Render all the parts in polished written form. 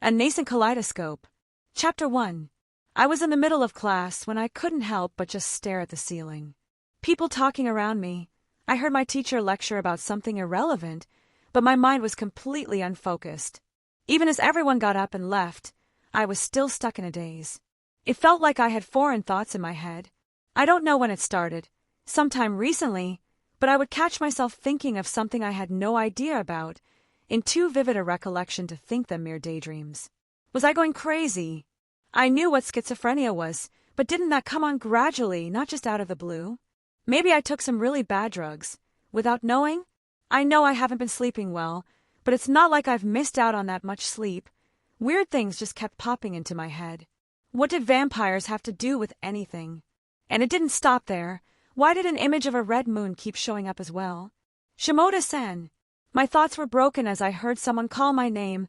A Nascent Kaleidoscope. Chapter 1. I was in the middle of class when I couldn't help but just stare at the ceiling. People talking around me. I heard my teacher lecture about something irrelevant, but my mind was completely unfocused. Even as everyone got up and left, I was still stuck in a daze. It felt like I had foreign thoughts in my head. I don't know when it started, sometime recently, but I would catch myself thinking of something I had no idea about, in too vivid a recollection to think them mere daydreams. Was I going crazy? I knew what schizophrenia was, but didn't that come on gradually, not just out of the blue? Maybe I took some really bad drugs, without knowing? I know I haven't been sleeping well, but it's not like I've missed out on that much sleep. Weird things just kept popping into my head. What did vampires have to do with anything? And it didn't stop there. Why did an image of a red moon keep showing up as well? Shimoda-san. My thoughts were broken as I heard someone call my name,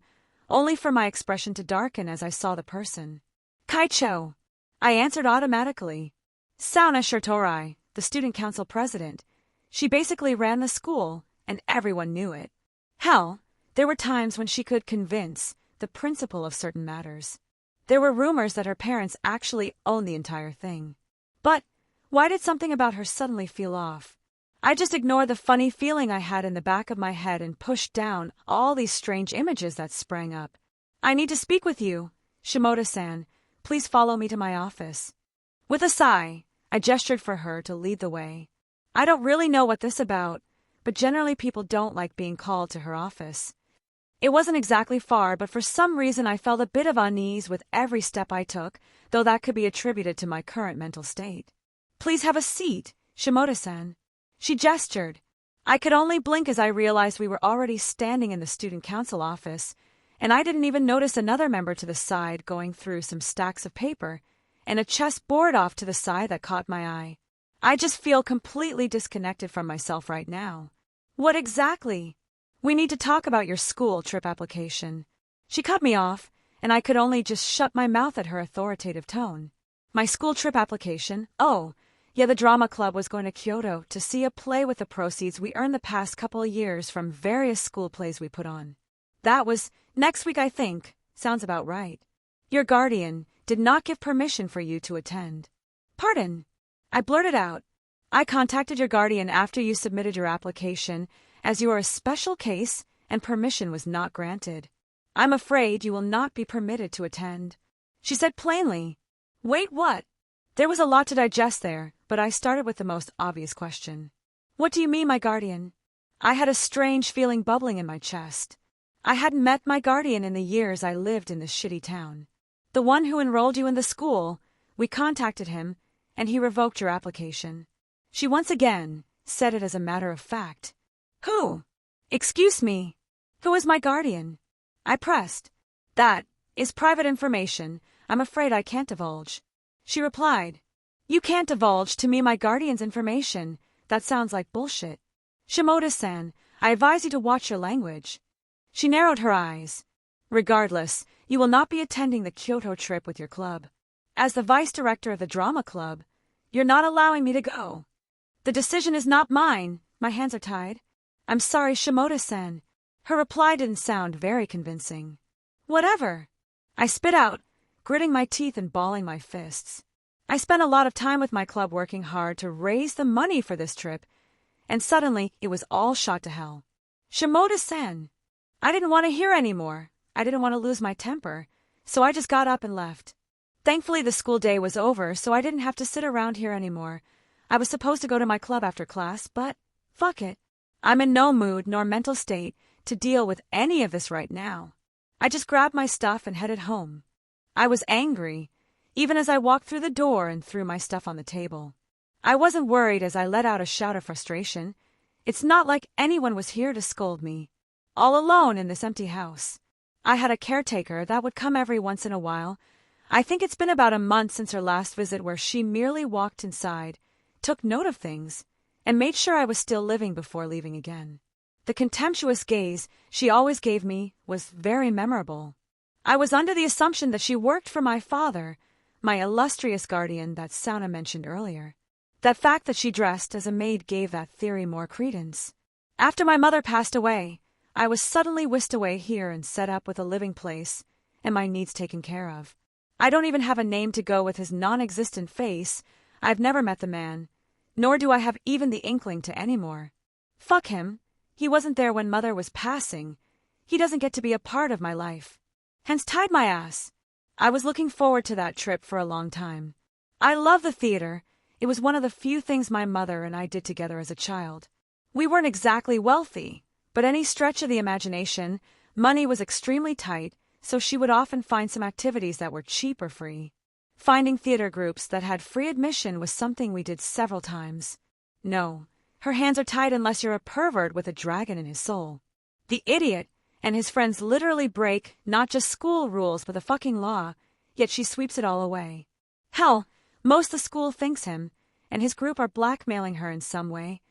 only for my expression to darken as I saw the person. Kaicho. I answered automatically. Sauna Shirtorai, the student council president. She basically ran the school, and everyone knew it. Hell, there were times when she could convince the principal of certain matters. There were rumors that her parents actually owned the entire thing. But why did something about her suddenly feel off? I just ignored the funny feeling I had in the back of my head and pushed down all these strange images that sprang up. I need to speak with you, Shimoda-san. Please follow me to my office. With a sigh, I gestured for her to lead the way. I don't really know what this about, but generally people don't like being called to her office. It wasn't exactly far, but for some reason I felt a bit of unease with every step I took, though that could be attributed to my current mental state. Please have a seat, Shimoda-san. She gestured. I could only blink as I realized we were already standing in the student council office, and I didn't even notice another member to the side going through some stacks of paper, and a chessboard off to the side that caught my eye. I just feel completely disconnected from myself right now. What exactly? We need to talk about your school trip application. She cut me off, and I could only just shut my mouth at her authoritative tone. My school trip application? Oh, yeah, the drama club was going to Kyoto to see a play with the proceeds we earned the past couple of years from various school plays we put on. That was next week, I think. Sounds about right. Your guardian did not give permission for you to attend. Pardon? I blurted out. I contacted your guardian after you submitted your application, as you are a special case and permission was not granted. I'm afraid you will not be permitted to attend. She said plainly. Wait, what? There was a lot to digest there, but I started with the most obvious question. What do you mean, my guardian? I had a strange feeling bubbling in my chest. I hadn't met my guardian in the years I lived in this shitty town. The one who enrolled you in the school, we contacted him, and he revoked your application. She once again said it as a matter of fact. Who? Excuse me. Who is my guardian? I pressed. That is private information. I'm afraid I can't divulge. She replied. You can't divulge to me my guardian's information. That sounds like bullshit. Shimoda-san, I advise you to watch your language. She narrowed her eyes. Regardless, you will not be attending the Kyoto trip with your club. As the vice director of the drama club, you're not allowing me to go. The decision is not mine. My hands are tied. I'm sorry, Shimoda-san. Her reply didn't sound very convincing. Whatever. I spit out, gritting my teeth and balling my fists. I spent a lot of time with my club working hard to raise the money for this trip, and suddenly it was all shot to hell. Shimoda-san. I didn't want to hear anymore. I didn't want to lose my temper, so I just got up and left. Thankfully, the school day was over, so I didn't have to sit around here anymore. I was supposed to go to my club after class, but fuck it. I'm in no mood nor mental state to deal with any of this right now. I just grabbed my stuff and headed home. I was angry, even as I walked through the door and threw my stuff on the table. I wasn't worried as I let out a shout of frustration. It's not like anyone was here to scold me. All alone in this empty house. I had a caretaker that would come every once in a while. I think it's been about a month since her last visit, where she merely walked inside, took note of things, and made sure I was still living before leaving again. The contemptuous gaze she always gave me was very memorable. I was under the assumption that she worked for my father, my illustrious guardian that Sauna mentioned earlier. That fact that she dressed as a maid gave that theory more credence. After my mother passed away, I was suddenly whisked away here and set up with a living place, and my needs taken care of. I don't even have a name to go with his non-existent face. I've never met the man, nor do I have even the inkling to anymore. Fuck him. He wasn't there when Mother was passing. He doesn't get to be a part of my life. Hence tied my ass. I was looking forward to that trip for a long time. I love the theater. It was one of the few things my mother and I did together as a child. We weren't exactly wealthy, but any stretch of the imagination, money was extremely tight, so she would often find some activities that were cheap or free. Finding theater groups that had free admission was something we did several times. No, her hands are tied unless you're a pervert with a dragon in his soul. The idiot and his friends literally break not just school rules but the fucking law, yet she sweeps it all away. Hell, most the school thinks him, and his group are blackmailing her in some way,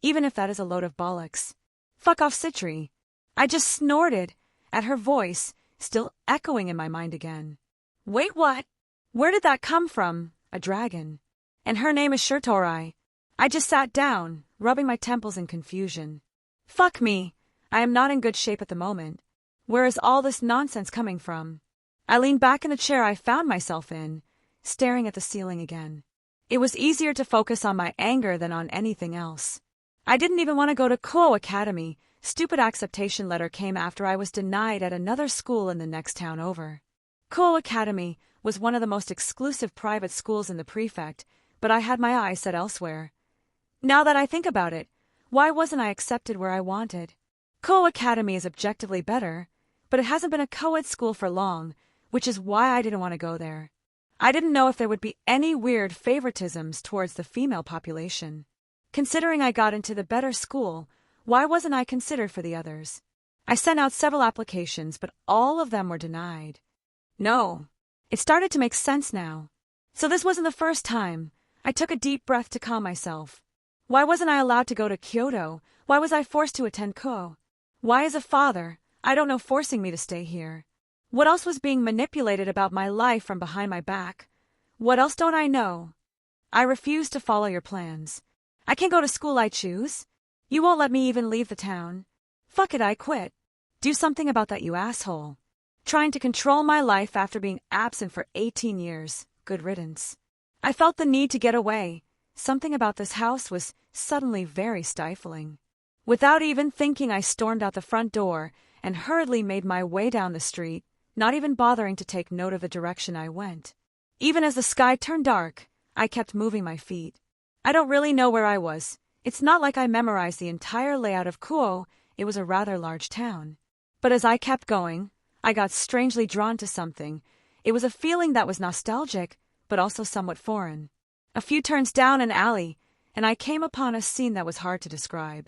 even if that is a load of bollocks. Fuck off, Citri. I just snorted at her voice, still echoing in my mind again. Wait, what? Where did that come from? A dragon. And her name is Shurtorai. I just sat down, rubbing my temples in confusion. Fuck me. I am not in good shape at the moment. Where is all this nonsense coming from? I leaned back in the chair I found myself in, staring at the ceiling again. It was easier to focus on my anger than on anything else. I didn't even want to go to Kuo Academy. Stupid acceptation letter came after I was denied at another school in the next town over. Kuo Academy was one of the most exclusive private schools in the prefect, but I had my eyes set elsewhere. Now that I think about it, why wasn't I accepted where I wanted? Kuo Academy is objectively better, but it hasn't been a co-ed school for long, which is why I didn't want to go there. I didn't know if there would be any weird favoritisms towards the female population. Considering I got into the better school, why wasn't I considered for the others? I sent out several applications, but all of them were denied. No. It started to make sense now. So this wasn't the first time. I took a deep breath to calm myself. Why wasn't I allowed to go to Kyoto? Why was I forced to attend Kuo? Why is a father, I don't know, forcing me to stay here? What else was being manipulated about my life from behind my back? What else don't I know? I refuse to follow your plans. I can't go to school I choose. You won't let me even leave the town. Fuck it, I quit. Do something about that, you asshole. Trying to control my life after being absent for 18 years. Good riddance. I felt the need to get away. Something about this house was suddenly very stifling. Without even thinking, I stormed out the front door and hurriedly made my way down the street, not even bothering to take note of the direction I went. Even as the sky turned dark, I kept moving my feet. I don't really know where I was. It's not like I memorized the entire layout of Kuo. It was a rather large town. But as I kept going, I got strangely drawn to something. It was a feeling that was nostalgic, but also somewhat foreign. A few turns down an alley, and I came upon a scene that was hard to describe.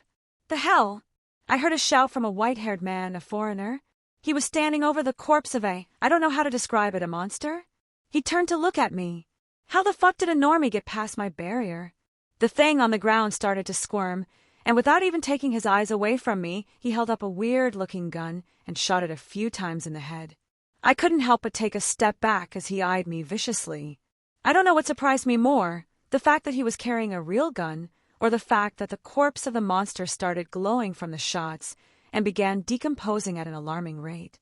The hell? I heard a shout from a white-haired man, a foreigner. He was standing over the corpse of I don't know how to describe it, a monster? He turned to look at me. How the fuck did a normie get past my barrier? The thing on the ground started to squirm, and without even taking his eyes away from me, he held up a weird-looking gun and shot it a few times in the head. I couldn't help but take a step back as he eyed me viciously. I don't know what surprised me more, the fact that he was carrying a real gun, or the fact that the corpse of the monster started glowing from the shots and began decomposing at an alarming rate.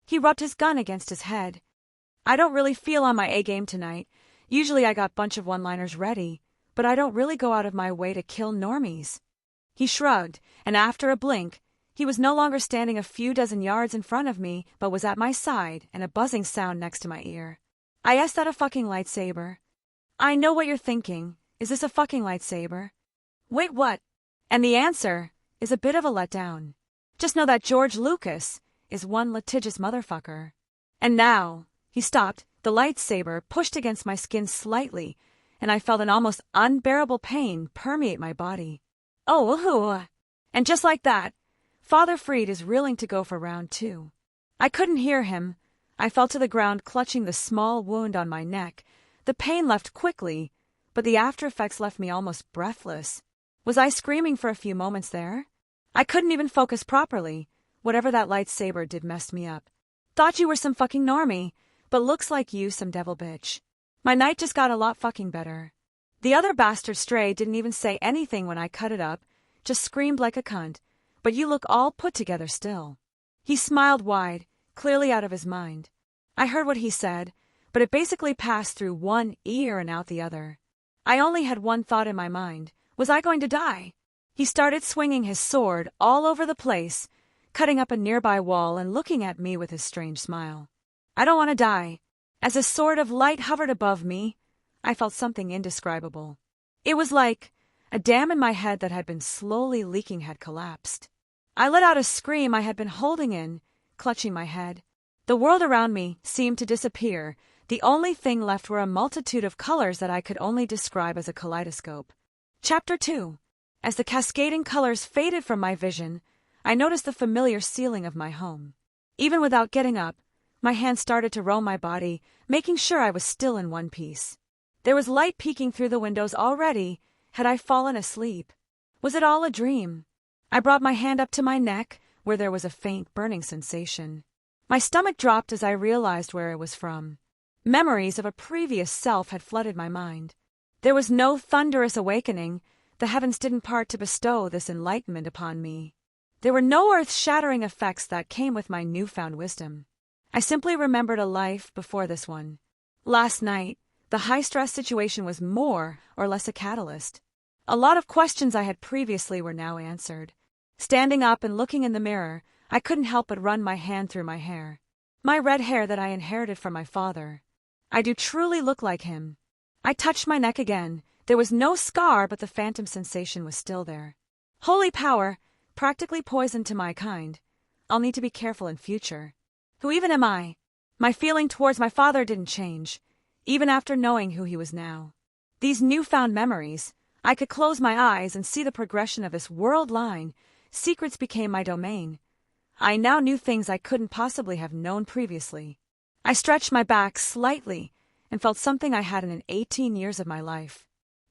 He rubbed his gun against his head. I don't really feel on my A-game tonight. Usually I got a bunch of one-liners ready, but I don't really go out of my way to kill normies. He shrugged, and after a blink, he was no longer standing a few dozen yards in front of me, but was at my side and a buzzing sound next to my ear. Is that a fucking lightsaber? I know what you're thinking. Is this a fucking lightsaber? Wait, what? And the answer is a bit of a letdown. Just know that George Lucas is one litigious motherfucker. And now, he stopped, the lightsaber pushed against my skin slightly, and I felt an almost unbearable pain permeate my body. And just like that, Father Freed is reeling to go for round 2. I couldn't hear him. I fell to the ground, clutching the small wound on my neck. The pain left quickly, but the after-effects left me almost breathless. Was I screaming for a few moments there? I couldn't even focus properly. Whatever that lightsaber did messed me up. Thought you were some fucking normie, but looks like you some devil bitch. My night just got a lot fucking better. The other bastard stray didn't even say anything when I cut it up, just screamed like a cunt, but you look all put together still. He smiled wide, clearly out of his mind. I heard what he said, but it basically passed through one ear and out the other. I only had one thought in my mind. Was I going to die? He started swinging his sword all over the place, cutting up a nearby wall and looking at me with his strange smile. I don't want to die. As a sword of light hovered above me, I felt something indescribable. It was like a dam in my head that had been slowly leaking had collapsed. I let out a scream I had been holding in, clutching my head. The world around me seemed to disappear. The only thing left were a multitude of colors that I could only describe as a kaleidoscope. Chapter 2. As the cascading colors faded from my vision, I noticed the familiar ceiling of my home. Even without getting up, my hands started to roam my body, making sure I was still in one piece. There was light peeking through the windows already. Had I fallen asleep? Was it all a dream? I brought my hand up to my neck, where there was a faint burning sensation. My stomach dropped as I realized where it was from. Memories of a previous self had flooded my mind. There was no thunderous awakening. The heavens didn't part to bestow this enlightenment upon me. There were no earth-shattering effects that came with my newfound wisdom. I simply remembered a life before this one. Last night, the high-stress situation was more or less a catalyst. A lot of questions I had previously were now answered. Standing up and looking in the mirror, I couldn't help but run my hand through my hair. My red hair that I inherited from my father. I do truly look like him. I touched my neck again. There was no scar, but the phantom sensation was still there. Holy power, practically poison to my kind. I'll need to be careful in future. Who even am I? My feeling towards my father didn't change, even after knowing who he was now. These newfound memories, I could close my eyes and see the progression of this world line. Secrets became my domain. I now knew things I couldn't possibly have known previously. I stretched my back slightly and felt something I hadn't in 18 years of my life.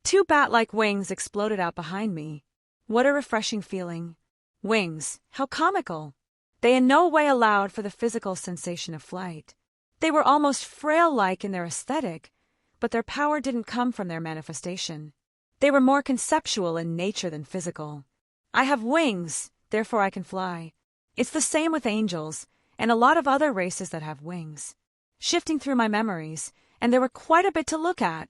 2 bat-like wings exploded out behind me. What a refreshing feeling. Wings, how comical. They in no way allowed for the physical sensation of flight. They were almost frail-like in their aesthetic, but their power didn't come from their manifestation. They were more conceptual in nature than physical. I have wings, therefore I can fly. It's the same with angels, and a lot of other races that have wings. Shifting through my memories, and there were quite a bit to look at.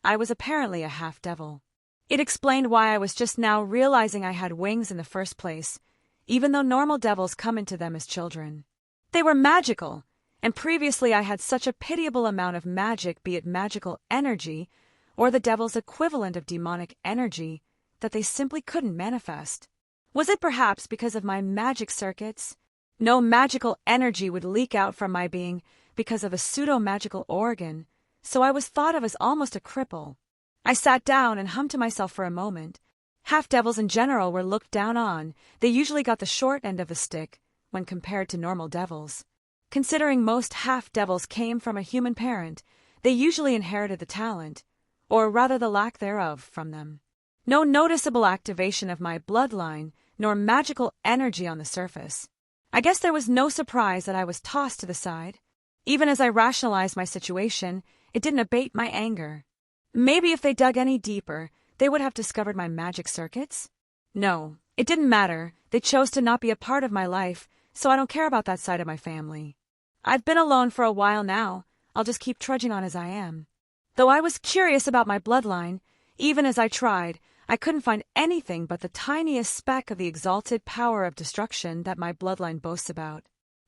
I was apparently a half-devil. It explained why I was just now realizing I had wings in the first place, even though normal devils come into them as children. They were magical, and previously I had such a pitiable amount of magic, be it magical energy, or the devil's equivalent of demonic energy, that they simply couldn't manifest. Was it perhaps because of my magic circuits? No magical energy would leak out from my being because of a pseudo-magical organ, so I was thought of as almost a cripple. I sat down and hummed to myself for a moment. Half-devils in general were looked down on. They usually got the short end of the stick when compared to normal devils. Considering most half-devils came from a human parent, they usually inherited the talent, or rather the lack thereof, from them. No noticeable activation of my bloodline, nor magical energy on the surface. I guess there was no surprise that I was tossed to the side. Even as I rationalized my situation, it didn't abate my anger. Maybe if they dug any deeper, they would have discovered my magic circuits? No, it didn't matter. They chose to not be a part of my life, so I don't care about that side of my family. I've been alone for a while now. I'll just keep trudging on as I am. Though I was curious about my bloodline, even as I tried, I couldn't find anything but the tiniest speck of the exalted power of destruction that my bloodline boasts about.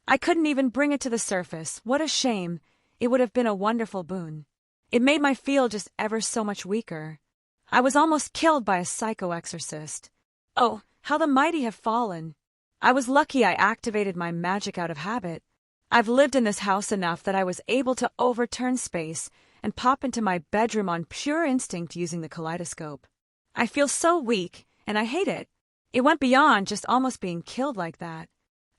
I couldn't even bring it to the surface. What a shame. It would have been a wonderful boon. It made my feel just ever so much weaker. I was almost killed by a psycho-exorcist. Oh, how the mighty have fallen. I was lucky I activated my magic out of habit. I've lived in this house enough that I was able to overturn space and pop into my bedroom on pure instinct using the kaleidoscope. I feel so weak, and I hate it. It went beyond just almost being killed like that.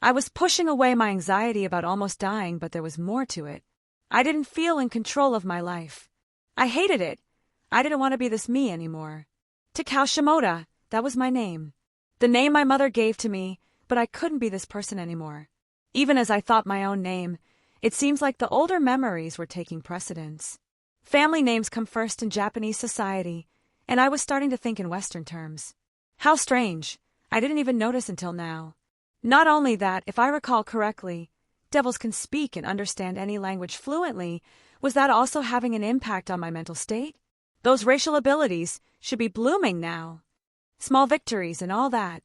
I was pushing away my anxiety about almost dying, but there was more to it. I didn't feel in control of my life. I hated it. I didn't want to be this me anymore. Takao Shimoda, that was my name. The name my mother gave to me, but I couldn't be this person anymore. Even as I thought my own name, it seems like the older memories were taking precedence. Family names come first in Japanese society, and I was starting to think in Western terms. How strange. I didn't even notice until now. Not only that, if I recall correctly, devils can speak and understand any language fluently, was that also having an impact on my mental state? Those racial abilities should be blooming now. Small victories and all that.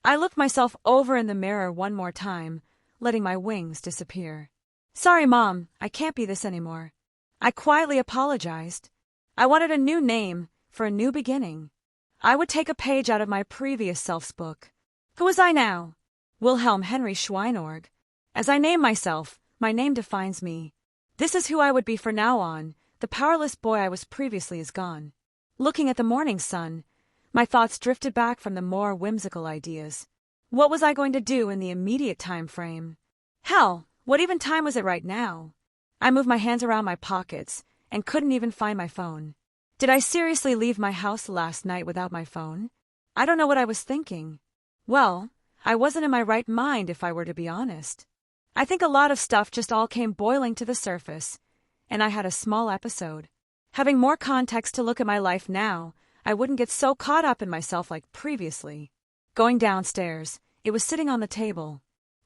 I looked myself over in the mirror one more time, letting my wings disappear. Sorry, Mom, I can't be this anymore. I quietly apologized. I wanted a new name for a new beginning. I would take a page out of my previous self's book. Who was I now? Wilhelm Henry Schweinorg. As I name myself, my name defines me. This is who I would be from now on. The powerless boy I was previously is gone. Looking at the morning sun, my thoughts drifted back from the more whimsical ideas. What was I going to do in the immediate time frame? Hell, what even time was it right now? I moved my hands around my pockets and couldn't even find my phone. Did I seriously leave my house last night without my phone? I don't know what I was thinking. Well, I wasn't in my right mind if I were to be honest. I think a lot of stuff just all came boiling to the surface, and I had a small episode. Having more context to look at my life now, I wouldn't get so caught up in myself like previously. Going downstairs, it was sitting on the table.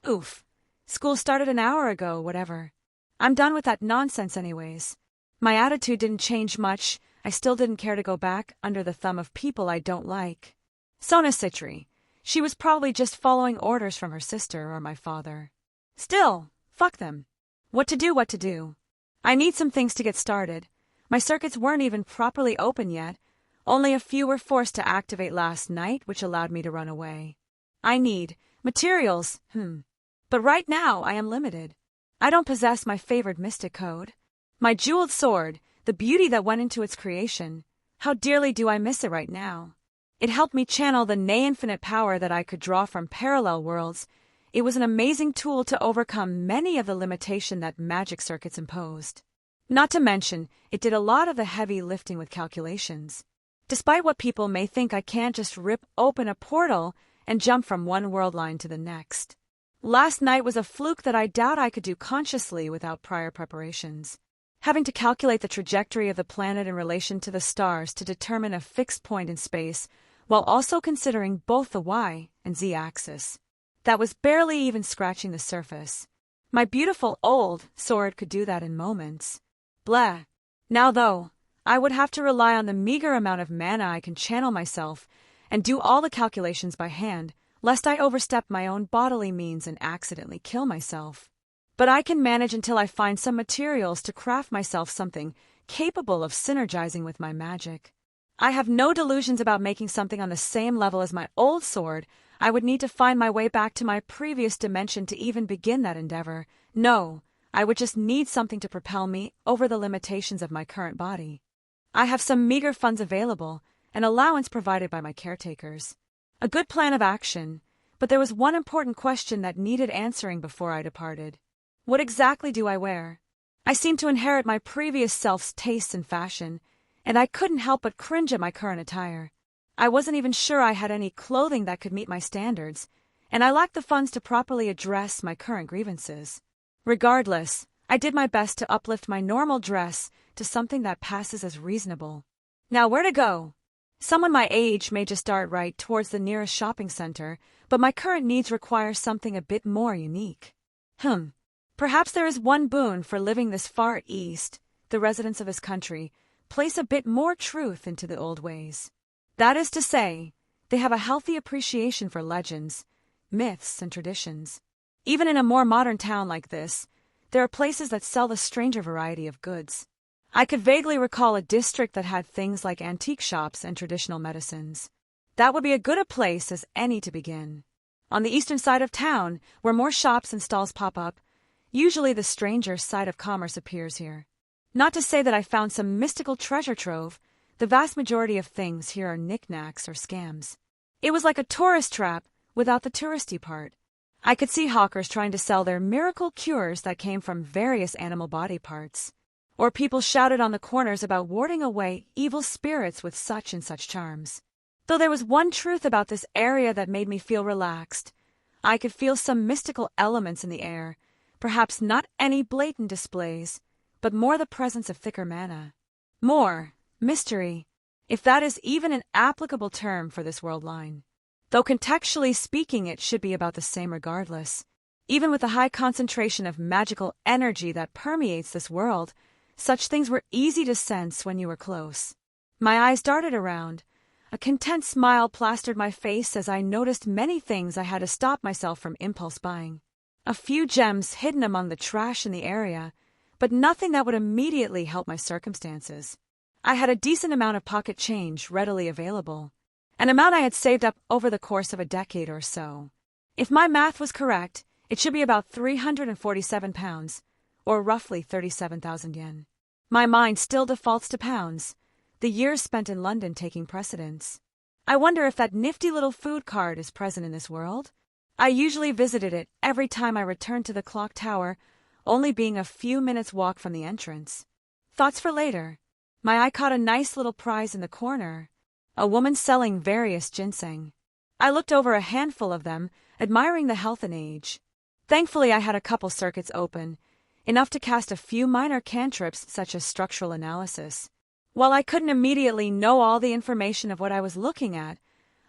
Oof. School started an hour ago, whatever. I'm done with that nonsense anyways. My attitude didn't change much. I still didn't care to go back under the thumb of people I don't like. Sona Citri. She was probably just following orders from her sister or my father. Still, fuck them. What to do. I need some things to get started. My circuits weren't even properly open yet. Only a few were forced to activate last night, which allowed me to run away. I need materials, But right now I am limited. I don't possess my favored mystic code. My jeweled sword, the beauty that went into its creation. How dearly do I miss it right now. It helped me channel the infinite power that I could draw from parallel worlds. It was an amazing tool to overcome many of the limitations that magic circuits imposed. Not to mention, it did a lot of the heavy lifting with calculations. Despite what people may think, I can't just rip open a portal and jump from one world line to the next. Last night was a fluke that I doubt I could do consciously without prior preparations. Having to calculate the trajectory of the planet in relation to the stars to determine a fixed point in space, while also considering both the Y and Z axis. That was barely even scratching the surface. My beautiful old sword could do that in moments. Bleh. Now though, I would have to rely on the meager amount of mana I can channel myself and do all the calculations by hand, lest I overstep my own bodily means and accidentally kill myself. But I can manage until I find some materials to craft myself something capable of synergizing with my magic. I have no delusions about making something on the same level as my old sword. I would need to find my way back to my previous dimension to even begin that endeavor. No, I would just need something to propel me over the limitations of my current body. I have some meager funds available, an allowance provided by my caretakers. A good plan of action, but there was one important question that needed answering before I departed. What exactly do I wear? I seemed to inherit my previous self's tastes in fashion, and I couldn't help but cringe at my current attire. I wasn't even sure I had any clothing that could meet my standards, and I lacked the funds to properly address my current grievances. Regardless, I did my best to uplift my normal dress to something that passes as reasonable. Now where to go? Someone my age may just dart right towards the nearest shopping center, but my current needs require something a bit more unique. Perhaps there is one boon for living this far east. The residents of this country place a bit more truth into the old ways. That is to say, they have a healthy appreciation for legends, myths, and traditions. Even in a more modern town like this, there are places that sell the stranger variety of goods. I could vaguely recall a district that had things like antique shops and traditional medicines. That would be as good a place as any to begin. On the eastern side of town, where more shops and stalls pop up, usually the stranger side of commerce appears here. Not to say that I found some mystical treasure trove. The vast majority of things here are knickknacks or scams. It was like a tourist trap without the touristy part. I could see hawkers trying to sell their miracle cures that came from various animal body parts. Or people shouted on the corners about warding away evil spirits with such and such charms. Though there was one truth about this area that made me feel relaxed. I could feel some mystical elements in the air, perhaps not any blatant displays, but more the presence of thicker mana. More mystery, if that is even an applicable term for this world line. Though contextually speaking it should be about the same regardless. Even with the high concentration of magical energy that permeates this world, such things were easy to sense when you were close. My eyes darted around. A content smile plastered my face as I noticed many things I had to stop myself from impulse buying. A few gems hidden among the trash in the area, but nothing that would immediately help my circumstances. I had a decent amount of pocket change readily available, an amount I had saved up over the course of a decade or so. If my math was correct, it should be about 347 pounds, or roughly 37,000 yen. My mind still defaults to pounds, the years spent in London taking precedence. I wonder if that nifty little food card is present in this world? I usually visited it every time I returned to the clock tower, only being a few minutes' walk from the entrance. Thoughts for later. My eye caught a nice little prize in the corner, a woman selling various ginseng. I looked over a handful of them, admiring the health and age. Thankfully, I had a couple circuits open, enough to cast a few minor cantrips such as structural analysis. While I couldn't immediately know all the information of what I was looking at,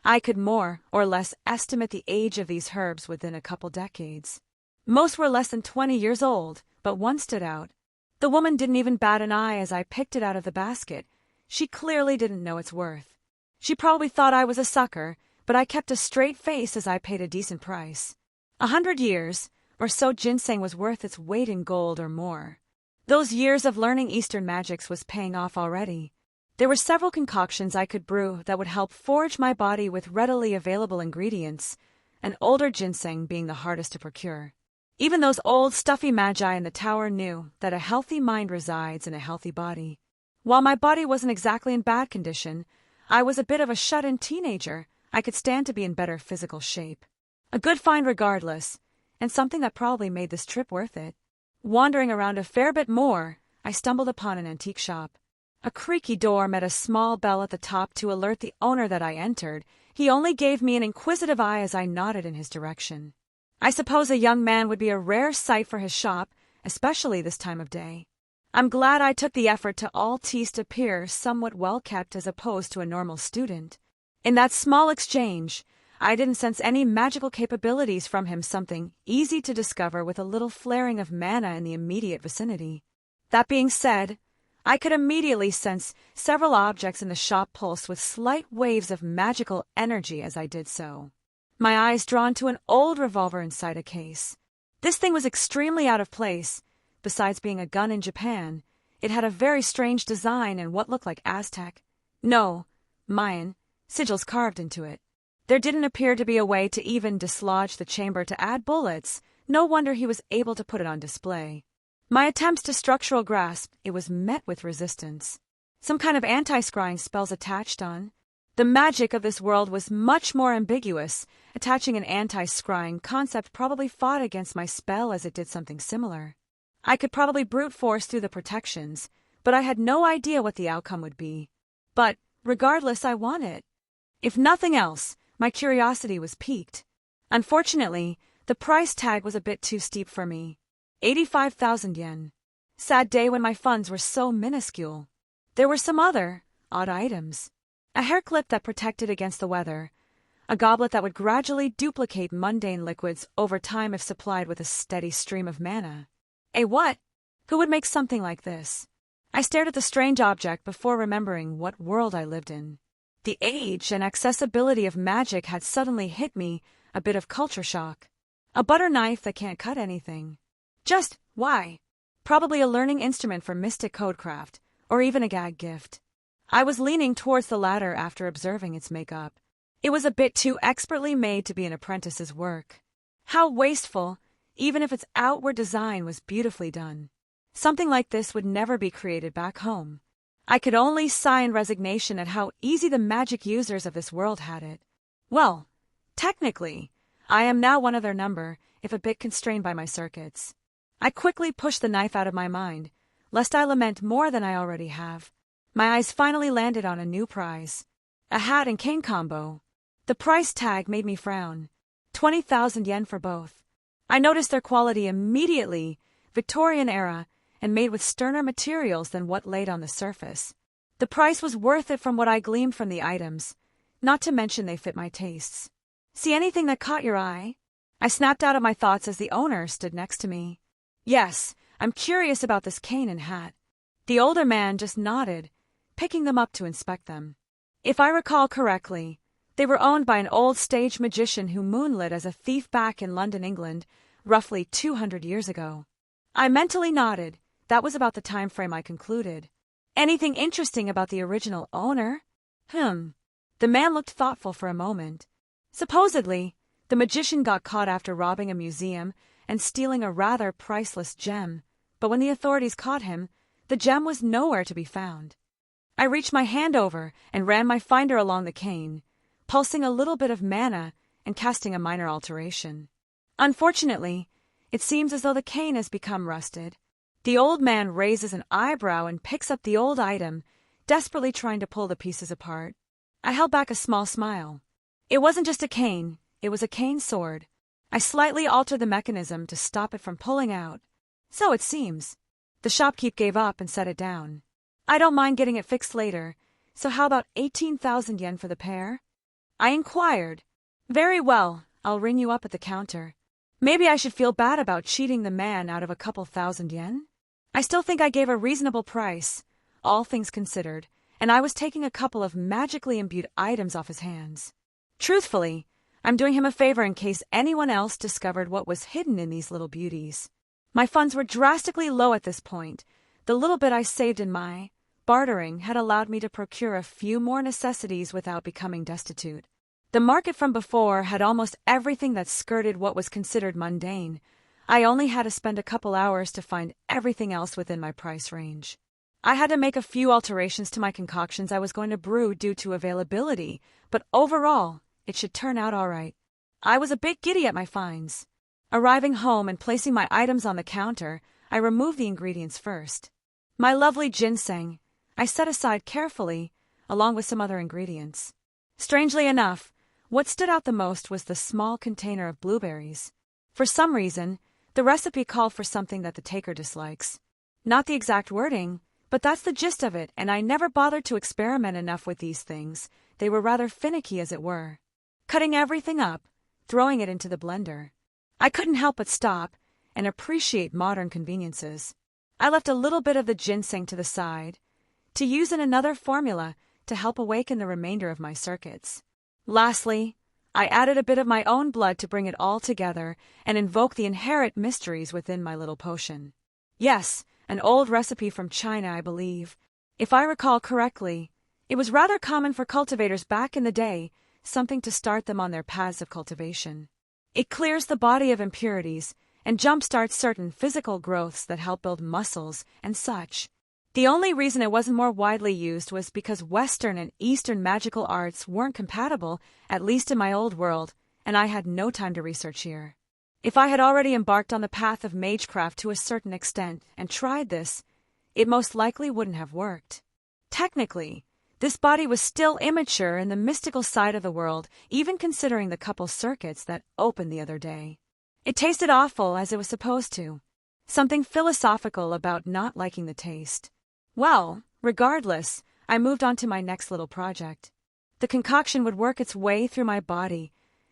I could more or less estimate the age of these herbs within a couple decades. Most were less than 20 years old, but one stood out. The woman didn't even bat an eye as I picked it out of the basket. She clearly didn't know its worth. She probably thought I was a sucker, but I kept a straight face as I paid a decent price. 100 years or so ginseng was worth its weight in gold or more. Those years of learning Eastern magics was paying off already. There were several concoctions I could brew that would help forage my body with readily available ingredients, and older ginseng being the hardest to procure. Even those old stuffy magi in the tower knew that a healthy mind resides in a healthy body. While my body wasn't exactly in bad condition, I was a bit of a shut-in teenager. I could stand to be in better physical shape. A good find regardless, and something that probably made this trip worth it. Wandering around a fair bit more, I stumbled upon an antique shop. A creaky door met a small bell at the top to alert the owner that I entered. He only gave me an inquisitive eye as I nodded in his direction. I suppose a young man would be a rare sight for his shop, especially this time of day. I'm glad I took the effort to all tease appear somewhat well-kept as opposed to a normal student. In that small exchange, I didn't sense any magical capabilities from him, something easy to discover with a little flaring of mana in the immediate vicinity. That being said, I could immediately sense several objects in the shop pulse with slight waves of magical energy as I did so. My eyes drawn to an old revolver inside a case. This thing was extremely out of place. Besides being a gun in Japan, it had a very strange design and what looked like Aztec, no, Mayan, sigils carved into it. There didn't appear to be a way to even dislodge the chamber to add bullets. No wonder he was able to put it on display. My attempts to structural grasp it was met with resistance. Some kind of anti-scrying spells attached on. The magic of this world was much more ambiguous. Attaching an anti-scrying concept probably fought against my spell as it did something similar. I could probably brute force through the protections, but I had no idea what the outcome would be. But, regardless, I want it. If nothing else, my curiosity was piqued. Unfortunately, the price tag was a bit too steep for me. 85,000 yen. Sad day when my funds were so minuscule. There were some other odd items. A hair clip that protected against the weather. A goblet that would gradually duplicate mundane liquids over time if supplied with a steady stream of mana. A what? Who would make something like this? I stared at the strange object before remembering what world I lived in. The age and accessibility of magic had suddenly hit me, a bit of culture shock. A butter knife that can't cut anything. Just why? Probably a learning instrument for mystic codecraft, or even a gag gift. I was leaning towards the latter after observing its makeup. It was a bit too expertly made to be an apprentice's work. How wasteful, even if its outward design was beautifully done. Something like this would never be created back home. I could only sigh in resignation at how easy the magic users of this world had it. Well, technically, I am now one of their number, if a bit constrained by my circuits. I quickly pushed the knife out of my mind, lest I lament more than I already have. My eyes finally landed on a new prize. A hat and cane combo. The price tag made me frown. 20,000 yen for both. I noticed their quality immediately, Victorian era, and made with sterner materials than what laid on the surface. The price was worth it from what I gleaned from the items, not to mention they fit my tastes. See anything that caught your eye? I snapped out of my thoughts as the owner stood next to me. Yes, I'm curious about this cane and hat. The older man just nodded, picking them up to inspect them. If I recall correctly, they were owned by an old stage magician who moonlit as a thief back in London, England, roughly 200 years ago. I mentally nodded. That was about the time frame I concluded. Anything interesting about the original owner? The man looked thoughtful for a moment. Supposedly, the magician got caught after robbing a museum and stealing a rather priceless gem, but when the authorities caught him, the gem was nowhere to be found. I reached my hand over and ran my finder along the cane, pulsing a little bit of mana and casting a minor alteration. Unfortunately, it seems as though the cane has become rusted. The old man raises an eyebrow and picks up the old item, desperately trying to pull the pieces apart. I held back a small smile. It wasn't just a cane, it was a cane sword. I slightly altered the mechanism to stop it from pulling out. So it seems. The shopkeep gave up and set it down. I don't mind getting it fixed later, so how about 18,000 yen for the pair? I inquired. Very well, I'll ring you up at the counter. Maybe I should feel bad about cheating the man out of a couple thousand yen? I still think I gave a reasonable price, all things considered, and I was taking a couple of magically imbued items off his hands. Truthfully, I'm doing him a favor in case anyone else discovered what was hidden in these little beauties. My funds were drastically low at this point. The little bit I saved in my bartering had allowed me to procure a few more necessities without becoming destitute. The market from before had almost everything that skirted what was considered mundane. I only had to spend a couple hours to find everything else within my price range. I had to make a few alterations to my concoctions I was going to brew due to availability, but overall, it should turn out all right. I was a bit giddy at my finds. Arriving home and placing my items on the counter, I removed the ingredients first. My lovely ginseng, I set aside carefully, along with some other ingredients. Strangely enough, what stood out the most was the small container of blueberries. For some reason, the recipe called for something that the taker dislikes. Not the exact wording, but that's the gist of it, and I never bothered to experiment enough with these things. They were rather finicky, as it were. Cutting everything up, throwing it into the blender. I couldn't help but stop and appreciate modern conveniences. I left a little bit of the ginseng to the side, to use in another formula to help awaken the remainder of my circuits. Lastly, I added a bit of my own blood to bring it all together and invoke the inherent mysteries within my little potion. Yes, an old recipe from China, I believe. If I recall correctly, it was rather common for cultivators back in the day, something to start them on their paths of cultivation. It clears the body of impurities and jumpstarts certain physical growths that help build muscles and such. The only reason it wasn't more widely used was because Western and Eastern magical arts weren't compatible, at least in my old world, and I had no time to research here. If I had already embarked on the path of magecraft to a certain extent and tried this, it most likely wouldn't have worked. Technically, this body was still immature in the mystical side of the world, even considering the couple circuits that opened the other day. It tasted awful as it was supposed to. Something philosophical about not liking the taste. Well, regardless, I moved on to my next little project. The concoction would work its way through my body,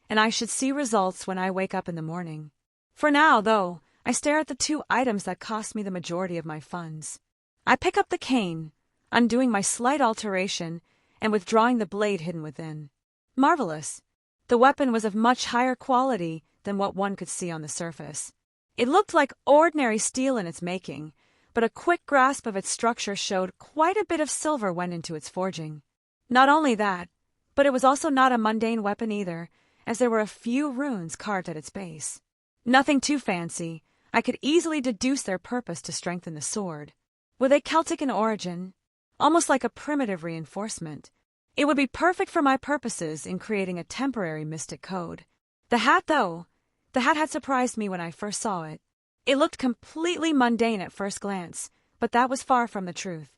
and I should see results when I wake up in the morning. For now, though, I stare at the two items that cost me the majority of my funds. I pick up the cane, undoing my slight alteration and withdrawing the blade hidden within. Marvelous. The weapon was of much higher quality than what one could see on the surface. It looked like ordinary steel in its making, but a quick grasp of its structure showed quite a bit of silver went into its forging. Not only that, but it was also not a mundane weapon either, as there were a few runes carved at its base. Nothing too fancy. I could easily deduce their purpose to strengthen the sword. Were they Celtic in origin? Almost like a primitive reinforcement. It would be perfect for my purposes in creating a temporary mystic code. The hat, though, the hat had surprised me when I first saw it. It looked completely mundane at first glance, but that was far from the truth.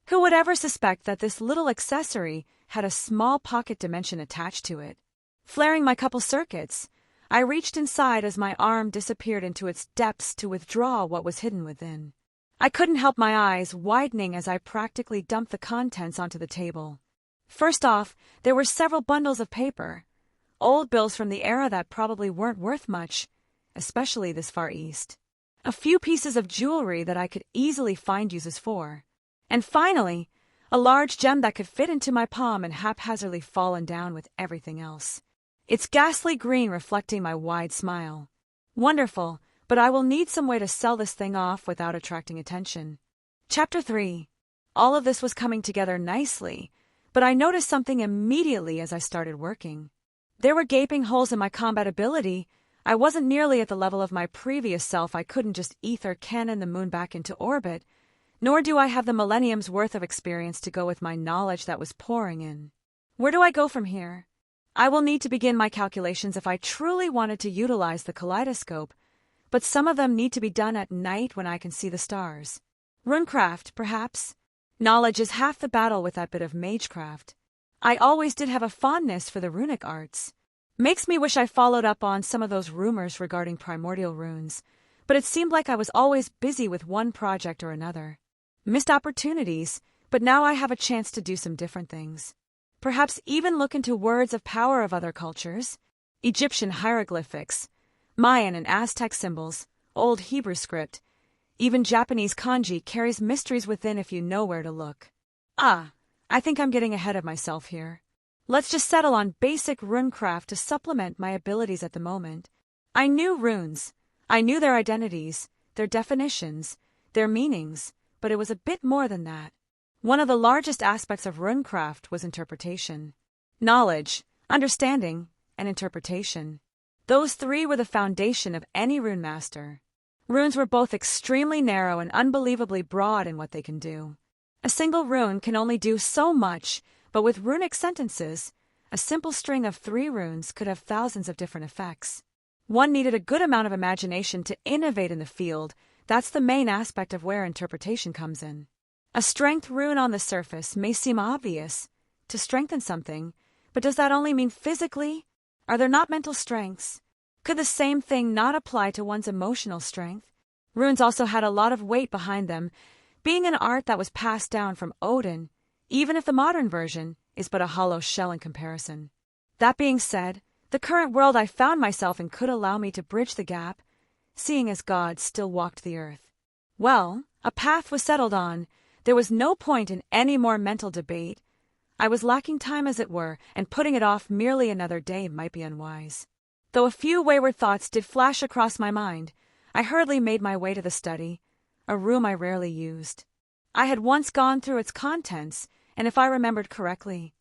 Who would ever suspect that this little accessory had a small pocket dimension attached to it? Flaring my couple circuits, I reached inside as my arm disappeared into its depths to withdraw what was hidden within. I couldn't help my eyes widening as I practically dumped the contents onto the table. First off, there were several bundles of paper. old bills from the era that probably weren't worth much, especially this far east. A few pieces of jewelry that I could easily find uses for. And finally, a large gem that could fit into my palm and haphazardly fallen down with everything else. Its ghastly green reflecting my wide smile. Wonderful, but I will need some way to sell this thing off without attracting attention. Chapter 3. All of this was coming together nicely, but I noticed something immediately as I started working. There were gaping holes in my combat ability. I wasn't nearly at the level of my previous self. I couldn't just ether cannon the moon back into orbit, nor do I have the millennium's worth of experience to go with my knowledge that was pouring in. Where do I go from here? I will need to begin my calculations if I truly wanted to utilize the kaleidoscope, but some of them need to be done at night when I can see the stars. Runecraft, perhaps? Knowledge is half the battle with that bit of magecraft. I always did have a fondness for the runic arts. Makes me wish I followed up on some of those rumors regarding primordial runes, but it seemed like I was always busy with one project or another. Missed opportunities, but now I have a chance to do some different things. Perhaps even look into words of power of other cultures. Egyptian hieroglyphics, Mayan and Aztec symbols, Old Hebrew script, even Japanese kanji carries mysteries within if you know where to look. I think I'm getting ahead of myself here. Let's just settle on basic runecraft to supplement my abilities at the moment. I knew runes. I knew their identities, their definitions, their meanings, but it was a bit more than that. One of the largest aspects of runecraft was interpretation. Knowledge, understanding, and interpretation. Those three were the foundation of any rune master. Runes were both extremely narrow and unbelievably broad in what they can do. A single rune can only do so much, but with runic sentences, a simple string of 3 runes could have thousands of different effects. One needed a good amount of imagination to innovate in the field. That's the main aspect of where interpretation comes in. A strength rune on the surface may seem obvious, to strengthen something, but does that only mean physically? Are there not mental strengths? Could the same thing not apply to one's emotional strength? Runes also had a lot of weight behind them, being an art that was passed down from Odin, even if the modern version is but a hollow shell in comparison. That being said, the current world I found myself in could allow me to bridge the gap, seeing as God still walked the earth. Well, a path was settled on. There was no point in any more mental debate. I was lacking time, as it were, and putting it off merely another day might be unwise. Though a few wayward thoughts did flash across my mind, I hurriedly made my way to the study, a room I rarely used. I had once gone through its contents, and if I remembered correctly...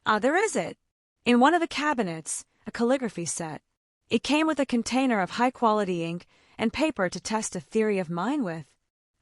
there is it! In one of the cabinets, a calligraphy set. It came with a container of high-quality ink and paper to test a theory of mine with.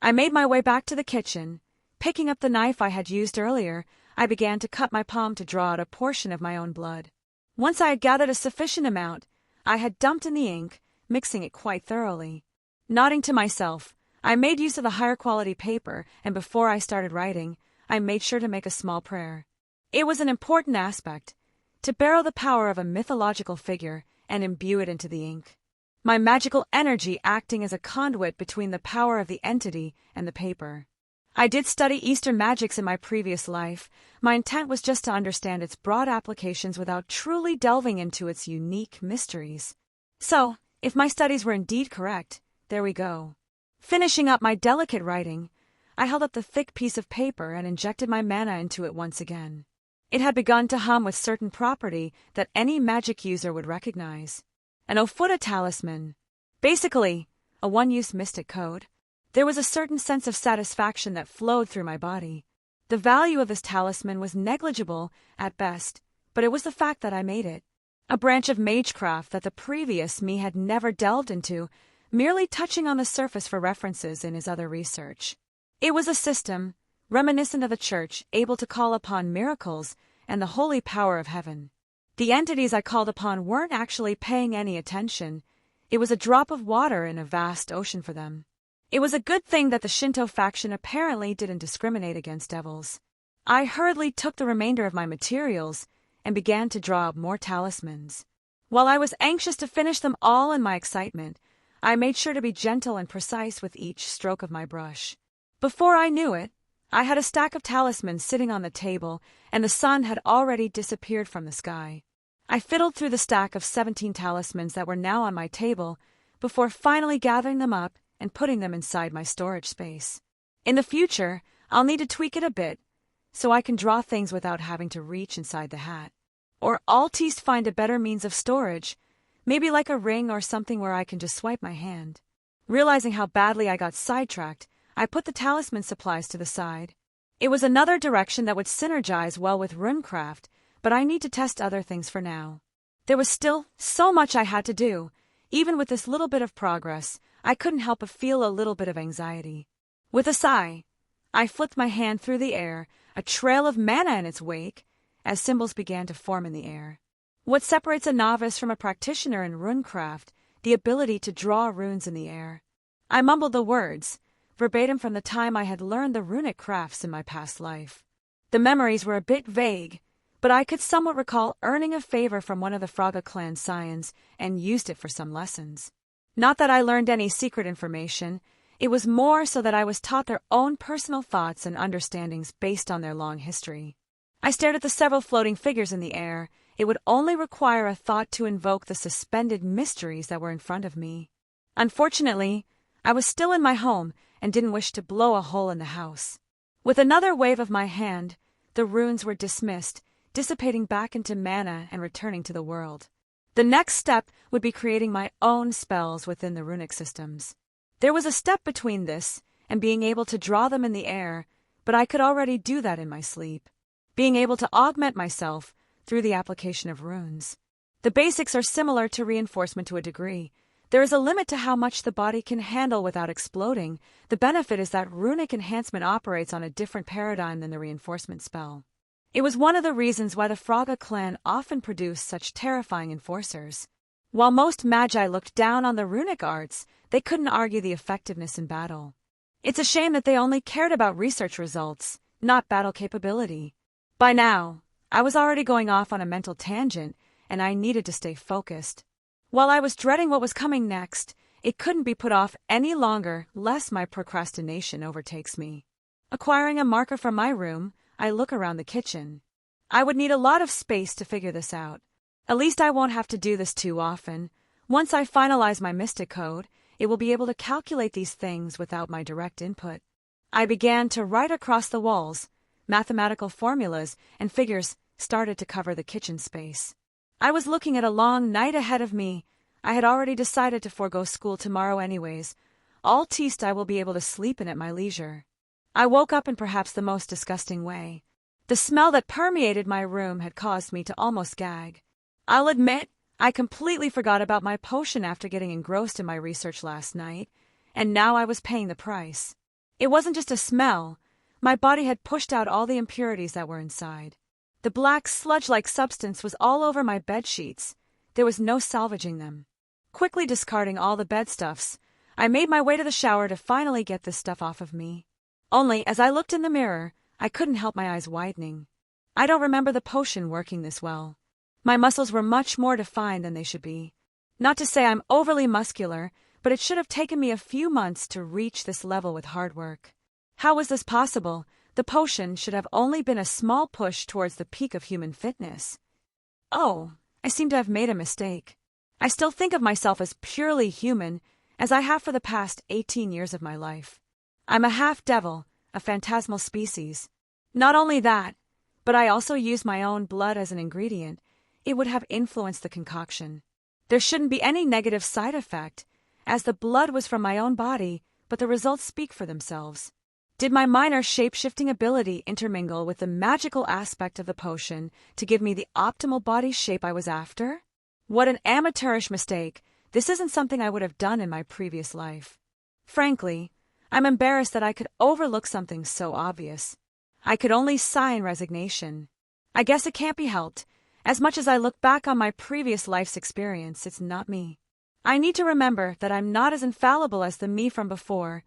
I made my way back to the kitchen. Picking up the knife I had used earlier, I began to cut my palm to draw out a portion of my own blood. Once I had gathered a sufficient amount, I had dumped in the ink, mixing it quite thoroughly. Nodding to myself, I made use of the higher quality paper, and before I started writing, I made sure to make a small prayer. It was an important aspect, to borrow the power of a mythological figure and imbue it into the ink. My magical energy acting as a conduit between the power of the entity and the paper. I did study Eastern magics in my previous life. My intent was just to understand its broad applications without truly delving into its unique mysteries. So, if my studies were indeed correct, there we go. Finishing up my delicate writing, I held up the thick piece of paper and injected my mana into it once again. It had begun to hum with certain property that any magic user would recognize. An Ofuta talisman. Basically, a one-use mystic code. There was a certain sense of satisfaction that flowed through my body. The value of this talisman was negligible at best, but it was the fact that I made it. A branch of magecraft that the previous me had never delved into, merely touching on the surface for references in his other research. It was a system, reminiscent of the church, able to call upon miracles and the holy power of heaven. The entities I called upon weren't actually paying any attention. It was a drop of water in a vast ocean for them. It was a good thing that the Shinto faction apparently didn't discriminate against devils. I hurriedly took the remainder of my materials and began to draw out more talismans. While I was anxious to finish them all in my excitement, I made sure to be gentle and precise with each stroke of my brush. Before I knew it, I had a stack of talismans sitting on the table, and the sun had already disappeared from the sky. I fiddled through the stack of 17 talismans that were now on my table before finally gathering them up and putting them inside my storage space. In the future, I'll need to tweak it a bit so I can draw things without having to reach inside the hat. Or I'll find a better means of storage, maybe like a ring or something where I can just swipe my hand. Realizing how badly I got sidetracked, I put the talisman supplies to the side. It was another direction that would synergize well with runecraft, but I need to test other things for now. There was still so much I had to do. Even with this little bit of progress, I couldn't help but feel a little bit of anxiety. With a sigh, I flipped my hand through the air, a trail of mana in its wake, as symbols began to form in the air. What separates a novice from a practitioner in runecraft? The ability to draw runes in the air. I mumbled the words, verbatim from the time I had learned the runic crafts in my past life. The memories were a bit vague, but I could somewhat recall earning a favor from one of the Frogga clan scions and used it for some lessons. Not that I learned any secret information, it was more so that I was taught their own personal thoughts and understandings based on their long history. I stared at the several floating figures in the air. It would only require a thought to invoke the suspended mysteries that were in front of me. Unfortunately, I was still in my home and didn't wish to blow a hole in the house. With another wave of my hand, the runes were dismissed, dissipating back into mana and returning to the world. The next step would be creating my own spells within the runic systems. There was a step between this and being able to draw them in the air, but I could already do that in my sleep. Being able to augment myself through the application of runes. The basics are similar to reinforcement to a degree. There is a limit to how much the body can handle without exploding. The benefit is that runic enhancement operates on a different paradigm than the reinforcement spell. It was one of the reasons why the Frogga clan often produced such terrifying enforcers. While most magi looked down on the runic arts, they couldn't argue the effectiveness in battle. It's a shame that they only cared about research results, not battle capability. By now, I was already going off on a mental tangent, and I needed to stay focused. While I was dreading what was coming next, it couldn't be put off any longer lest my procrastination overtakes me. Acquiring a marker from my room, I look around the kitchen. I would need a lot of space to figure this out. At least I won't have to do this too often. Once I finalize my mystic code, it will be able to calculate these things without my direct input. I began to write across the walls. Mathematical formulas and figures started to cover the kitchen space. I was looking at a long night ahead of me. I had already decided to forego school tomorrow anyways. I will be able to sleep in at my leisure. I woke up in perhaps the most disgusting way. The smell that permeated my room had caused me to almost gag. I'll admit, I completely forgot about my potion after getting engrossed in my research last night, and now I was paying the price. It wasn't just a smell. My body had pushed out all the impurities that were inside. The black sludge-like substance was all over my bed sheets. There was no salvaging them. Quickly discarding all the bedstuffs, I made my way to the shower to finally get this stuff off of me. Only, as I looked in the mirror, I couldn't help my eyes widening. I don't remember the potion working this well. My muscles were much more defined than they should be. Not to say I'm overly muscular, but it should have taken me a few months to reach this level with hard work. How was this possible? The potion should have only been a small push towards the peak of human fitness. Oh, I seem to have made a mistake. I still think of myself as purely human, as I have for the past 18 years of my life. I'm a half-devil, a phantasmal species. Not only that, but I also use my own blood as an ingredient. It would have influenced the concoction. There shouldn't be any negative side effect, as the blood was from my own body, but the results speak for themselves. Did my minor shape-shifting ability intermingle with the magical aspect of the potion to give me the optimal body shape I was after? What an amateurish mistake. This isn't something I would have done in my previous life. Frankly, I'm embarrassed that I could overlook something so obvious. I could only sigh in resignation. I guess it can't be helped. As much as I look back on my previous life's experience, it's not me. I need to remember that I'm not as infallible as the me from before.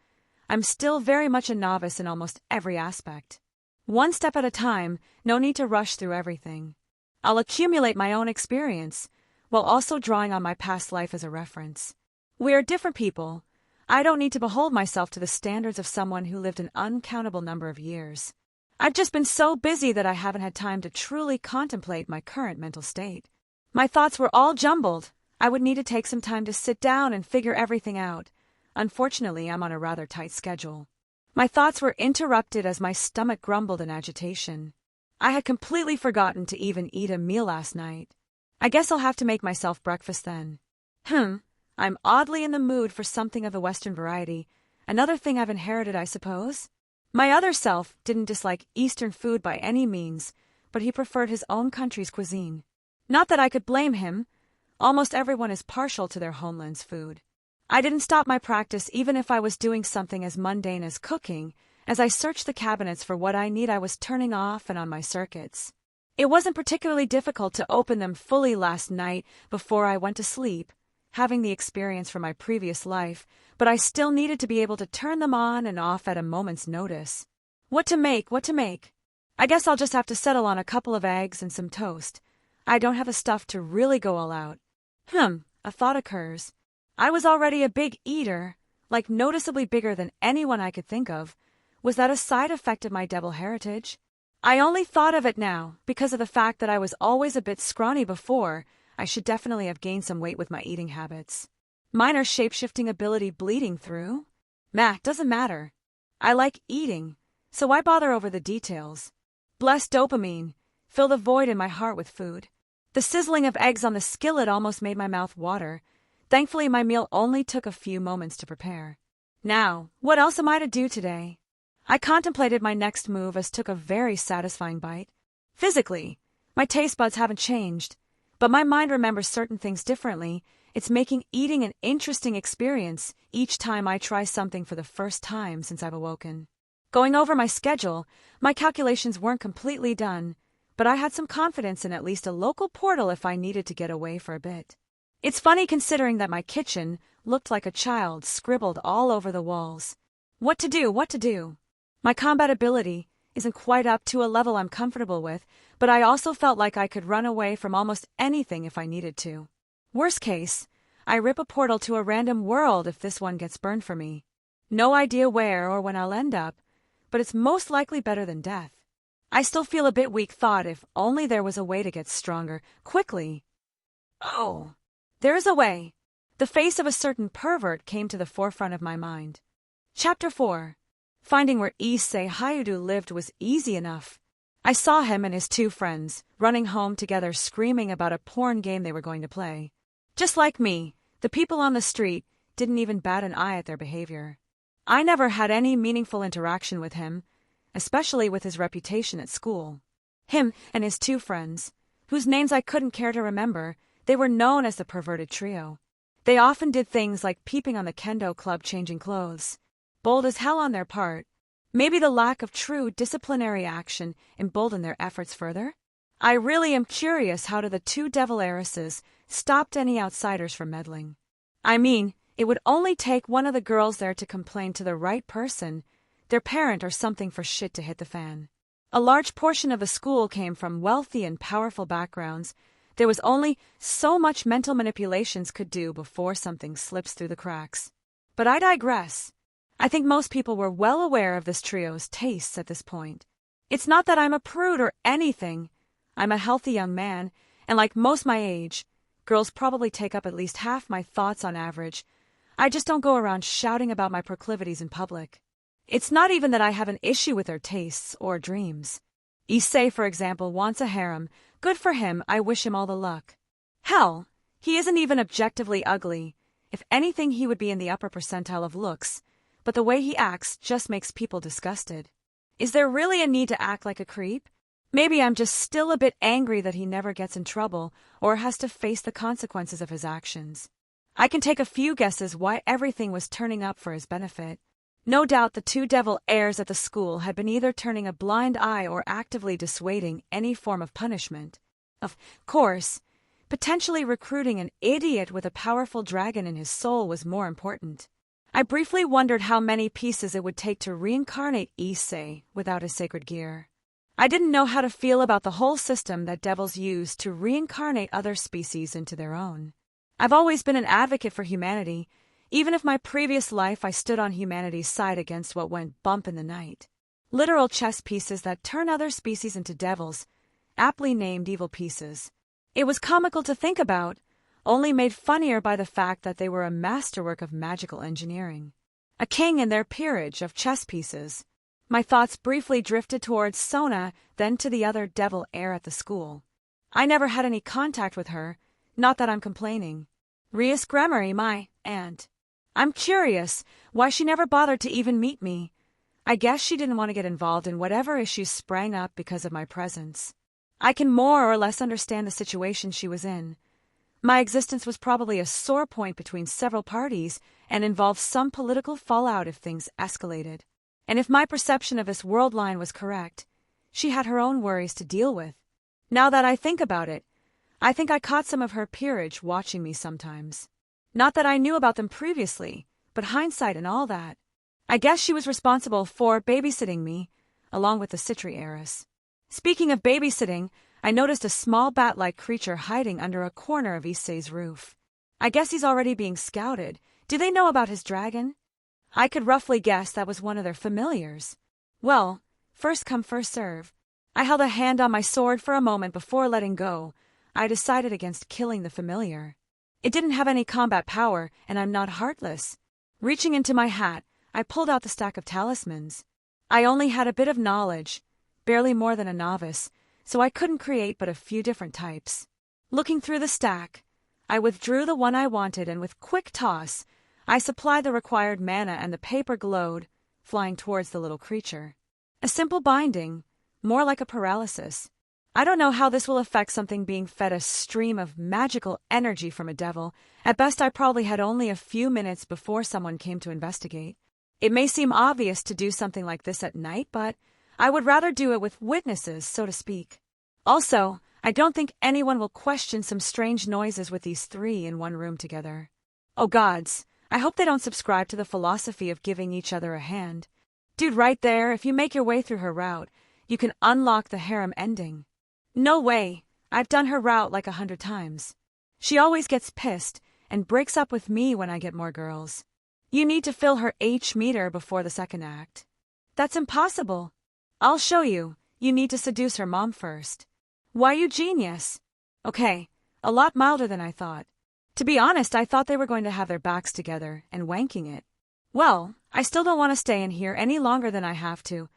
I'm still very much a novice in almost every aspect. One step at a time, no need to rush through everything. I'll accumulate my own experience, while also drawing on my past life as a reference. We are different people. I don't need to behold myself to the standards of someone who lived an uncountable number of years. I've just been so busy that I haven't had time to truly contemplate my current mental state. My thoughts were all jumbled. I would need to take some time to sit down and figure everything out. Unfortunately, I'm on a rather tight schedule. My thoughts were interrupted as my stomach grumbled in agitation. I had completely forgotten to even eat a meal last night. I guess I'll have to make myself breakfast then. I'm oddly in the mood for something of the Western variety. Another thing I've inherited, I suppose. My other self didn't dislike Eastern food by any means, but he preferred his own country's cuisine. Not that I could blame him. Almost everyone is partial to their homeland's food. I didn't stop my practice even if I was doing something as mundane as cooking. As I searched the cabinets for what I need, I was turning off and on my circuits. It wasn't particularly difficult to open them fully last night before I went to sleep, having the experience from my previous life, but I still needed to be able to turn them on and off at a moment's notice. What to make? I guess I'll just have to settle on a couple of eggs and some toast. I don't have the stuff to really go all out. A thought occurs. I was already a big eater, like noticeably bigger than anyone I could think of. Was that a side effect of my devil heritage? I only thought of it now because of the fact that I was always a bit scrawny before. I should definitely have gained some weight with my eating habits. Minor shape-shifting ability bleeding through? Doesn't matter. I like eating, so why bother over the details? Bless dopamine. Fill the void in my heart with food. The sizzling of eggs on the skillet almost made my mouth water. Thankfully, my meal only took a few moments to prepare. Now, what else am I to do today? I contemplated my next move as took a very satisfying bite. Physically, my taste buds haven't changed, but my mind remembers certain things differently. It's making eating an interesting experience each time I try something for the first time since I've awoken. Going over my schedule, my calculations weren't completely done, but I had some confidence in at least a local portal if I needed to get away for a bit. It's funny considering that my kitchen looked like a child scribbled all over the walls. What to do? My combat ability isn't quite up to a level I'm comfortable with, but I also felt like I could run away from almost anything if I needed to. Worst case, I rip a portal to a random world if this one gets burned for me. No idea where or when I'll end up, but it's most likely better than death. I still feel a bit weak. Thought if only there was a way to get stronger, quickly. Oh, there is a way. The face of a certain pervert came to the forefront of my mind. Chapter 4. Finding where Issei Hayudu lived was easy enough. I saw him and his two friends running home together screaming about a porn game they were going to play. Just like me, the people on the street didn't even bat an eye at their behavior. I never had any meaningful interaction with him, especially with his reputation at school. Him and his two friends, whose names I couldn't care to remember, they were known as the perverted trio. They often did things like peeping on the kendo club changing clothes. Bold as hell on their part. Maybe the lack of true disciplinary action emboldened their efforts further? I really am curious how the two devil heiresses stopped any outsiders from meddling. I mean, it would only take one of the girls there to complain to the right person, their parent or something, for shit to hit the fan. A large portion of the school came from wealthy and powerful backgrounds. There was only so much mental manipulations could do before something slips through the cracks. But I digress. I think most people were well aware of this trio's tastes at this point. It's not that I'm a prude or anything. I'm a healthy young man, and like most my age, girls probably take up at least half my thoughts on average. I just don't go around shouting about my proclivities in public. It's not even that I have an issue with their tastes or dreams. Issei, for example, wants a harem. Good for him, I wish him all the luck. Hell, he isn't even objectively ugly. If anything, he would be in the upper percentile of looks. But the way he acts just makes people disgusted. Is there really a need to act like a creep? Maybe I'm just still a bit angry that he never gets in trouble or has to face the consequences of his actions. I can take a few guesses why everything was turning up for his benefit. No doubt the two devil heirs at the school had been either turning a blind eye or actively dissuading any form of punishment. Of course, potentially recruiting an idiot with a powerful dragon in his soul was more important. I briefly wondered how many pieces it would take to reincarnate Issei without his sacred gear. I didn't know how to feel about the whole system that devils use to reincarnate other species into their own. I've always been an advocate for humanity. Even if my previous life I stood on humanity's side against what went bump in the night. Literal chess pieces that turn other species into devils, aptly named evil pieces. It was comical to think about, only made funnier by the fact that they were a masterwork of magical engineering. A king in their peerage of chess pieces. My thoughts briefly drifted towards Sona, then to the other devil heir at the school. I never had any contact with her, not that I'm complaining. Rias Gremory, my aunt. I'm curious why she never bothered to even meet me. I guess she didn't want to get involved in whatever issues sprang up because of my presence. I can more or less understand the situation she was in. My existence was probably a sore point between several parties and involved some political fallout if things escalated. And if my perception of this world line was correct, she had her own worries to deal with. Now that I think about it, I think I caught some of her peerage watching me sometimes. Not that I knew about them previously, but hindsight and all that. I guess she was responsible for babysitting me, along with the Citri heiress. Speaking of babysitting, I noticed a small bat-like creature hiding under a corner of Issei's roof. I guess he's already being scouted. Do they know about his dragon? I could roughly guess that was one of their familiars. Well, first come, first serve. I held a hand on my sword for a moment before letting go. I decided against killing the familiar. It didn't have any combat power, and I'm not heartless. Reaching into my hat, I pulled out the stack of talismans. I only had a bit of knowledge, barely more than a novice, so I couldn't create but a few different types. Looking through the stack, I withdrew the one I wanted, and with quick toss, I supplied the required mana, and the paper glowed, flying towards the little creature. A simple binding, more like a paralysis. I don't know how this will affect something being fed a stream of magical energy from a devil. At best, I probably had only a few minutes before someone came to investigate. It may seem obvious to do something like this at night, but I would rather do it with witnesses, so to speak. Also, I don't think anyone will question some strange noises with these three in one room together. Oh gods, I hope they don't subscribe to the philosophy of giving each other a hand. Dude, right there, if you make your way through her route, you can unlock the harem ending. No way, I've done her route like 100 times. She always gets pissed and breaks up with me when I get more girls. You need to fill her H meter before the second act. That's impossible. I'll show you. You need to seduce her mom first. Why, you genius. Okay, a lot milder than I thought. To be honest, I thought they were going to have their backs together and wanking it. Well, I still don't want to stay in here any longer than I have to.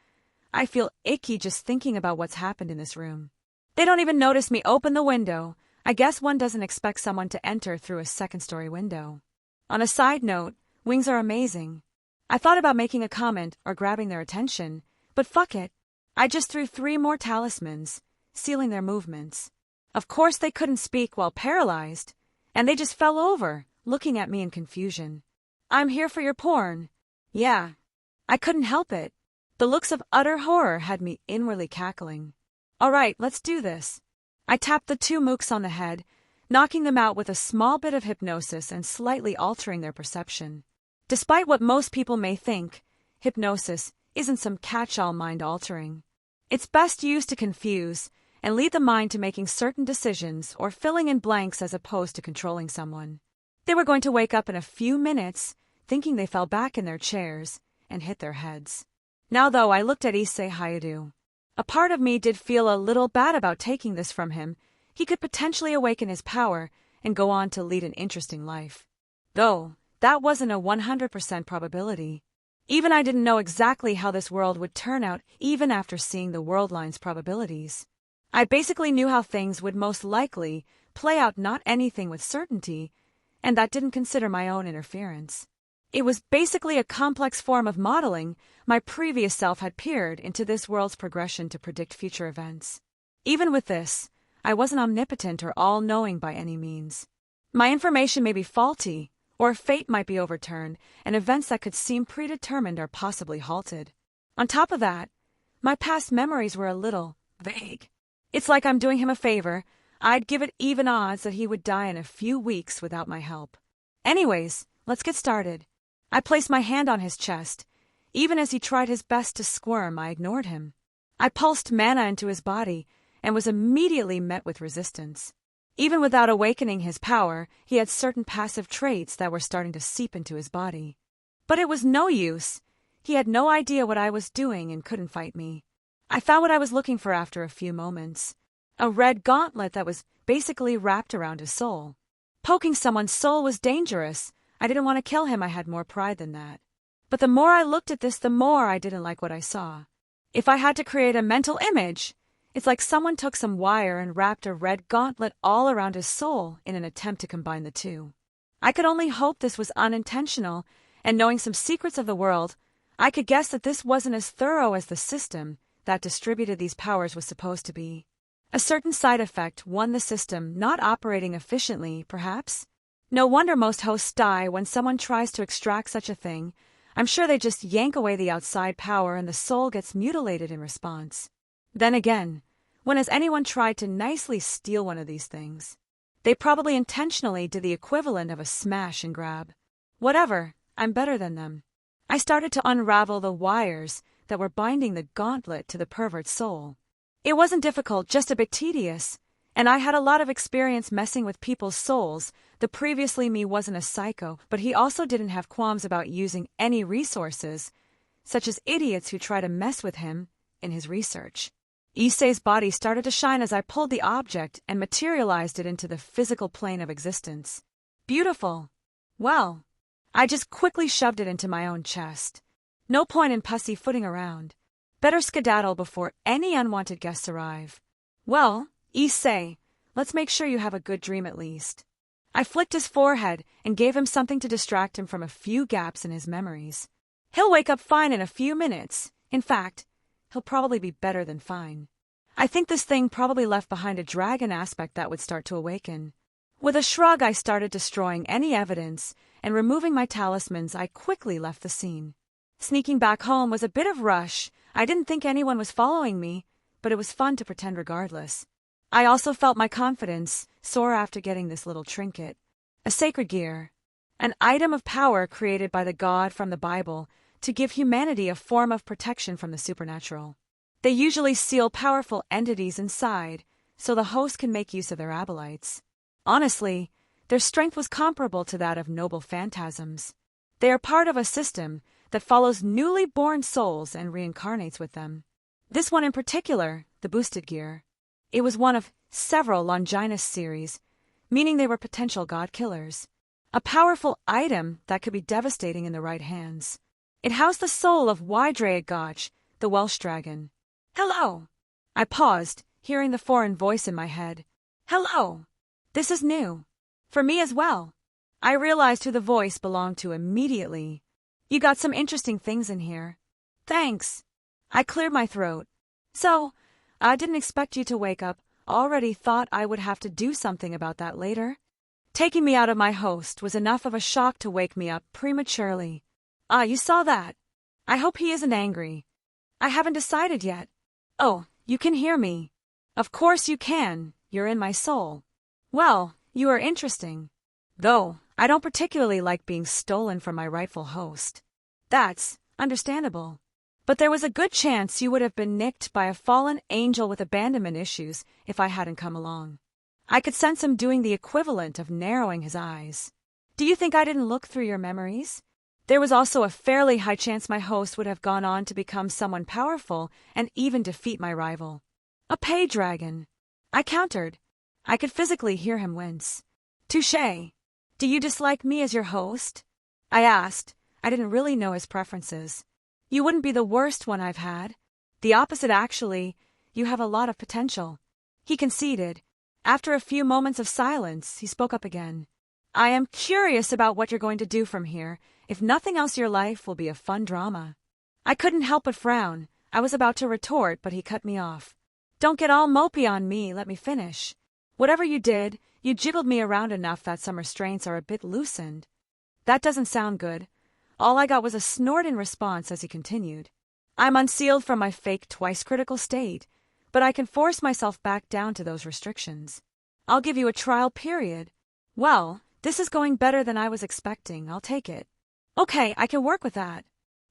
I feel icky just thinking about what's happened in this room. They don't even notice me open the window. I guess one doesn't expect someone to enter through a second-story window. On a side note, wings are amazing. I thought about making a comment or grabbing their attention, but fuck it. I just threw 3 more talismans, sealing their movements. Of course they couldn't speak while paralyzed, and they just fell over, looking at me in confusion. I'm here for your porn. Yeah. I couldn't help it. The looks of utter horror had me inwardly cackling. All right, let's do this. I tapped the 2 mooks on the head, knocking them out with a small bit of hypnosis and slightly altering their perception. Despite what most people may think, hypnosis isn't some catch-all mind-altering. It's best used to confuse and lead the mind to making certain decisions or filling in blanks as opposed to controlling someone. They were going to wake up in a few minutes, thinking they fell back in their chairs and hit their heads. Now, though, I looked at Issei Hayadu. A part of me did feel a little bad about taking this from him. He could potentially awaken his power and go on to lead an interesting life. Though, that wasn't a 100% probability. Even I didn't know exactly how this world would turn out even after seeing the world line's probabilities. I basically knew how things would most likely play out, not anything with certainty, and that didn't consider my own interference. It was basically a complex form of modeling. My previous self had peered into this world's progression to predict future events. Even with this, I wasn't omnipotent or all-knowing by any means. My information may be faulty, or fate might be overturned, and events that could seem predetermined are possibly halted. On top of that, my past memories were a little vague. It's like I'm doing him a favor. I'd give it even odds that he would die in a few weeks without my help. Anyways, let's get started. I placed my hand on his chest. Even as he tried his best to squirm, I ignored him. I pulsed mana into his body and was immediately met with resistance. Even without awakening his power, he had certain passive traits that were starting to seep into his body. But it was no use. He had no idea what I was doing and couldn't fight me. I found what I was looking for after a few moments. A red gauntlet that was basically wrapped around his soul. Poking someone's soul was dangerous. I didn't want to kill him, I had more pride than that. But the more I looked at this, the more I didn't like what I saw. If I had to create a mental image, it's like someone took some wire and wrapped a red gauntlet all around his soul in an attempt to combine the two. I could only hope this was unintentional, and knowing some secrets of the world, I could guess that this wasn't as thorough as the system that distributed these powers was supposed to be. A certain side effect won the system not operating efficiently, perhaps? No wonder most hosts die when someone tries to extract such a thing. I'm sure they just yank away the outside power and the soul gets mutilated in response. Then again, when has anyone tried to nicely steal one of these things? They probably intentionally did the equivalent of a smash and grab. Whatever, I'm better than them. I started to unravel the wires that were binding the gauntlet to the pervert's soul. It wasn't difficult, just a bit tedious, and I had a lot of experience messing with people's souls. The previously me wasn't a psycho, but he also didn't have qualms about using any resources, such as idiots who try to mess with him in his research. Issei's body started to shine as I pulled the object and materialized it into the physical plane of existence. Beautiful. Well, I just quickly shoved it into my own chest. No point in pussyfooting around. Better skedaddle before any unwanted guests arrive. Well, Issei, let's make sure you have a good dream at least. I flicked his forehead and gave him something to distract him from a few gaps in his memories. He'll wake up fine in a few minutes. In fact, he'll probably be better than fine. I think this thing probably left behind a dragon aspect that would start to awaken. With a shrug, I started destroying any evidence, and removing my talismans, I quickly left the scene. Sneaking back home was a bit of rush. I didn't think anyone was following me, but it was fun to pretend regardless. I also felt my confidence soar after getting this little trinket. A sacred gear. An item of power created by the God from the Bible to give humanity a form of protection from the supernatural. They usually seal powerful entities inside, so the host can make use of their acolytes. Honestly, their strength was comparable to that of noble phantasms. They are part of a system that follows newly born souls and reincarnates with them. This one in particular, the boosted gear, it was one of several Longinus series, meaning they were potential god killers. A powerful item that could be devastating in the right hands. It housed the soul of Gotch, the Welsh dragon. Hello! I paused, hearing the foreign voice in my head. Hello! This is new. For me as well. I realized who the voice belonged to immediately. You got some interesting things in here. Thanks. I cleared my throat. So, I didn't expect you to wake up. Already thought I would have to do something about that later. Taking me out of my host was enough of a shock to wake me up prematurely. Ah, you saw that. I hope he isn't angry. I haven't decided yet. Oh, you can hear me. Of course you can. You're in my soul. Well, you are interesting. Though, I don't particularly like being stolen from my rightful host. That's understandable. But there was a good chance you would have been nicked by a fallen angel with abandonment issues if I hadn't come along. I could sense him doing the equivalent of narrowing his eyes. Do you think I didn't look through your memories? There was also a fairly high chance my host would have gone on to become someone powerful and even defeat my rival. A pay dragon. I countered. I could physically hear him wince. Touché. Do you dislike me as your host? I asked. I didn't really know his preferences. You wouldn't be the worst one I've had. The opposite, actually. You have a lot of potential. He conceded. After a few moments of silence, he spoke up again. I am curious about what you're going to do from here. If nothing else, your life will be a fun drama. I couldn't help but frown. I was about to retort, but he cut me off. Don't get all mopey on me, let me finish. Whatever you did, you jiggled me around enough that some restraints are a bit loosened. That doesn't sound good. All I got was a snort in response as he continued. I'm unsealed from my fake twice-critical state, but I can force myself back down to those restrictions. I'll give you a trial period. Well, this is going better than I was expecting. I'll take it. Okay, I can work with that.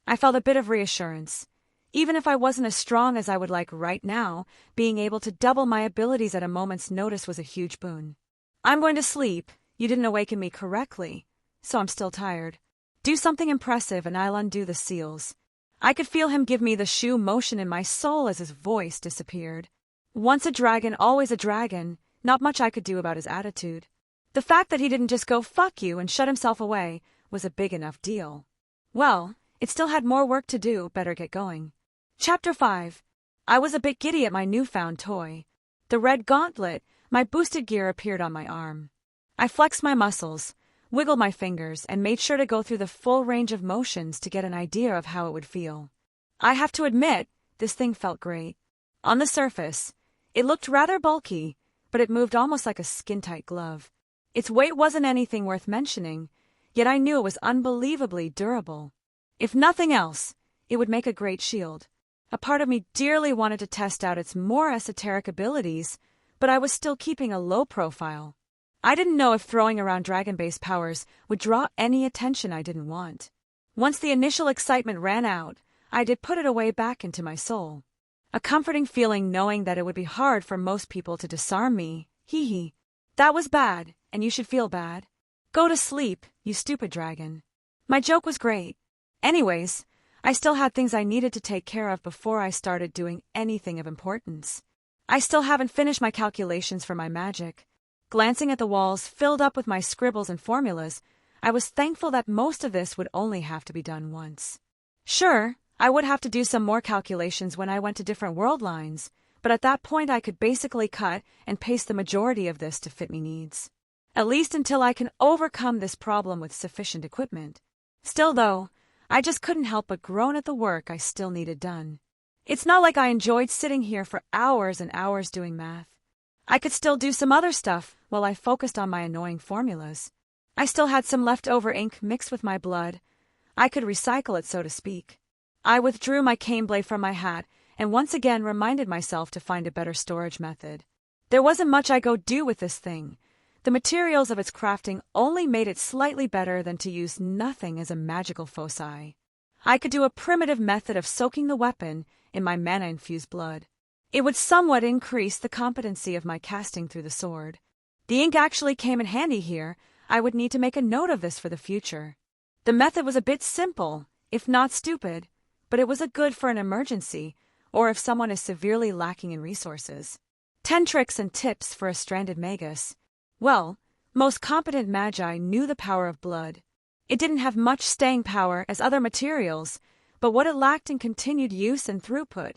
I felt a bit of reassurance. Even if I wasn't as strong as I would like right now, being able to double my abilities at a moment's notice was a huge boon. I'm going to sleep. You didn't awaken me correctly, so I'm still tired. Do something impressive and I'll undo the seals. I could feel him give me the shoe motion in my soul as his voice disappeared. Once a dragon, always a dragon, not much I could do about his attitude. The fact that he didn't just go "fuck you" and shut himself away was a big enough deal. Well, it still had more work to do, better get going. Chapter 5. I was a bit giddy at my newfound toy. The red gauntlet, my boosted gear, appeared on my arm. I flexed my muscles, wiggled my fingers, and made sure to go through the full range of motions to get an idea of how it would feel. I have to admit, this thing felt great. On the surface, it looked rather bulky, but it moved almost like a skin-tight glove. Its weight wasn't anything worth mentioning, yet I knew it was unbelievably durable. If nothing else, it would make a great shield. A part of me dearly wanted to test out its more esoteric abilities, but I was still keeping a low profile. I didn't know if throwing around dragon-based powers would draw any attention I didn't want. Once the initial excitement ran out, I did put it away back into my soul. A comforting feeling knowing that it would be hard for most people to disarm me. Hee hee. That was bad, and you should feel bad. Go to sleep, you stupid dragon. My joke was great. Anyways, I still had things I needed to take care of before I started doing anything of importance. I still haven't finished my calculations for my magic. Glancing at the walls filled up with my scribbles and formulas, I was thankful that most of this would only have to be done once. Sure, I would have to do some more calculations when I went to different world lines, but at that point I could basically cut and paste the majority of this to fit me needs. At least until I can overcome this problem with sufficient equipment. Still though, I just couldn't help but groan at the work I still needed done. It's not like I enjoyed sitting here for hours and hours doing math. I could still do some other stuff while I focused on my annoying formulas. I still had some leftover ink mixed with my blood. I could recycle it, so to speak. I withdrew my cane blade from my hat and once again reminded myself to find a better storage method. There wasn't much I could do with this thing. The materials of its crafting only made it slightly better than to use nothing as a magical foci. I could do a primitive method of soaking the weapon in my mana-infused blood. It would somewhat increase the competency of my casting through the sword. The ink actually came in handy here. I would need to make a note of this for the future. The method was a bit simple, if not stupid, but it was a good for an emergency, or if someone is severely lacking in resources. 10 tricks and tips for a stranded magus. Well, most competent magi knew the power of blood. It didn't have much staying power as other materials, but what it lacked in continued use and throughput,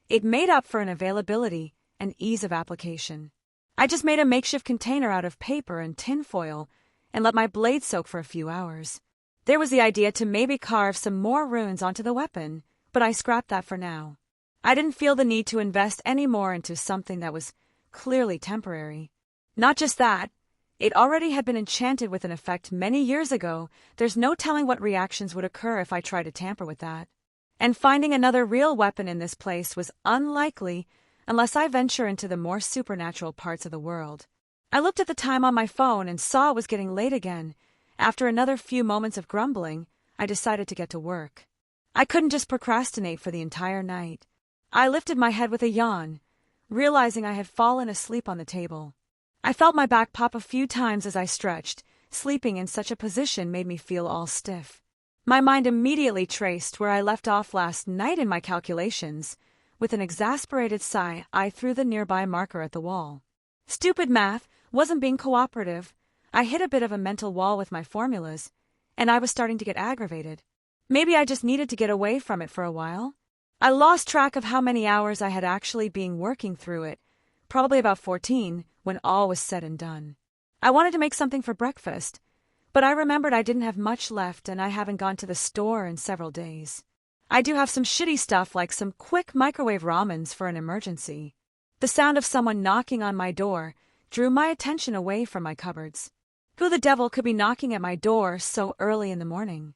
it made up for in availability and ease of application. I just made a makeshift container out of paper and tinfoil and let my blade soak for a few hours. There was the idea to maybe carve some more runes onto the weapon, but I scrapped that for now. I didn't feel the need to invest any more into something that was clearly temporary. Not just that, it already had been enchanted with an effect many years ago. There's no telling what reactions would occur if I tried to tamper with that. And finding another real weapon in this place was unlikely unless I venture into the more supernatural parts of the world. I looked at the time on my phone and saw it was getting late again. After another few moments of grumbling, I decided to get to work. I couldn't just procrastinate for the entire night. I lifted my head with a yawn, realizing I had fallen asleep on the table. I felt my back pop a few times as I stretched. Sleeping in such a position made me feel all stiff. My mind immediately traced where I left off last night in my calculations. With an exasperated sigh, I threw the nearby marker at the wall. Stupid math wasn't being cooperative. I hit a bit of a mental wall with my formulas, and I was starting to get aggravated. Maybe I just needed to get away from it for a while. I lost track of how many hours I had actually been working through it, probably about 14, when all was said and done. I wanted to make something for breakfast, but I remembered I didn't have much left and I haven't gone to the store in several days. I do have some shitty stuff like some quick microwave ramens for an emergency. The sound of someone knocking on my door drew my attention away from my cupboards. Who the devil could be knocking at my door so early in the morning?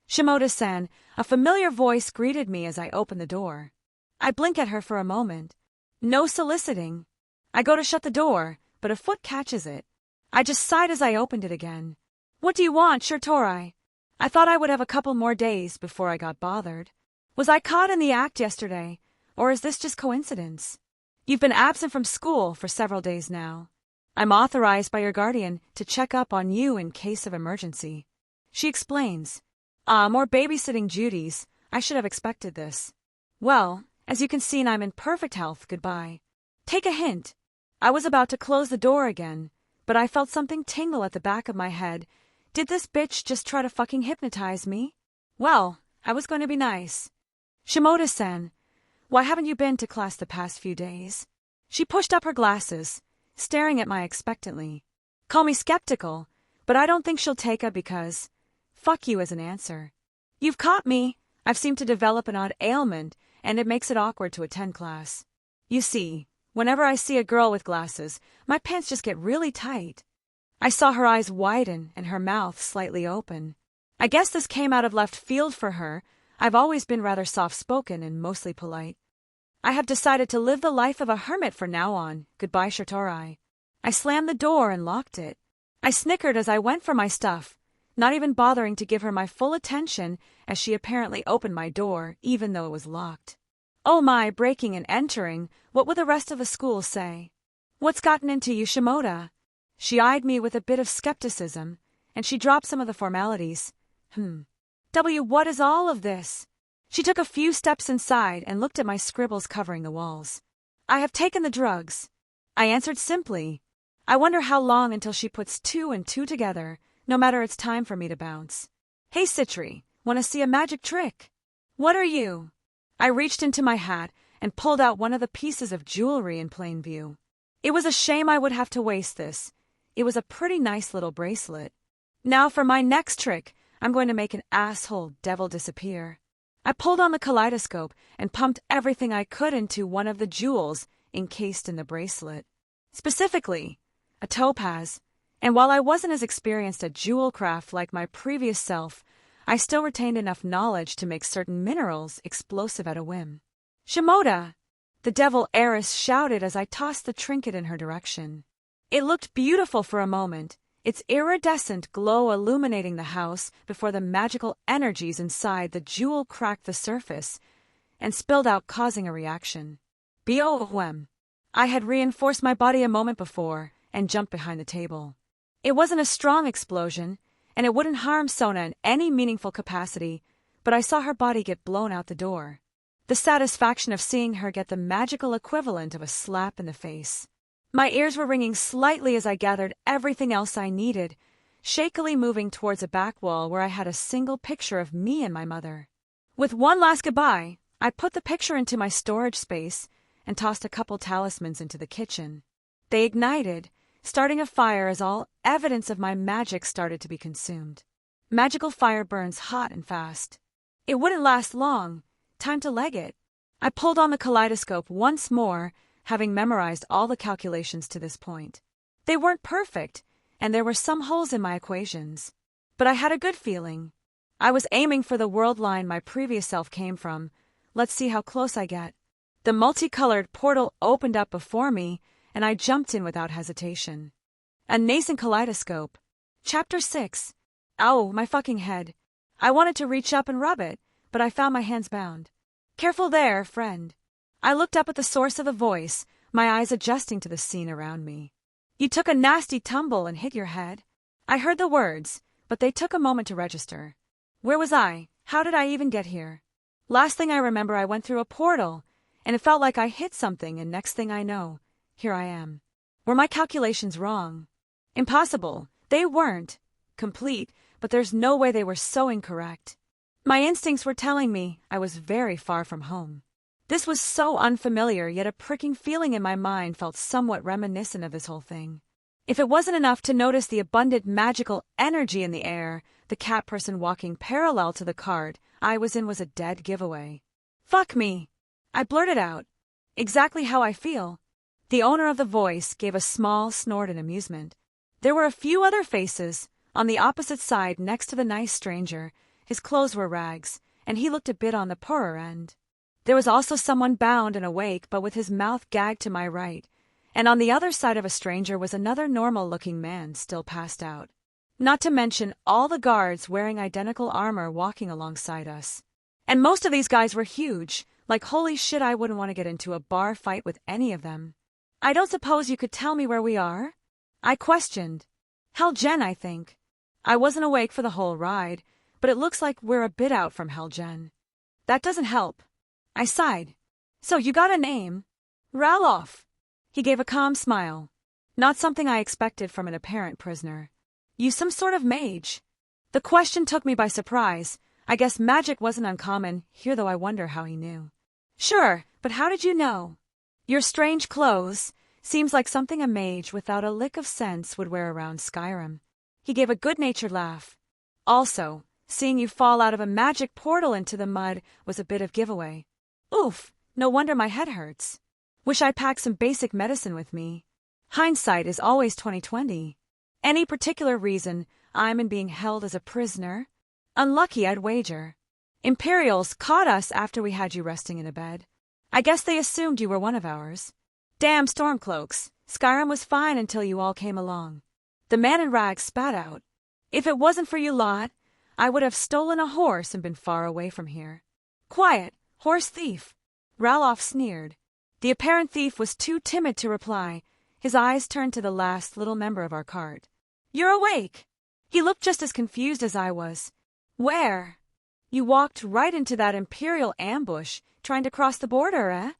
Shimoda-san, a familiar voice greeted me as I opened the door. I blink at her for a moment. No soliciting. I go to shut the door, but a foot catches it. I just sighed as I opened it again. What do you want, Shirtorai? I thought I would have a couple more days before I got bothered. Was I caught in the act yesterday, or is this just coincidence? You've been absent from school for several days now. I'm authorized by your guardian to check up on you in case of emergency. She explains. More babysitting duties. I should have expected this. Well, as you can see, I'm in perfect health. Goodbye. Take a hint. I was about to close the door again, but I felt something tingle at the back of my head. Did this bitch just try to fucking hypnotize me? Well, I was going to be nice. Shimoda-san, why haven't you been to class the past few days? She pushed up her glasses, staring at me expectantly. Call me skeptical, but I don't think she'll take it because fuck you as an answer. You've caught me. I've seemed to develop an odd ailment, and it makes it awkward to attend class. You see, whenever I see a girl with glasses, my pants just get really tight. I saw her eyes widen and her mouth slightly open. I guess this came out of left field for her. I've always been rather soft-spoken and mostly polite. I have decided to live the life of a hermit from now on. Goodbye, Shirtorai. I slammed the door and locked it. I snickered as I went for my stuff, not even bothering to give her my full attention as she apparently opened my door, even though it was locked. Oh my, breaking and entering, what would the rest of the school say? What's gotten into you, Shimoda? She eyed me with a bit of skepticism, and she dropped some of the formalities. What is all of this? She took a few steps inside and looked at my scribbles covering the walls. I have taken the drugs. I answered simply. I wonder how long until she puts 2 and 2 together, no matter it's time for me to bounce. Hey, Citri, want to see a magic trick? What are you? I reached into my hat and pulled out one of the pieces of jewelry in plain view. It was a shame I would have to waste this. It was a pretty nice little bracelet. Now for my next trick, I'm going to make an asshole devil disappear. I pulled on the kaleidoscope and pumped everything I could into one of the jewels encased in the bracelet. Specifically, a topaz, and while I wasn't as experienced at jewel craft like my previous self, I still retained enough knowledge to make certain minerals explosive at a whim. Shimoda! The devil heiress shouted as I tossed the trinket in her direction. It looked beautiful for a moment, its iridescent glow illuminating the house before the magical energies inside the jewel cracked the surface and spilled out, causing a reaction. BOM! I had reinforced my body a moment before and jumped behind the table. It wasn't a strong explosion, and it wouldn't harm Sona in any meaningful capacity, but I saw her body get blown out the door. The satisfaction of seeing her get the magical equivalent of a slap in the face. My ears were ringing slightly as I gathered everything else I needed, shakily moving towards a back wall where I had a single picture of me and my mother. With one last goodbye, I put the picture into my storage space and tossed a couple talismans into the kitchen. They ignited, starting a fire as all evidence of my magic started to be consumed. Magical fire burns hot and fast. It wouldn't last long. Time to leg it. I pulled on the kaleidoscope once more, having memorized all the calculations to this point. They weren't perfect, and there were some holes in my equations. But I had a good feeling. I was aiming for the world line my previous self came from. Let's see how close I get. The multicolored portal opened up before me, and I jumped in without hesitation. A Nascent Kaleidoscope. Chapter 6. Ow, my fucking head. I wanted to reach up and rub it, but I found my hands bound. Careful there, friend. I looked up at the source of the voice, my eyes adjusting to the scene around me. You took a nasty tumble and hit your head. I heard the words, but they took a moment to register. Where was I? How did I even get here? Last thing I remember, I went through a portal, and it felt like I hit something, and next thing I know, here I am. Were my calculations wrong? Impossible. They weren't complete, but there's no way they were so incorrect. My instincts were telling me I was very far from home. This was so unfamiliar, yet a pricking feeling in my mind felt somewhat reminiscent of this whole thing. If it wasn't enough to notice the abundant magical energy in the air, the cat person walking parallel to the cart I was in was a dead giveaway. Fuck me! I blurted out. Exactly how I feel. The owner of the voice gave a small snort in amusement. There were a few other faces, on the opposite side next to the nice stranger. His clothes were rags, and he looked a bit on the poorer end. There was also someone bound and awake but with his mouth gagged to my right, and on the other side of a stranger was another normal-looking man still passed out. Not to mention all the guards wearing identical armor walking alongside us. And most of these guys were huge, like holy shit, I wouldn't want to get into a bar fight with any of them. I don't suppose you could tell me where we are? I questioned. Helgen, I think. I wasn't awake for the whole ride, but it looks like we're a bit out from Helgen. That doesn't help. I sighed. So you got a name? Ralof. He gave a calm smile. Not something I expected from an apparent prisoner. You some sort of mage? The question took me by surprise. I guess magic wasn't uncommon here, though I wonder how he knew. Sure, but how did you know? Your strange clothes seems like something a mage without a lick of sense would wear around Skyrim. He gave a good-natured laugh. Also, seeing you fall out of a magic portal into the mud was a bit of giveaway. Oof, no wonder my head hurts. Wish I packed some basic medicine with me. Hindsight is always 20/20. Any particular reason I'm in being held as a prisoner? Unlucky, I'd wager. Imperials caught us after we had you resting in a bed. I guess they assumed you were one of ours. Damn Stormcloaks. Skyrim was fine until you all came along. The man in rags spat out. If it wasn't for you lot, I would have stolen a horse and been far away from here. Quiet, horse thief. Ralof sneered. The apparent thief was too timid to reply. His eyes turned to the last little member of our cart. You're awake. He looked just as confused as I was. Where? You walked right into that Imperial ambush, trying to cross the border, eh?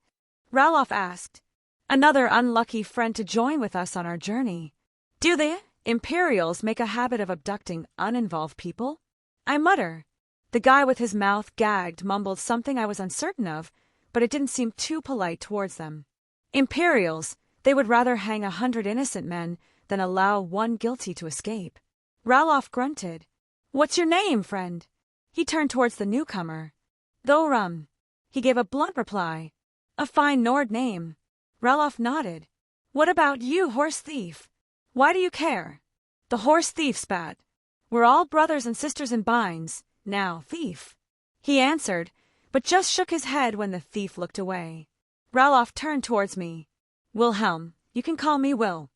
Ralof asked. Another unlucky friend to join with us on our journey. Do the Imperials make a habit of abducting uninvolved people? I mutter. The guy with his mouth gagged mumbled something I was uncertain of, but it didn't seem too polite towards them. Imperials, they would rather hang 100 innocent men than allow one guilty to escape. Ralof grunted. What's your name, friend? He turned towards the newcomer. Thorum. He gave a blunt reply. A fine Nord name. Ralof nodded. What about you, horse thief? Why do you care? The horse thief spat. We're all brothers and sisters in binds. Now, thief. He answered, but just shook his head when the thief looked away. Ralof turned towards me. Wilhelm, you can call me Will.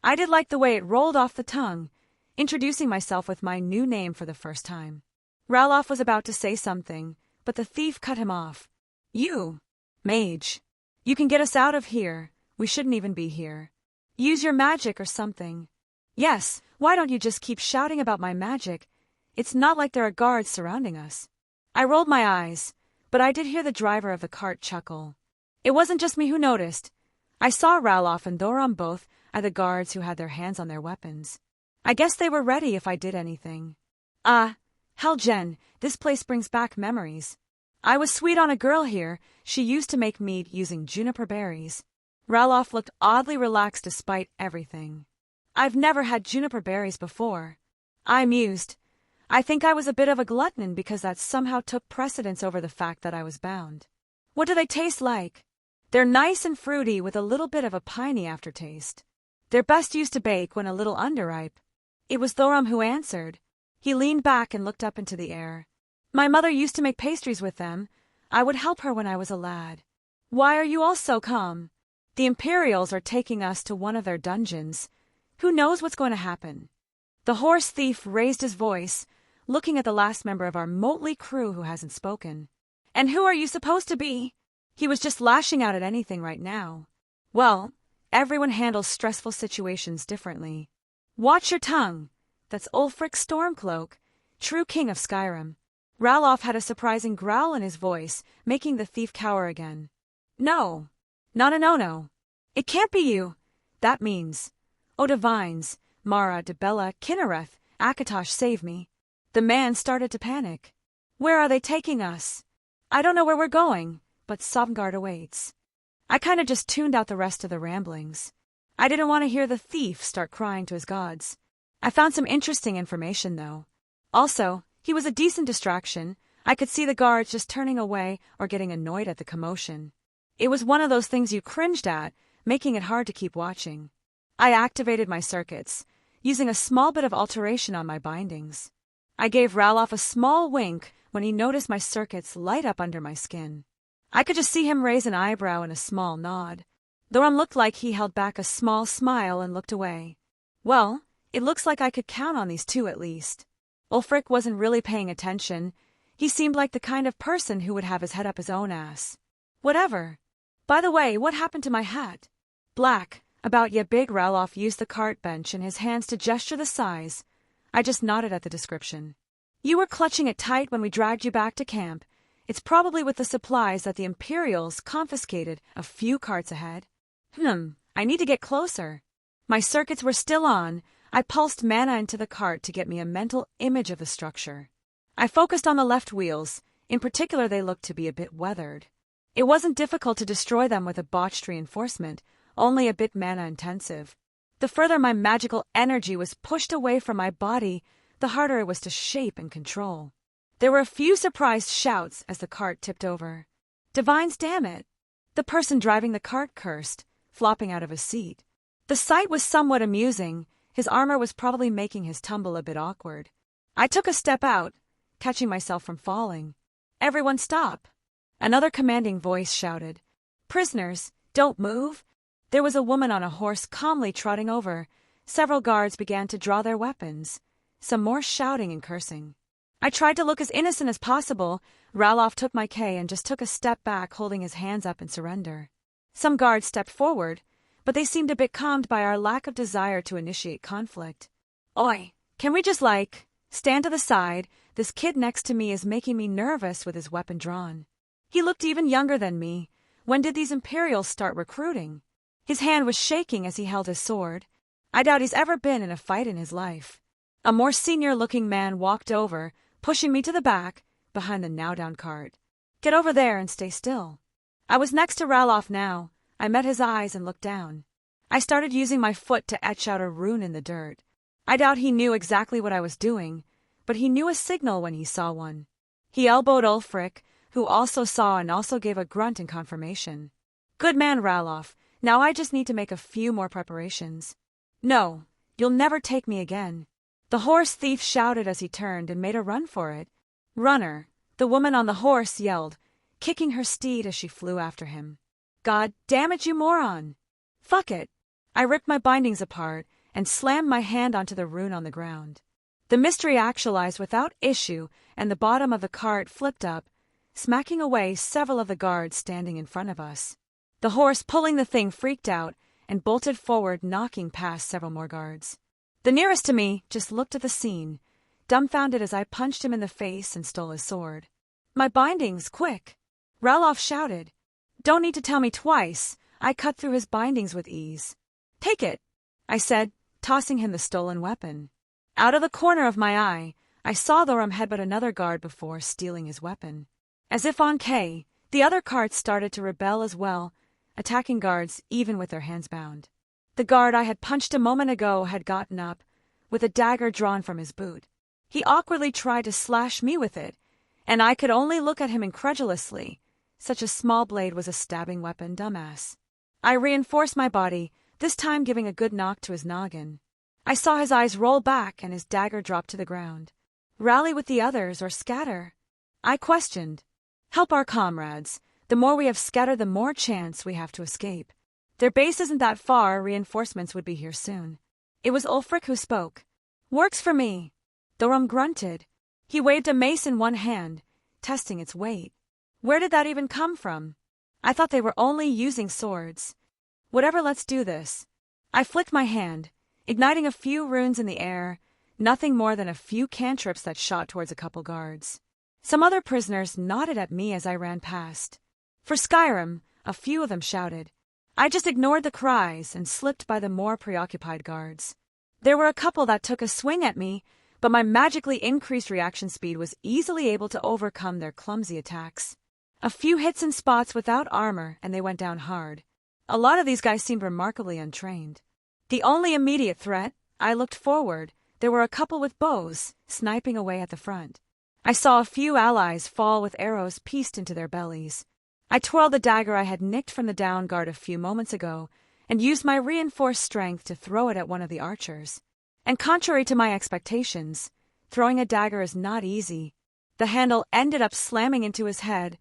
I did like the way it rolled off the tongue, introducing myself with my new name for the first time. Ralof was about to say something, but the thief cut him off. You, mage. You can get us out of here. We shouldn't even be here. Use your magic or something. Yes, why don't you just keep shouting about my magic? It's not like there are guards surrounding us. I rolled my eyes, but I did hear the driver of the cart chuckle. It wasn't just me who noticed. I saw Ralof and Thorum both are the guards who had their hands on their weapons. I guess they were ready if I did anything. Hell, Jen, this place brings back memories. I was sweet on a girl here. She used to make mead using juniper berries. Ralof looked oddly relaxed despite everything. I've never had juniper berries before. I mused. I think I was a bit of a glutton because that somehow took precedence over the fact that I was bound. What do they taste like? They're nice and fruity with a little bit of a piney aftertaste. They're best used to bake when a little underripe. It was Thorum who answered. He leaned back and looked up into the air. My mother used to make pastries with them. I would help her when I was a lad. Why are you all so calm? The Imperials are taking us to one of their dungeons. Who knows what's going to happen? The horse thief raised his voice, looking at the last member of our motley crew who hasn't spoken. And who are you supposed to be? He was just lashing out at anything right now. Well, everyone handles stressful situations differently. Watch your tongue. That's Ulfric Stormcloak, true king of Skyrim. Ralof had a surprising growl in his voice, making the thief cower again. No. Not a no-no. It can't be you. That means. Oh, divines, Mara, Debella, Kinnereth, Akatosh, save me. The man started to panic. Where are they taking us? I don't know where we're going, but Sovngarde awaits. I kind of just tuned out the rest of the ramblings. I didn't want to hear the thief start crying to his gods. I found some interesting information, though. Also, he was a decent distraction. I could see the guards just turning away or getting annoyed at the commotion. It was one of those things you cringed at, making it hard to keep watching. I activated my circuits, using a small bit of alteration on my bindings. I gave Ralof a small wink when he noticed my circuits light up under my skin. I could just see him raise an eyebrow in a small nod. Thorum looked like he held back a small smile and looked away. Well, it looks like I could count on these two at least. Ulfric wasn't really paying attention. He seemed like the kind of person who would have his head up his own ass. Whatever. By the way, what happened to my hat? Black. About ya big. Ralof used the cart bench in his hands to gesture the size. I just nodded at the description. You were clutching it tight when we dragged you back to camp. It's probably with the supplies that the Imperials confiscated a few carts ahead. I need to get closer. My circuits were still on. I pulsed mana into the cart to get me a mental image of the structure. I focused on the left wheels. In particular, they looked to be a bit weathered. It wasn't difficult to destroy them with a botched reinforcement, only a bit mana-intensive. The further my magical energy was pushed away from my body, the harder it was to shape and control. There were a few surprised shouts as the cart tipped over. Divines, damn it! The person driving the cart cursed, flopping out of his seat. The sight was somewhat amusing. His armor was probably making his tumble a bit awkward. I took a step out, catching myself from falling. Everyone stop! Another commanding voice shouted. Prisoners, don't move! There was a woman on a horse calmly trotting over. Several guards began to draw their weapons. Some more shouting and cursing. I tried to look as innocent as possible. Ralof took my K and just took a step back, holding his hands up in surrender. Some guards stepped forward, but they seemed a bit calmed by our lack of desire to initiate conflict. Oi, can we just stand to the side? This kid next to me is making me nervous with his weapon drawn. He looked even younger than me. When did these Imperials start recruiting? His hand was shaking as he held his sword. I doubt he's ever been in a fight in his life. A more senior-looking man walked over, pushing me to the back, behind the now-down cart. Get over there and stay still. I was next to Ralof now. I met his eyes and looked down. I started using my foot to etch out a rune in the dirt. I doubt he knew exactly what I was doing, but he knew a signal when he saw one. He elbowed Ulfric, who also saw and also gave a grunt in confirmation. Good man, Ralof. Now I just need to make a few more preparations. No, you'll never take me again. The horse thief shouted as he turned and made a run for it. Runner, the woman on the horse yelled, kicking her steed as she flew after him. God damn it, you moron! Fuck it! I ripped my bindings apart and slammed my hand onto the rune on the ground. The mystery actualized without issue, and the bottom of the cart flipped up, smacking away several of the guards standing in front of us. The horse pulling the thing freaked out and bolted forward, knocking past several more guards. The nearest to me just looked at the scene, dumbfounded as I punched him in the face and stole his sword. My bindings, quick! Ralof shouted. Don't need to tell me twice. I cut through his bindings with ease. Take it, I said, tossing him the stolen weapon. Out of the corner of my eye, I saw Thorum headbutt another guard before stealing his weapon. As if on K, the other carts started to rebel as well, attacking guards even with their hands bound. The guard I had punched a moment ago had gotten up, with a dagger drawn from his boot. He awkwardly tried to slash me with it, and I could only look at him incredulously. Such a small blade was a stabbing weapon, dumbass. I reinforced my body, this time giving a good knock to his noggin. I saw his eyes roll back and his dagger drop to the ground. Rally with the others or scatter? I questioned. Help our comrades. The more we have scattered, the more chance we have to escape. Their base isn't that far, reinforcements would be here soon. It was Ulfric who spoke. Works for me. Thorum grunted. He waved a mace in one hand, testing its weight. Where did that even come from? I thought they were only using swords. Whatever, let's do this. I flicked my hand, igniting a few runes in the air, nothing more than a few cantrips that shot towards a couple guards. Some other prisoners nodded at me as I ran past. For Skyrim, a few of them shouted. I just ignored the cries and slipped by the more preoccupied guards. There were a couple that took a swing at me, but my magically increased reaction speed was easily able to overcome their clumsy attacks. A few hits in spots without armor, and they went down hard. A lot of these guys seemed remarkably untrained. The only immediate threat, I looked forward. There were a couple with bows, sniping away at the front. I saw a few allies fall with arrows pieced into their bellies. I twirled the dagger I had nicked from the down guard a few moments ago and used my reinforced strength to throw it at one of the archers. And contrary to my expectations, throwing a dagger is not easy. The handle ended up slamming into his head.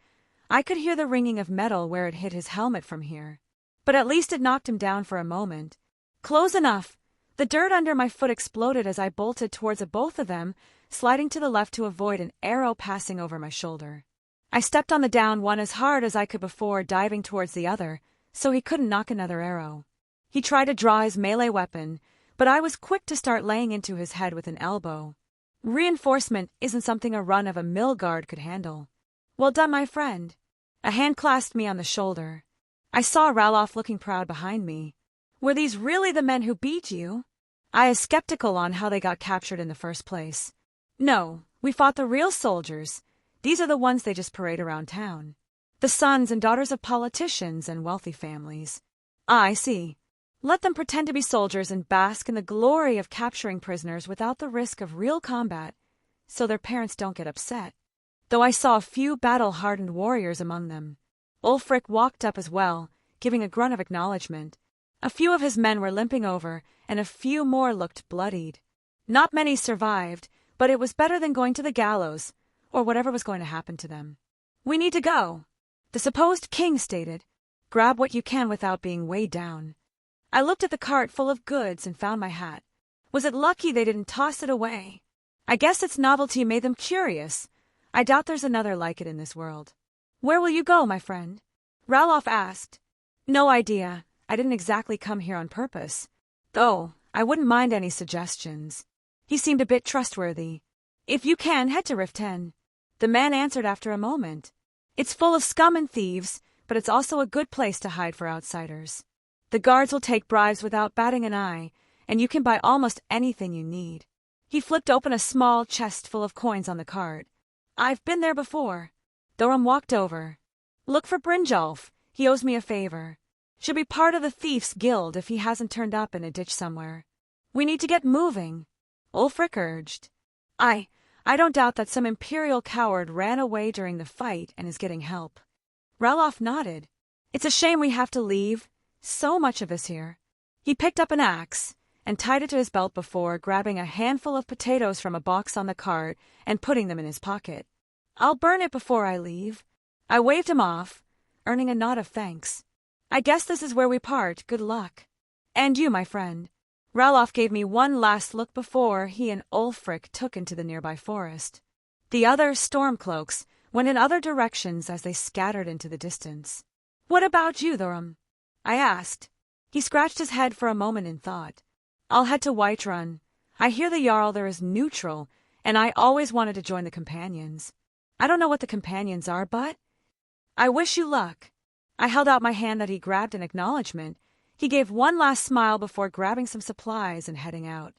I could hear the ringing of metal where it hit his helmet from here. But at least it knocked him down for a moment. Close enough. The dirt under my foot exploded as I bolted towards both of them, sliding to the left to avoid an arrow passing over my shoulder. I stepped on the down one as hard as I could before diving towards the other, so he couldn't knock another arrow. He tried to draw his melee weapon, but I was quick to start laying into his head with an elbow. Reinforcement isn't something a run of a mill guard could handle. Well done, my friend. A hand clasped me on the shoulder. I saw Ralof looking proud behind me. Were these really the men who beat you? I was skeptical on how they got captured in the first place. No, we fought the real soldiers. These are the ones they just parade around town. The sons and daughters of politicians and wealthy families. I see. Let them pretend to be soldiers and bask in the glory of capturing prisoners without the risk of real combat, so their parents don't get upset. Though I saw a few battle-hardened warriors among them. Ulfric walked up as well, giving a grunt of acknowledgement. A few of his men were limping over, and a few more looked bloodied. Not many survived, but it was better than going to the gallows, or whatever was going to happen to them. We need to go, the supposed king stated. Grab what you can without being weighed down. I looked at the cart full of goods and found my hat. Was it lucky they didn't toss it away? I guess its novelty made them curious. I doubt there's another like it in this world. Where will you go, my friend? Ralof asked. No idea. I didn't exactly come here on purpose. Though, I wouldn't mind any suggestions. He seemed a bit trustworthy. If you can, head to Rift 10. The man answered after a moment. It's full of scum and thieves, but it's also a good place to hide for outsiders. The guards will take bribes without batting an eye, and you can buy almost anything you need. He flipped open a small chest full of coins on the cart. I've been there before. Thorum walked over. Look for Brynjolf. He owes me a favor. Should be part of the Thieves' Guild if he hasn't turned up in a ditch somewhere. We need to get moving, Ulfric urged. I don't doubt that some Imperial coward ran away during the fight and is getting help. Ralof nodded. It's a shame we have to leave. So much of us here. He picked up an axe and tied it to his belt before grabbing a handful of potatoes from a box on the cart and putting them in his pocket. I'll burn it before I leave. I waved him off, earning a nod of thanks. I guess this is where we part. Good luck. And you, my friend. Ralof gave me one last look before he and Ulfric took into the nearby forest. The other Stormcloaks went in other directions as they scattered into the distance. What about you, Thorum? I asked. He scratched his head for a moment in thought. I'll head to Whiterun. I hear the Jarl there is neutral, and I always wanted to join the Companions. I don't know what the Companions are, but I wish you luck. I held out my hand that he grabbed in acknowledgement. He gave one last smile before grabbing some supplies and heading out.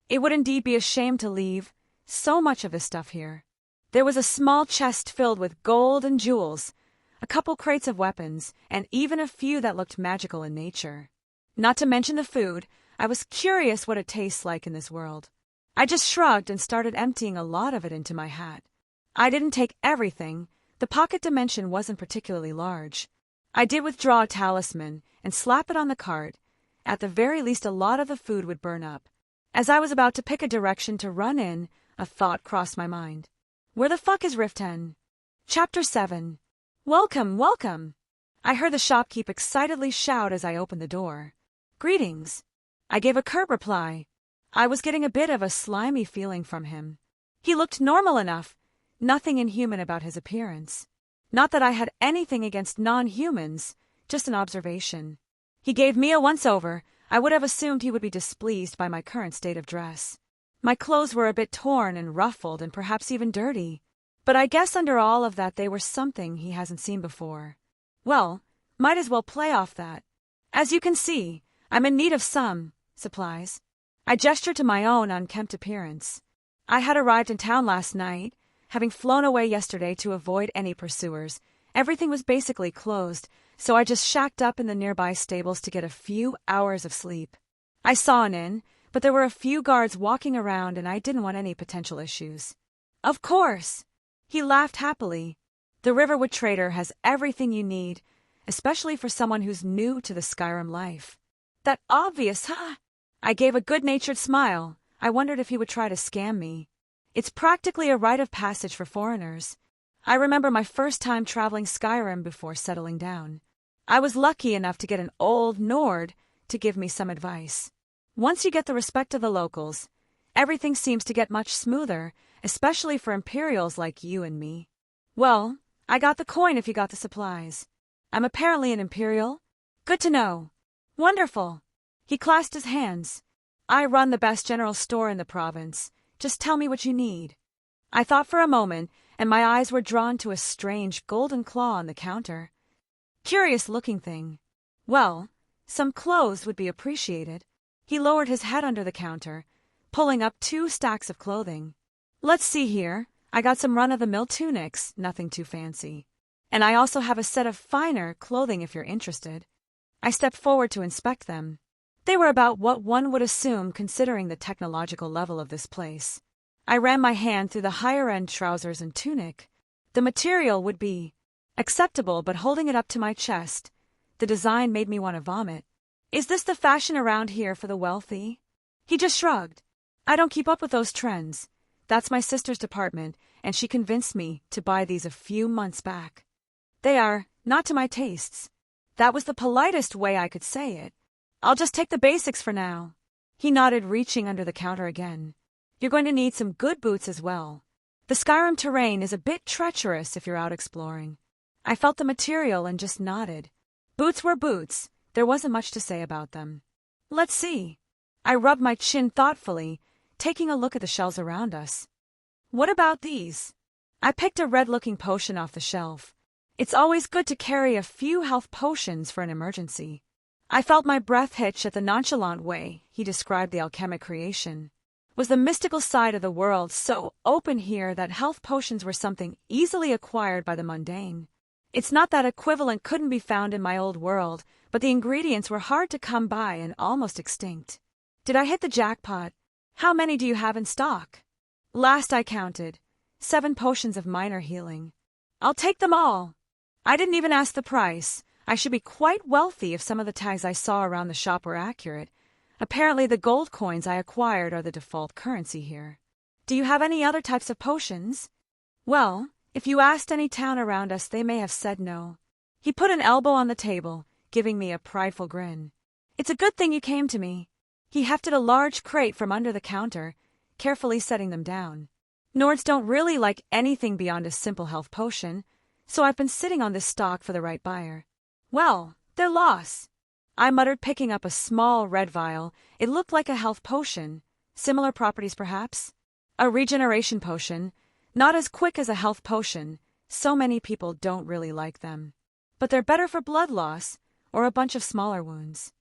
It would indeed be a shame to leave. So much of his stuff here. There was a small chest filled with gold and jewels, a couple crates of weapons, and even a few that looked magical in nature. Not to mention the food. I was curious what it tastes like in this world. I just shrugged and started emptying a lot of it into my hat. I didn't take everything. The pocket dimension wasn't particularly large. I did withdraw a talisman and slap it on the cart. At the very least, a lot of the food would burn up. As I was about to pick a direction to run in, a thought crossed my mind. Where the fuck is Rift 10? Chapter 7. Welcome, welcome. I heard the shopkeep excitedly shout as I opened the door. Greetings. I gave a curt reply. I was getting a bit of a slimy feeling from him. He looked normal enough. Nothing inhuman about his appearance. Not that I had anything against non-humans, just an observation. He gave me a once-over. I would have assumed he would be displeased by my current state of dress. My clothes were a bit torn and ruffled and perhaps even dirty. But I guess under all of that they were something he hasn't seen before. Well, might as well play off that. As you can see, I'm in need of some supplies. I gestured to my own unkempt appearance. I had arrived in town last night, having flown away yesterday to avoid any pursuers. Everything was basically closed, so I just shacked up in the nearby stables to get a few hours of sleep. I saw an inn, but there were a few guards walking around and I didn't want any potential issues. Of course! He laughed happily. The Riverwood Trader has everything you need, especially for someone who's new to the Skyrim life. That obvious, huh? I gave a good-natured smile. I wondered if he would try to scam me. It's practically a rite of passage for foreigners. I remember my first time traveling Skyrim before settling down. I was lucky enough to get an old Nord to give me some advice. Once you get the respect of the locals, everything seems to get much smoother, especially for Imperials like you and me. Well, I got the coin if you got the supplies. I'm apparently an Imperial. Good to know. Wonderful. He clasped his hands. I run the best general store in the province. Just tell me what you need. I thought for a moment, and my eyes were drawn to a strange golden claw on the counter. Curious-looking thing. Well, Some clothes would be appreciated. He lowered his head under the counter, pulling up 2 stacks of clothing. Let's see here. I got some run-of-the-mill tunics, nothing too fancy. And I also have a set of finer clothing if you're interested. I stepped forward to inspect them. They were about what one would assume considering the technological level of this place. I ran my hand through the higher-end trousers and tunic. The material would be acceptable, but holding it up to my chest, the design made me want to vomit. Is this the fashion around here for the wealthy? He just shrugged. I don't keep up with those trends. That's my sister's department, and she convinced me to buy these a few months back. They are not to my tastes. That was the politest way I could say it. I'll just take the basics for now. He nodded, reaching under the counter again. You're going to need some good boots as well. The Skyrim terrain is a bit treacherous if you're out exploring. I felt the material and just nodded. Boots were boots. There wasn't much to say about them. Let's see. I rubbed my chin thoughtfully, taking a look at the shelves around us. What about these? I picked a red-looking potion off the shelf. It's always good to carry a few health potions for an emergency. I felt my breath hitch at the nonchalant way he described the alchemic creation. Was the mystical side of the world so open here that health potions were something easily acquired by the mundane? It's not that equivalent couldn't be found in my old world, but the ingredients were hard to come by and almost extinct. Did I hit the jackpot? How many do you have in stock? Last I counted, 7 potions of minor healing. I'll take them all. I didn't even ask the price. I should be quite wealthy if some of the tags I saw around the shop were accurate. Apparently the gold coins I acquired are the default currency here. Do you have any other types of potions? Well, if you asked any town around us, they may have said no. He put an elbow on the table, giving me a prideful grin. It's a good thing you came to me. He hefted a large crate from under the counter, carefully setting them down. Nords don't really like anything beyond a simple health potion, so I've been sitting on this stock for the right buyer. Well, their loss. I muttered, picking up a small red vial. It looked like a health potion. Similar properties, perhaps? A regeneration potion. Not as quick as a health potion. So many people don't really like them. But they're better for blood loss or a bunch of smaller wounds.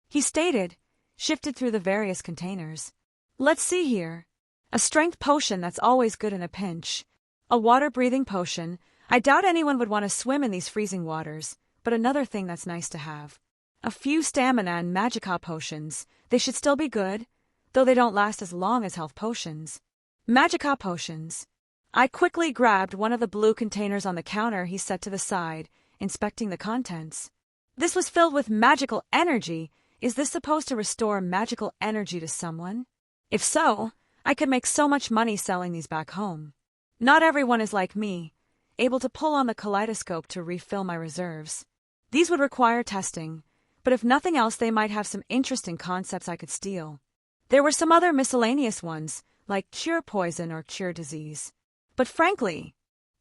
He stated, shifted through the various containers. Let's see here. A strength potion, that's always good in a pinch. A water-breathing potion. I doubt anyone would want to swim in these freezing waters, but another thing that's nice to have. A few stamina and magica potions. They should still be good, though they don't last as long as health potions. Magica potions. I quickly grabbed one of the blue containers on the counter he set to the side, inspecting the contents. This was filled with magical energy. Is this supposed to restore magical energy to someone? If so, I could make so much money selling these back home. Not everyone is like me, able to pull on the kaleidoscope to refill my reserves. These would require testing, but if nothing else, they might have some interesting concepts I could steal. There were some other miscellaneous ones, like cure poison or cure disease. But frankly,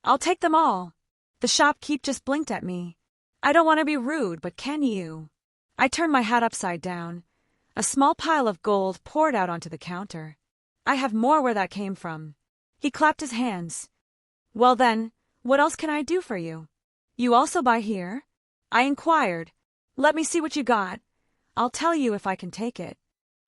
I'll take them all. The shopkeep just blinked at me. I don't want to be rude, but can you? I turned my hat upside down. A small pile of gold poured out onto the counter. I have more where that came from. He clapped his hands. Well then, what else can I do for you? You also buy here? I inquired. Let me see what you got. I'll tell you if I can take it.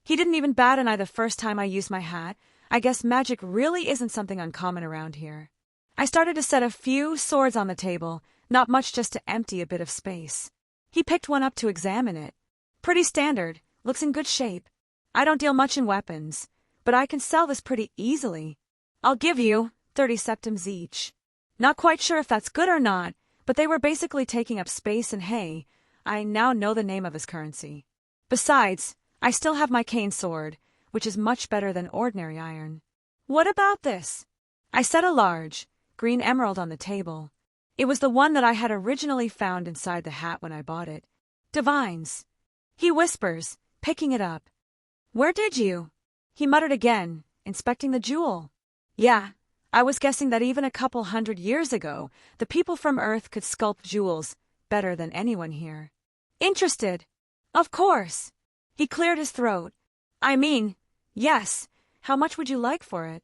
He didn't even bat an eye the first time I used my hat. I guess magic really isn't something uncommon around here. I started to set a few swords on the table, not much, just to empty a bit of space. He picked one up to examine it. Pretty standard, looks in good shape. I don't deal much in weapons, but I can sell this pretty easily. I'll give you 30 septims each. Not quite sure if that's good or not, but they were basically taking up space, and hey, I now know the name of his currency. Besides, I still have my cane sword, which is much better than ordinary iron. What about this? I set a large, green emerald on the table. It was the one that I had originally found inside the hat when I bought it. Divines. He whispers, picking it up. Where did you? He muttered again, inspecting the jewel. Yeah, I was guessing that even a couple 100 years ago, the people from Earth could sculpt jewels better than anyone here. Interested? Of course. He cleared his throat. I mean, yes. How much would you like for it?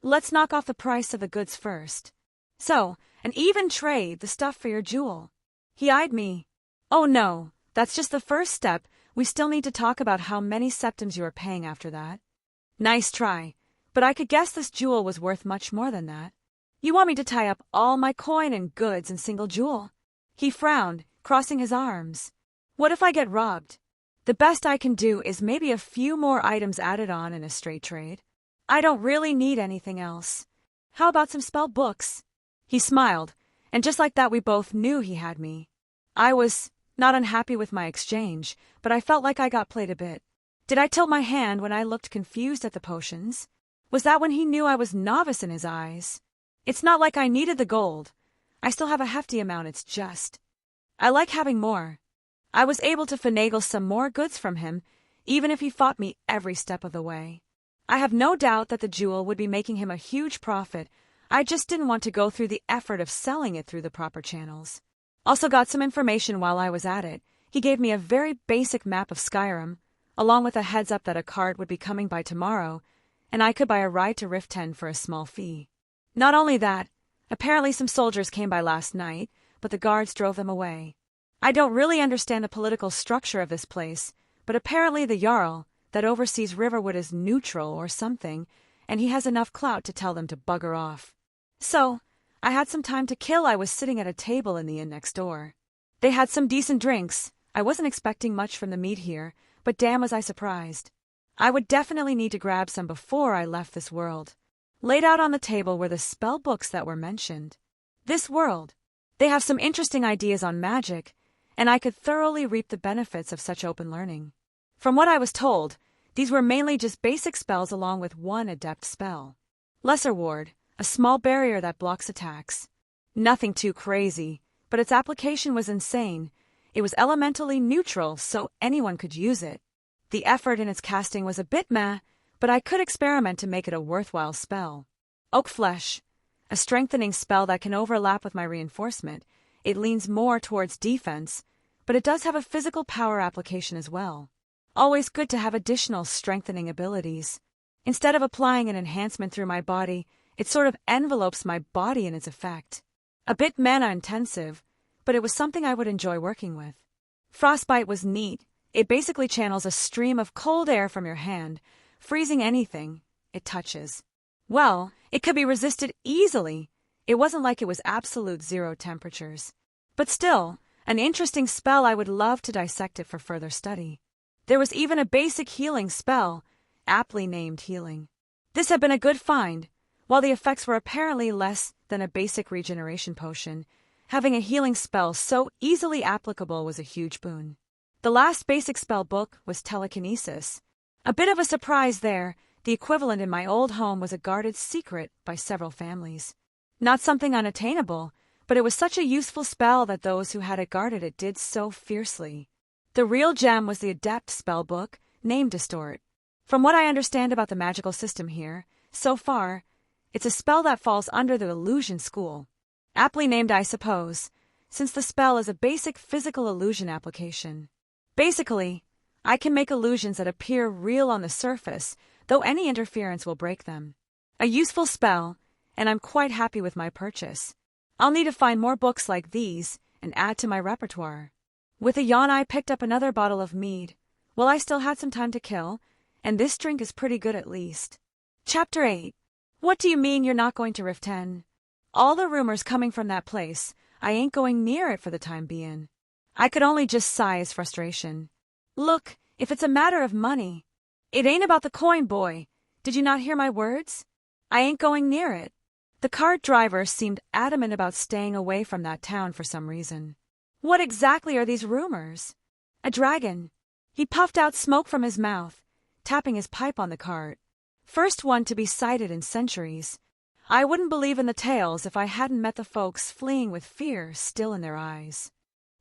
Let's knock off the price of the goods first. So, an even trade, the stuff for your jewel. He eyed me. Oh no, that's just the first step. We still need to talk about how many septims you are paying after that. Nice try, but I could guess this jewel was worth much more than that. You want me to tie up all my coin and goods in single jewel? He frowned, crossing his arms. What if I get robbed? The best I can do is maybe a few more items added on in a straight trade. I don't really need anything else. How about some spell books? He smiled, and just like that we both knew he had me. I was not unhappy with my exchange, but I felt like I got played a bit. Did I tilt my hand when I looked confused at the potions? Was that when he knew I was novice in his eyes? It's not like I needed the gold. I still have a hefty amount, it's just. I like having more. I was able to finagle some more goods from him, even if he fought me every step of the way. I have no doubt that the jewel would be making him a huge profit. I just didn't want to go through the effort of selling it through the proper channels. Also got some information while I was at it. He gave me a very basic map of Skyrim, along with a heads up that a cart would be coming by tomorrow, and I could buy a ride to Rift 10 for a small fee. Not only that, apparently some soldiers came by last night, but the guards drove them away. I don't really understand the political structure of this place, but apparently the Jarl that oversees Riverwood is neutral or something, and he has enough clout to tell them to bugger off. So, I had some time to kill. I was sitting at a table in the inn next door. They had some decent drinks. I wasn't expecting much from the meat here, but damn was I surprised. I would definitely need to grab some before I left this world. Laid out on the table were the spell books that were mentioned. This world. They have some interesting ideas on magic, and I could thoroughly reap the benefits of such open learning. From what I was told, these were mainly just basic spells along with one adept spell. Lesser Ward, a small barrier that blocks attacks. Nothing too crazy, but its application was insane. It was elementally neutral, so anyone could use it. The effort in its casting was a bit meh, but I could experiment to make it a worthwhile spell. Oak Flesh, a strengthening spell that can overlap with my reinforcement. It leans more towards defense, but it does have a physical power application as well. Always good to have additional strengthening abilities. Instead of applying an enhancement through my body, it sort of envelopes my body in its effect. A bit mana-intensive, but it was something I would enjoy working with. Frostbite was neat. It basically channels a stream of cold air from your hand, freezing anything it touches. Well, it could be resisted easily. It wasn't like it was absolute zero temperatures. But still, an interesting spell. I would love to dissect it for further study. There was even a basic healing spell, aptly named Healing. This had been a good find. While the effects were apparently less than a basic regeneration potion, having a healing spell so easily applicable was a huge boon. The last basic spell book was Telekinesis. A bit of a surprise there. The equivalent in my old home was a guarded secret by several families. Not something unattainable, but it was such a useful spell that those who had it guarded it did so fiercely. The real gem was the adept spell book, named Distort. From what I understand about the magical system here, so far, it's a spell that falls under the illusion school. Aptly named, I suppose, since the spell is a basic physical illusion application. Basically, I can make illusions that appear real on the surface, though any interference will break them. A useful spell, and I'm quite happy with my purchase. I'll need to find more books like these and add to my repertoire. With a yawn, I picked up another bottle of mead. Well, I still had some time to kill, and this drink is pretty good at least. Chapter 8. What do you mean you're not going to Rift 10? All the rumors coming from that place, I ain't going near it for the time being. I could only just sigh his frustration. Look, if it's a matter of money, it ain't about the coin, boy. Did you not hear my words? I ain't going near it. The cart driver seemed adamant about staying away from that town for some reason. What exactly are these rumors? A dragon. He puffed out smoke from his mouth, tapping his pipe on the cart. First one to be sighted in centuries. I wouldn't believe in the tales if I hadn't met the folks fleeing with fear still in their eyes.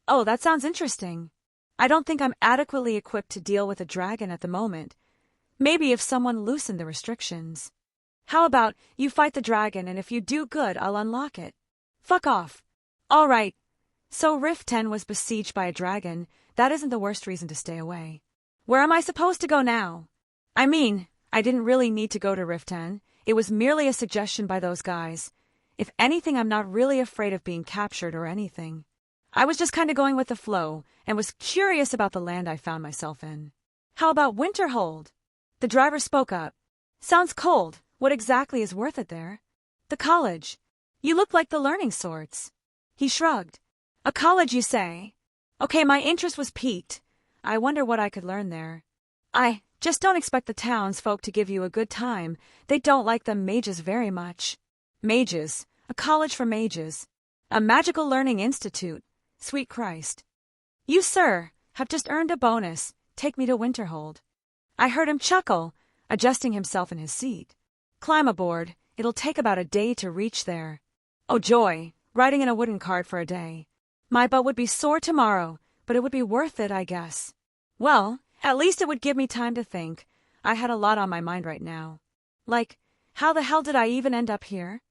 Oh, that sounds interesting. I don't think I'm adequately equipped to deal with a dragon at the moment. Maybe if someone loosened the restrictions. How about you fight the dragon, and if you do good, I'll unlock it. Fuck off. All right. So Rift 10 was besieged by a dragon. That isn't the worst reason to stay away. Where am I supposed to go now? I mean, I didn't really need to go to Rift 10. It was merely a suggestion by those guys. If anything, I'm not really afraid of being captured or anything. I was just kind of going with the flow and was curious about the land I found myself in. How about Winterhold? The driver spoke up. Sounds cold. What exactly is worth it there? The college. You look like the learning sorts. He shrugged. A college, you say? Okay, my interest was piqued. I wonder what I could learn there. I just don't expect the townsfolk to give you a good time. They don't like the mages very much. Mages. A college for mages. A magical learning institute. Sweet Christ. You, sir, have just earned a bonus. Take me to Winterhold. I heard him chuckle, adjusting himself in his seat. Climb aboard. It'll take about a day to reach there. Oh, joy, riding in a wooden cart for a day. My butt would be sore tomorrow, but it would be worth it, I guess. Well, at least it would give me time to think. I had a lot on my mind right now. Like, how the hell did I even end up here?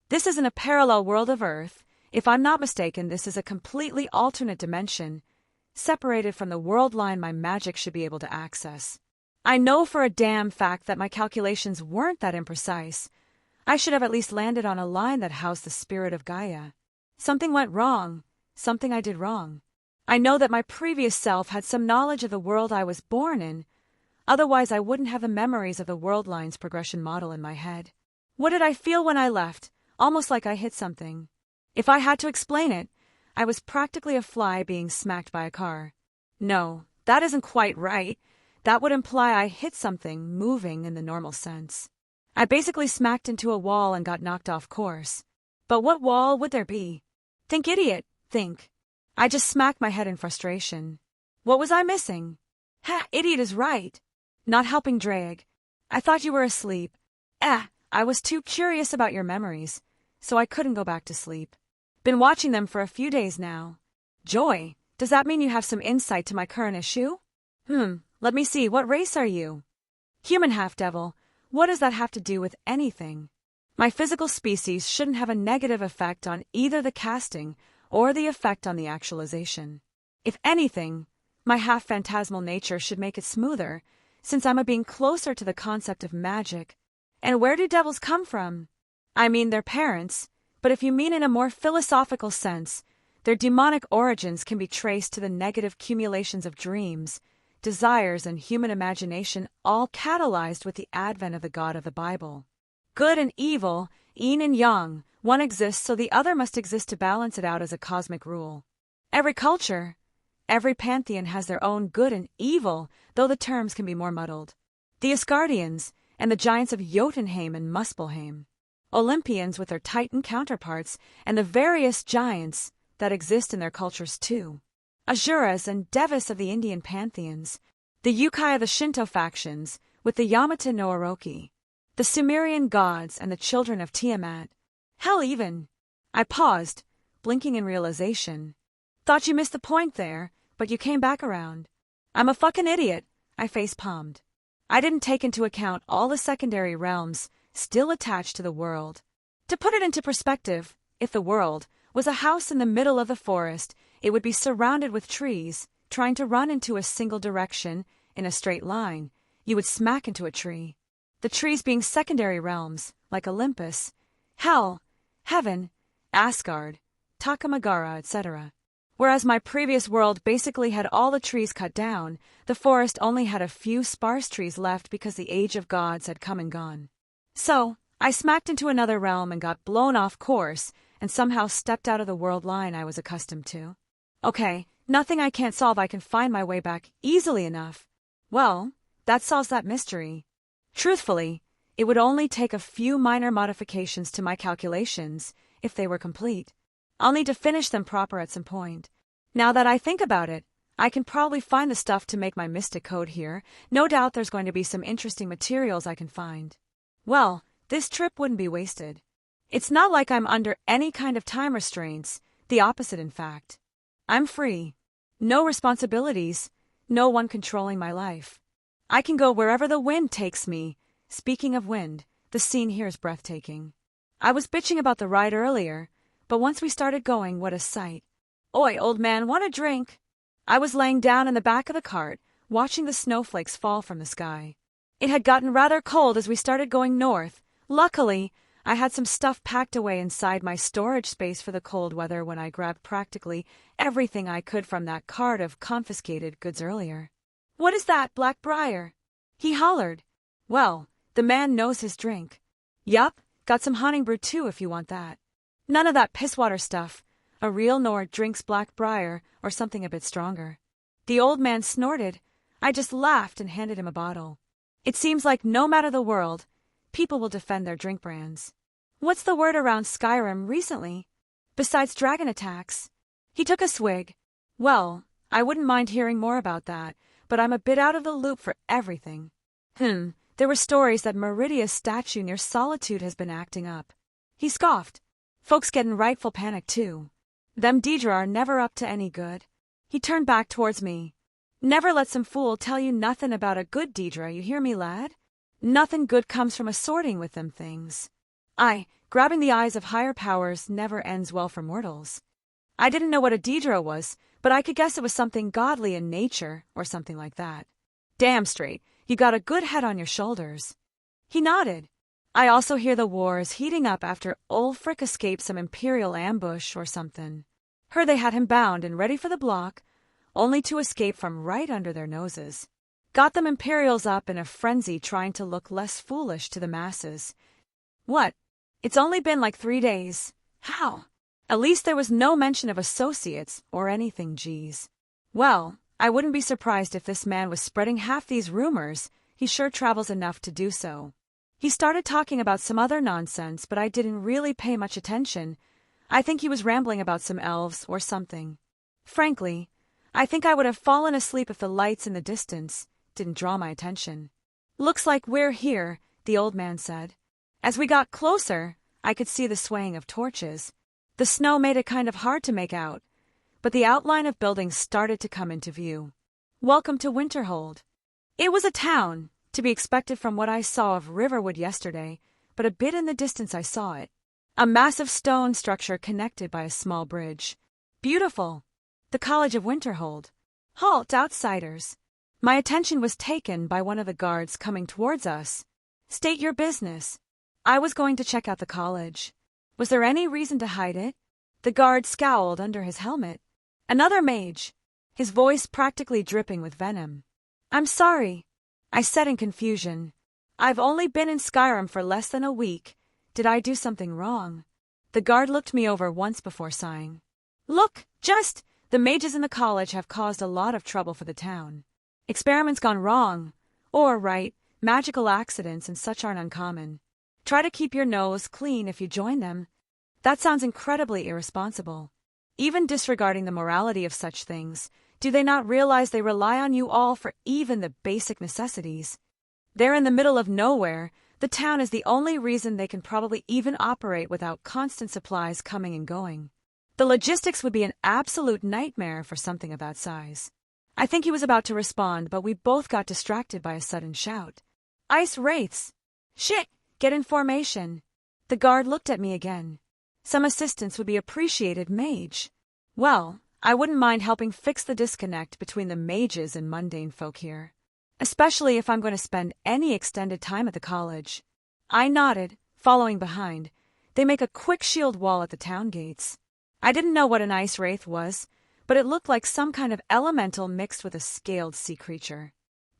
This isn't a parallel world of Earth. If I'm not mistaken, this is a completely alternate dimension, separated from the world line my magic should be able to access. I know for a damn fact that my calculations weren't that imprecise. I should have at least landed on a line that housed the spirit of Gaia. Something went wrong. Something I did wrong. I know that my previous self had some knowledge of the world I was born in. Otherwise, I wouldn't have the memories of the world line's progression model in my head. What did I feel when I left? Almost like I hit something. If I had to explain it, I was practically a fly being smacked by a car. No, that isn't quite right. That would imply I hit something moving in the normal sense. I basically smacked into a wall and got knocked off course. But what wall would there be? Think, idiot, think. I just smacked my head in frustration. What was I missing? Ha, idiot is right. Not helping drag. I thought you were asleep. I was too curious about your memories, so I couldn't go back to sleep. Been watching them for a few days now. Joy, does that mean you have some insight to my current issue? Let me see, what race are you? Human half-devil. What does that have to do with anything? My physical species shouldn't have a negative effect on either the casting or the effect on the actualization. If anything, my half-phantasmal nature should make it smoother, since I'm a being closer to the concept of magic. And where do devils come from? I mean their parents, but if you mean in a more philosophical sense, their demonic origins can be traced to the negative cumulations of dreams, desires, and human imagination, all catalyzed with the advent of the God of the Bible. Good and evil, yin and yang, one exists so the other must exist to balance it out as a cosmic rule. Every culture, every pantheon has their own good and evil, though the terms can be more muddled. The Asgardians and the giants of Jotunheim and Muspelheim. Olympians with their Titan counterparts and the various giants that exist in their cultures too. Asuras and Devas of the Indian pantheons, the Yukai of the Shinto factions with the Yamata no Orochi, the Sumerian gods and the children of Tiamat. Hell even. I paused, blinking in realization. Thought you missed the point there, but you came back around. I'm a fucking idiot, I face-palmed. I didn't take into account all the secondary realms still attached to the world. To put it into perspective, if the world was a house in the middle of the forest, it would be surrounded with trees. Trying to run into a single direction, in a straight line, you would smack into a tree. The trees being secondary realms, like Olympus, Hell, Heaven, Asgard, Takamagara, etc. Whereas my previous world basically had all the trees cut down, the forest only had a few sparse trees left because the age of gods had come and gone. So, I smacked into another realm and got blown off course, and somehow stepped out of the world line I was accustomed to. Okay, nothing I can't solve. I can find my way back easily enough. Well, that solves that mystery. Truthfully, it would only take a few minor modifications to my calculations, if they were complete. I'll need to finish them proper at some point. Now that I think about it, I can probably find the stuff to make my mystic code here. No doubt there's going to be some interesting materials I can find. Well, this trip wouldn't be wasted. It's not like I'm under any kind of time restraints, the opposite in fact. I'm free. No responsibilities, no one controlling my life. I can go wherever the wind takes me. Speaking of wind, the scene here is breathtaking. I was bitching about the ride earlier, but once we started going, what a sight. Oi, old man, want a drink? I was laying down in the back of the cart, watching the snowflakes fall from the sky. It had gotten rather cold as we started going north. Luckily, I had some stuff packed away inside my storage space for the cold weather when I grabbed practically everything I could from that cart of confiscated goods earlier. "What is that, Black Briar?" he hollered. Well, the man knows his drink. Yup, got some honey brew too if you want that. None of that pisswater stuff. A real Nord drinks Black Briar or something a bit stronger. The old man snorted. I just laughed and handed him a bottle. It seems like no matter the world, people will defend their drink brands. What's the word around Skyrim recently? Besides dragon attacks? He took a swig. Well, I wouldn't mind hearing more about that, but I'm a bit out of the loop for everything. There were stories that Meridia's statue near Solitude has been acting up. He scoffed. Folks get in rightful panic too. Them Deidre are never up to any good. He turned back towards me. Never let some fool tell you nothing about a good Deidre, you hear me, lad? Nothing good comes from assorting with them things. Grabbing the eyes of higher powers never ends well for mortals. I didn't know what a Deidre was, but I could guess it was something godly in nature or something like that. Damn straight, you got a good head on your shoulders. He nodded. I also hear the war is heating up after old Frick escaped some Imperial ambush or something. Heard they had him bound and ready for the block, only to escape from right under their noses. Got them Imperials up in a frenzy trying to look less foolish to the masses. What? It's only been like 3 days. How? At least there was no mention of associates or anything, geez. Well, I wouldn't be surprised if this man was spreading half these rumors. He sure travels enough to do so. He started talking about some other nonsense, but I didn't really pay much attention. I think he was rambling about some elves or something. Frankly, I think I would have fallen asleep if the lights in the distance didn't draw my attention. "Looks like we're here," the old man said. As we got closer, I could see the swaying of torches. The snow made it kind of hard to make out, but the outline of buildings started to come into view. Welcome to Winterhold. It was a town, to be expected from what I saw of Riverwood yesterday, but a bit in the distance I saw it. A massive stone structure connected by a small bridge. Beautiful. The College of Winterhold. Halt, outsiders. My attention was taken by one of the guards coming towards us. State your business. I was going to check out the college. Was there any reason to hide it? The guard scowled under his helmet. Another mage, his voice practically dripping with venom. "I'm sorry," I said in confusion. "I've only been in Skyrim for less than a week. Did I do something wrong?" The guard looked me over once before sighing. "Look, the mages in the college have caused a lot of trouble for the town. Experiments gone wrong, or right, magical accidents and such aren't uncommon. Try to keep your nose clean if you join them. That sounds incredibly irresponsible. Even disregarding the morality of such things, do they not realize they rely on you all for even the basic necessities? They're in the middle of nowhere. The town is the only reason they can probably even operate without constant supplies coming and going. The logistics would be an absolute nightmare for something of that size." I think he was about to respond, but we both got distracted by a sudden shout. "Ice wraiths! Shit! Get in formation!" The guard looked at me again. "Some assistance would be appreciated, mage." Well, I wouldn't mind helping fix the disconnect between the mages and mundane folk here, especially if I'm going to spend any extended time at the college. I nodded, following behind. They make a quick shield wall at the town gates. I didn't know what an ice wraith was, but it looked like some kind of elemental mixed with a scaled sea creature.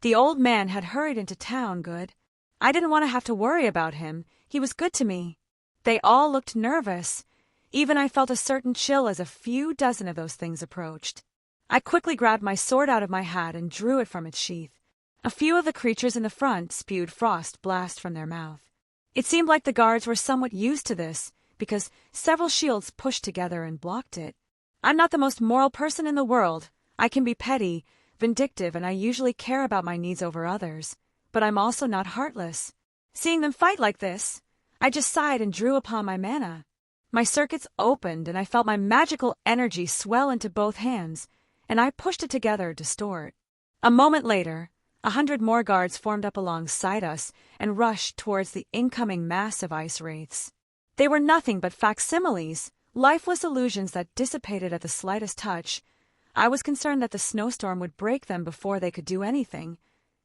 The old man had hurried into town good. I didn't want to have to worry about him. He was good to me. They all looked nervous. Even I felt a certain chill as a few dozen of those things approached. I quickly grabbed my sword out of my hat and drew it from its sheath. A few of the creatures in the front spewed frost blast from their mouth. It seemed like the guards were somewhat used to this, because several shields pushed together and blocked it. I'm not the most moral person in the world. I can be petty, vindictive, and I usually care about my needs over others. But I'm also not heartless. Seeing them fight like this, I just sighed and drew upon my mana. My circuits opened, and I felt my magical energy swell into both hands, and I pushed it together to store it. A moment later, 100 more guards formed up alongside us and rushed towards the incoming mass of ice wraiths. They were nothing but facsimiles, lifeless illusions that dissipated at the slightest touch. I was concerned that the snowstorm would break them before they could do anything,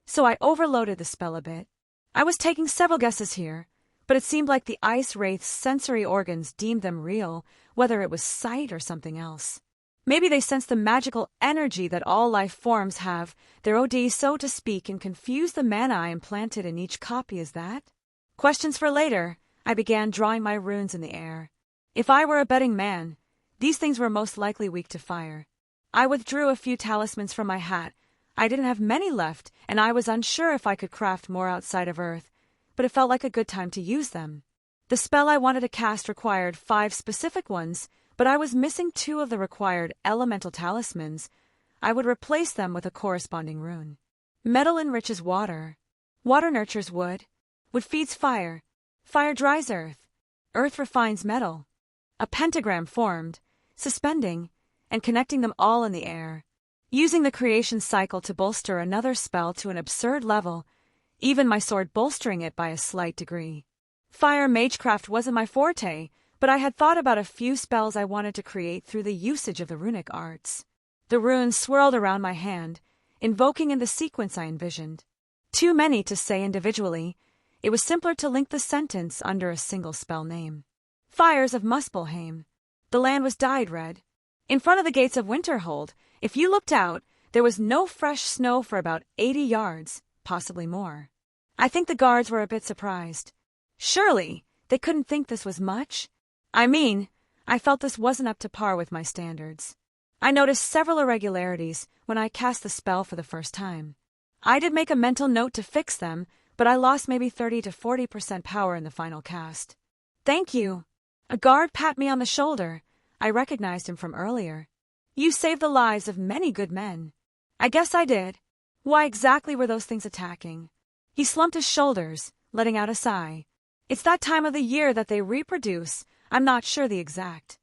so I overloaded the spell a bit. I was taking several guesses here. but it seemed like the ice wraith's sensory organs deemed them real, whether it was sight or something else. Maybe they sensed the magical energy that all life forms have, their OD, so to speak, and confused the mana I implanted in each copy as that? Questions for later. I began drawing my runes in the air. If I were a betting man, these things were most likely weak to fire. I withdrew a few talismans from my hat. I didn't have many left, and I was unsure if I could craft more outside of Earth, but it felt like a good time to use them. The spell I wanted to cast required 5 specific ones, but I was missing 2 of the required elemental talismans. I would replace them with a corresponding rune. Metal enriches water. Water nurtures wood. Wood feeds fire. Fire dries earth. Earth refines metal. A pentagram formed, suspending, and connecting them all in the air. Using the creation cycle to bolster another spell to an absurd level, even my sword bolstering it by a slight degree. Fire magecraft wasn't my forte, but I had thought about a few spells I wanted to create through the usage of the runic arts. The runes swirled around my hand, invoking in the sequence I envisioned. Too many to say individually. It was simpler to link the sentence under a single spell name. Fires of Muspelheim. The land was dyed red. In front of the gates of Winterhold, if you looked out, there was no fresh snow for about 80 yards, possibly more. I think the guards were a bit surprised. Surely, they couldn't think this was much? I mean, I felt this wasn't up to par with my standards. I noticed several irregularities when I cast the spell for the first time. I did make a mental note to fix them, but I lost maybe 30 to 40% power in the final cast. Thank you. A guard pat me on the shoulder. I recognized him from earlier. You saved the lives of many good men. I guess I did. Why exactly were those things attacking? He slumped his shoulders, letting out a sigh. It's that time of the year that they reproduce. I'm not sure the exact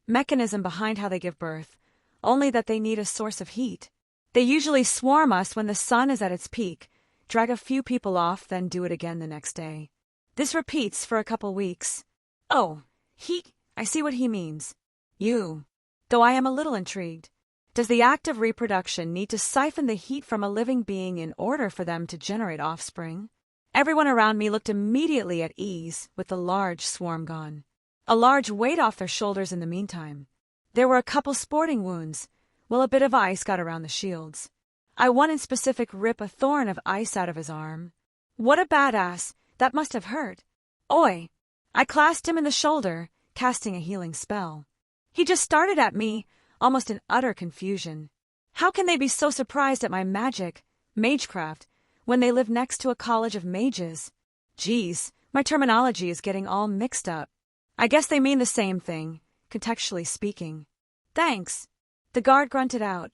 mechanism behind how they give birth, only that they need a source of heat. They usually swarm us when the sun is at its peak, drag a few people off, then do it again the next day. This repeats for a couple weeks. Oh, heat, I see what he means. Though I am a little intrigued. Does the act of reproduction need to siphon the heat from a living being in order for them to generate offspring? Everyone around me looked immediately at ease with the large swarm gone. A large weight off their shoulders in the meantime. There were a couple sporting wounds, while a bit of ice got around the shields. I one in specific rip a thorn of ice out of his arm. What a badass, that must have hurt. Oi! I clasped him in the shoulder, casting a healing spell. He just started at me, almost in utter confusion. How can they be so surprised at my magic, magecraft, when they live next to a college of mages? Geez, my terminology is getting all mixed up. I guess they mean the same thing, contextually speaking. Thanks. The guard grunted out.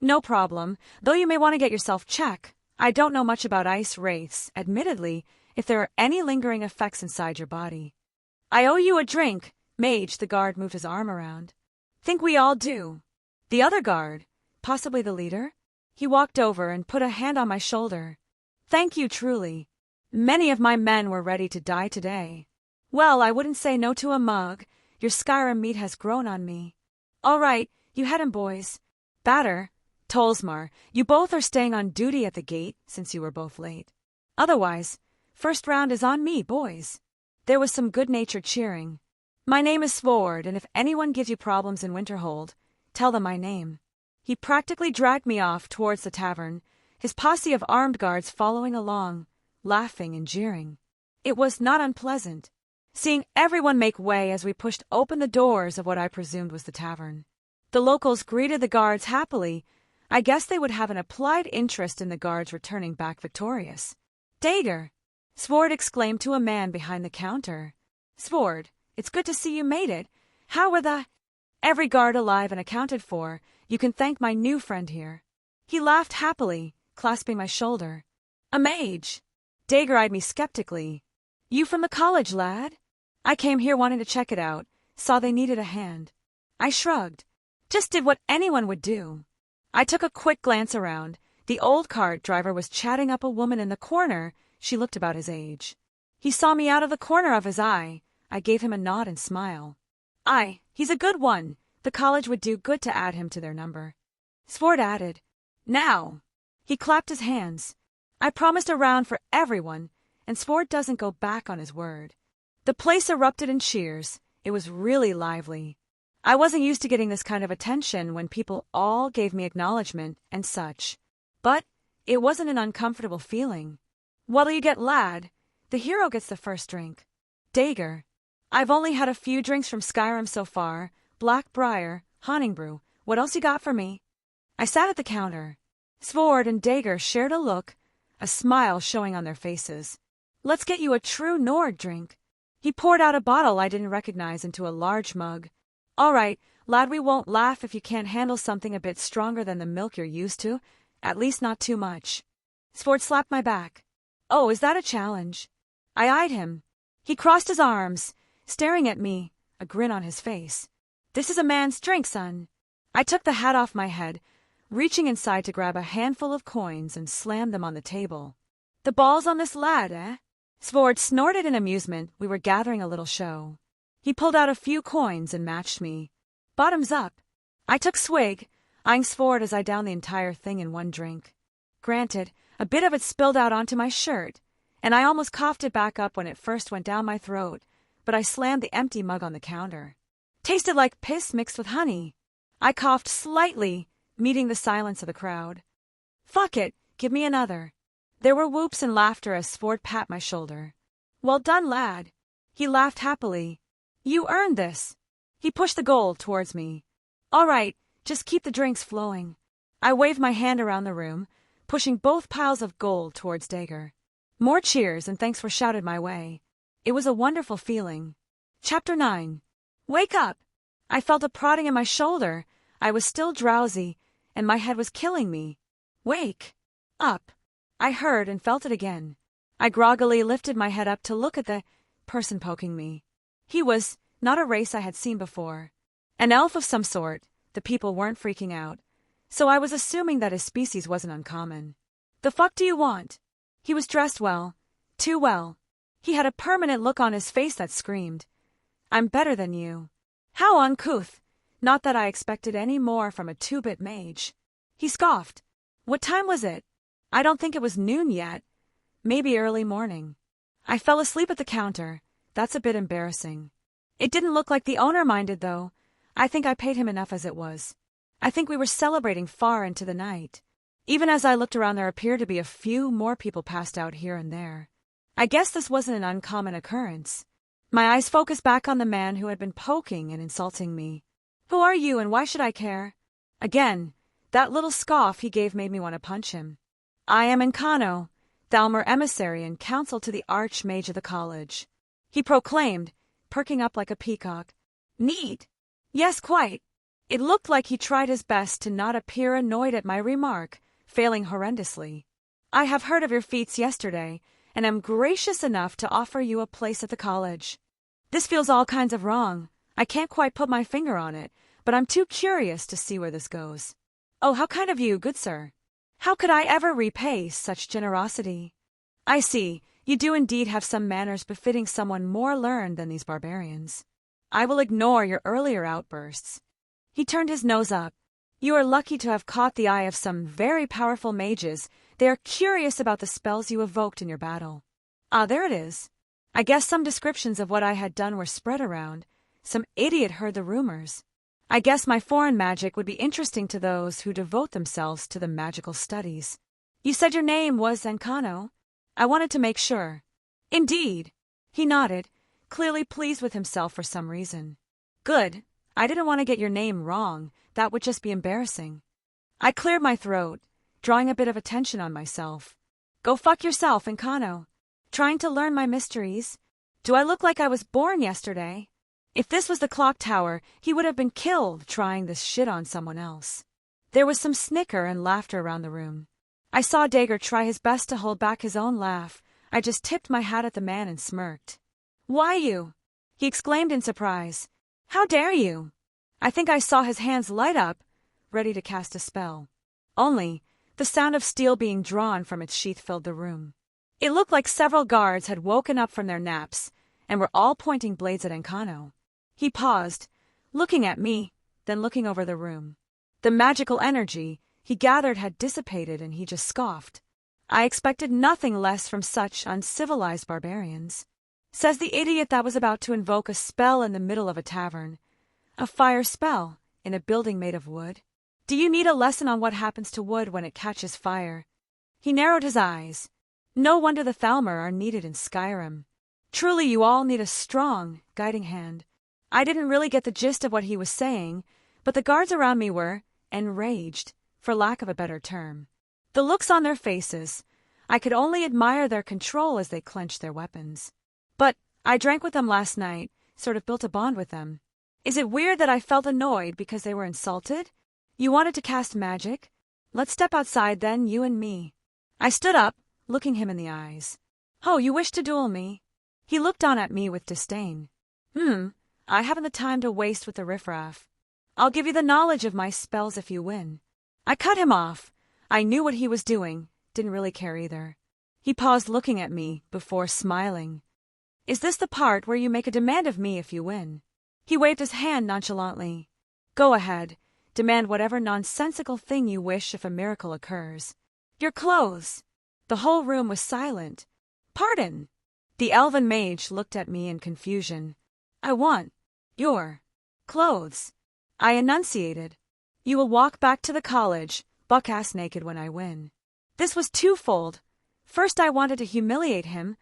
No problem, though you may want to get yourself checked. I don't know much about ice wraiths, admittedly, if there are any lingering effects inside your body. I owe you a drink, mage. The guard moved his arm around. Think we all do. The other guard, possibly the leader? He walked over and put a hand on my shoulder. Thank you truly. Many of my men were ready to die today. Well, I wouldn't say no to a mug. Your Skyrim meat has grown on me. All right, you had him, boys. Batter, Tolsmar, you both are staying on duty at the gate since you were both late. Otherwise, first round is on me, boys. There was some good-natured cheering. My name is Svord, and if anyone gives you problems in Winterhold, tell them my name. He practically dragged me off towards the tavern, his posse of armed guards following along, laughing and jeering. It was not unpleasant, seeing everyone make way as we pushed open the doors of what I presumed was the tavern. The locals greeted the guards happily. I guess they would have an applied interest in the guards returning back victorious. Dagger! Svord exclaimed to a man behind the counter. Svord, it's good to see you made it. How were the... Every guard alive and accounted for. You can thank my new friend here. He laughed happily, clasping my shoulder. A mage! Dagger eyed me skeptically. You from the college, lad? I came here wanting to check it out, saw they needed a hand. I shrugged. Just did what anyone would do. I took a quick glance around. The old cart driver was chatting up a woman in the corner. She looked about his age. He saw me out of the corner of his eye. I gave him a nod and smile. Aye, he's a good one. The college would do good to add him to their number. Svord added, Now! He clapped his hands. I promised a round for everyone, and Svord doesn't go back on his word. The place erupted in cheers. It was really lively. I wasn't used to getting this kind of attention when people all gave me acknowledgement and such. But it wasn't an uncomfortable feeling. What'll you get, lad? The hero gets the first drink. Dagger. I've only had a few drinks from Skyrim so far. Blackbriar, Honningbrew. What else you got for me? I sat at the counter. Svord and Dagger shared a look, a smile showing on their faces. Let's get you a true Nord drink. He poured out a bottle I didn't recognize into a large mug. All right, lad, we won't laugh if you can't handle something a bit stronger than the milk you're used to. At least not too much. Svord slapped my back. Oh, is that a challenge? I eyed him. He crossed his arms, staring at me, a grin on his face. This is a man's drink, son. I took the hat off my head, reaching inside to grab a handful of coins and slammed them on the table. The ball's on this lad, eh? Svord snorted in amusement. We were gathering a little show. He pulled out a few coins and matched me. Bottoms up. I took swig, eyeing Svord as I downed the entire thing in one drink. Granted, a bit of it spilled out onto my shirt, and I almost coughed it back up when it first went down my throat, but I slammed the empty mug on the counter. Tasted like piss mixed with honey. I coughed slightly, meeting the silence of the crowd. Fuck it, give me another. There were whoops and laughter as Svord pat my shoulder. Well done, lad. He laughed happily. You earned this. He pushed the gold towards me. All right, just keep the drinks flowing. I waved my hand around the room, pushing both piles of gold towards Dagger. More cheers and thanks were shouted my way. It was a wonderful feeling. Chapter 9. Wake up! I felt a prodding in my shoulder. I was still drowsy, and my head was killing me. Wake! Up! I heard and felt it again. I groggily lifted my head up to look at the person poking me. He was not a race I had seen before. An elf of some sort. The people weren't freaking out, so I was assuming that his species wasn't uncommon. The fuck do you want? He was dressed well. Too well. He had a permanent look on his face that screamed, I'm better than you. How uncouth. Not that I expected any more from a two-bit mage. He scoffed. What time was it? I don't think it was noon yet. Maybe early morning. I fell asleep at the counter. That's a bit embarrassing. It didn't look like the owner minded, though. I think I paid him enough as it was. I think we were celebrating far into the night. Even as I looked around, there appeared to be a few more people passed out here and there. I guess this wasn't an uncommon occurrence. My eyes focused back on the man who had been poking and insulting me. Who are you and why should I care? Again, that little scoff he gave made me want to punch him. I am Encano, Thalmor emissary and counsel to the Archmage of the college. He proclaimed, perking up like a peacock. Neat. Yes, quite. It looked like he tried his best to not appear annoyed at my remark, failing horrendously. I have heard of your feats yesterday, and am gracious enough to offer you a place at the college. This feels all kinds of wrong. I can't quite put my finger on it, but I'm too curious to see where this goes. Oh, how kind of you, good sir. How could I ever repay such generosity? I see, you do indeed have some manners befitting someone more learned than these barbarians. I will ignore your earlier outbursts. He turned his nose up. You are lucky to have caught the eye of some very powerful mages. They are curious about the spells you evoked in your battle. Ah, there it is. I guess some descriptions of what I had done were spread around. Some idiot heard the rumors. I guess my foreign magic would be interesting to those who devote themselves to the magical studies. You said your name was Encano? I wanted to make sure. Indeed. He nodded, clearly pleased with himself for some reason. Good. I didn't want to get your name wrong. That would just be embarrassing. I cleared my throat, drawing a bit of attention on myself. Go fuck yourself, Encano. Trying to learn my mysteries? Do I look like I was born yesterday? If this was the clock tower, he would have been killed trying this shit on someone else. There was some snicker and laughter around the room. I saw Dagger try his best to hold back his own laugh. I just tipped my hat at the man and smirked. Why you? He exclaimed in surprise. How dare you? I think I saw his hands light up, ready to cast a spell. Only, the sound of steel being drawn from its sheath filled the room. It looked like several guards had woken up from their naps and were all pointing blades at Encano. He paused, looking at me, then looking over the room. The magical energy he gathered had dissipated and he just scoffed. I expected nothing less from such uncivilized barbarians. says the idiot that was about to invoke a spell in the middle of a tavern. A fire spell in a building made of wood? Do you need a lesson on what happens to wood when it catches fire? He narrowed his eyes. No wonder the Thalmor are needed in Skyrim. Truly you all need a strong, guiding hand. I didn't really get the gist of what he was saying, but the guards around me were enraged, for lack of a better term. The looks on their faces, I could only admire their control as they clenched their weapons. But I drank with them last night, sort of built a bond with them. Is it weird that I felt annoyed because they were insulted? You wanted to cast magic? Let's step outside then, you and me. I stood up, looking him in the eyes. Oh, you wish to duel me? He looked on at me with disdain. I haven't the time to waste with the riffraff. I'll give you the knowledge of my spells if you win. I cut him off. I knew what he was doing, didn't really care either. He paused looking at me before smiling. Is this the part where you make a demand of me if you win? He waved his hand nonchalantly. Go ahead, demand whatever nonsensical thing you wish if a miracle occurs. Your clothes. The whole room was silent. Pardon. The elven mage looked at me in confusion. I want your clothes. I enunciated. You will walk back to the college, buck-ass naked when I win. This was twofold. First, I wanted to humiliate him.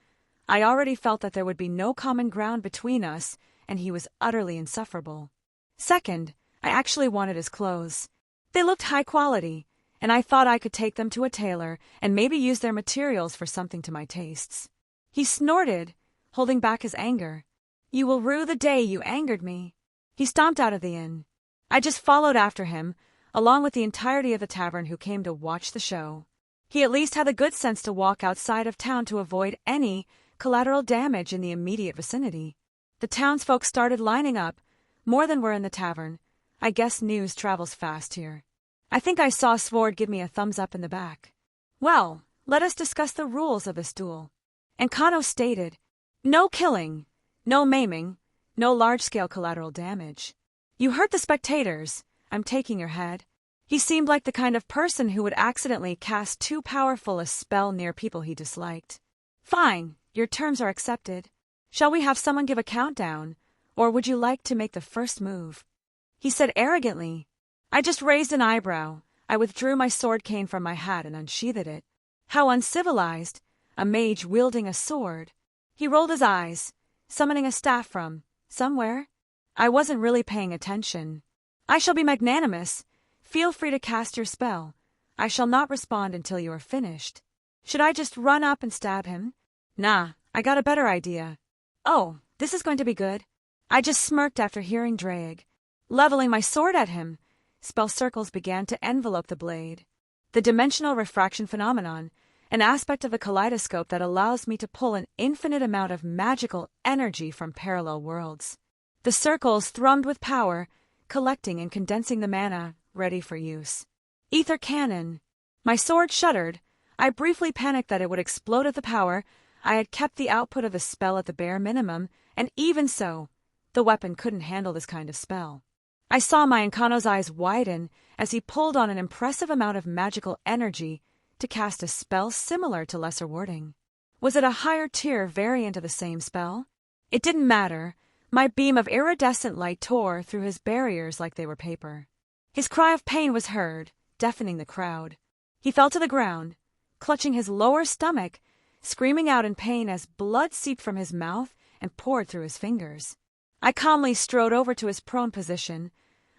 I already felt that there would be no common ground between us, and he was utterly insufferable. Second, I actually wanted his clothes. They looked high quality, and I thought I could take them to a tailor and maybe use their materials for something to my tastes. He snorted, holding back his anger. You will rue the day you angered me. He stomped out of the inn. I just followed after him, along with the entirety of the tavern who came to watch the show. He at least had the good sense to walk outside of town to avoid any collateral damage in the immediate vicinity. The townsfolk started lining up, more than were in the tavern. I guess news travels fast here. I think I saw Sword give me a thumbs up in the back. Well, let us discuss the rules of this duel. And Kano stated, no killing, no maiming, no large-scale collateral damage. You hurt the spectators. I'm taking your head. He seemed like the kind of person who would accidentally cast too powerful a spell near people he disliked. Fine, your terms are accepted. Shall we have someone give a countdown, or would you like to make the first move? He said arrogantly. I just raised an eyebrow. I withdrew my sword cane from my hat and unsheathed it. How uncivilized, a mage wielding a sword. He rolled his eyes, summoning a staff from somewhere. I wasn't really paying attention. I shall be magnanimous. Feel free to cast your spell. I shall not respond until you are finished. Should I just run up and stab him? Nah, I got a better idea. Oh, this is going to be good. I just smirked after hearing Drag. Leveling my sword at him, spell circles began to envelope the blade. The dimensional refraction phenomenon, an aspect of the kaleidoscope that allows me to pull an infinite amount of magical energy from parallel worlds. The circles thrummed with power, collecting and condensing the mana, ready for use. Ether cannon. My sword shuddered. I briefly panicked that it would explode at the power. I had kept the output of the spell at the bare minimum, and even so, the weapon couldn't handle this kind of spell. I saw my Nkano's eyes widen as he pulled on an impressive amount of magical energy to cast a spell similar to Lesser Warding. Was it a higher tier variant of the same spell? It didn't matter. My beam of iridescent light tore through his barriers like they were paper. His cry of pain was heard, deafening the crowd. He fell to the ground, clutching his lower stomach, screaming out in pain as blood seeped from his mouth and poured through his fingers. I calmly strode over to his prone position.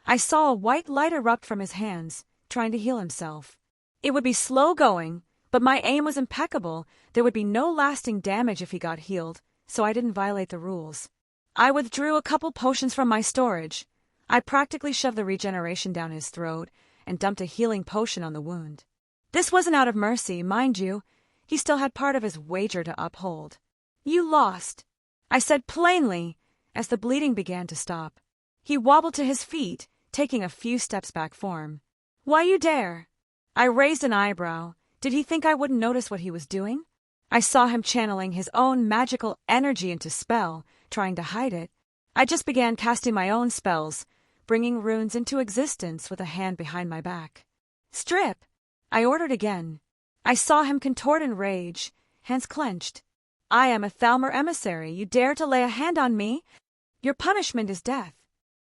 I saw a white light erupt from his hands, trying to heal himself. It would be slow going, but my aim was impeccable. There would be no lasting damage if he got healed, so I didn't violate the rules. I withdrew a couple potions from my storage. I practically shoved the regeneration down his throat and dumped a healing potion on the wound. This wasn't out of mercy, mind you. He still had part of his wager to uphold. You lost, I said plainly, as the bleeding began to stop. He wobbled to his feet, taking a few steps back form. Why you dare? I raised an eyebrow. Did he think I wouldn't notice what he was doing? I saw him channeling his own magical energy into spell, trying to hide it. I just began casting my own spells, bringing runes into existence with a hand behind my back. Strip! I ordered again. I saw him contort in rage, hands clenched. I am a Thalmor emissary. You dare to lay a hand on me? Your punishment is death.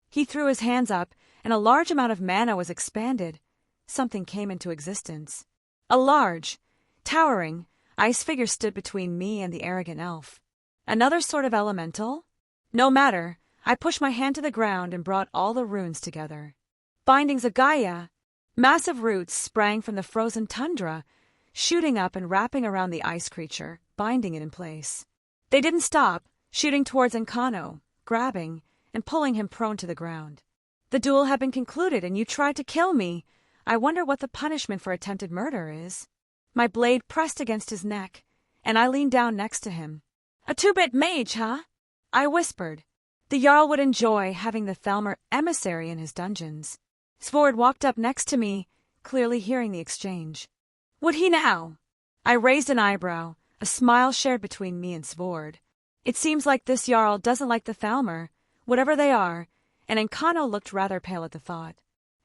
He threw his hands up, and a large amount of mana was expanded. Something came into existence. A large, towering, ice figure stood between me and the arrogant elf. Another sort of elemental? No matter, I pushed my hand to the ground and brought all the runes together. Bindings of Gaia. Massive roots sprang from the frozen tundra, shooting up and wrapping around the ice creature, binding it in place. They didn't stop, shooting towards Encano, grabbing, and pulling him prone to the ground. The duel had been concluded and you tried to kill me. I wonder what the punishment for attempted murder is. My blade pressed against his neck, and I leaned down next to him. A two-bit mage, huh? I whispered. The Jarl would enjoy having the Thalmor emissary in his dungeons. Svord walked up next to me, clearly hearing the exchange. Would he now? I raised an eyebrow, a smile shared between me and Svord. It seems like this Jarl doesn't like the Thalmor, whatever they are, and Encano looked rather pale at the thought.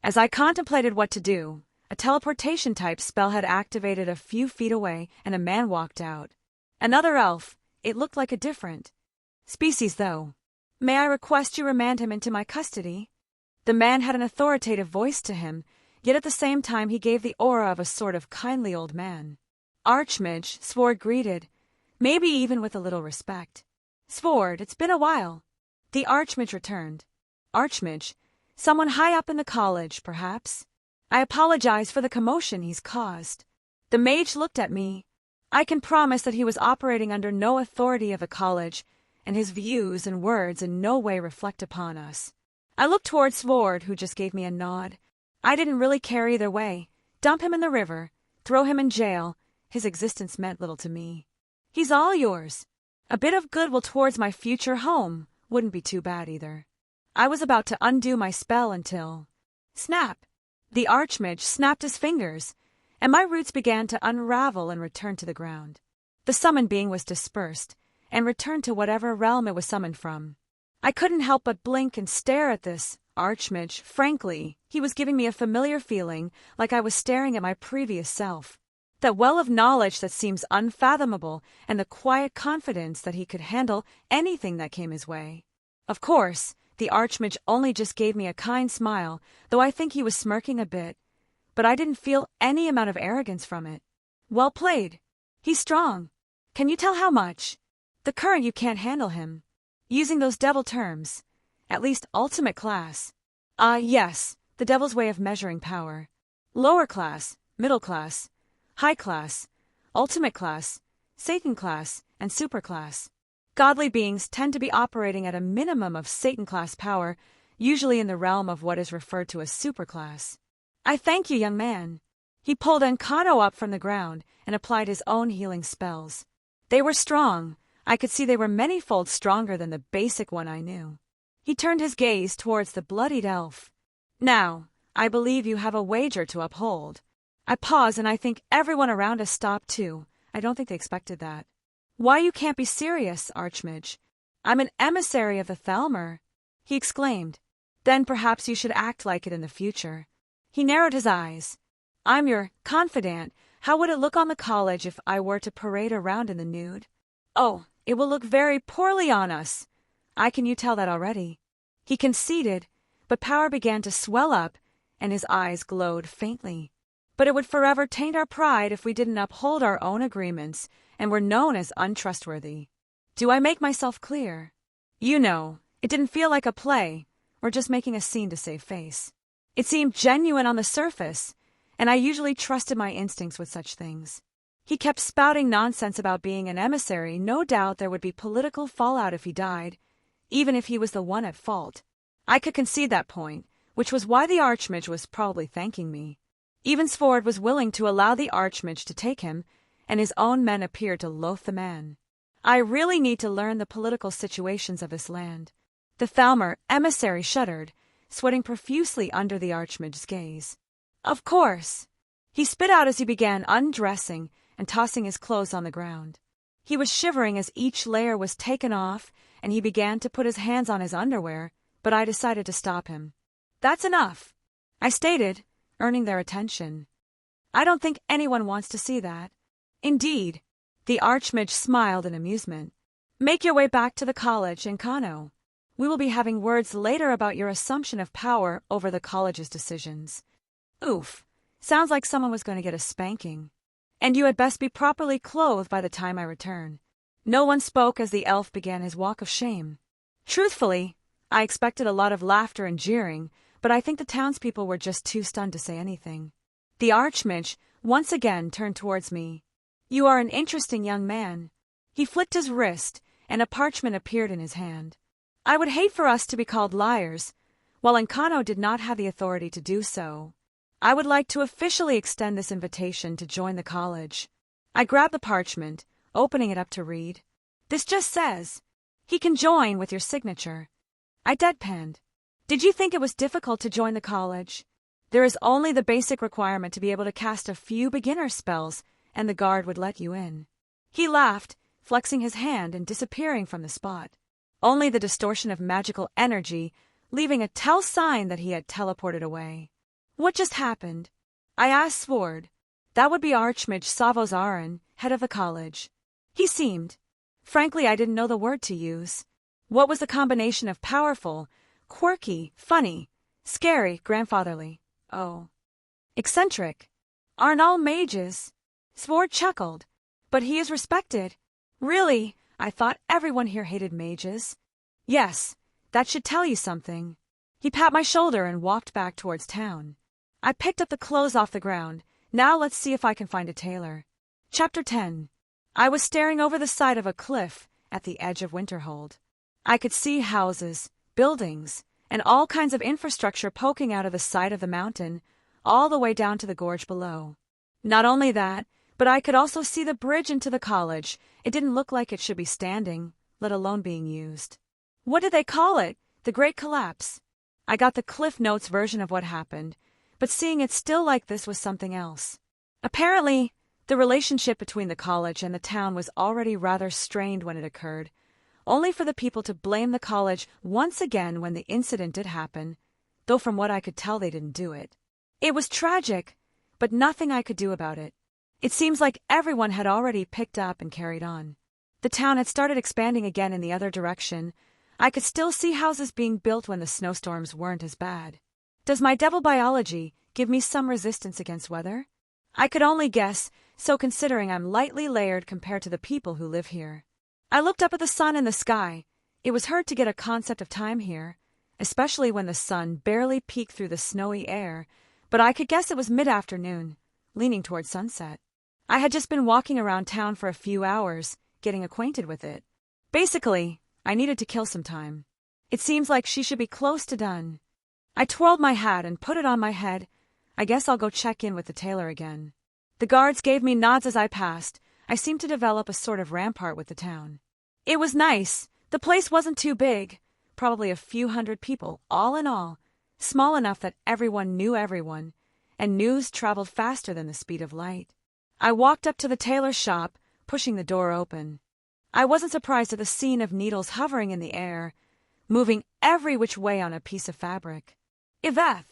As I contemplated what to do, a teleportation-type spell had activated a few feet away, and a man walked out. Another elf. It looked like a different species, though. May I request you remand him into my custody? The man had an authoritative voice to him, yet at the same time he gave the aura of a sort of kindly old man. Archmage, Svord greeted, maybe even with a little respect. Svord, it's been a while. The Archmage returned. Archmage, someone high up in the college, perhaps. I apologize for the commotion he's caused. The mage looked at me. I can promise that he was operating under no authority of the college, and his views and words in no way reflect upon us. I looked towards Svord, who just gave me a nod. I didn't really care either way. Dump him in the river, throw him in jail. His existence meant little to me. He's all yours. A bit of goodwill towards my future home wouldn't be too bad either. I was about to undo my spell until... Snap! The Archmage snapped his fingers, and my roots began to unravel and return to the ground. The summoned being was dispersed, and returned to whatever realm it was summoned from. I couldn't help but blink and stare at this Archmage. Frankly, he was giving me a familiar feeling, like I was staring at my previous self. That well of knowledge that seems unfathomable, and the quiet confidence that he could handle anything that came his way. Of course, the Archmage only just gave me a kind smile, though I think he was smirking a bit, but I didn't feel any amount of arrogance from it. Well played. He's strong. Can you tell how much? The current you can't handle him. Using those devil terms. At least ultimate class. Yes, the devil's way of measuring power. Lower class, middle class, high class, ultimate class, Satan class, and superclass. Godly beings tend to be operating at a minimum of Satan-class power, usually in the realm of what is referred to as superclass. I thank you, young man. He pulled Encano up from the ground and applied his own healing spells. They were strong. I could see they were many-fold stronger than the basic one I knew. He turned his gaze towards the bloodied elf. Now, I believe you have a wager to uphold. I pause and I think everyone around us stopped too. I don't think they expected that. Why, you can't be serious, Archmage. I'm an emissary of the Thalmor, he exclaimed. Then perhaps you should act like it in the future. He narrowed his eyes. I'm your confidant. How would it look on the college if I were to parade around in the nude? Oh, it will look very poorly on us. Can you tell that already? He conceded, but power began to swell up, and his eyes glowed faintly. But it would forever taint our pride if we didn't uphold our own agreements and were known as untrustworthy. Do I make myself clear? You know, it didn't feel like a play, or just making a scene to save face. It seemed genuine on the surface, and I usually trusted my instincts with such things. He kept spouting nonsense about being an emissary. No doubt there would be political fallout if he died, even if he was the one at fault. I could concede that point, which was why the Archmage was probably thanking me. Even Svord was willing to allow the Archmage to take him, and his own men appeared to loathe the man. I really need to learn the political situations of this land. The Thalmor emissary shuddered, sweating profusely under the Archmage's gaze. Of course. He spit out as he began undressing and tossing his clothes on the ground. He was shivering as each layer was taken off, and he began to put his hands on his underwear, but I decided to stop him. That's enough, I stated, earning their attention. I don't think anyone wants to see that. Indeed, The Archmage smiled in amusement. Make your way back to the college in Kano. We will be having words later about your assumption of power over the college's decisions. Oof. Sounds like someone was going to get a spanking. And you had best be properly clothed by the time I return. No one spoke as the elf began his walk of shame. Truthfully, I expected a lot of laughter and jeering, but I think the townspeople were just too stunned to say anything. The Archmage once again turned towards me. You are an interesting young man. He flicked his wrist, and a parchment appeared in his hand. I would hate for us to be called liars, while Encano did not have the authority to do so. I would like to officially extend this invitation to join the college. I grabbed the parchment, opening it up to read. This just says, he can join with your signature. I deadpanned. Did you think it was difficult to join the college? There is only the basic requirement to be able to cast a few beginner spells, and the guard would let you in. He laughed, flexing his hand and disappearing from the spot. Only the distortion of magical energy, leaving a tell sign that he had teleported away. What just happened? I asked Sword. That would be Archmage Savos Aran, head of the college. He seemed. Frankly, I didn't know the word to use. What was the combination of powerful, quirky, funny, scary, grandfatherly? Oh. Eccentric. Aren't all mages? Sword chuckled. But he is respected. Really? I thought everyone here hated mages. Yes, that should tell you something. He pat my shoulder and walked back towards town. I picked up the clothes off the ground. Now let's see if I can find a tailor. Chapter 10. I was staring over the side of a cliff at the edge of Winterhold. I could see houses, buildings, and all kinds of infrastructure poking out of the side of the mountain, all the way down to the gorge below. Not only that, but I could also see the bridge into the college. It didn't look like it should be standing, let alone being used. What did they call it? The Great Collapse. I got the Cliff Notes version of what happened, but seeing it still like this was something else. Apparently, the relationship between the college and the town was already rather strained when it occurred, only for the people to blame the college once again when the incident did happen, though from what I could tell they didn't do it. It was tragic, but nothing I could do about it. It seems like everyone had already picked up and carried on. The town had started expanding again in the other direction. I could still see houses being built when the snowstorms weren't as bad. Does my devil biology give me some resistance against weather? I could only guess, so considering I'm lightly layered compared to the people who live here. I looked up at the sun in the sky. It was hard to get a concept of time here, especially when the sun barely peeked through the snowy air, but I could guess it was mid-afternoon, leaning toward sunset. I had just been walking around town for a few hours, getting acquainted with it. Basically, I needed to kill some time. It seems like she should be close to done. I twirled my hat and put it on my head. I guess I'll go check in with the tailor again. The guards gave me nods as I passed. I seemed to develop a sort of rampart with the town. It was nice. The place wasn't too big. Probably a few hundred people, all in all. Small enough that everyone knew everyone, and news traveled faster than the speed of light. I walked up to the tailor's shop, pushing the door open. I wasn't surprised at the scene of needles hovering in the air, moving every which way on a piece of fabric. Yvette,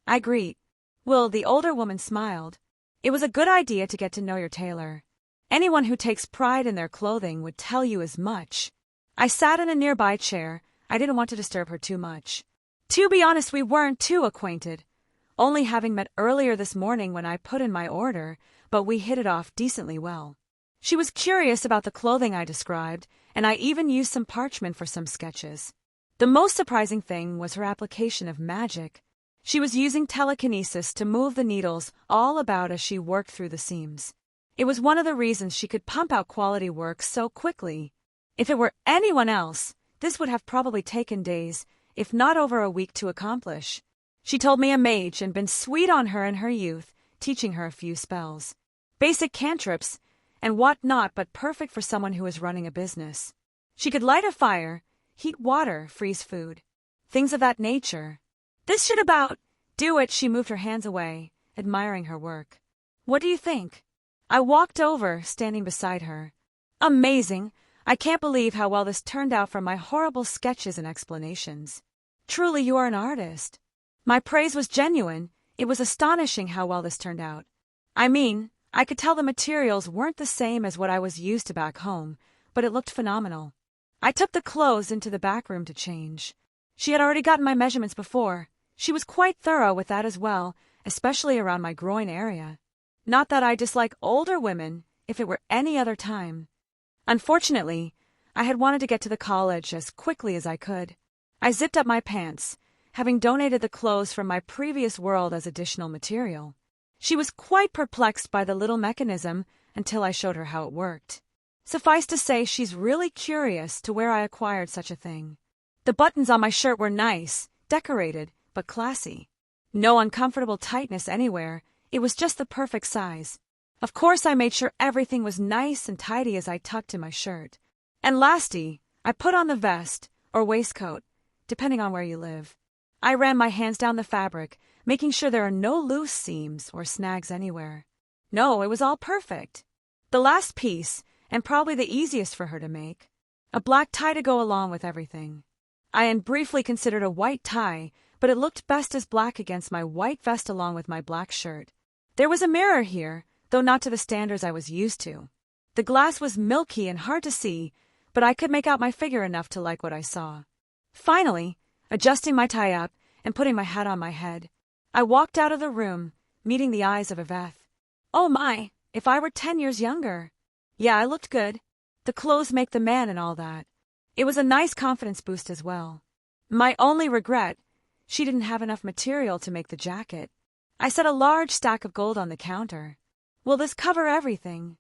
I greet. Well, the older woman smiled. It was a good idea to get to know your tailor. Anyone who takes pride in their clothing would tell you as much. I sat in a nearby chair. I didn't want to disturb her too much. To be honest, we weren't too acquainted, only having met earlier this morning when I put in my order, but we hit it off decently well. She was curious about the clothing I described, and I even used some parchment for some sketches. The most surprising thing was her application of magic. She was using telekinesis to move the needles all about as she worked through the seams. It was one of the reasons she could pump out quality work so quickly. If it were anyone else, this would have probably taken days, if not over a week, to accomplish. She told me a mage had been sweet on her in her youth, teaching her a few spells. Basic cantrips, and what not, but perfect for someone who is running a business. She could light a fire, heat water, freeze food. Things of that nature. This should about do it. She moved her hands away, admiring her work. What do you think? I walked over, standing beside her. Amazing. I can't believe how well this turned out from my horrible sketches and explanations. Truly, you are an artist. My praise was genuine. It was astonishing how well this turned out. I mean, I could tell the materials weren't the same as what I was used to back home, but it looked phenomenal. I took the clothes into the back room to change. She had already gotten my measurements before. She was quite thorough with that as well, especially around my groin area. Not that I dislike older women, if it were any other time. Unfortunately, I had wanted to get to the college as quickly as I could. I zipped up my pants, having donated the clothes from my previous world as additional material. She was quite perplexed by the little mechanism until I showed her how it worked. Suffice to say, she's really curious to where I acquired such a thing. The buttons on my shirt were nice, decorated, but classy. No uncomfortable tightness anywhere. It was just the perfect size. Of course, I made sure everything was nice and tidy as I tucked in my shirt. And lastly, I put on the vest, or waistcoat, depending on where you live. I ran my hands down the fabric, making sure there are no loose seams or snags anywhere. No, it was all perfect. The last piece, and probably the easiest for her to make, a black tie to go along with everything. I had briefly considered a white tie, but it looked best as black against my white vest along with my black shirt. There was a mirror here, though not to the standards I was used to. The glass was milky and hard to see, but I could make out my figure enough to like what I saw. Finally, adjusting my tie up and putting my hat on my head, I walked out of the room, meeting the eyes of Yvette. Oh my, if I were 10 years younger. Yeah, I looked good. The clothes make the man and all that. It was a nice confidence boost as well. My only regret, she didn't have enough material to make the jacket. I set a large stack of gold on the counter. Will this cover everything?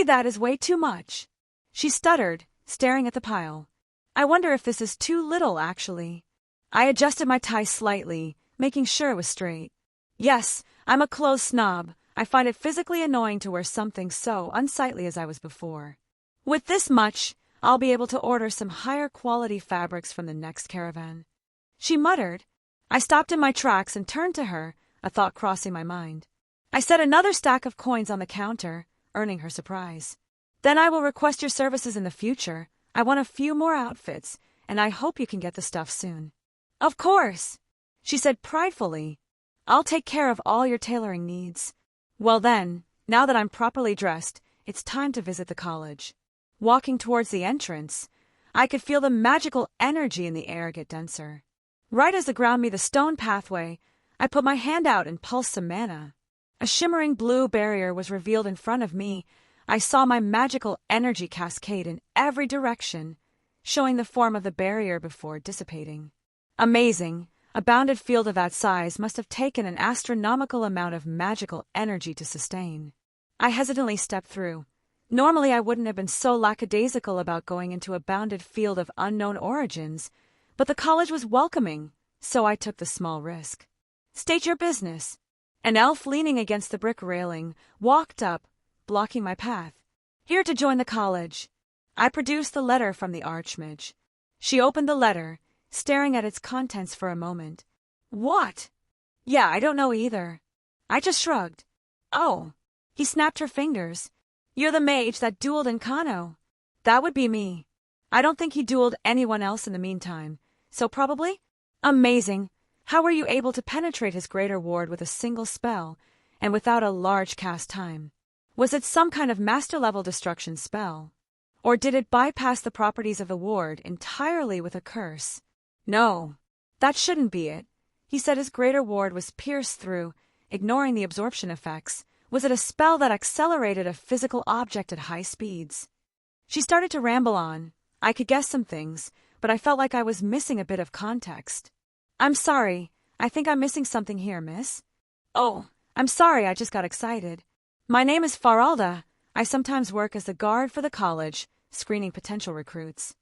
That is way too much. She stuttered, staring at the pile. I wonder if this is too little, actually. I adjusted my tie slightly, making sure it was straight. Yes, I'm a clothes snob. I find it physically annoying to wear something so unsightly as I was before. With this much, I'll be able to order some higher quality fabrics from the next caravan. She muttered. I stopped in my tracks and turned to her, a thought crossing my mind. I set another stack of coins on the counter, earning her surprise. Then I will request your services in the future. I want a few more outfits, and I hope you can get the stuff soon. Of course, she said pridefully. I'll take care of all your tailoring needs. Well then, now that I'm properly dressed, it's time to visit the college. Walking towards the entrance, I could feel the magical energy in the air get denser. Right as the ground met the stone pathway, I put my hand out and pulsed some mana. A shimmering blue barrier was revealed in front of me. I saw my magical energy cascade in every direction, showing the form of the barrier before dissipating. Amazing! A bounded field of that size must have taken an astronomical amount of magical energy to sustain. I hesitantly stepped through. Normally I wouldn't have been so lackadaisical about going into a bounded field of unknown origins, but the college was welcoming, so I took the small risk. State your business. An elf leaning against the brick railing walked up, blocking my path. Here to join the college. I produced the letter from the Archmage. She opened the letter, staring at its contents for a moment. What? Yeah, I don't know either. I just shrugged. Oh. He snapped her fingers. You're the mage that dueled Encano. That would be me. I don't think he dueled anyone else in the meantime, so probably? Amazing. How were you able to penetrate his greater ward with a single spell, and without a large cast time? Was it some kind of master-level destruction spell? Or did it bypass the properties of the ward entirely with a curse? No, that shouldn't be it. He said his greater ward was pierced through, ignoring the absorption effects. Was it a spell that accelerated a physical object at high speeds? She started to ramble on. I could guess some things, but I felt like I was missing a bit of context. I'm sorry. I think I'm missing something here, miss. Oh, I'm sorry, I just got excited. My name is Faralda. I sometimes work as the guard for the college, screening potential recruits.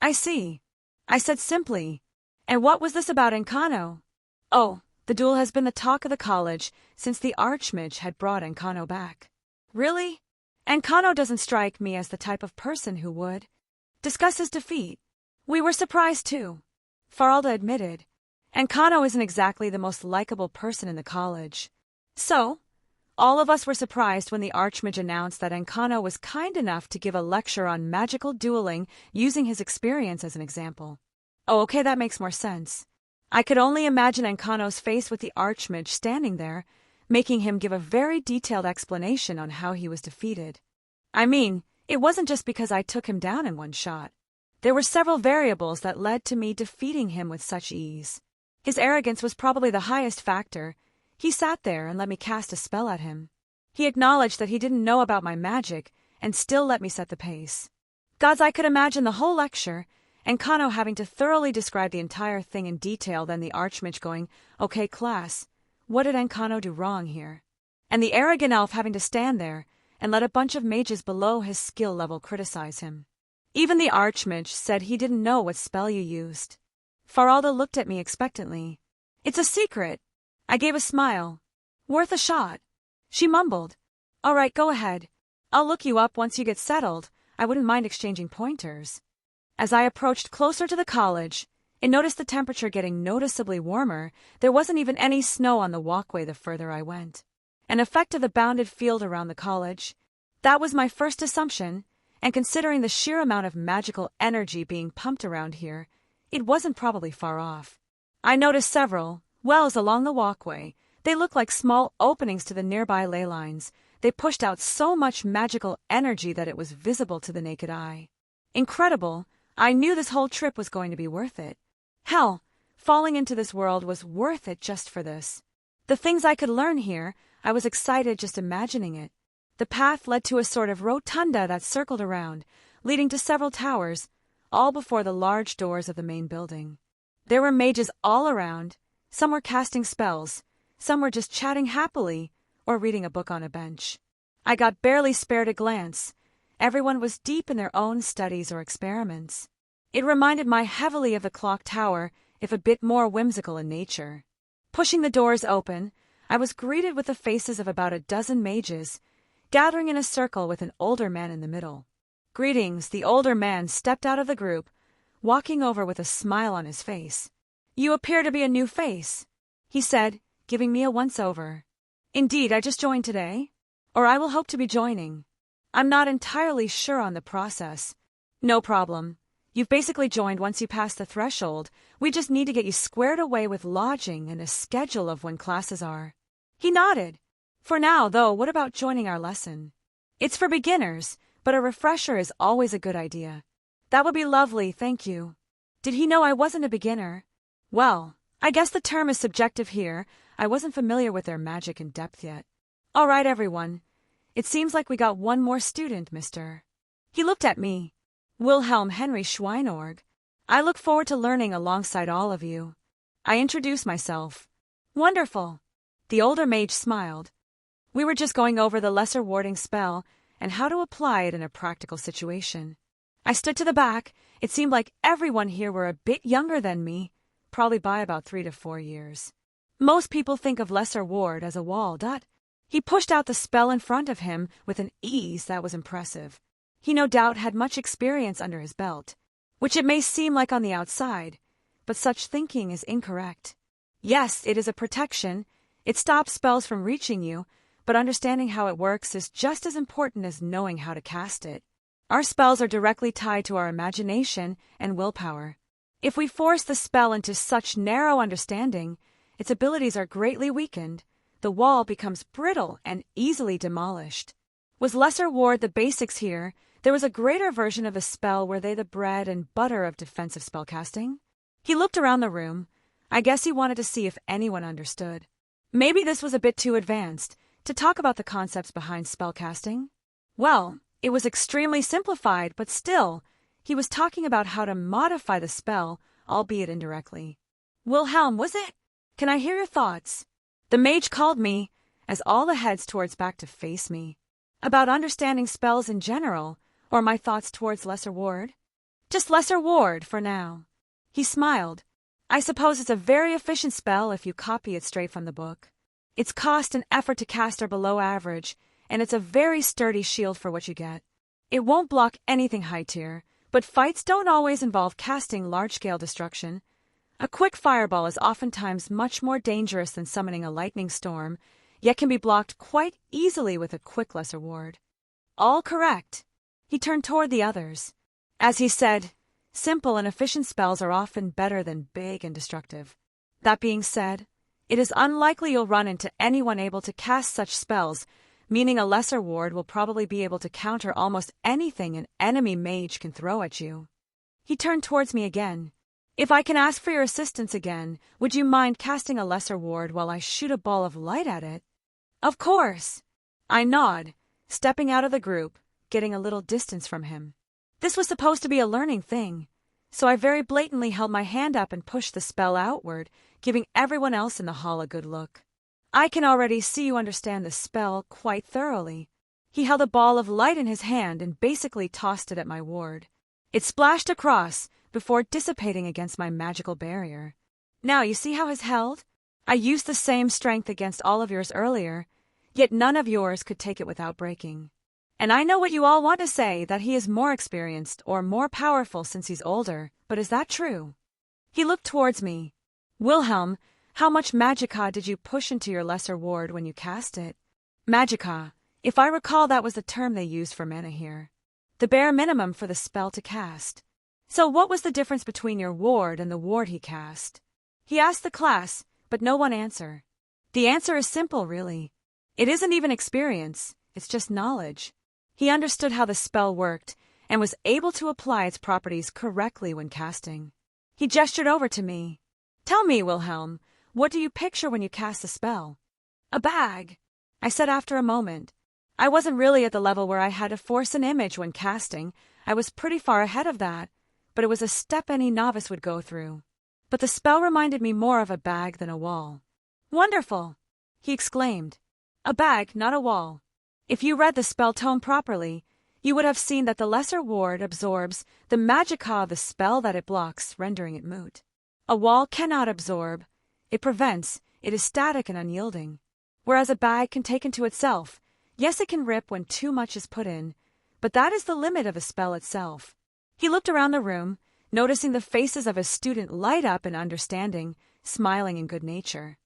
I see. I said simply. And what was this about Encano? Oh, the duel has been the talk of the college since the Archmage had brought Encano back. Really? Encano doesn't strike me as the type of person who would discuss his defeat. We were surprised too, Faralda admitted. Encano isn't exactly the most likable person in the college. So, all of us were surprised when the Archmage announced that Encano was kind enough to give a lecture on magical dueling using his experience as an example. Oh, okay, that makes more sense. I could only imagine Encano's face with the Archmage standing there, making him give a very detailed explanation on how he was defeated. I mean, it wasn't just because I took him down in one shot. There were several variables that led to me defeating him with such ease. His arrogance was probably the highest factor. He sat there and let me cast a spell at him. He acknowledged that he didn't know about my magic and still let me set the pace. Gods, I could imagine the whole lecture, and Kano having to thoroughly describe the entire thing in detail, then the Archmage going, "Okay, class, what did Kano do wrong here?" And the arrogant elf having to stand there and let a bunch of mages below his skill level criticize him. Even the Archmage said he didn't know what spell you used. Faralda looked at me expectantly. "It's a secret." I gave a smile. "Worth a shot." She mumbled, "All right, go ahead. I'll look you up once you get settled. I wouldn't mind exchanging pointers." As I approached closer to the college, and noticed the temperature getting noticeably warmer, there wasn't even any snow on the walkway the further I went. An effect of the bounded field around the college. That was my first assumption, and considering the sheer amount of magical energy being pumped around here, it wasn't probably far off. I noticed several wells along the walkway. They looked like small openings to the nearby ley lines. They pushed out so much magical energy that it was visible to the naked eye. Incredible. I knew this whole trip was going to be worth it. Hell, falling into this world was worth it just for this. The things I could learn here, I was excited just imagining it. The path led to a sort of rotunda that circled around, leading to several towers, all before the large doors of the main building. There were mages all around. Some were casting spells, some were just chatting happily, or reading a book on a bench. I got barely spared a glance. Everyone was deep in their own studies or experiments. It reminded me heavily of the clock tower, if a bit more whimsical in nature. Pushing the doors open, I was greeted with the faces of about a dozen mages, gathering in a circle with an older man in the middle. "Greetings." The older man stepped out of the group, walking over with a smile on his face. "You appear to be a new face," he said, giving me a once-over. "Indeed, I just joined today. Or I will hope to be joining. I'm not entirely sure on the process." "No problem. You've basically joined once you pass the threshold. We just need to get you squared away with lodging and a schedule of when classes are." He nodded. "For now, though, what about joining our lesson? It's for beginners, but a refresher is always a good idea." "That would be lovely, thank you." Did he know I wasn't a beginner? Well, I guess the term is subjective here. I wasn't familiar with their magic in depth yet. "All right, everyone. It seems like we got one more student, Mr." He looked at me. "Wilhelm Henry Schweinorg. I look forward to learning alongside all of you." I introduced myself. "Wonderful." The older mage smiled. "We were just going over the lesser warding spell and how to apply it in a practical situation." I stood to the back. It seemed like everyone here were a bit younger than me, probably by about 3 to 4 years. Most people think of lesser ward as a wall. He pushed out the spell in front of him with an ease that was impressive. He no doubt had much experience under his belt, which it may seem like on the outside, but such thinking is incorrect. Yes, it is a protection. It stops spells from reaching you, but understanding how it works is just as important as knowing how to cast it. Our spells are directly tied to our imagination and willpower. If we force the spell into such narrow understanding, its abilities are greatly weakened. The wall becomes brittle and easily demolished. Was lesser ward the basics here? There was a greater version of the spell. Were they the bread and butter of defensive spellcasting? He looked around the room. I guess he wanted to see if anyone understood. Maybe this was a bit too advanced to talk about the concepts behind spellcasting. Well, it was extremely simplified, but still, he was talking about how to modify the spell, albeit indirectly. "Wilhelm, was it? Can I hear your thoughts?" The mage called me, as all the heads towards back to face me. "About understanding spells in general, or my thoughts towards lesser ward?" "Just lesser ward, for now." He smiled. "I suppose it's a very efficient spell if you copy it straight from the book. Its cost and effort to cast are below average, and it's a very sturdy shield for what you get. It won't block anything high tier, but fights don't always involve casting large-scale destruction. A quick fireball is oftentimes much more dangerous than summoning a lightning storm, yet can be blocked quite easily with a quick lesser ward." "All correct." He turned toward the others. As he said, simple and efficient spells are often better than big and destructive. That being said, It is unlikely you'll run into anyone able to cast such spells, meaning a lesser ward will probably be able to counter almost anything an enemy mage can throw at you. He turned towards me again. If I can ask for your assistance again, would you mind casting a lesser ward while I shoot a ball of light at it? Of course. I nod, stepping out of the group, getting a little distance from him. This was supposed to be a learning thing, so I very blatantly held my hand up and pushed the spell outward, giving everyone else in the hall a good look. I can already see you understand the spell quite thoroughly. He held a ball of light in his hand and basically tossed it at my ward. It splashed across before dissipating against my magical barrier. Now you see how it's held? I used the same strength against all of yours earlier, yet none of yours could take it without breaking. And I know what you all want to say, that he is more experienced or more powerful since he's older, but is that true? He looked towards me. Wilhelm, how much magicka did you push into your lesser ward when you cast it? Magicka. If I recall, that was the term they used for mana here. The bare minimum for the spell to cast. So what was the difference between your ward and the ward he cast? He asked the class, but no one answered. The answer is simple, really. It isn't even experience, it's just knowledge. He understood how the spell worked and was able to apply its properties correctly when casting. He gestured over to me. Tell me, Wilhelm, what do you picture when you cast a spell? A bag, I said after a moment. I wasn't really at the level where I had to force an image when casting. I was pretty far ahead of that, but it was a step any novice would go through. But the spell reminded me more of a bag than a wall. Wonderful, he exclaimed. A bag, not a wall. If you read the spell tome properly, you would have seen that the lesser ward absorbs the magicka of the spell that it blocks, rendering it moot. A wall cannot absorb. It prevents. It is static and unyielding. Whereas a bag can take into itself. Yes, it can rip when too much is put in, but that is the limit of a spell itself. He looked around the room, noticing the faces of his student light up in understanding, smiling in good nature.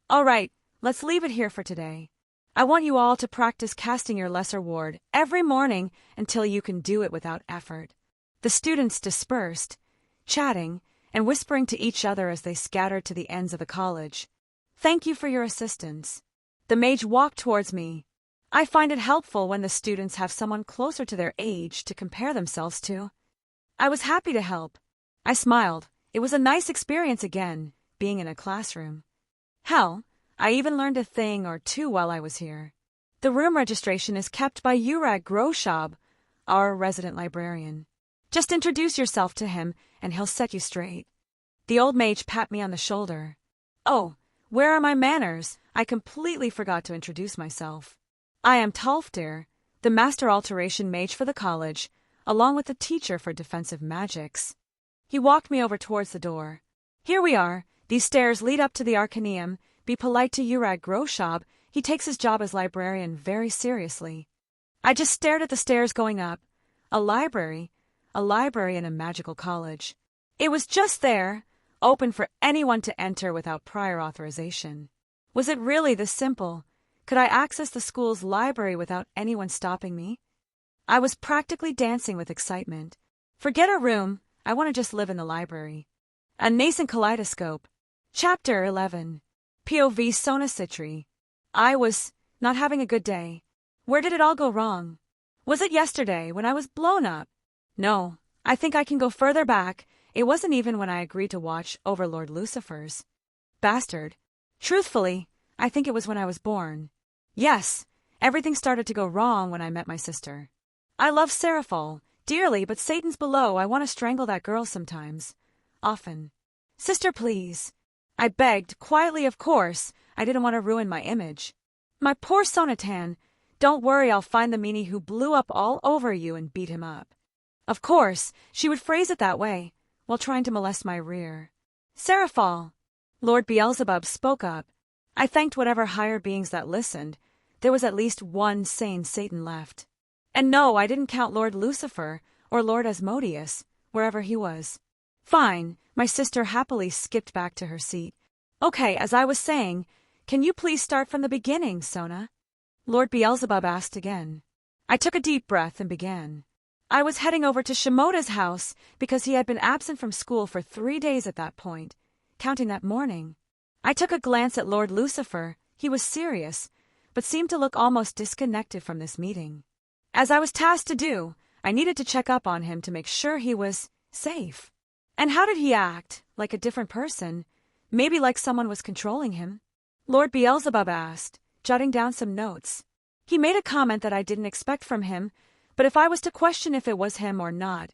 All right, let's leave it here for today. I want you all to practice casting your lesser ward every morning until you can do it without effort. The students dispersed, chatting and whispering to each other as they scattered to the ends of the college. Thank you for your assistance. The mage walked towards me. I find it helpful when the students have someone closer to their age to compare themselves to. I was happy to help. I smiled. It was a nice experience again, being in a classroom. Hell, I even learned a thing or two while I was here. The room registration is kept by Urag Groshab, our resident librarian. Just introduce yourself to him, and he'll set you straight. The old mage pat me on the shoulder. Oh, where are my manners? I completely forgot to introduce myself. I am Talfdir, the master alteration mage for the college, along with the teacher for defensive magics. He walked me over towards the door. Here we are. These stairs lead up to the Arcaneum. Be polite to Urag Groshab. He takes his job as librarian very seriously. I just stared at the stairs going up. A library in a magical college. It was just there, open for anyone to enter without prior authorization. Was it really this simple? Could I access the school's library without anyone stopping me? I was practically dancing with excitement. Forget a room, I want to just live in the library. A Nascent Kaleidoscope. Chapter 11. POV Sona Citri. I was not having a good day. Where did it all go wrong? Was it yesterday when I was blown up? No, I think I can go further back. It wasn't even when I agreed to watch Overlord Lucifer's. Bastard. Truthfully, I think it was when I was born. Yes, everything started to go wrong when I met my sister. I love Seraphol dearly, but Satan's below. I want to strangle that girl sometimes. Often. Sister, please. I begged, quietly of course. I didn't want to ruin my image. My poor Sonatan. Don't worry, I'll find the meanie who blew up all over you and beat him up. Of course, she would phrase it that way, while trying to molest my rear. Seraphol. Lord Beelzebub spoke up. I thanked whatever higher beings that listened. There was at least one sane Satan left. And no, I didn't count Lord Lucifer or Lord Asmodeus, wherever he was. Fine, my sister happily skipped back to her seat. Okay, as I was saying, can you please start from the beginning, Sona? Lord Beelzebub asked again. I took a deep breath and began. I was heading over to Shimoda's house because he had been absent from school for 3 days at that point, counting that morning. I took a glance at Lord Lucifer. He was serious, but seemed to look almost disconnected from this meeting. As I was tasked to do, I needed to check up on him to make sure he was safe. And how did he act? Like a different person? Maybe like someone was controlling him? Lord Beelzebub asked, jotting down some notes. He made a comment that I didn't expect from him, but if I was to question if it was him or not,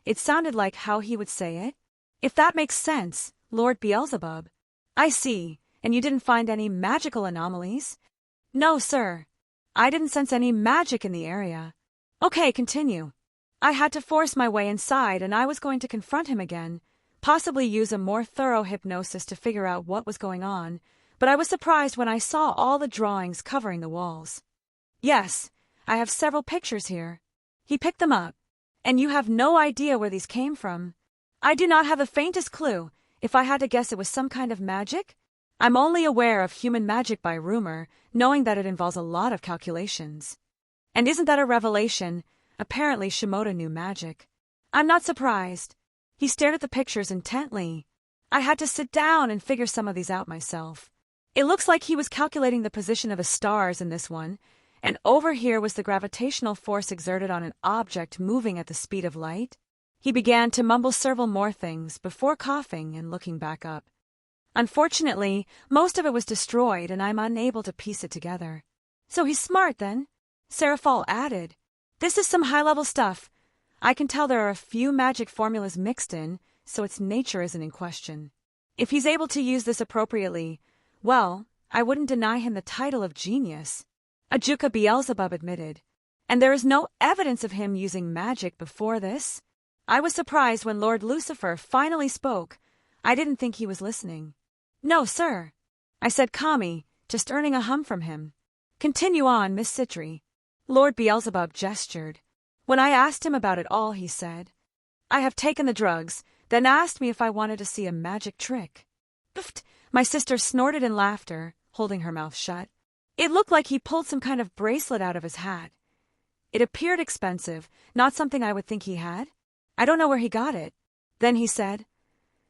it sounded like how he would say it. If that makes sense, Lord Beelzebub. I see, and you didn't find any magical anomalies? No, sir. I didn't sense any magic in the area. Okay, continue. I had to force my way inside, and I was going to confront him again, possibly use a more thorough hypnosis to figure out what was going on, but I was surprised when I saw all the drawings covering the walls. Yes, I have several pictures here. He picked them up. And you have no idea where these came from? I do not have the faintest clue. If I had to guess, it was some kind of magic? I'm only aware of human magic by rumor, knowing that it involves a lot of calculations. And isn't that a revelation? Apparently Shimoda knew magic. I'm not surprised. He stared at the pictures intently. I had to sit down and figure some of these out myself. It looks like he was calculating the position of the stars in this one, and over here was the gravitational force exerted on an object moving at the speed of light. He began to mumble several more things before coughing and looking back up. Unfortunately, most of it was destroyed, and I'm unable to piece it together. So he's smart, then? Seraphal added. This is some high-level stuff. I can tell there are a few magic formulas mixed in, so its nature isn't in question. If he's able to use this appropriately, well, I wouldn't deny him the title of genius. Ajuka Beelzebub admitted. And there is no evidence of him using magic before this? I was surprised when Lord Lucifer finally spoke. I didn't think he was listening. No, sir. I said calmly, just earning a hum from him. Continue on, Miss Citri. Lord Beelzebub gestured. When I asked him about it all, he said, I have taken the drugs, then asked me if I wanted to see a magic trick. Pfft! My sister snorted in laughter, holding her mouth shut. It looked like he pulled some kind of bracelet out of his hat. It appeared expensive, not something I would think he had. I don't know where he got it. Then he said,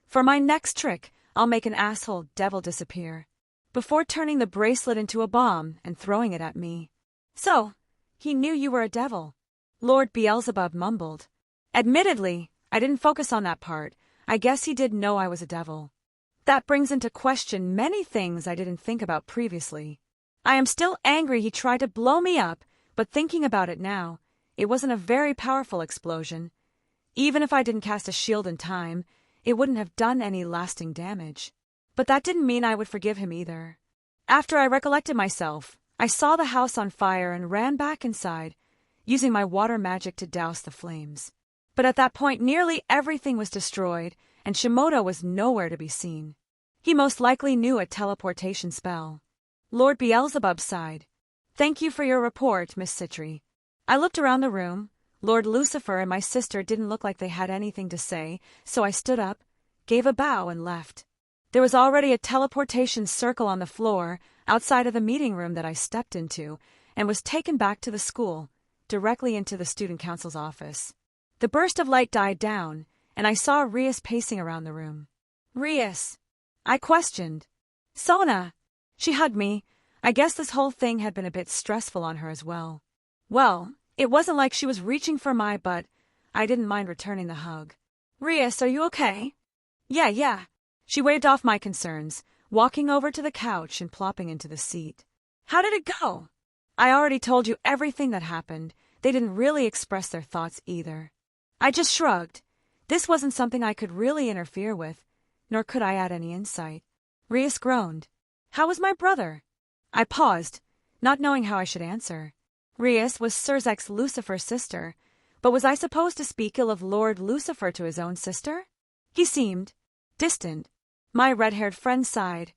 For my next trick, I'll make an asshole devil disappear, before turning the bracelet into a bomb and throwing it at me. So, he knew you were a devil. Lord Beelzebub mumbled. Admittedly, I didn't focus on that part. I guess he did know I was a devil. That brings into question many things I didn't think about previously. I am still angry he tried to blow me up, but thinking about it now, it wasn't a very powerful explosion. Even if I didn't cast a shield in time, it wouldn't have done any lasting damage. But that didn't mean I would forgive him either. After I recollected myself, I saw the house on fire and ran back inside, using my water magic to douse the flames. But at that point, nearly everything was destroyed, and Shimoda was nowhere to be seen. He most likely knew a teleportation spell. Lord Beelzebub sighed. Thank you for your report, Miss Citri. I looked around the room. Lord Lucifer and my sister didn't look like they had anything to say, so I stood up, gave a bow, and left. There was already a teleportation circle on the floor outside of the meeting room that I stepped into, and was taken back to the school, directly into the student council's office. The burst of light died down, and I saw Rias pacing around the room. Rias, I questioned. Sona. She hugged me. I guess this whole thing had been a bit stressful on her as well. Well, it wasn't like she was reaching for my butt. I didn't mind returning the hug. Rias, are you okay? Yeah. She waved off my concerns, walking over to the couch and plopping into the seat. How did it go? I already told you everything that happened. They didn't really express their thoughts either. I just shrugged. This wasn't something I could really interfere with, nor could I add any insight. Rias groaned. How was my brother? I paused, not knowing how I should answer. Rias was Surzek's Lucifer's sister, but was I supposed to speak ill of Lord Lucifer to his own sister? He seemed distant. My red-haired friend sighed,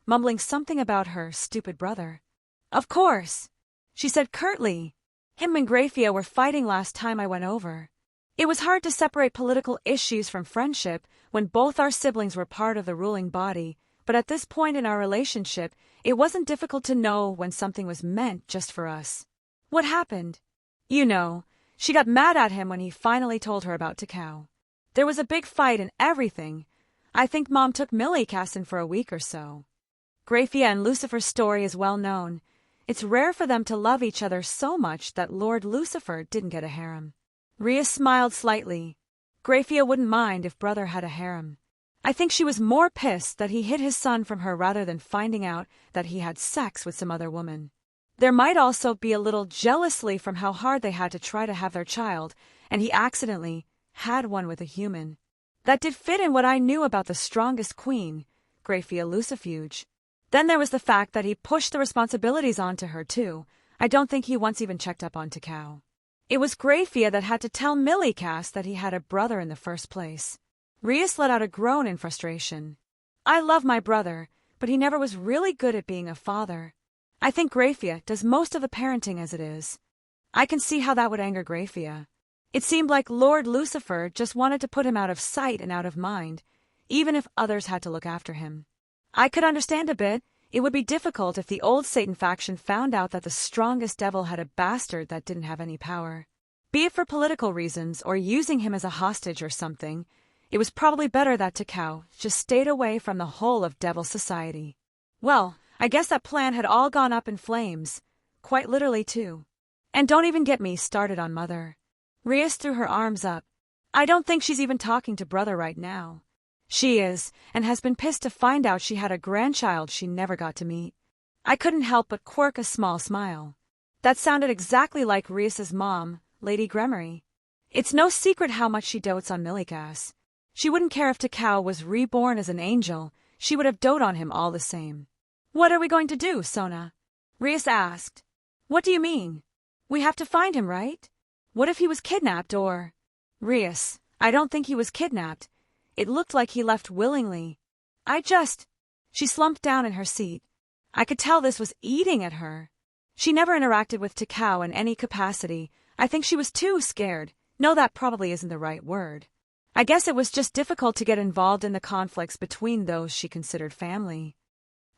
mumbling something about her stupid brother. Of course, she said curtly. Him and Grafia were fighting last time I went over. It was hard to separate political issues from friendship when both our siblings were part of the ruling body, but at this point in our relationship, it wasn't difficult to know when something was meant just for us. What happened? You know, she got mad at him when he finally told her about Takao. There was a big fight and everything. I think Mom took Millie Cassin for a week or so. Graphia and Lucifer's story is well known. It's rare for them to love each other so much that Lord Lucifer didn't get a harem. Rhea smiled slightly. Graphia wouldn't mind if brother had a harem. I think she was more pissed that he hid his son from her rather than finding out that he had sex with some other woman. There might also be a little jealousy from how hard they had to try to have their child, and he accidentally had one with a human. That did fit in what I knew about the strongest queen, Graphia Lucifuge. Then there was the fact that he pushed the responsibilities onto her, too. I don't think he once even checked up on Takao. It was Graphia that had to tell Millicast that he had a brother in the first place. Rias let out a groan in frustration. I love my brother, but he never was really good at being a father. I think Graphia does most of the parenting as it is. I can see how that would anger Graphia. It seemed like Lord Lucifer just wanted to put him out of sight and out of mind, even if others had to look after him. I could understand a bit. It would be difficult if the old Satan faction found out that the strongest devil had a bastard that didn't have any power. Be it for political reasons or using him as a hostage or something, it was probably better that Takao just stayed away from the whole of Devil Society. Well, I guess that plan had all gone up in flames. Quite literally, too. And don't even get me started on Mother. Rias threw her arms up. I don't think she's even talking to brother right now. She is, and has been pissed to find out she had a grandchild she never got to meet. I couldn't help but quirk a small smile. That sounded exactly like Rias's mom, Lady Gremory. It's no secret how much she dotes on Millicast. She wouldn't care if Takao was reborn as an angel, she would have doted on him all the same. What are we going to do, Sona? Rias asked. What do you mean? We have to find him, right? What if he was kidnapped or… Rias, I don't think he was kidnapped. It looked like he left willingly. She slumped down in her seat. I could tell this was eating at her. She never interacted with Takao in any capacity. I think she was too scared. No, that probably isn't the right word. I guess it was just difficult to get involved in the conflicts between those she considered family.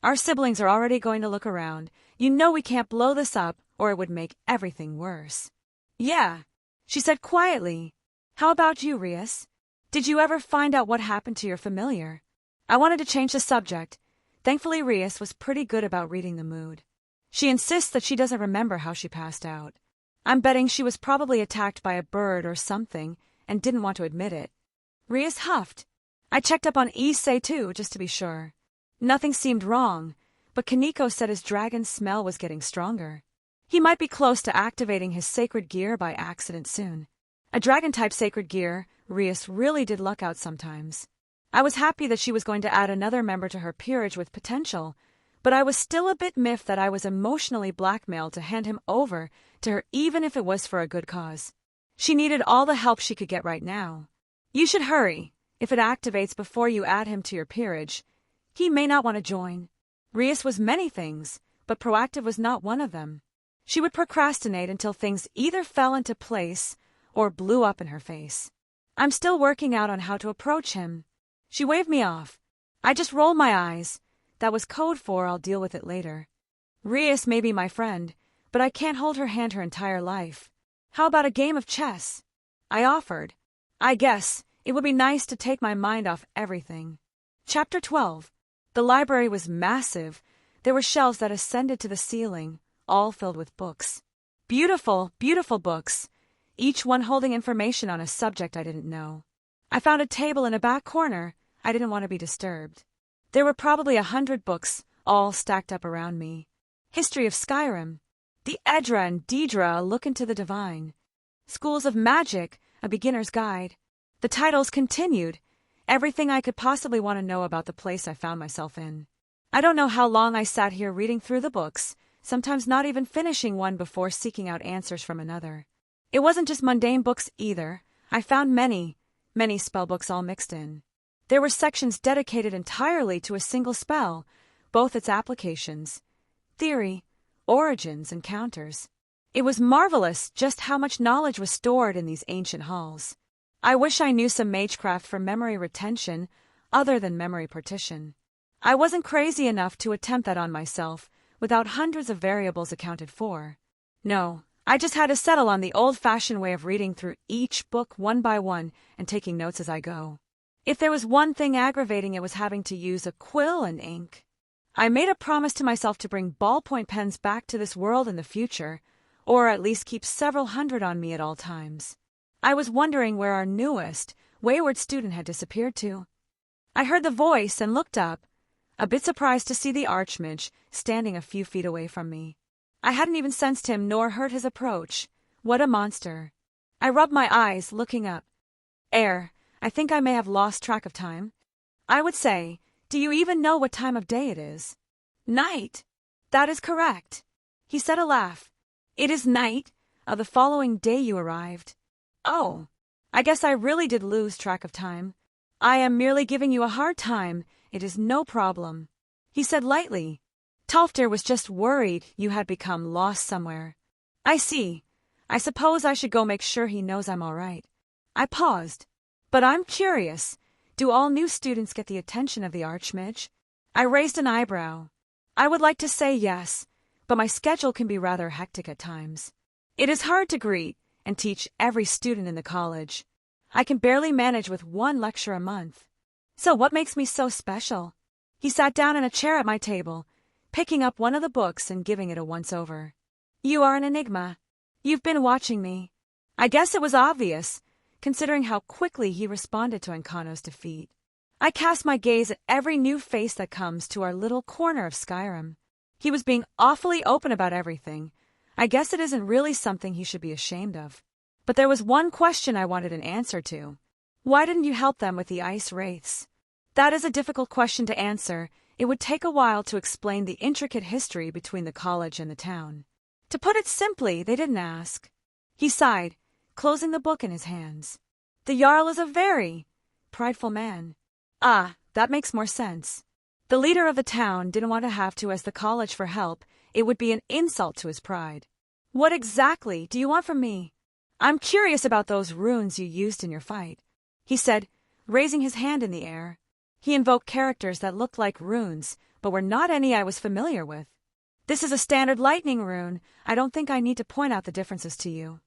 Our siblings are already going to look around. You know we can't blow this up, or it would make everything worse. Yeah, she said quietly. How about you, Rias? Did you ever find out what happened to your familiar? I wanted to change the subject. Thankfully, Rias was pretty good about reading the mood. She insists that she doesn't remember how she passed out. I'm betting she was probably attacked by a bird or something and didn't want to admit it. Rias huffed. I checked up on Issei too, just to be sure. Nothing seemed wrong, but Kaneko said his dragon smell was getting stronger. He might be close to activating his sacred gear by accident soon. A dragon-type sacred gear, Rias really did luck out sometimes. I was happy that she was going to add another member to her peerage with potential, but I was still a bit miffed that I was emotionally blackmailed to hand him over to her even if it was for a good cause. She needed all the help she could get right now. You should hurry. If it activates before you add him to your peerage, he may not want to join. Rias was many things, but proactive was not one of them. She would procrastinate until things either fell into place or blew up in her face. I'm still working out on how to approach him. She waved me off. I just rolled my eyes. That was code for I'll deal with it later. Rias may be my friend, but I can't hold her hand her entire life. How about a game of chess? I offered. I guess it would be nice to take my mind off everything. Chapter 12. The library was massive. There were shelves that ascended to the ceiling, all filled with books. Beautiful, beautiful books, each one holding information on a subject I didn't know. I found a table in a back corner. I didn't want to be disturbed. There were probably 100 books, all stacked up around me. History of Skyrim, the Edra and Daedra, A Look into the Divine, Schools of Magic, A Beginner's Guide. The titles continued. Everything I could possibly want to know about the place I found myself in. I don't know how long I sat here reading through the books, sometimes not even finishing one before seeking out answers from another. It wasn't just mundane books either. I found many spell books all mixed in. There were sections dedicated entirely to a single spell, both its applications, theory, origins, and counters. It was marvelous just how much knowledge was stored in these ancient halls. I wish I knew some magecraft for memory retention other than memory partition. I wasn't crazy enough to attempt that on myself without hundreds of variables accounted for. No, I just had to settle on the old-fashioned way of reading through each book one by one and taking notes as I go. If there was one thing aggravating, it was having to use a quill and ink. I made a promise to myself to bring ballpoint pens back to this world in the future, or at least keep several hundred on me at all times. I was wondering where our newest, wayward student had disappeared to. I heard the voice and looked up, a bit surprised to see the Archmage standing a few feet away from me. I hadn't even sensed him nor heard his approach. What a monster. I rubbed my eyes, looking up. I think I may have lost track of time. I would say, do you even know what time of day it is? Night. That is correct. He said a laugh. It is night of the following day you arrived. Oh, I guess I really did lose track of time. I am merely giving you a hard time. It is no problem. He said lightly. Tofter was just worried you had become lost somewhere. I see. I suppose I should go make sure he knows I'm all right. I paused. But I'm curious. Do all new students get the attention of the Archmage? I raised an eyebrow. I would like to say yes, but my schedule can be rather hectic at times. It is hard to greet and teach every student in the college. I can barely manage with one lecture a month. So what makes me so special? He sat down in a chair at my table, picking up one of the books and giving it a once-over. You are an enigma. You've been watching me. I guess it was obvious, considering how quickly he responded to Encano's defeat. I cast my gaze at every new face that comes to our little corner of Skyrim. He was being awfully open about everything. I guess it isn't really something he should be ashamed of. But there was one question I wanted an answer to. Why didn't you help them with the ice wraiths? That is a difficult question to answer. It would take a while to explain the intricate history between the college and the town. To put it simply, they didn't ask. He sighed, closing the book in his hands. The Jarl is a very prideful man. Ah, that makes more sense. The leader of the town didn't want to have to ask the college for help. It would be an insult to his pride. What exactly do you want from me? I'm curious about those runes you used in your fight, he said, raising his hand in the air. He invoked characters that looked like runes, but were not any I was familiar with. This is a standard lightning rune. I don't think I need to point out the differences to you.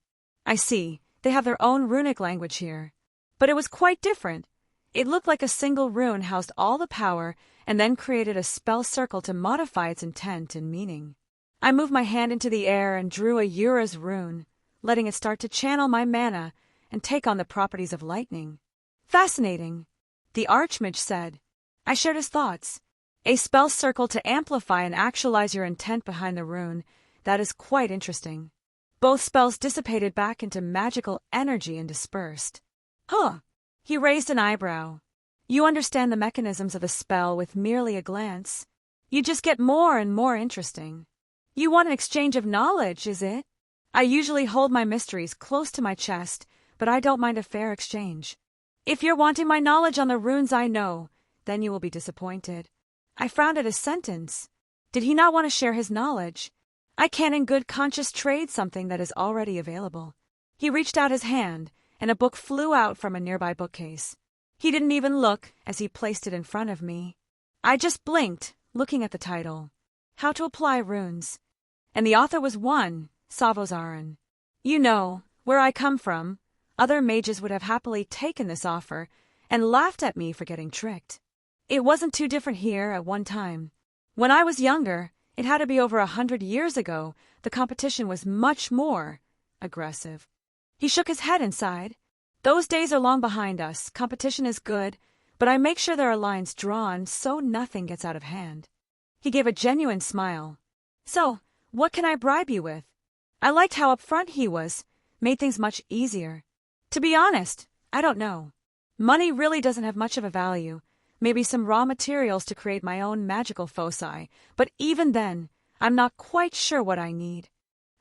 I see. They have their own runic language here. But it was quite different. It looked like a single rune housed all the power and then created a spell circle to modify its intent and meaning. I moved my hand into the air and drew a Yura's rune, letting it start to channel my mana and take on the properties of lightning. Fascinating, the Archmage said. I shared his thoughts. A spell circle to amplify and actualize your intent behind the rune. That is quite interesting. Both spells dissipated back into magical energy and dispersed. Huh. He raised an eyebrow. You understand the mechanisms of a spell with merely a glance. You just get more and more interesting. You want an exchange of knowledge, is it? I usually hold my mysteries close to my chest, but I don't mind a fair exchange. If you're wanting my knowledge on the runes I know, then you will be disappointed. I frowned at his sentence. Did he not want to share his knowledge? I can't in good conscience trade something that is already available. He reached out his hand, and a book flew out from a nearby bookcase. He didn't even look as he placed it in front of me. I just blinked, looking at the title. How to Apply Runes. And the author was one, Savozaran. You know, where I come from, other mages would have happily taken this offer and laughed at me for getting tricked. It wasn't too different here at one time. When I was younger, it had to be over 100 years ago, the competition was much more aggressive. He shook his head and sighed. Those days are long behind us. Competition is good, but I make sure there are lines drawn so nothing gets out of hand. He gave a genuine smile. So, what can I bribe you with? I liked how upfront he was, made things much easier. To be honest, I don't know. Money really doesn't have much of a value. Maybe some raw materials to create my own magical foci, but even then, I'm not quite sure what I need.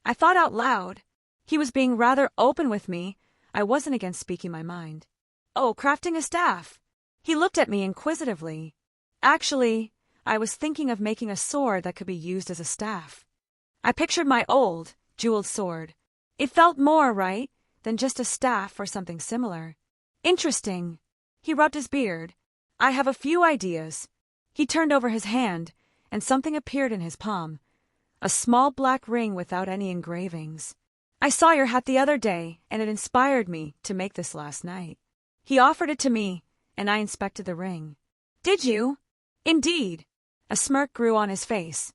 I thought out loud. He was being rather open with me. I wasn't against speaking my mind. Oh, crafting a staff. He looked at me inquisitively. Actually, I was thinking of making a sword that could be used as a staff. I pictured my old, jeweled sword. It felt more right than just a staff or something similar. Interesting. He rubbed his beard. I have a few ideas. He turned over his hand, and something appeared in his palm. A small black ring without any engravings. I saw your hat the other day, and it inspired me to make this last night. He offered it to me, and I inspected the ring. Did you? Indeed. A smirk grew on his face.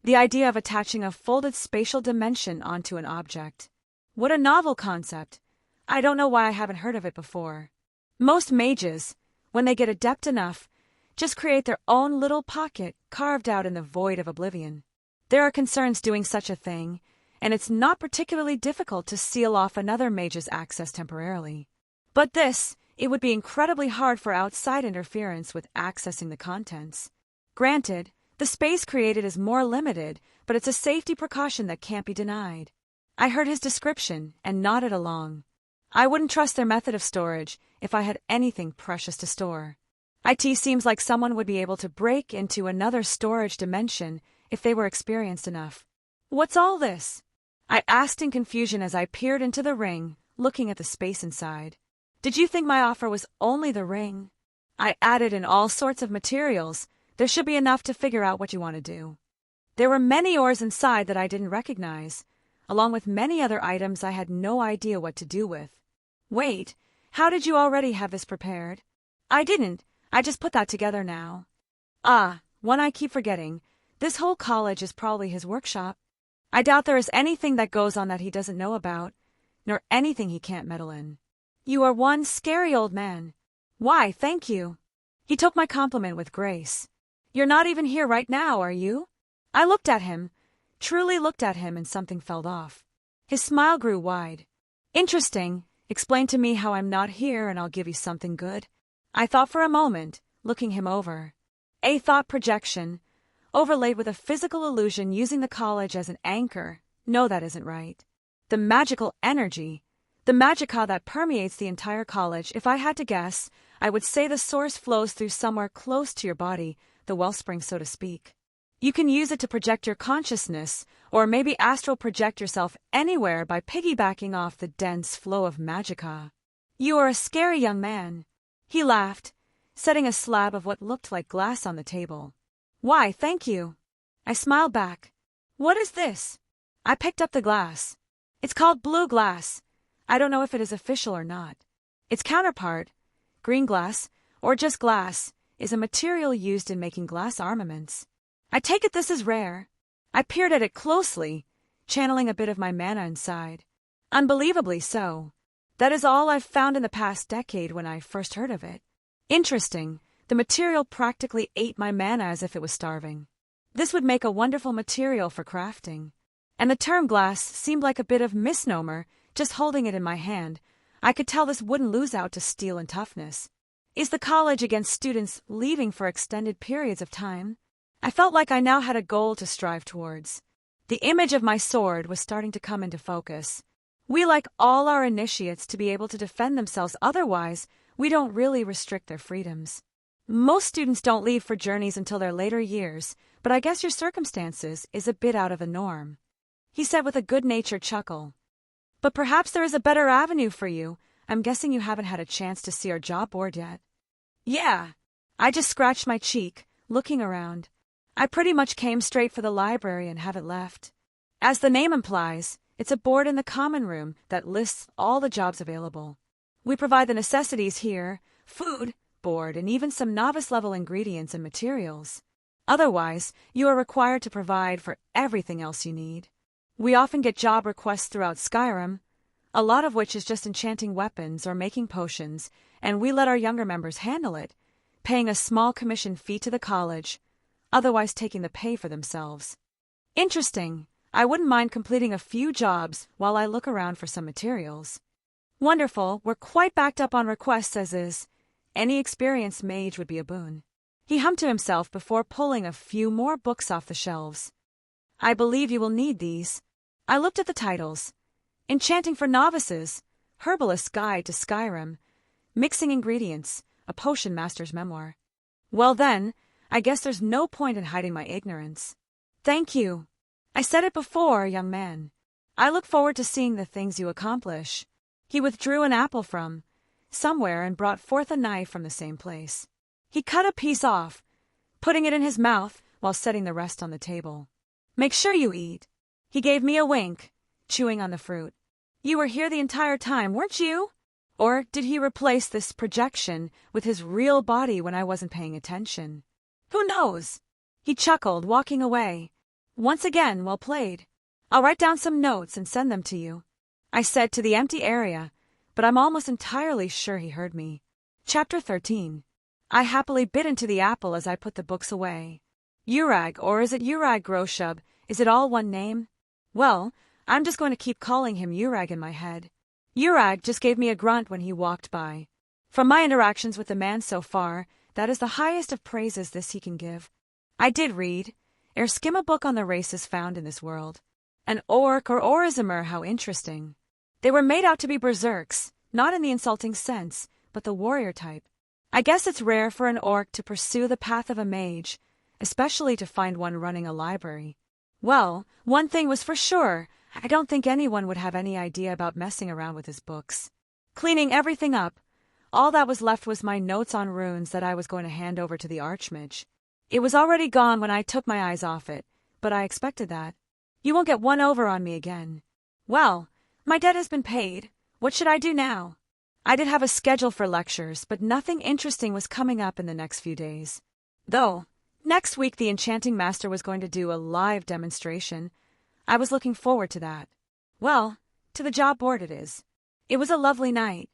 The idea of attaching a folded spatial dimension onto an object. What a novel concept. I don't know why I haven't heard of it before. Most mages, when they get adept enough, just create their own little pocket carved out in the void of oblivion. There are concerns doing such a thing, and it's not particularly difficult to seal off another mage's access temporarily. But this, it would be incredibly hard for outside interference with accessing the contents. Granted, the space created is more limited, but it's a safety precaution that can't be denied. I heard his description and nodded along. I wouldn't trust their method of storage if I had anything precious to store. IT seems like someone would be able to break into another storage dimension if they were experienced enough. What's all this? I asked in confusion as I peered into the ring, looking at the space inside. Did you think my offer was only the ring? I added in all sorts of materials. There should be enough to figure out what you want to do. There were many ores inside that I didn't recognize, along with many other items I had no idea what to do with. Wait, how did you already have this prepared? I didn't. I just put that together now. One I keep forgetting. This whole college is probably his workshop. I doubt there is anything that goes on that he doesn't know about, nor anything he can't meddle in. You are one scary old man. Why, thank you. He took my compliment with grace. You're not even here right now, are you? I looked at him, truly looked at him, and something fell off. His smile grew wide. Interesting. Explain to me how I'm not here and I'll give you something good. I thought for a moment, looking him over. A thought projection, overlaid with a physical illusion using the college as an anchor. No, that isn't right. The magical energy, the magica that permeates the entire college. If I had to guess, I would say the source flows through somewhere close to your body, the wellspring, so to speak. You can use it to project your consciousness, or maybe astral project yourself anywhere by piggybacking off the dense flow of magica. You are a scary young man. He laughed, setting a slab of what looked like glass on the table. Why, thank you. I smiled back. What is this? I picked up the glass. It's called blue glass. I don't know if it is official or not. Its counterpart, green glass, or just glass, is a material used in making glass armaments. I take it this is rare. I peered at it closely, channeling a bit of my mana inside. Unbelievably so. That is all I've found in the past decade when I first heard of it. Interesting. The material practically ate my mana as if it was starving. This would make a wonderful material for crafting. And the term glass seemed like a bit of misnomer, just holding it in my hand. I could tell this wouldn't lose out to steel and toughness. Is the college against students leaving for extended periods of time? I felt like I now had a goal to strive towards. The image of my sword was starting to come into focus. We like all our initiates to be able to defend themselves, otherwise we don't really restrict their freedoms. Most students don't leave for journeys until their later years, but I guess your circumstances is a bit out of the norm, he said with a good-natured chuckle. But perhaps there is a better avenue for you. I'm guessing you haven't had a chance to see our job board yet. Yeah. I just scratched my cheek, looking around. I pretty much came straight for the library and haven't left. As the name implies, it's a board in the common room that lists all the jobs available. We provide the necessities here, food, board, and even some novice-level ingredients and materials. Otherwise, you are required to provide for everything else you need. We often get job requests throughout Skyrim, a lot of which is just enchanting weapons or making potions, and we let our younger members handle it, paying a small commission fee to the college, otherwise taking the pay for themselves. Interesting. I wouldn't mind completing a few jobs while I look around for some materials. Wonderful. We're quite backed up on requests as is. Any experienced mage would be a boon. He hummed to himself before pulling a few more books off the shelves. I believe you will need these. I looked at the titles. Enchanting for Novices, Herbalist's Guide to Skyrim, Mixing Ingredients, a Potion Master's Memoir. Well then, I guess there's no point in hiding my ignorance. Thank you. I said it before, young man. I look forward to seeing the things you accomplish. He withdrew an apple from somewhere and brought forth a knife from the same place. He cut a piece off, putting it in his mouth while setting the rest on the table. Make sure you eat. He gave me a wink, chewing on the fruit. You were here the entire time, weren't you? Or did he replace this projection with his real body when I wasn't paying attention? Who knows? He chuckled, walking away. Once again, well played. I'll write down some notes and send them to you, I said to the empty area, but I'm almost entirely sure he heard me. Chapter 13. I happily bit into the apple as I put the books away. Urag, or is it Urag Groshub? Is it all one name? Well, I'm just going to keep calling him Urag in my head. Urag just gave me a grunt when he walked by. From my interactions with the man so far, that is the highest of praises this he can give. I did read, skim a book on the races found in this world. An orc or Orizimer, how interesting. They were made out to be berserks, not in the insulting sense, but the warrior type. I guess it's rare for an orc to pursue the path of a mage, especially to find one running a library. Well, one thing was for sure, I don't think anyone would have any idea about messing around with his books. Cleaning everything up, all that was left was my notes on runes that I was going to hand over to the Archmage. It was already gone when I took my eyes off it, but I expected that. You won't get one over on me again. Well, my debt has been paid. What should I do now? I did have a schedule for lectures, but nothing interesting was coming up in the next few days. Though, next week the enchanting master was going to do a live demonstration. I was looking forward to that. Well, to the job board it is. It was a lovely night.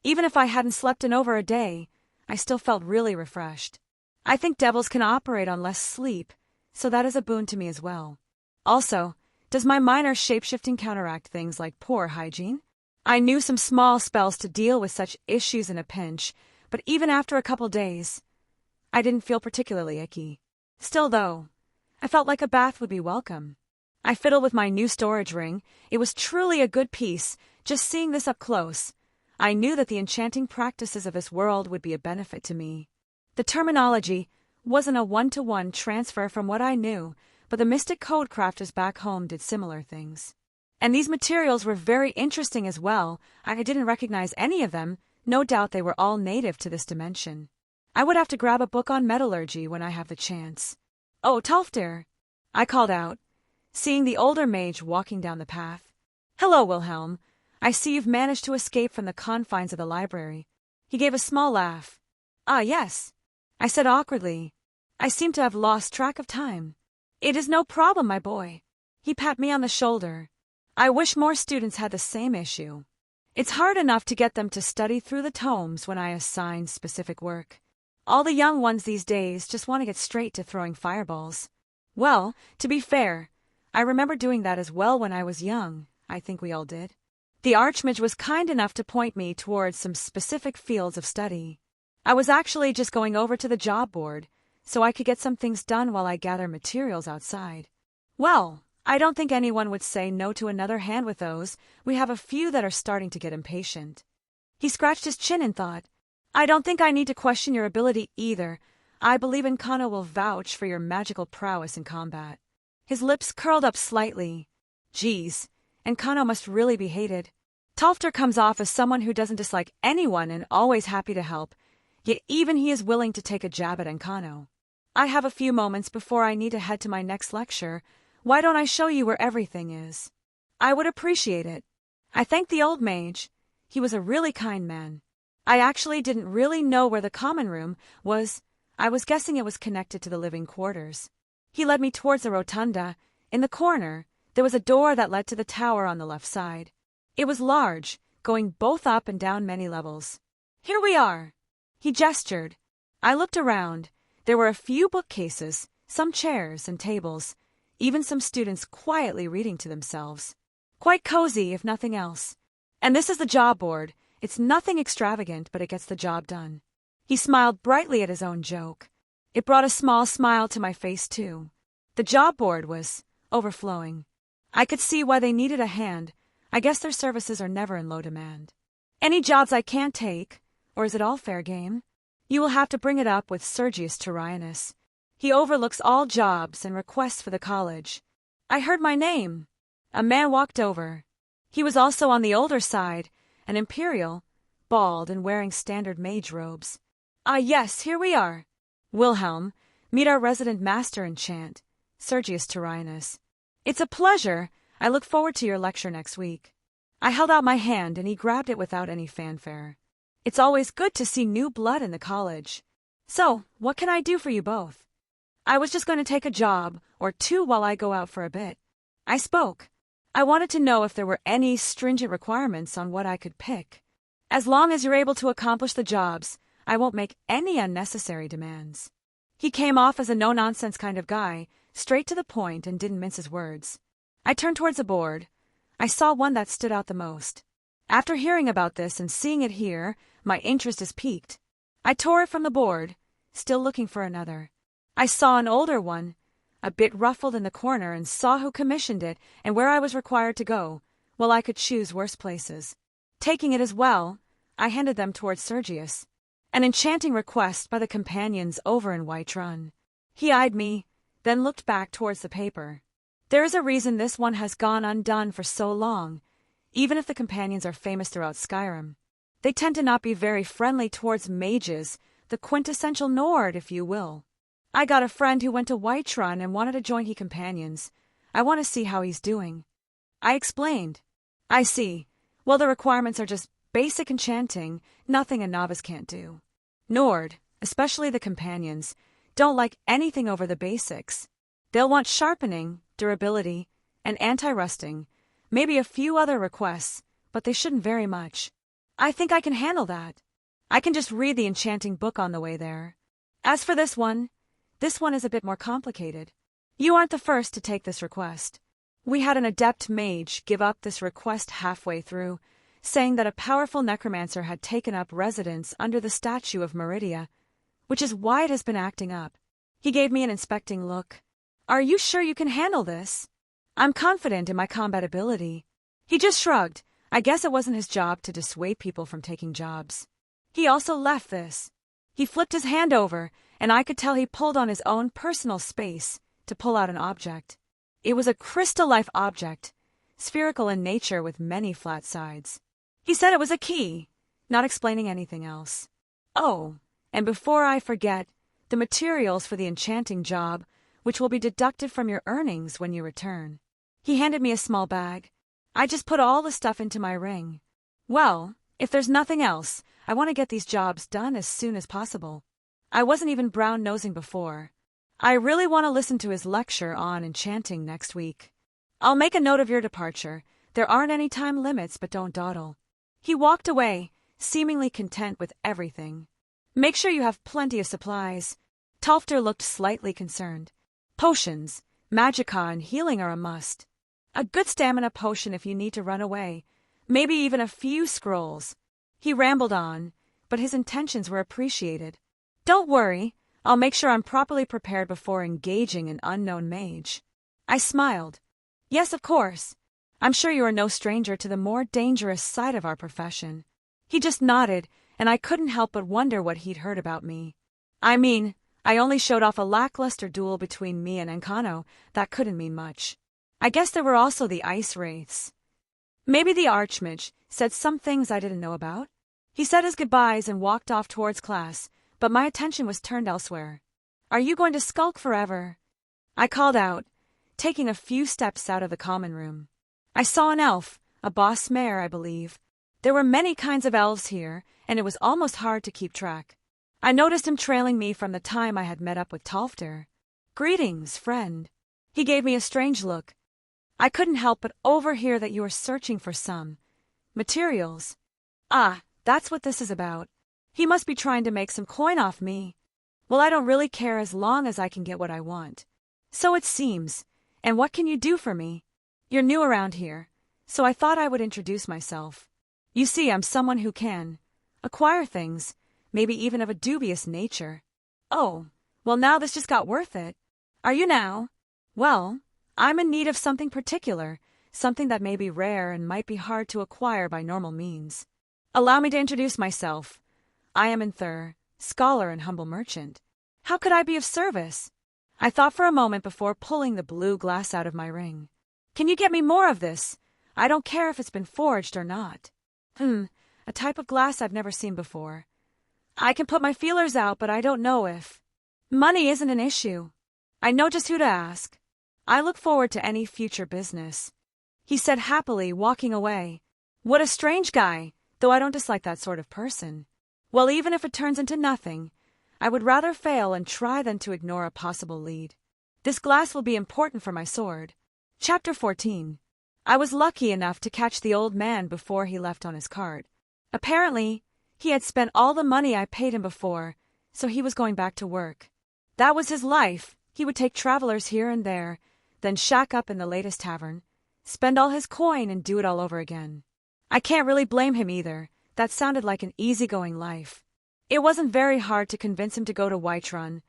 Even if I hadn't slept in over a day, I still felt really refreshed. I think devils can operate on less sleep, so that is a boon to me as well. Also, does my minor shape-shifting counteract things like poor hygiene? I knew some small spells to deal with such issues in a pinch, but even after a couple days, I didn't feel particularly icky. Still though, I felt like a bath would be welcome. I fiddled with my new storage ring. It was truly a good piece, just seeing this up close. I knew that the enchanting practices of this world would be a benefit to me. The terminology wasn't a one-to-one transfer from what I knew, but the mystic code crafters back home did similar things. And these materials were very interesting as well. I didn't recognize any of them. No doubt they were all native to this dimension. I would have to grab a book on metallurgy when I have the chance. Oh, Tolfdir, I called out, seeing the older mage walking down the path. Hello, Wilhelm. I see you've managed to escape from the confines of the library. He gave a small laugh. Ah, yes, I said awkwardly. I seem to have lost track of time. It is no problem, my boy. He patted me on the shoulder. I wish more students had the same issue. It's hard enough to get them to study through the tomes when I assign specific work. All the young ones these days just want to get straight to throwing fireballs. Well, to be fair, I remember doing that as well when I was young. I think we all did. The Archmage was kind enough to point me towards some specific fields of study. I was actually just going over to the job board, so I could get some things done while I gather materials outside. Well, I don't think anyone would say no to another hand with those. We have a few that are starting to get impatient. He scratched his chin and thought, I don't think I need to question your ability either. I believe Encano will vouch for your magical prowess in combat. His lips curled up slightly. Geez, Encano must really be hated. Tolfdir comes off as someone who doesn't dislike anyone and always happy to help, yet even he is willing to take a jab at Encano. I have a few moments before I need to head to my next lecture. Why don't I show you where everything is? I would appreciate it. I thanked the old mage. He was a really kind man. I actually didn't really know where the common room was. I was guessing it was connected to the living quarters. He led me towards the rotunda. In the corner, there was a door that led to the tower on the left side. It was large, going both up and down many levels. Here we are. He gestured. I looked around. There were a few bookcases, some chairs and tables, even some students quietly reading to themselves. Quite cozy, if nothing else. And this is the job board. It's nothing extravagant, but it gets the job done. He smiled brightly at his own joke. It brought a small smile to my face, too. The job board was overflowing. I could see why they needed a hand. I guess their services are never in low demand. Any jobs I can't take, or is it all fair game? You will have to bring it up with Sergius Tyrannus. He overlooks all jobs and requests for the college. I heard my name. A man walked over. He was also on the older side, an imperial, bald and wearing standard mage robes. Ah, yes, here we are. Wilhelm, meet our resident master enchant, Sergius Tyrannus. It's a pleasure. I look forward to your lecture next week. I held out my hand and he grabbed it without any fanfare. It's always good to see new blood in the college. So, what can I do for you both? I was just going to take a job or two while I go out for a bit. I spoke. I wanted to know if there were any stringent requirements on what I could pick. As long as you're able to accomplish the jobs, I won't make any unnecessary demands. He came off as a no-nonsense kind of guy, straight to the point and didn't mince his words. I turned towards a board. I saw one that stood out the most. After hearing about this and seeing it here, my interest is piqued. I tore it from the board, still looking for another. I saw an older one, a bit ruffled in the corner, and saw who commissioned it and where I was required to go, while I could choose worse places. Taking it as well, I handed them towards Sergius. An enchanting request by the companions over in Whiterun. He eyed me, then looked back towards the paper. There is a reason this one has gone undone for so long, even if the companions are famous throughout Skyrim. They tend to not be very friendly towards mages, the quintessential Nord, if you will. I got a friend who went to Whiterun and wanted to join he companions. I want to see how he's doing. I explained. I see. Well, the requirements are just basic enchanting, nothing a novice can't do. Nord, especially the companions, don't like anything over the basics. They'll want sharpening, durability, and anti-rusting, maybe a few other requests, but they shouldn't vary much. I think I can handle that. I can just read the enchanting book on the way there. As for this one is a bit more complicated. You aren't the first to take this request. We had an adept mage give up this request halfway through, saying that a powerful necromancer had taken up residence under the statue of Meridia, which is why it has been acting up. He gave me an inspecting look. Are you sure you can handle this? I'm confident in my combat ability. He just shrugged. I guess it wasn't his job to dissuade people from taking jobs. He also left this. He flipped his hand over, and I could tell he pulled on his own personal space to pull out an object. It was a crystal-life object, spherical in nature with many flat sides. He said it was a key, not explaining anything else. Oh, and before I forget, the materials for the enchanting job, which will be deducted from your earnings when you return. He handed me a small bag. I just put all the stuff into my ring. Well, if there's nothing else, I want to get these jobs done as soon as possible. I wasn't even brown-nosing before. I really want to listen to his lecture on enchanting next week. I'll make a note of your departure. There aren't any time limits, but don't dawdle. He walked away, seemingly content with everything. Make sure you have plenty of supplies. Tolfter looked slightly concerned. Potions, magicka, and healing are a must. A good stamina potion if you need to run away. Maybe even a few scrolls. He rambled on, but his intentions were appreciated. Don't worry, I'll make sure I'm properly prepared before engaging an unknown mage. I smiled. Yes, of course. I'm sure you are no stranger to the more dangerous side of our profession. He just nodded, and I couldn't help but wonder what he'd heard about me. I mean, I only showed off a lackluster duel between me and Encano. That couldn't mean much. I guess there were also the ice wraiths. Maybe the Archmage said some things I didn't know about. He said his goodbyes and walked off towards class, but my attention was turned elsewhere. Are you going to skulk forever? I called out, taking a few steps out of the common room. I saw an elf, a boss mare, I believe. There were many kinds of elves here, and it was almost hard to keep track. I noticed him trailing me from the time I had met up with Tolfter. Greetings, friend. He gave me a strange look. I couldn't help but overhear that you were searching for some materials. Ah, that's what this is about. He must be trying to make some coin off me. Well, I don't really care as long as I can get what I want. So it seems. And what can you do for me? You're new around here, so I thought I would introduce myself. You see, I'm someone who can acquire things, maybe even of a dubious nature. Oh, well, now this just got worth it. Are you now? Well, I'm in need of something particular, something that may be rare and might be hard to acquire by normal means. Allow me to introduce myself. I am Inther, scholar and humble merchant. How could I be of service? I thought for a moment before pulling the blue glass out of my ring. Can you get me more of this? I don't care if it's been forged or not. A type of glass I've never seen before. I can put my feelers out, but I don't know if... Money isn't an issue. I know just who to ask. I look forward to any future business. He said happily, walking away. What a strange guy, though I don't dislike that sort of person. Well, even if it turns into nothing, I would rather fail and try than to ignore a possible lead. This glass will be important for my sword. Chapter 14. I was lucky enough to catch the old man before he left on his cart. Apparently, he had spent all the money I paid him before, so he was going back to work. That was his life. He would take travelers here and there, then shack up in the latest tavern, spend all his coin and do it all over again. I can't really blame him either. That sounded like an easygoing life. It wasn't very hard to convince him to go to Whiterun.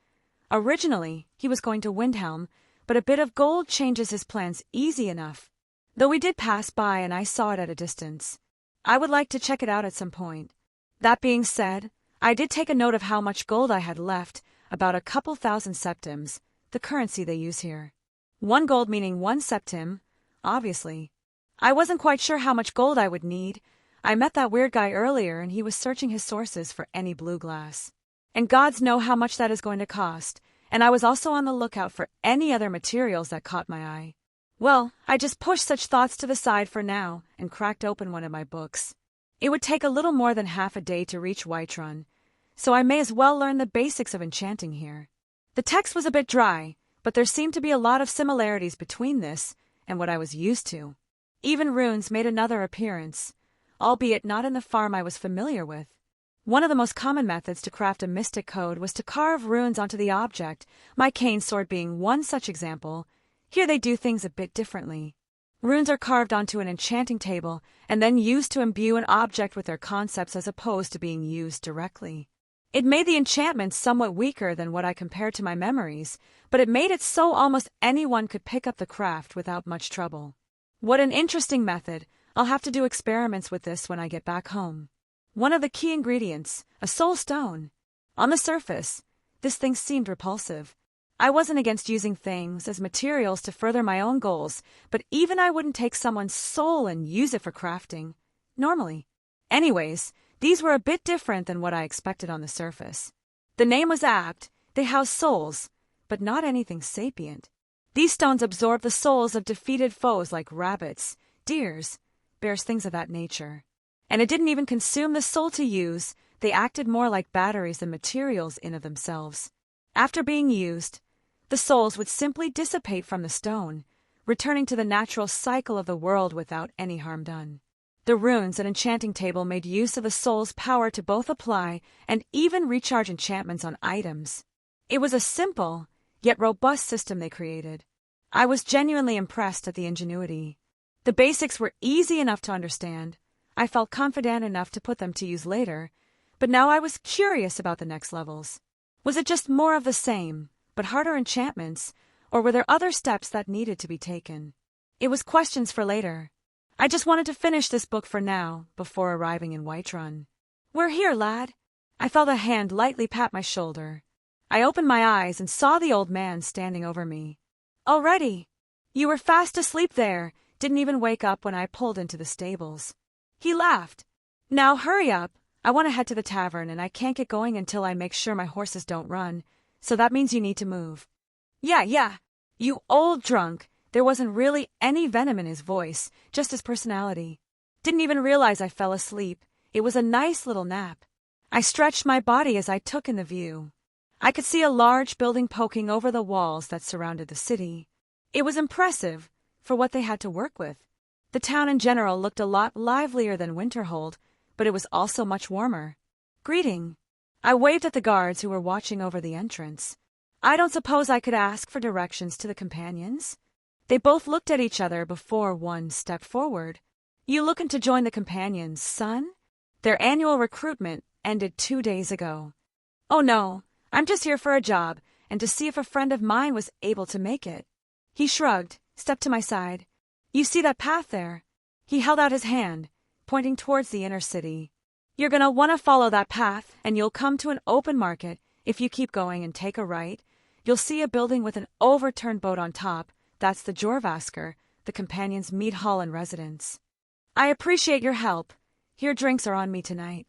Originally, he was going to Windhelm, but a bit of gold changes his plans easy enough. Though we did pass by and I saw it at a distance. I would like to check it out at some point. That being said, I did take a note of how much gold I had left, about a couple thousand septims, the currency they use here. 1 gold meaning 1 septim, obviously. I wasn't quite sure how much gold I would need. I met that weird guy earlier and he was searching his sources for any blue glass. And gods know how much that is going to cost, and I was also on the lookout for any other materials that caught my eye. Well, I just pushed such thoughts to the side for now and cracked open one of my books. It would take a little more than half a day to reach Whiterun, so I may as well learn the basics of enchanting here. The text was a bit dry, but there seemed to be a lot of similarities between this and what I was used to. Even runes made another appearance, albeit not in the form I was familiar with. One of the most common methods to craft a mystic code was to carve runes onto the object, my cane sword being one such example. Here they do things a bit differently. Runes are carved onto an enchanting table and then used to imbue an object with their concepts as opposed to being used directly. It made the enchantment somewhat weaker than what I compared to my memories, but it made it so almost anyone could pick up the craft without much trouble. What an interesting method. I'll have to do experiments with this when I get back home. One of the key ingredients, a soul stone. On the surface, this thing seemed repulsive. I wasn't against using things as materials to further my own goals, but even I wouldn't take someone's soul and use it for crafting. Normally. Anyways, these were a bit different than what I expected on the surface. The name was apt. They house souls, but not anything sapient. These stones absorb the souls of defeated foes like rabbits, deers, bears, things of that nature. And it didn't even consume the soul to use. They acted more like batteries than materials in of themselves. After being used, the souls would simply dissipate from the stone, returning to the natural cycle of the world without any harm done. The runes and enchanting table made use of the soul's power to both apply and even recharge enchantments on items. It was a simple, yet robust system they created. I was genuinely impressed at the ingenuity. The basics were easy enough to understand. I felt confident enough to put them to use later, but now I was curious about the next levels. Was it just more of the same, but harder enchantments, or were there other steps that needed to be taken? It was questions for later. I just wanted to finish this book for now, before arriving in Whiterun. "We're here, lad." I felt a hand lightly pat my shoulder. I opened my eyes and saw the old man standing over me. "Already? You were fast asleep there, didn't even wake up when I pulled into the stables." He laughed. "Now hurry up. I want to head to the tavern and I can't get going until I make sure my horses don't run, so that means you need to move." Yeah, you old drunk." There wasn't really any venom in his voice, just his personality. Didn't even realize I fell asleep. It was a nice little nap. I stretched my body as I took in the view. I could see a large building poking over the walls that surrounded the city. It was impressive for what they had to work with. The town in general looked a lot livelier than Winterhold, but it was also much warmer. "Greeting." I waved at the guards who were watching over the entrance. "I don't suppose I could ask for directions to the companions?" They both looked at each other before one stepped forward. "You looking to join the companions, son? Their annual recruitment ended 2 days ago." "Oh no, I'm just here for a job and to see if a friend of mine was able to make it." He shrugged, stepped to my side. "You see that path there?" He held out his hand, pointing towards the inner city. "You're gonna want to follow that path and you'll come to an open market. If you keep going and take a right, you'll see a building with an overturned boat on top. That's the Jorvasker, the companions' mead hall and residence. I appreciate your help. Here drinks are on me tonight."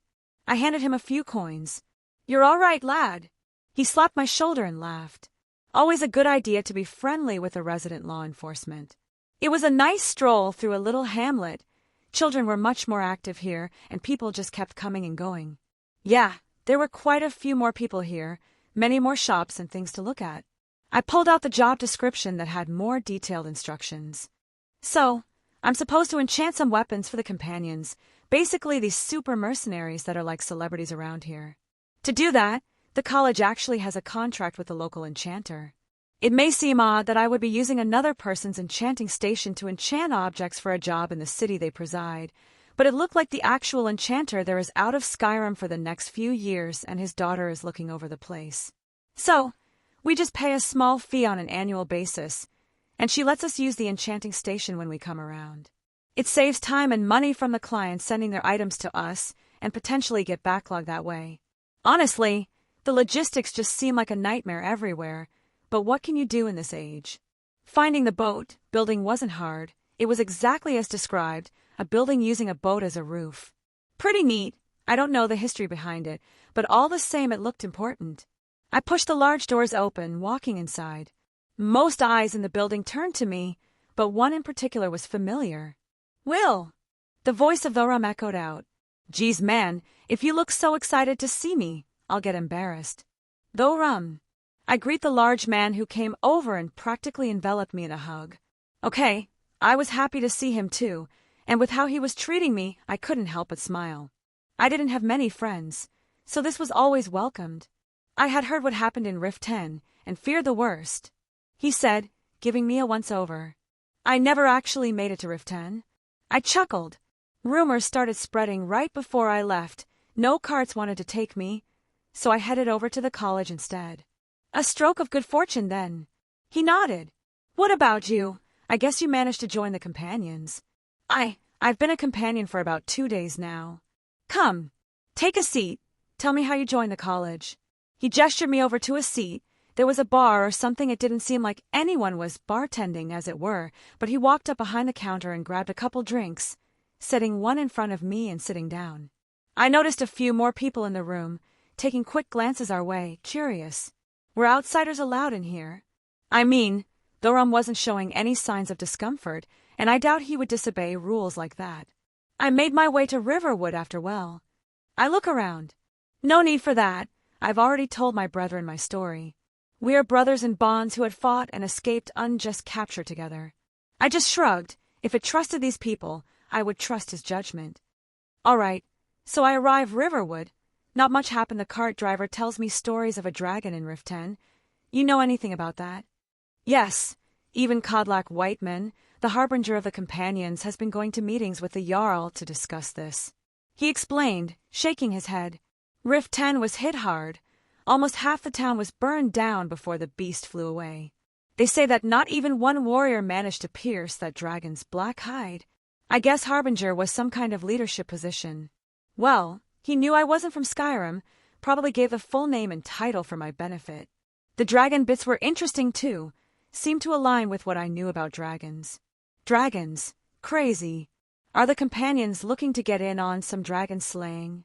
I handed him a few coins. "You're all right, lad." He slapped my shoulder and laughed. Always a good idea to be friendly with the resident law enforcement. It was a nice stroll through a little hamlet. Children were much more active here, and people just kept coming and going. Yeah, there were quite a few more people here, Many more shops and things to look at. I pulled out the job description that had more detailed instructions. So, I'm supposed to enchant some weapons for the companions, basically these super mercenaries that are like celebrities around here. To do that, the college actually has a contract with the local enchanter. It may seem odd that I would be using another person's enchanting station to enchant objects for a job in the city they preside, but it looked like the actual enchanter there is out of Skyrim for the next few years and his daughter is looking over the place. So, we just pay a small fee on an annual basis, and she lets us use the enchanting station when we come around. It saves time and money from the clients sending their items to us and potentially get backlogged that way. Honestly, the logistics just seem like a nightmare everywhere, but what can you do in this age? Finding the boat building wasn't hard. It was exactly as described, a building using a boat as a roof. Pretty neat. I don't know the history behind it, but all the same it looked important. I pushed the large doors open, walking inside. Most eyes in the building turned to me, but one in particular was familiar. Will! The voice of Thorum echoed out. Geez, man, if you look so excited to see me, I'll get embarrassed. Thorum. I greet the large man who came over and practically enveloped me in a hug. Okay, I was happy to see him too, and with how he was treating me, I couldn't help but smile. I didn't have many friends, so this was always welcomed. I had heard what happened in Rift 10 and feared the worst, he said, giving me a once-over. I never actually made it to Rift 10. I chuckled. Rumors started spreading right before I left. No carts wanted to take me, so I headed over to the college instead. A stroke of good fortune, then. He nodded. What about you? I guess you managed to join the companions. I've been a companion for about 2 days now. Come, take a seat. Tell me how you joined the college. He gestured me over to a seat. There was a bar or something. It didn't seem like anyone was bartending, as it were, but he walked up behind the counter and grabbed a couple drinks, setting one in front of me and sitting down. I noticed a few more people in the room, taking quick glances our way, curious. Were outsiders allowed in here? I mean, Thorum wasn't showing any signs of discomfort, and I doubt he would disobey rules like that. I made my way to Riverwood after well. I look around. No need for that. I've already told my brethren my story. We are brothers in bonds who had fought and escaped unjust capture together. I just shrugged. If it trusted these people, I would trust his judgment. All right, so I arrive Riverwood. Not much happened. The cart driver tells me stories of a dragon in Rift 10. You know anything about that? Yes, even Kodlak Whiteman, the harbinger of the companions, has been going to meetings with the Jarl to discuss this. He explained, shaking his head. Rift 10 was hit hard. Almost half the town was burned down before the beast flew away. They say that not even one warrior managed to pierce that dragon's black hide. I guess harbinger was some kind of leadership position. Well, he knew I wasn't from Skyrim, probably gave the full name and title for my benefit. The dragon bits were interesting too, seemed to align with what I knew about dragons. Dragons, crazy. Are the companions looking to get in on some dragon slaying?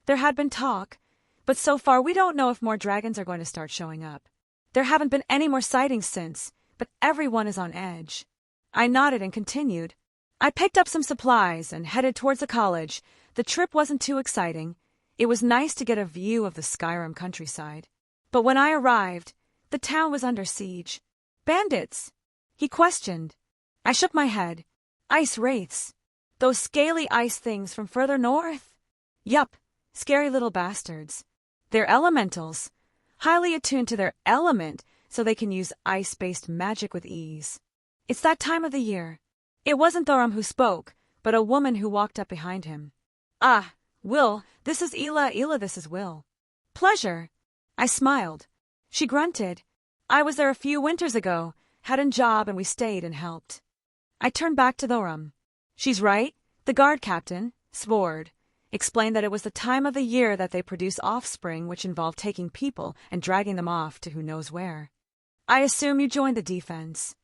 There had been talk, but so far we don't know if more dragons are going to start showing up. There haven't been any more sightings since, but everyone is on edge. I nodded and continued. I picked up some supplies and headed towards the college. The trip wasn't too exciting. It was nice to get a view of the Skyrim countryside. But when I arrived, the town was under siege. Bandits? He questioned. I shook my head. Ice wraiths. Those scaly ice things from further north? Yup, scary little bastards. They're elementals, highly attuned to their element so they can use ice-based magic with ease. It's that time of the year. It wasn't Thorum who spoke, but a woman who walked up behind him. Ah, Will, this is Ela. Ela, this is Will. Pleasure. I smiled. She grunted. I was there a few winters ago, had a job and we stayed and helped. I turned back to Thorum. She's right. The guard captain, Svord, explained that it was the time of the year that they produce offspring which involve taking people and dragging them off to who knows where. I assume you joined the defense.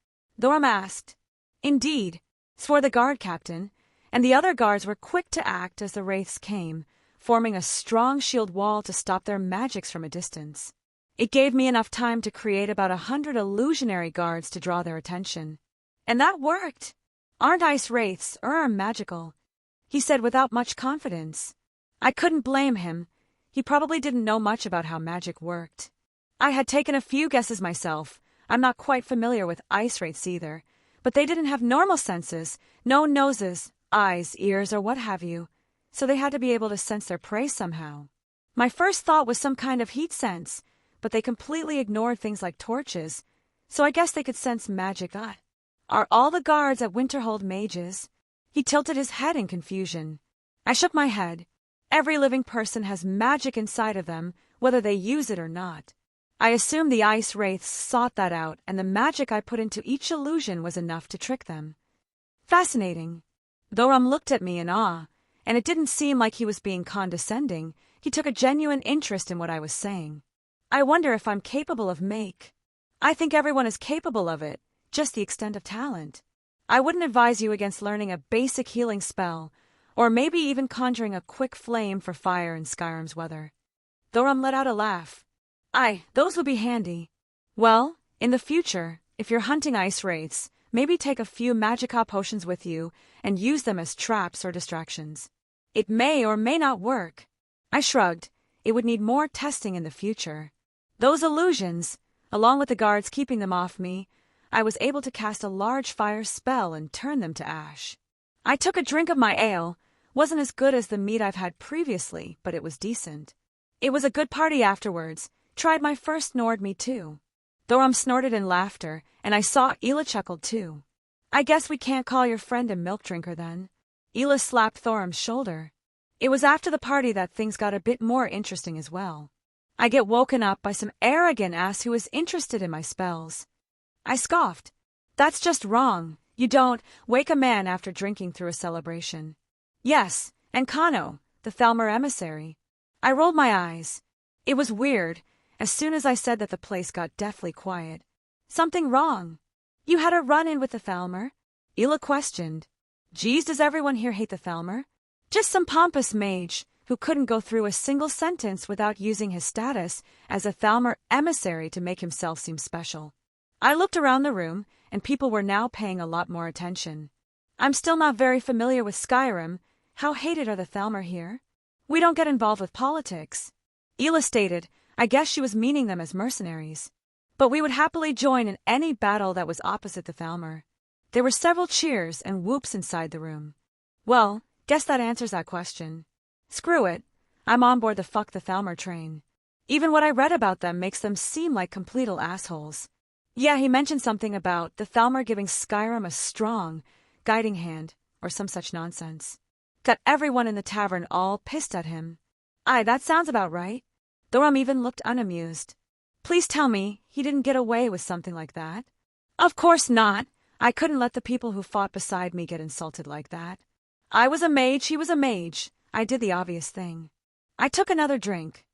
Thorum asked. Indeed, swore the guard captain, and the other guards were quick to act as the wraiths came, forming a strong shield wall to stop their magics from a distance. It gave me enough time to create about 100 illusionary guards to draw their attention. And that worked. Aren't ice wraiths magical? He said without much confidence. I couldn't blame him. He probably didn't know much about how magic worked. I had taken a few guesses myself. I'm not quite familiar with ice wraiths either, but they didn't have normal senses, no noses, eyes, ears, or what have you, so they had to be able to sense their prey somehow. My first thought was some kind of heat sense, but they completely ignored things like torches, so I guess they could sense magic. Are all the guards at Winterhold mages? He tilted his head in confusion. I shook my head. Every living person has magic inside of them, whether they use it or not. I assumed the ice wraiths sought that out, and the magic I put into each illusion was enough to trick them. Fascinating. Thoram looked at me in awe, and it didn't seem like he was being condescending. He took a genuine interest in what I was saying. I wonder if I'm capable of make. I think everyone is capable of it, just the extent of talent. I wouldn't advise you against learning a basic healing spell, or maybe even conjuring a quick flame for fire in Skyrim's weather. Thoram let out a laugh. Aye, those would be handy. Well, in the future, if you're hunting ice wraiths, maybe take a few Magicka potions with you and use them as traps or distractions. It may or may not work. I shrugged. It would need more testing in the future. Those illusions, along with the guards keeping them off me, I was able to cast a large fire spell and turn them to ash. I took a drink of my ale. Wasn't as good as the mead I've had previously, but it was decent. It was a good party afterwards. Tried my first Nord me too. Thoram snorted in laughter, and I saw Ela chuckled too. I guess we can't call your friend a milk drinker then. Ela slapped Thoram's shoulder. It was after the party that things got a bit more interesting as well. I get woken up by some arrogant ass who is interested in my spells. I scoffed. That's just wrong. You don't wake a man after drinking through a celebration. Yes, and Kano, the Thalmor emissary. I rolled my eyes. It was weird. As soon as I said that, the place got deathly quiet. Something wrong? You had a run-in with the Thalmor? Ela questioned. Geez, does everyone here hate the Thalmor? Just some pompous mage who couldn't go through a single sentence without using his status as a Thalmor emissary to make himself seem special. I looked around the room, and people were now paying a lot more attention. I'm still not very familiar with Skyrim. How hated are the Thalmor here? We don't get involved with politics. Ela stated. I guess she was meaning them as mercenaries. But we would happily join in any battle that was opposite the Thalmor. There were several cheers and whoops inside the room. Well, guess that answers that question. Screw it. I'm on board the fuck the Thalmor train. Even what I read about them makes them seem like complete assholes. Yeah, he mentioned something about the Thalmor giving Skyrim a strong guiding hand, or some such nonsense. Got everyone in the tavern all pissed at him. Aye, that sounds about right. Thoram even looked unamused. Please tell me he didn't get away with something like that. Of course not. I couldn't let the people who fought beside me get insulted like that. I was a mage, he was a mage. I did the obvious thing. I took another drink.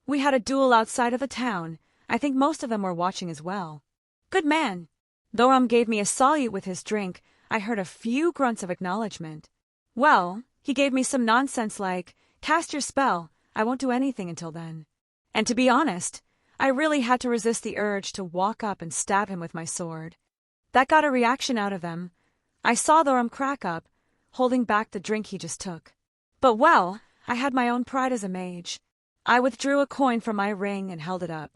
We had a duel outside of the town. I think most of them were watching as well. Good man. Thoram gave me a salute with his drink. I heard a few grunts of acknowledgement. Well, he gave me some nonsense like, cast your spell. I won't do anything until then. And to be honest, I really had to resist the urge to walk up and stab him with my sword. That got a reaction out of them. I saw Thoram crack up, holding back the drink he just took. But well, I had my own pride as a mage. I withdrew a coin from my ring and held it up.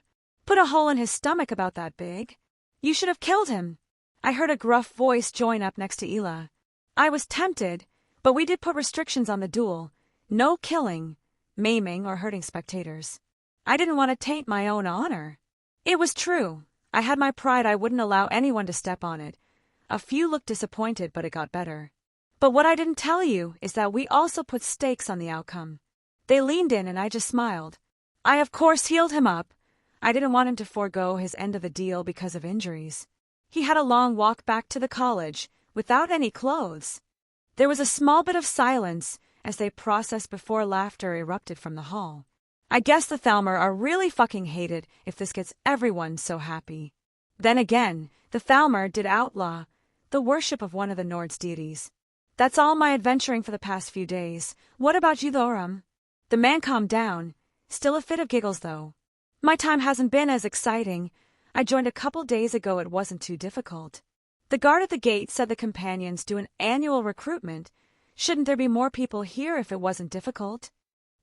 Put a hole in his stomach about that big. You should have killed him. I heard a gruff voice join up next to Ela. I was tempted, but we did put restrictions on the duel. No killing, maiming, or hurting spectators. I didn't want to taint my own honor. It was true. I had my pride. I wouldn't allow anyone to step on it. A few looked disappointed, but it got better. But what I didn't tell you is that we also put stakes on the outcome. They leaned in and I just smiled. I of course healed him up. I didn't want him to forego his end of the deal because of injuries. He had a long walk back to the college without any clothes. There was a small bit of silence as they processed before laughter erupted from the hall. I guess the Thalmor are really fucking hated if this gets everyone so happy. Then again, the Thalmor did outlaw the worship of one of the Nord's deities. That's all my adventuring for the past few days. What about you, Thoram? The man calmed down. Still a fit of giggles, though. My time hasn't been as exciting. I joined a couple days ago. It wasn't too difficult. The guard at the gate said the companions do an annual recruitment. Shouldn't there be more people here if it wasn't difficult?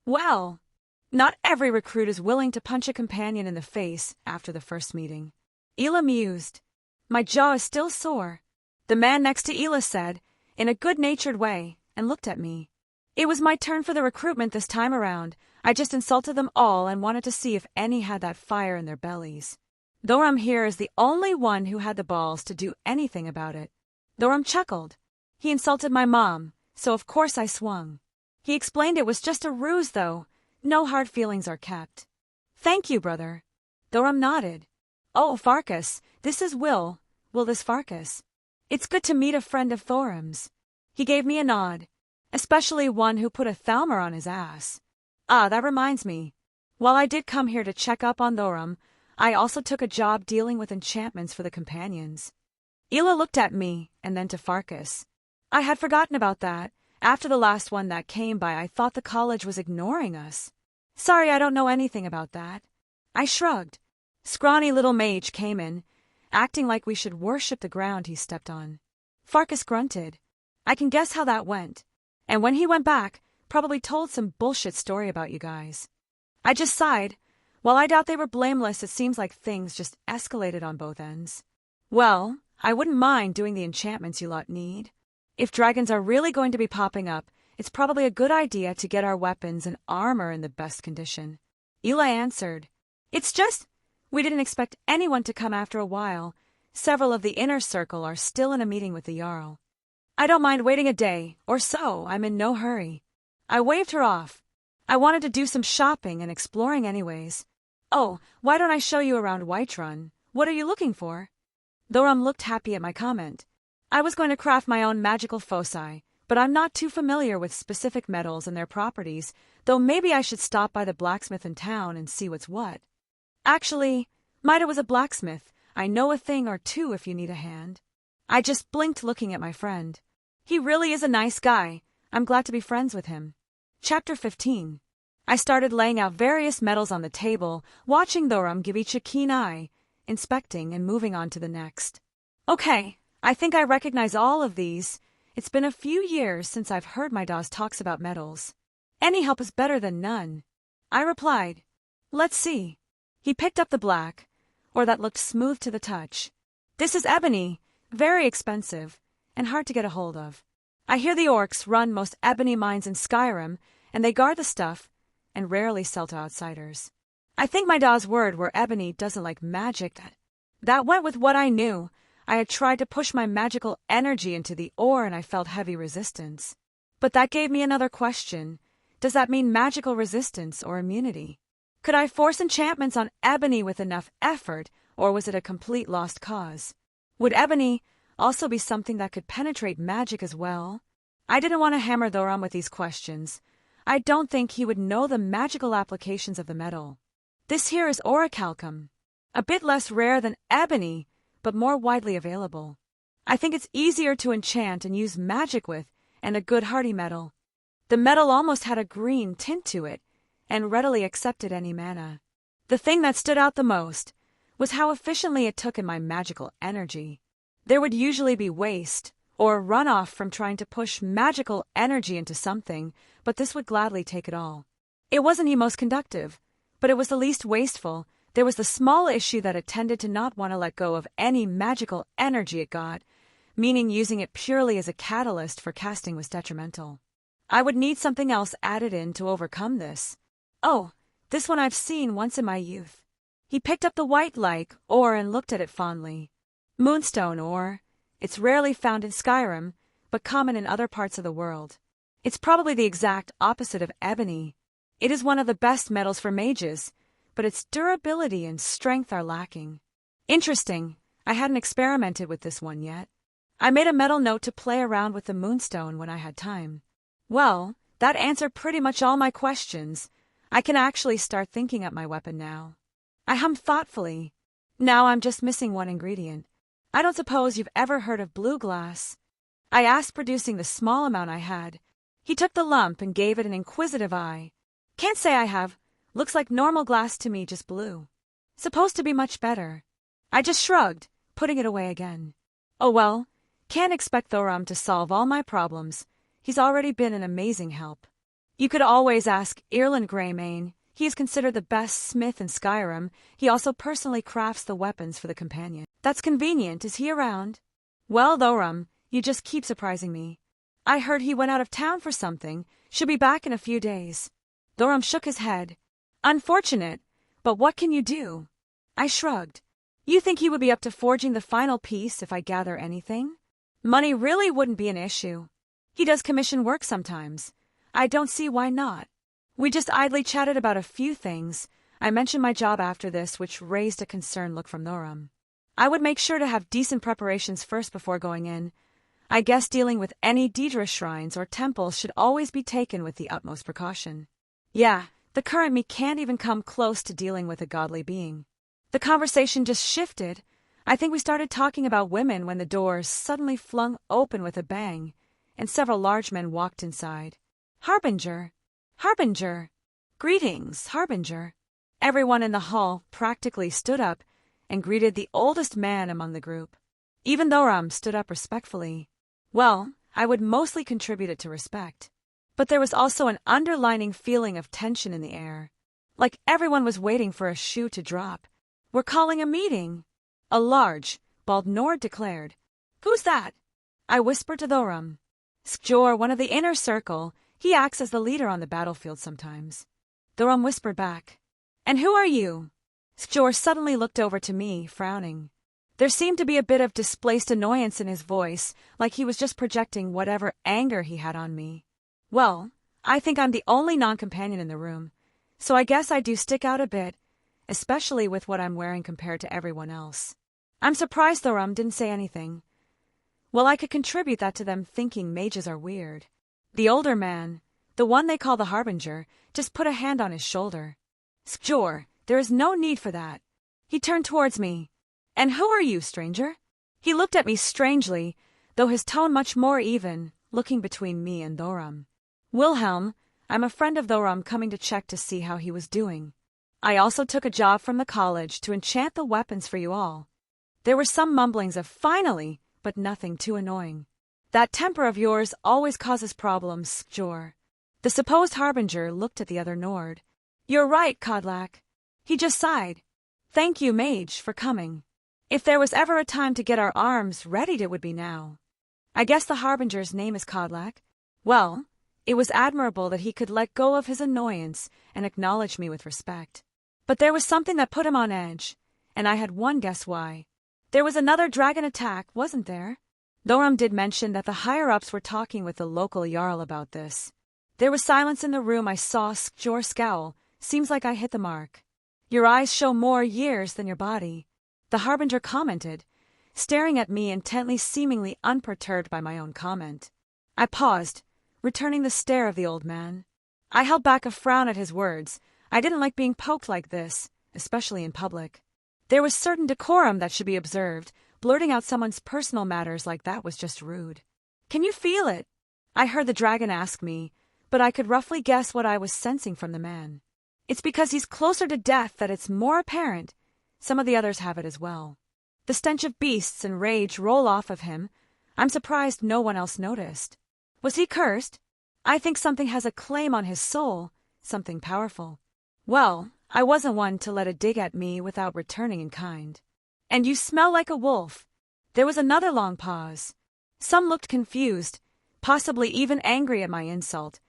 Well, Not every recruit is willing to punch a companion in the face after the first meeting. Ela mused. My jaw is still sore. The man next to Ela said, in a good-natured way, and looked at me. It was my turn for the recruitment this time around. I just insulted them all and wanted to see if any had that fire in their bellies. Thoram here is the only one who had the balls to do anything about it. Thoram chuckled. He insulted my mom, so of course I swung. He explained it was just a ruse, though. No hard feelings are kept. Thank you, brother. Thoram nodded. Oh, Farkas, this is Will this Farkas. It's good to meet a friend of Thoram's. He gave me a nod, especially one who put a Thalmor on his ass. Ah, that reminds me. While I did come here to check up on Thoram, I also took a job dealing with enchantments for the companions. Ela looked at me, and then to Farkas. I had forgotten about that. After the last one that came by, I thought the college was ignoring us. Sorry, I don't know anything about that. I shrugged. Scrawny little mage came in, acting like we should worship the ground he stepped on. Farkas grunted. I can guess how that went. And when he went back, probably told some bullshit story about you guys. I just sighed. While I doubt they were blameless, it seems like things just escalated on both ends. Well, I wouldn't mind doing the enchantments you lot need. If dragons are really going to be popping up, it's probably a good idea to get our weapons and armor in the best condition. Ela answered. It's just, we didn't expect anyone to come after a while. Several of the inner circle are still in a meeting with the Jarl. I don't mind waiting a day, or so. I'm in no hurry. I waved her off. I wanted to do some shopping and exploring anyways. Oh, why don't I show you around Whiterun? What are you looking for? Thoram looked happy at my comment. I was going to craft my own magical foci, but I'm not too familiar with specific metals and their properties, though maybe I should stop by the blacksmith in town and see what's what. Actually, Maida was a blacksmith. I know a thing or two if you need a hand. I just blinked looking at my friend. He really is a nice guy. I'm glad to be friends with him. Chapter 15. I started laying out various metals on the table, watching Thoram give each a keen eye, inspecting and moving on to the next. Okay, I think I recognize all of these. It's been a few years since I've heard my Dawes talks about metals. Any help is better than none. I replied. Let's see. He picked up the black, or that looked smooth to the touch. This is ebony, very expensive, and hard to get a hold of. I hear the orcs run most ebony mines in Skyrim, and they guard the stuff, and rarely sell to outsiders. I think my Dawes' word where ebony doesn't like magic. That went with what I knew. I had tried to push my magical energy into the ore and I felt heavy resistance. But that gave me another question. Does that mean magical resistance or immunity? Could I force enchantments on ebony with enough effort, or was it a complete lost cause? Would ebony also be something that could penetrate magic as well? I didn't want to hammer Thoram with these questions. I don't think he would know the magical applications of the metal. This here is orichalcum, a bit less rare than ebony, but more widely available. I think it's easier to enchant and use magic with, and a good hardy metal. The metal almost had a green tint to it, and readily accepted any mana. The thing that stood out the most was how efficiently it took in my magical energy. There would usually be waste, or runoff from trying to push magical energy into something, but this would gladly take it all. It wasn't the most conductive, but it was the least wasteful. There was the small issue that it tended to not want to let go of any magical energy it got, meaning using it purely as a catalyst for casting was detrimental. I would need something else added in to overcome this. Oh, this one I've seen once in my youth. He picked up the white-like ore and looked at it fondly. Moonstone ore. It's rarely found in Skyrim, but common in other parts of the world. It's probably the exact opposite of ebony. It is one of the best metals for mages, but its durability and strength are lacking. Interesting. I hadn't experimented with this one yet. I made a mental note to play around with the moonstone when I had time. Well, that answered pretty much all my questions. I can actually start thinking up my weapon now. I hummed thoughtfully. Now I'm just missing one ingredient. I don't suppose you've ever heard of blue glass? I asked, producing the small amount I had. He took the lump and gave it an inquisitive eye. Can't say I have. Looks like normal glass to me, just blue. Supposed to be much better. I just shrugged, putting it away again. Oh well, can't expect Thoram to solve all my problems. He's already been an amazing help. You could always ask Irland Greymane. He is considered the best smith in Skyrim. He also personally crafts the weapons for the companion. That's convenient. Is he around? Well, Thorum, you just keep surprising me. I heard he went out of town for something. Should be back in a few days. Thorum shook his head. Unfortunate, but what can you do? I shrugged. You think he would be up to forging the final piece if I gather anything? Money really wouldn't be an issue. He does commission work sometimes. I don't see why not. We just idly chatted about a few things. I mentioned my job after this, which raised a concerned look from Thorum. I would make sure to have decent preparations first before going in. I guess dealing with any Daedra shrines or temples should always be taken with the utmost precaution. Yeah, the current me can't even come close to dealing with a godly being. The conversation just shifted. I think we started talking about women when the doors suddenly flung open with a bang, and several large men walked inside. Harbinger! Harbinger! Greetings, Harbinger! Everyone in the hall practically stood up and greeted the oldest man among the group. Even Thorum stood up respectfully. Well, I would mostly contribute it to respect. But there was also an underlining feeling of tension in the air. Like everyone was waiting for a shoe to drop. We're calling a meeting. A large, bald Nord declared. Who's that? I whispered to Thorum. Skjor, one of the inner circle. He acts as the leader on the battlefield sometimes. Thorum whispered back. And who are you? Skjor suddenly looked over to me, frowning. There seemed to be a bit of displaced annoyance in his voice, like he was just projecting whatever anger he had on me. Well, I think I'm the only non-companion in the room, so I guess I do stick out a bit, especially with what I'm wearing compared to everyone else. I'm surprised Thorum didn't say anything. Well, I could contribute that to them thinking mages are weird. The older man, the one they call the Harbinger, just put a hand on his shoulder. Skjor, there is no need for that. He turned towards me. And who are you, stranger? He looked at me strangely, though his tone much more even, looking between me and Thorum. Wilhelm, I'm a friend of Thorum coming to check to see how he was doing. I also took a job from the college to enchant the weapons for you all. There were some mumblings of finally, but nothing too annoying. That temper of yours always causes problems, Skjor. The supposed Harbinger looked at the other Nord. You're right, Kodlak. He just sighed. Thank you, Mage, for coming. If there was ever a time to get our arms readied, it would be now. I guess the Harbinger's name is Kodlak. Well, it was admirable that he could let go of his annoyance and acknowledge me with respect. But there was something that put him on edge, and I had one guess why. There was another dragon attack, wasn't there? Thorum did mention that the higher-ups were talking with the local Jarl about this. There was silence in the room. I saw Skjor scowl. Seems like I hit the mark. Your eyes show more years than your body, the Harbinger commented, staring at me intently, seemingly unperturbed by my own comment. I paused, returning the stare of the old man. I held back a frown at his words. I didn't like being poked like this, especially in public. There was certain decorum that should be observed. Blurting out someone's personal matters like that was just rude. Can you feel it? I heard the dragon ask me, but I could roughly guess what I was sensing from the man. It's because he's closer to death that it's more apparent. Some of the others have it as well. The stench of beasts and rage roll off of him. I'm surprised no one else noticed. Was he cursed? I think something has a claim on his soul, something powerful. Well, I wasn't one to let a dig at me without returning in kind. And you smell like a wolf. There was another long pause. Some looked confused, possibly even angry at my insult,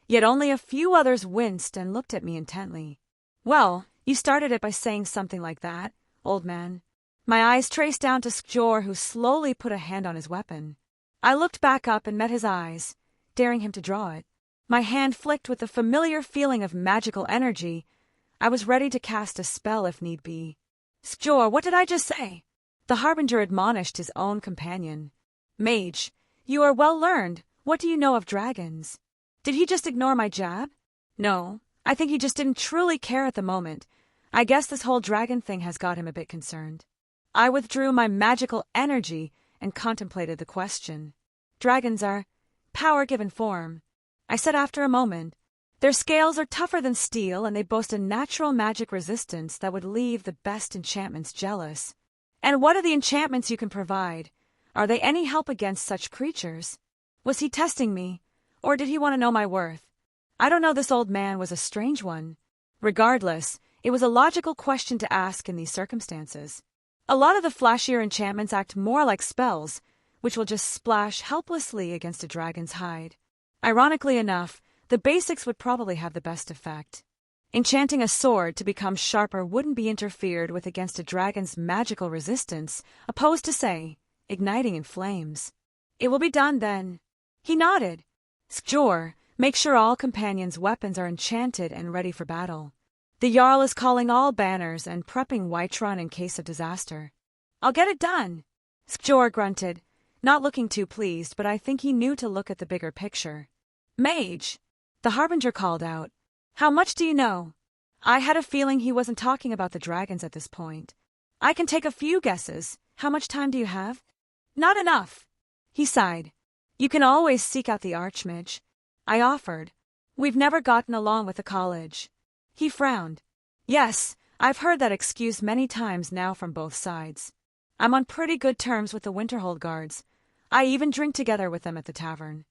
yet only a few others winced and looked at me intently. Well, you started it by saying something like that, old man. My eyes traced down to Skjor, who slowly put a hand on his weapon. I looked back up and met his eyes, daring him to draw it. My hand flicked with the familiar feeling of magical energy. I was ready to cast a spell if need be. Skjor, what did I just say? The Harbinger admonished his own companion. Mage, you are well learned. What do you know of dragons? Did he just ignore my jab? No, I think he just didn't truly care at the moment. I guess this whole dragon thing has got him a bit concerned. I withdrew my magical energy and contemplated the question. Dragons are power-given form, I said after a moment. Their scales are tougher than steel, and they boast a natural magic resistance that would leave the best enchantments jealous. And what are the enchantments you can provide? Are they any help against such creatures? Was he testing me, or did he want to know my worth? I don't know, this old man was a strange one. Regardless, it was a logical question to ask in these circumstances. A lot of the flashier enchantments act more like spells, which will just splash helplessly against a dragon's hide. Ironically enough, the basics would probably have the best effect. Enchanting a sword to become sharper wouldn't be interfered with against a dragon's magical resistance, opposed to, say, igniting in flames. It will be done then. He nodded. Skjor, make sure all companions' weapons are enchanted and ready for battle. The Jarl is calling all banners and prepping Whiterun in case of disaster. I'll get it done. Skjor grunted, not looking too pleased, but I think he knew to look at the bigger picture. Mage, the Harbinger called out. How much do you know? I had a feeling he wasn't talking about the dragons at this point. I can take a few guesses. How much time do you have? Not enough. He sighed. You can always seek out the Archmage. I offered. We've never gotten along with the college. He frowned. Yes, I've heard that excuse many times now from both sides. I'm on pretty good terms with the Winterhold guards. I even drink together with them at the tavern.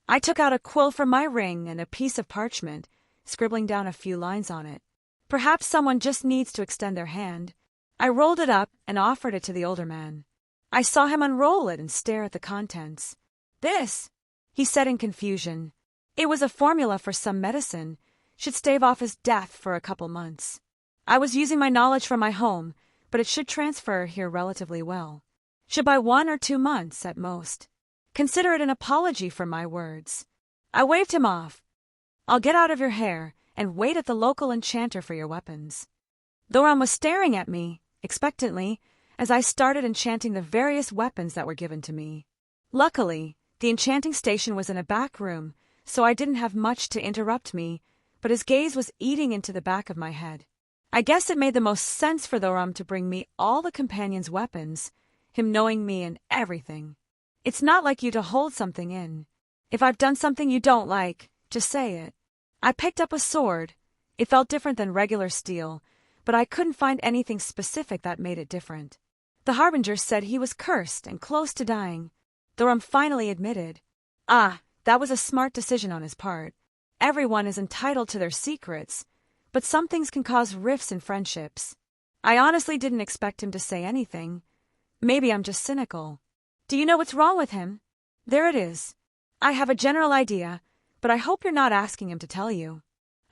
I took out a quill from my ring and a piece of parchment, scribbling down a few lines on it. Perhaps someone just needs to extend their hand. I rolled it up and offered it to the older man. I saw him unroll it and stare at the contents. This, he said in confusion. It was a formula for some medicine. Should stave off his death for a couple months. I was using my knowledge from my home, but it should transfer here relatively well. Should by 1 or 2 months at most. Consider it an apology for my words. I waved him off. I'll get out of your hair and wait at the local enchanter for your weapons. Thoram was staring at me, expectantly, as I started enchanting the various weapons that were given to me. Luckily, the enchanting station was in a back room, so I didn't have much to interrupt me, but his gaze was eating into the back of my head. I guess it made the most sense for Thoram to bring me all the companions' weapons, him knowing me and everything. It's not like you to hold something in. If I've done something you don't like, just say it. I picked up a sword. It felt different than regular steel, but I couldn't find anything specific that made it different. The Harbinger said he was cursed and close to dying. Thoram finally admitted. That was a smart decision on his part. Everyone is entitled to their secrets, but some things can cause rifts in friendships. I honestly didn't expect him to say anything. Maybe I'm just cynical. Do you know what's wrong with him? There it is. I have a general idea, but I hope you're not asking him to tell you.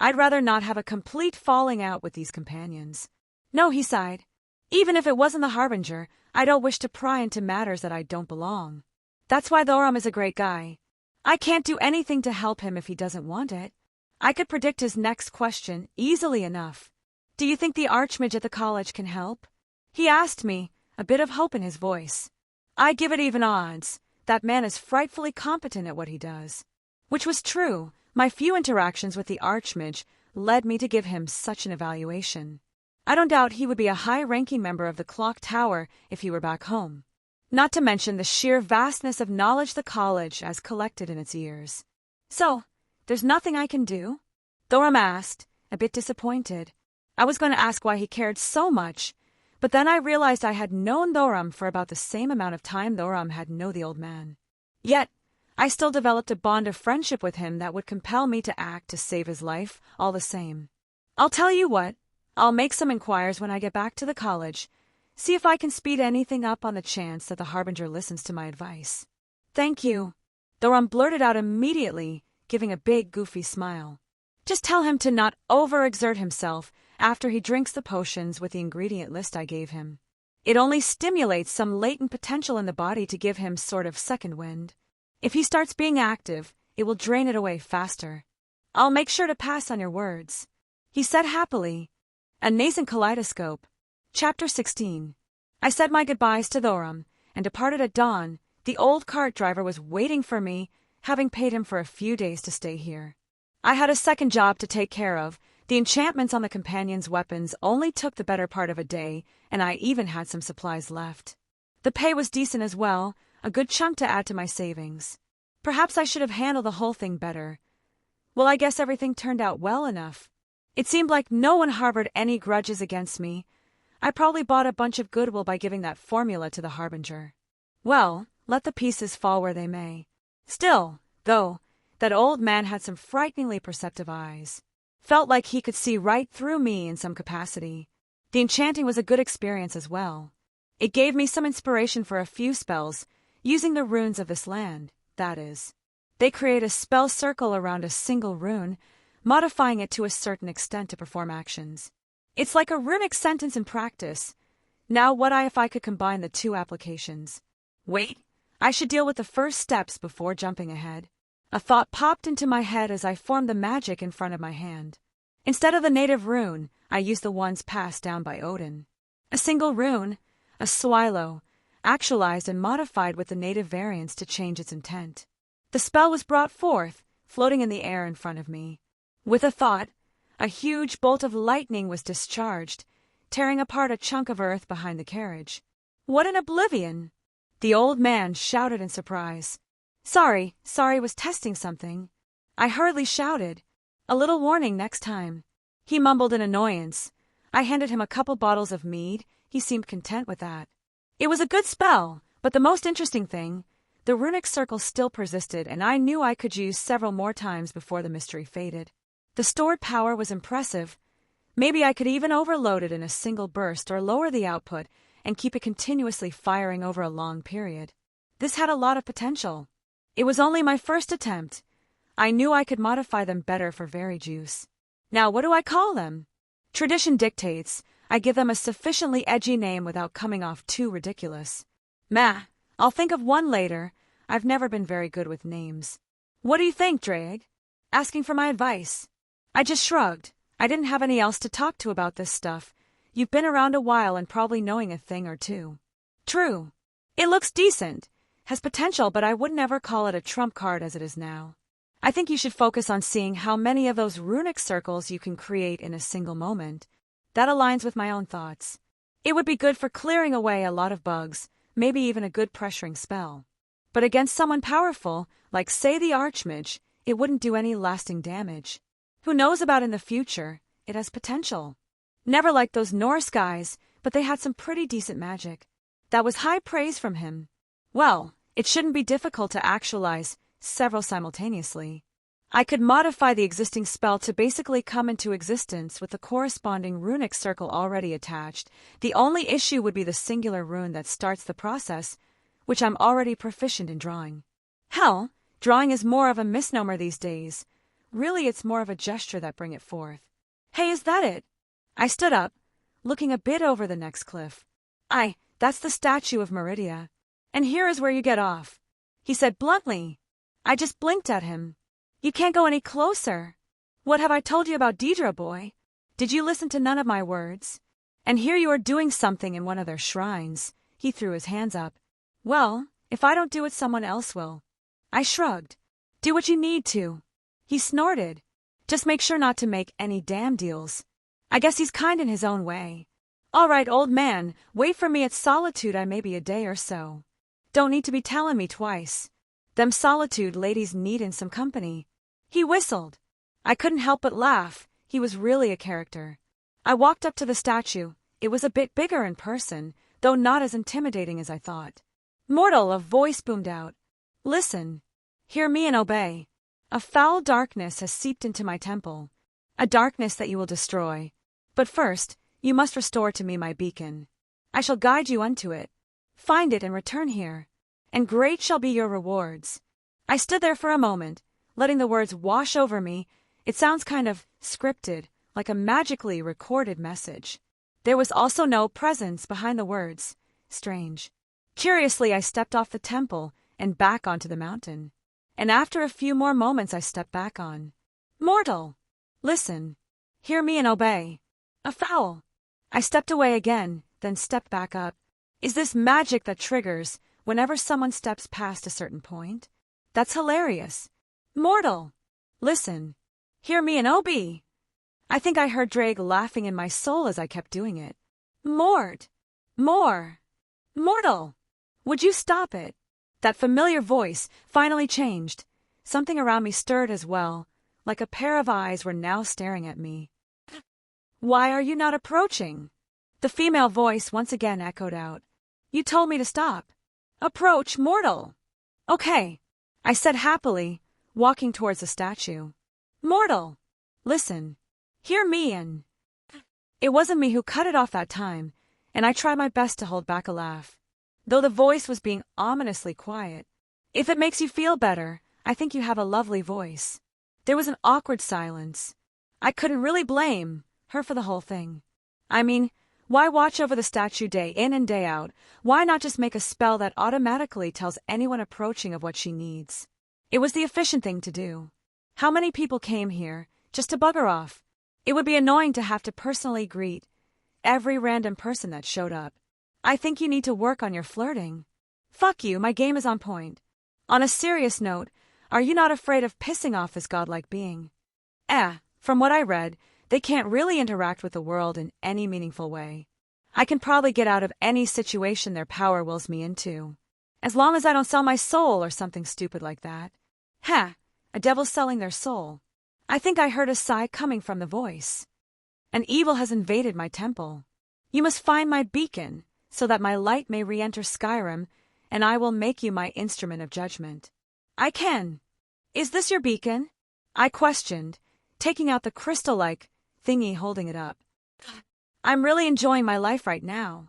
I'd rather not have a complete falling out with these companions. No, he sighed. Even if it wasn't the Harbinger, I don't wish to pry into matters that I don't belong. That's why Thoram is a great guy. I can't do anything to help him if he doesn't want it. I could predict his next question easily enough. Do you think the Archmage at the college can help? He asked me, a bit of hope in his voice. I give it even odds. That man is frightfully competent at what he does. Which was true. My few interactions with the Archmage led me to give him such an evaluation. I don't doubt he would be a high-ranking member of the Clock Tower if he were back home. Not to mention the sheer vastness of knowledge the college has collected in its years. So, there's nothing I can do? Thoram asked, a bit disappointed. I was going to ask why he cared so much, but then I realized I had known Thoram for about the same amount of time Thoram had known the old man. Yet, I still developed a bond of friendship with him that would compel me to act to save his life, all the same. I'll tell you what, I'll make some inquiries when I get back to the college, see if I can speed anything up on the chance that the Harbinger listens to my advice. Thank you. Thoram blurted out immediately, giving a big, goofy smile. Just tell him to not overexert himself after he drinks the potions with the ingredient list I gave him. It only stimulates some latent potential in the body to give him sort of second wind. If he starts being active, it will drain it away faster. I'll make sure to pass on your words. He said happily. A Nascent Kaleidoscope. Chapter 16. I said my goodbyes to Thoram and departed at dawn. The old cart driver was waiting for me, having paid him for a few days to stay here. I had a second job to take care of. The enchantments on the companions' weapons only took the better part of a day, and I even had some supplies left. The pay was decent as well, a good chunk to add to my savings. Perhaps I should have handled the whole thing better. Well, I guess everything turned out well enough. It seemed like no one harbored any grudges against me. I probably bought a bunch of goodwill by giving that formula to the Harbinger. Well, let the pieces fall where they may. Still, though, that old man had some frighteningly perceptive eyes. Felt like he could see right through me in some capacity. The enchanting was a good experience as well. It gave me some inspiration for a few spells, using the runes of this land, that is. They create a spell circle around a single rune, modifying it to a certain extent to perform actions. It's like a runic sentence in practice. Now what if I could combine the two applications? Wait, I should deal with the first steps before jumping ahead. A thought popped into my head as I formed the magic in front of my hand. Instead of the native rune, I used the ones passed down by Odin. A single rune, a swallow, actualized and modified with the native variants to change its intent. The spell was brought forth, floating in the air in front of me. With a thought, a huge bolt of lightning was discharged, tearing apart a chunk of earth behind the carriage. What an oblivion! The old man shouted in surprise. Sorry, was testing something. I hurriedly shouted. A little warning next time. He mumbled in annoyance. I handed him a couple bottles of mead. He seemed content with that. It was a good spell, but the most interesting thing, the runic circle still persisted, and I knew I could use several more times before the mystery faded. The stored power was impressive. Maybe I could even overload it in a single burst or lower the output and keep it continuously firing over a long period. This had a lot of potential. It was only my first attempt. I knew I could modify them better for Very Juice. Now what do I call them? Tradition dictates I give them a sufficiently edgy name without coming off too ridiculous. I'll think of one later. I've never been very good with names. What do you think, Drake? Asking for my advice. I just shrugged. I didn't have any else to talk to about this stuff. You've been around a while and probably knowing a thing or two. True. It looks decent. Has potential, but I would never call it a trump card as it is now. I think you should focus on seeing how many of those runic circles you can create in a single moment. That aligns with my own thoughts. It would be good for clearing away a lot of bugs, maybe even a good pressuring spell. But against someone powerful, like say the Archmage, it wouldn't do any lasting damage. Who knows about in the future? It has potential. Never like those Norse guys, but they had some pretty decent magic. That was high praise from him. Well, it shouldn't be difficult to actualize several simultaneously. I could modify the existing spell to basically come into existence with the corresponding runic circle already attached. The only issue would be the singular rune that starts the process, which I'm already proficient in drawing. Hell, drawing is more of a misnomer these days. Really, it's more of a gesture that bring it forth. Hey, is that it? I stood up, looking a bit over the next cliff. That's the statue of Meridia. And here is where you get off, he said bluntly. I just blinked at him. You can't go any closer. What have I told you about Deidre, boy? Did you listen to none of my words? And here you are doing something in one of their shrines. He threw his hands up. Well, if I don't do it, someone else will. I shrugged. Do what you need to. He snorted. Just make sure not to make any damn deals. I guess he's kind in his own way. All right, old man, wait for me at Solitude. I may be a day or so. Don't need to be telling me twice. Them Solitude ladies needin' some company. He whistled. I couldn't help but laugh. He was really a character. I walked up to the statue. It was a bit bigger in person, though not as intimidating as I thought. Mortal, a voice boomed out. Listen. Hear me and obey. A foul darkness has seeped into my temple. A darkness that you will destroy. But first, you must restore to me my beacon. I shall guide you unto it. Find it and return here. And great shall be your rewards. I stood there for a moment, letting the words wash over me. It sounds kind of scripted, like a magically recorded message. There was also no presence behind the words. Strange. Curiously, I stepped off the temple and back onto the mountain. And after a few more moments, I stepped back on. Mortal! Listen. Hear me and obey. A foul. I stepped away again, then stepped back up. Is this magic that triggers whenever someone steps past a certain point? That's hilarious. Mortal! Listen. Hear me and obey. I think I heard Drake laughing in my soul as I kept doing it. Mort! More! Mortal! Would you stop it? That familiar voice finally changed. Something around me stirred as well, like a pair of eyes were now staring at me. Why are you not approaching? The female voice once again echoed out. You told me to stop. Approach, mortal. Okay, I said happily, walking towards the statue. Mortal! Listen. Hear me and... It wasn't me who cut it off that time, and I tried my best to hold back a laugh, though the voice was being ominously quiet. If it makes you feel better, I think you have a lovely voice. There was an awkward silence. I couldn't really blame her for the whole thing. I mean, why watch over the statue day in and day out? Why not just make a spell that automatically tells anyone approaching of what she needs? It was the efficient thing to do. How many people came here just to bugger off? It would be annoying to have to personally greet every random person that showed up. I think you need to work on your flirting. Fuck you, my game is on point. On a serious note, are you not afraid of pissing off this godlike being? From what I read, they can't really interact with the world in any meaningful way. I can probably get out of any situation their power wills me into, as long as I don't sell my soul or something stupid like that. A devil selling their soul. I think I heard a sigh coming from the voice. An evil has invaded my temple. You must find my beacon, so that my light may re-enter Skyrim, and I will make you my instrument of judgment. I can. Is this your beacon? I questioned, taking out the crystal-like thingy holding it up. I'm really enjoying my life right now.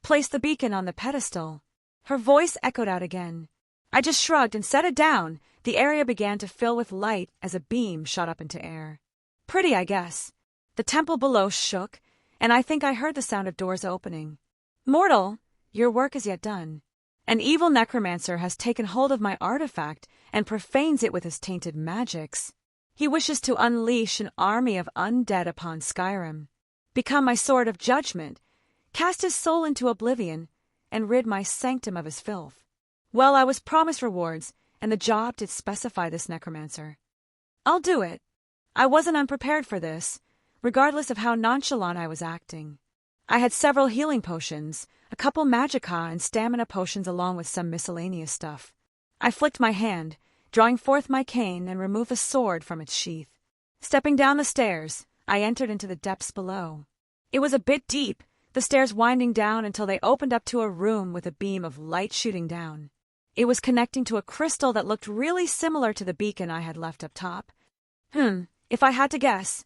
Place the beacon on the pedestal. Her voice echoed out again. I just shrugged and set it down. The area began to fill with light as a beam shot up into air. Pretty, I guess. The temple below shook, and I think I heard the sound of doors opening. Mortal, your work is yet done. An evil necromancer has taken hold of my artifact and profanes it with his tainted magics. He wishes to unleash an army of undead upon Skyrim, become my sword of judgment, cast his soul into oblivion, and rid my sanctum of his filth. Well, I was promised rewards, and the job did specify this necromancer. I'll do it. I wasn't unprepared for this, regardless of how nonchalant I was acting. I had several healing potions, a couple magicka and stamina potions along with some miscellaneous stuff. I flicked my hand, drawing forth my cane and removed the sword from its sheath. Stepping down the stairs, I entered into the depths below. It was a bit deep, the stairs winding down until they opened up to a room with a beam of light shooting down. It was connecting to a crystal that looked really similar to the beacon I had left up top. If I had to guess,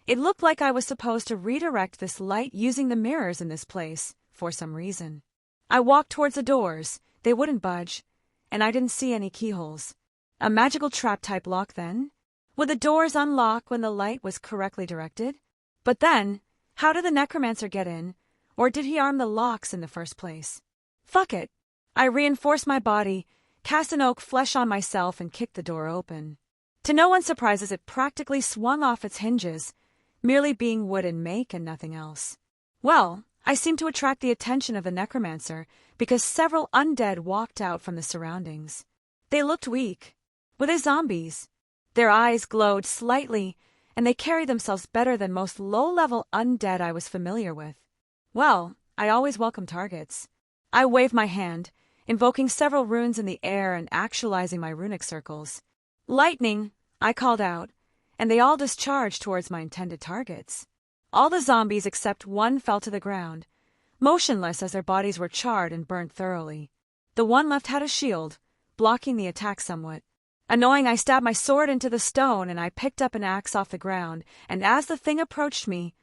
it looked like I was supposed to redirect this light using the mirrors in this place, for some reason. I walked towards the doors, they wouldn't budge, and I didn't see any keyholes. A magical trap-type lock then? Would the doors unlock when the light was correctly directed? But then, how did the necromancer get in, or did he arm the locks in the first place? Fuck it. I reinforced my body, cast an oak flesh on myself, and kicked the door open. To no one's surprises, it practically swung off its hinges, merely being wood in make and nothing else. Well, I seemed to attract the attention of the necromancer because several undead walked out from the surroundings. They looked weak. Were they zombies? Their eyes glowed slightly, and they carried themselves better than most low-level undead I was familiar with. Well, I always welcome targets. I waved my hand, invoking several runes in the air and actualizing my runic circles. Lightning, I called out, and they all discharged towards my intended targets. All the zombies except one fell to the ground, motionless as their bodies were charred and burnt thoroughly. The one left had a shield, blocking the attack somewhat. Annoying, I stabbed my sword into the stone and I picked up an axe off the ground, and as the thing approached me,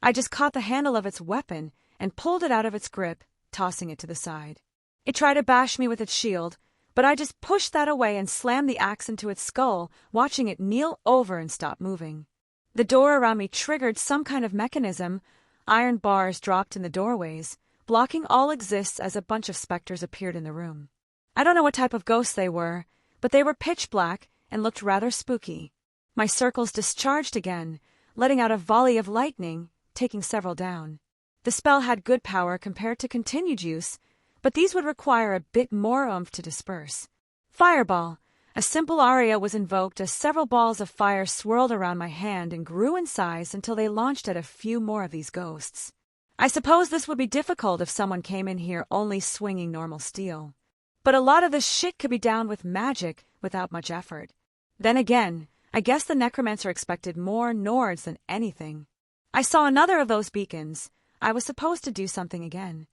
I just caught the handle of its weapon and pulled it out of its grip, tossing it to the side. It tried to bash me with its shield, but I just pushed that away and slammed the axe into its skull, watching it kneel over and stop moving. The door around me triggered some kind of mechanism. Iron bars dropped in the doorways, blocking all exists as a bunch of specters appeared in the room. I don't know what type of ghosts they were, but they were pitch black and looked rather spooky. My circles discharged again, letting out a volley of lightning, taking several down. The spell had good power compared to continued use, but these would require a bit more oomph to disperse. Fireball. A simple aria was invoked as several balls of fire swirled around my hand and grew in size until they launched at a few more of these ghosts. I suppose this would be difficult if someone came in here only swinging normal steel. But a lot of this shit could be downed with magic without much effort. Then again, I guess the necromancer expected more Nords than anything. I saw another of those beacons. I was supposed to do something again.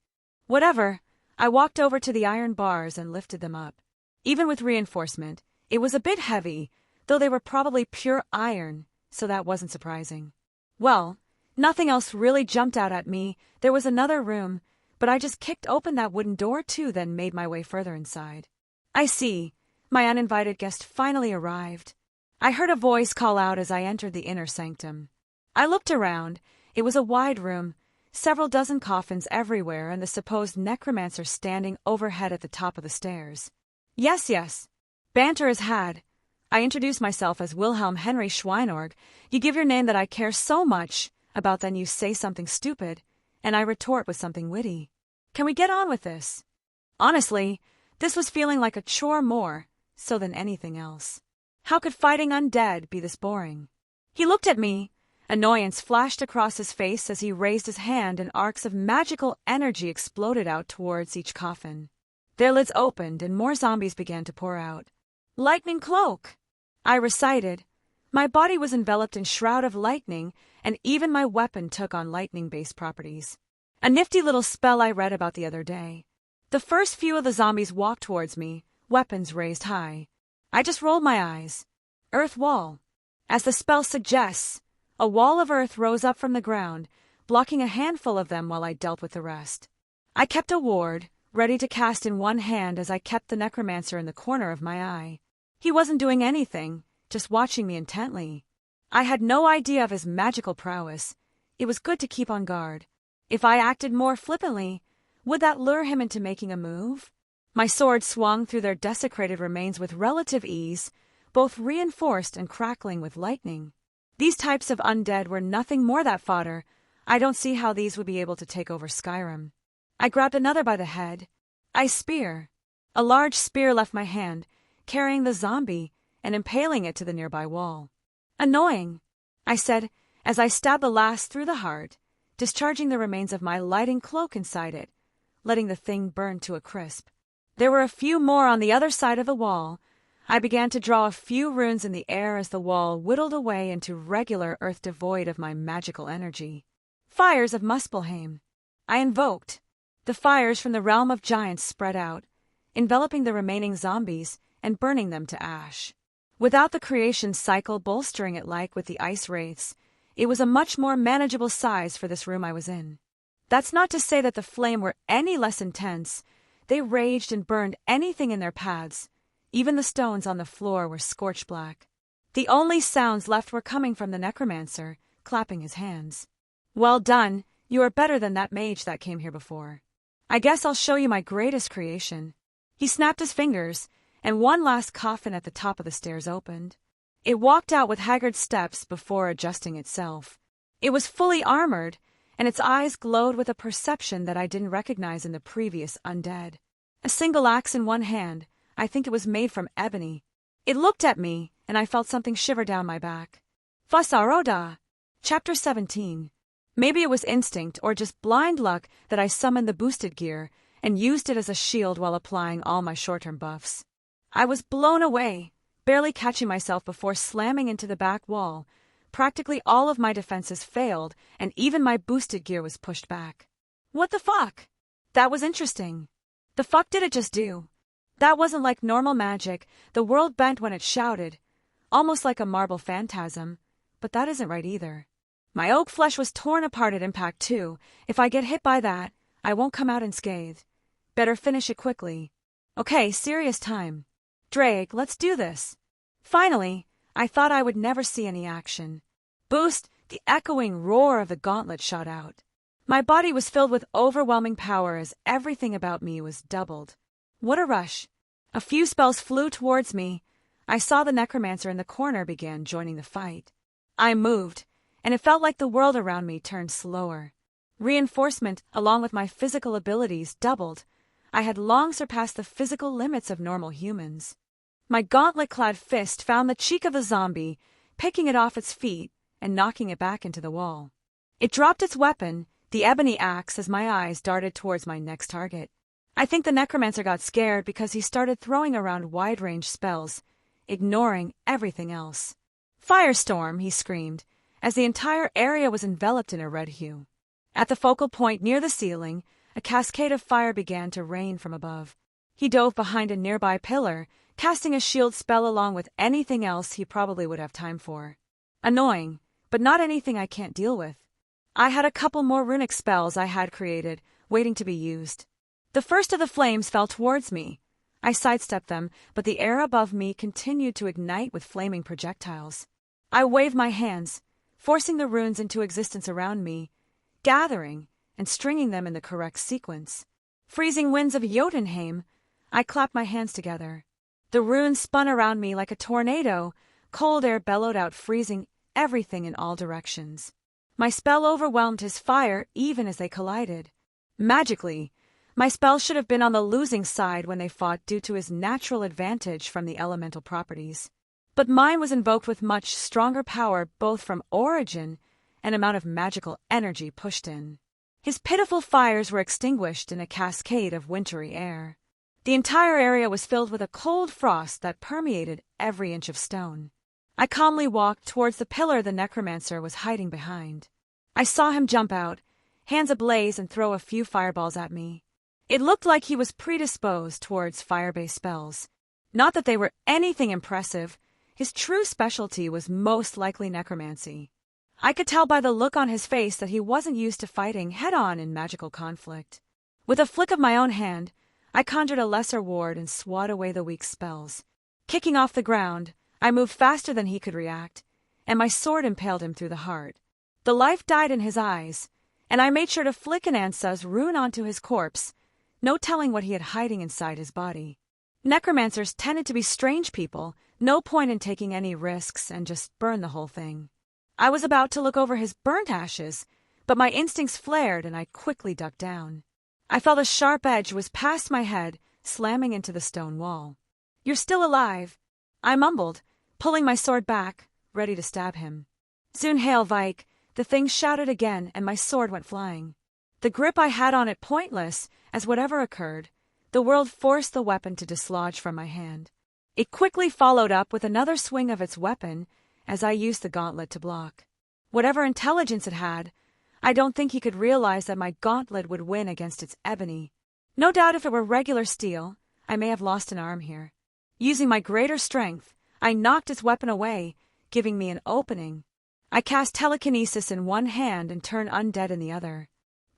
Whatever. I walked over to the iron bars and lifted them up. Even with reinforcement, it was a bit heavy, though they were probably pure iron, so that wasn't surprising. Well, nothing else really jumped out at me. There was another room, but I just kicked open that wooden door too, then made my way further inside. I see. My uninvited guest finally arrived. I heard a voice call out as I entered the inner sanctum. I looked around. It was a wide room, several dozen coffins everywhere, and the supposed necromancer standing overhead at the top of the stairs. Yes. Banter is had. I introduced myself as Wilhelm Henry Schweinorg. You give your name that I care so much about, then you say something stupid, and I retort with something witty. Can we get on with this? Honestly, this was feeling like a chore more so than anything else. How could fighting undead be this boring? He looked at me. Annoyance flashed across his face as he raised his hand, and arcs of magical energy exploded out towards each coffin. Their lids opened and more zombies began to pour out. Lightning cloak! I recited. My body was enveloped in shroud of lightning, and even my weapon took on lightning-based properties. A nifty little spell I read about the other day. The first few of the zombies walked towards me, weapons raised high. I just rolled my eyes. Earth wall. As the spell suggests, a wall of earth rose up from the ground, blocking a handful of them while I dealt with the rest. I kept a ward, ready to cast in one hand as I kept the necromancer in the corner of my eye. He wasn't doing anything, just watching me intently. I had no idea of his magical prowess. It was good to keep on guard. If I acted more flippantly, would that lure him into making a move? My sword swung through their desecrated remains with relative ease, both reinforced and crackling with lightning. These types of undead were nothing more than fodder. I don't see how these would be able to take over Skyrim. I grabbed another by the head. Spear. A large spear left my hand, carrying the zombie and impaling it to the nearby wall. Annoying, I said as I stabbed the last through the heart, discharging the remains of my lighting cloak inside it, letting the thing burn to a crisp. There were a few more on the other side of the wall. I began to draw a few runes in the air as the wall whittled away into regular earth devoid of my magical energy. Fires of Muspelheim. I invoked. The fires from the realm of giants spread out, enveloping the remaining zombies and burning them to ash. Without the creation cycle bolstering it like with the ice wraiths, it was a much more manageable size for this room I was in. That's not to say that the flame were any less intense. They raged and burned anything in their paths. Even the stones on the floor were scorched black. The only sounds left were coming from the necromancer, clapping his hands. Well done, you are better than that mage that came here before. I guess I'll show you my greatest creation. He snapped his fingers, and one last coffin at the top of the stairs opened. It walked out with haggard steps before adjusting itself. It was fully armored, and its eyes glowed with a perception that I didn't recognize in the previous undead. A single axe in one hand, I think it was made from ebony. It looked at me, and I felt something shiver down my back. Fasaroda! Chapter 17. Maybe it was instinct or just blind luck that I summoned the boosted gear and used it as a shield while applying all my short-term buffs. I was blown away, barely catching myself before slamming into the back wall. Practically all of my defenses failed, and even my boosted gear was pushed back. What the fuck? That was interesting. The fuck did it just do? That wasn't like normal magic. The world bent when it shouted, almost like a marble phantasm, but that isn't right either. My oak flesh was torn apart at impact too. If I get hit by that, I won't come out unscathed. Better finish it quickly. Okay, serious time. Drake, let's do this. Finally, I thought I would never see any action. Boost! The echoing roar of the gauntlet shot out. My body was filled with overwhelming power as everything about me was doubled. What a rush. A few spells flew towards me. I saw the necromancer in the corner began joining the fight. I moved, and it felt like the world around me turned slower. Reinforcement, along with my physical abilities, doubled. I had long surpassed the physical limits of normal humans. My gauntlet-clad fist found the cheek of the zombie, picking it off its feet and knocking it back into the wall. It dropped its weapon, the ebony axe, as my eyes darted towards my next target. I think the necromancer got scared because he started throwing around wide-range spells, ignoring everything else. Firestorm, he screamed, as the entire area was enveloped in a red hue. At the focal point near the ceiling, a cascade of fire began to rain from above. He dove behind a nearby pillar, casting a shield spell along with anything else he probably would have time for. Annoying, but not anything I can't deal with. I had a couple more runic spells I had created, waiting to be used. The first of the flames fell towards me. I sidestepped them, but the air above me continued to ignite with flaming projectiles. I waved my hands, forcing the runes into existence around me, gathering and stringing them in the correct sequence. Freezing winds of Jotunheim, I clapped my hands together. The runes spun around me like a tornado. Cold air bellowed out, freezing everything in all directions. My spell overwhelmed his fire even as they collided. Magically, my spell should have been on the losing side when they fought due to his natural advantage from the elemental properties. But mine was invoked with much stronger power both from origin and amount of magical energy pushed in. His pitiful fires were extinguished in a cascade of wintry air. The entire area was filled with a cold frost that permeated every inch of stone. I calmly walked towards the pillar the necromancer was hiding behind. I saw him jump out, hands ablaze, and throw a few fireballs at me. It looked like he was predisposed towards fire-based spells. Not that they were anything impressive. His true specialty was most likely necromancy. I could tell by the look on his face that he wasn't used to fighting head-on in magical conflict. With a flick of my own hand, I conjured a lesser ward and swatted away the weak spells. Kicking off the ground, I moved faster than he could react, and my sword impaled him through the heart. The life died in his eyes, and I made sure to flick an Ansa's rune onto his corpse, no telling what he had hiding inside his body. Necromancers tended to be strange people, no point in taking any risks, and just burn the whole thing. I was about to look over his burnt ashes, but my instincts flared and I quickly ducked down. I felt a sharp edge was past my head, slamming into the stone wall. "You're still alive," I mumbled, pulling my sword back, ready to stab him. "Soon hail, Vike," the thing shouted again, and my sword went flying. The grip I had on it pointless, as whatever occurred, the world forced the weapon to dislodge from my hand. It quickly followed up with another swing of its weapon as I used the gauntlet to block. Whatever intelligence it had, I don't think he could realize that my gauntlet would win against its ebony. No doubt if it were regular steel, I may have lost an arm here. Using my greater strength, I knocked its weapon away, giving me an opening. I cast telekinesis in one hand and turned undead in the other.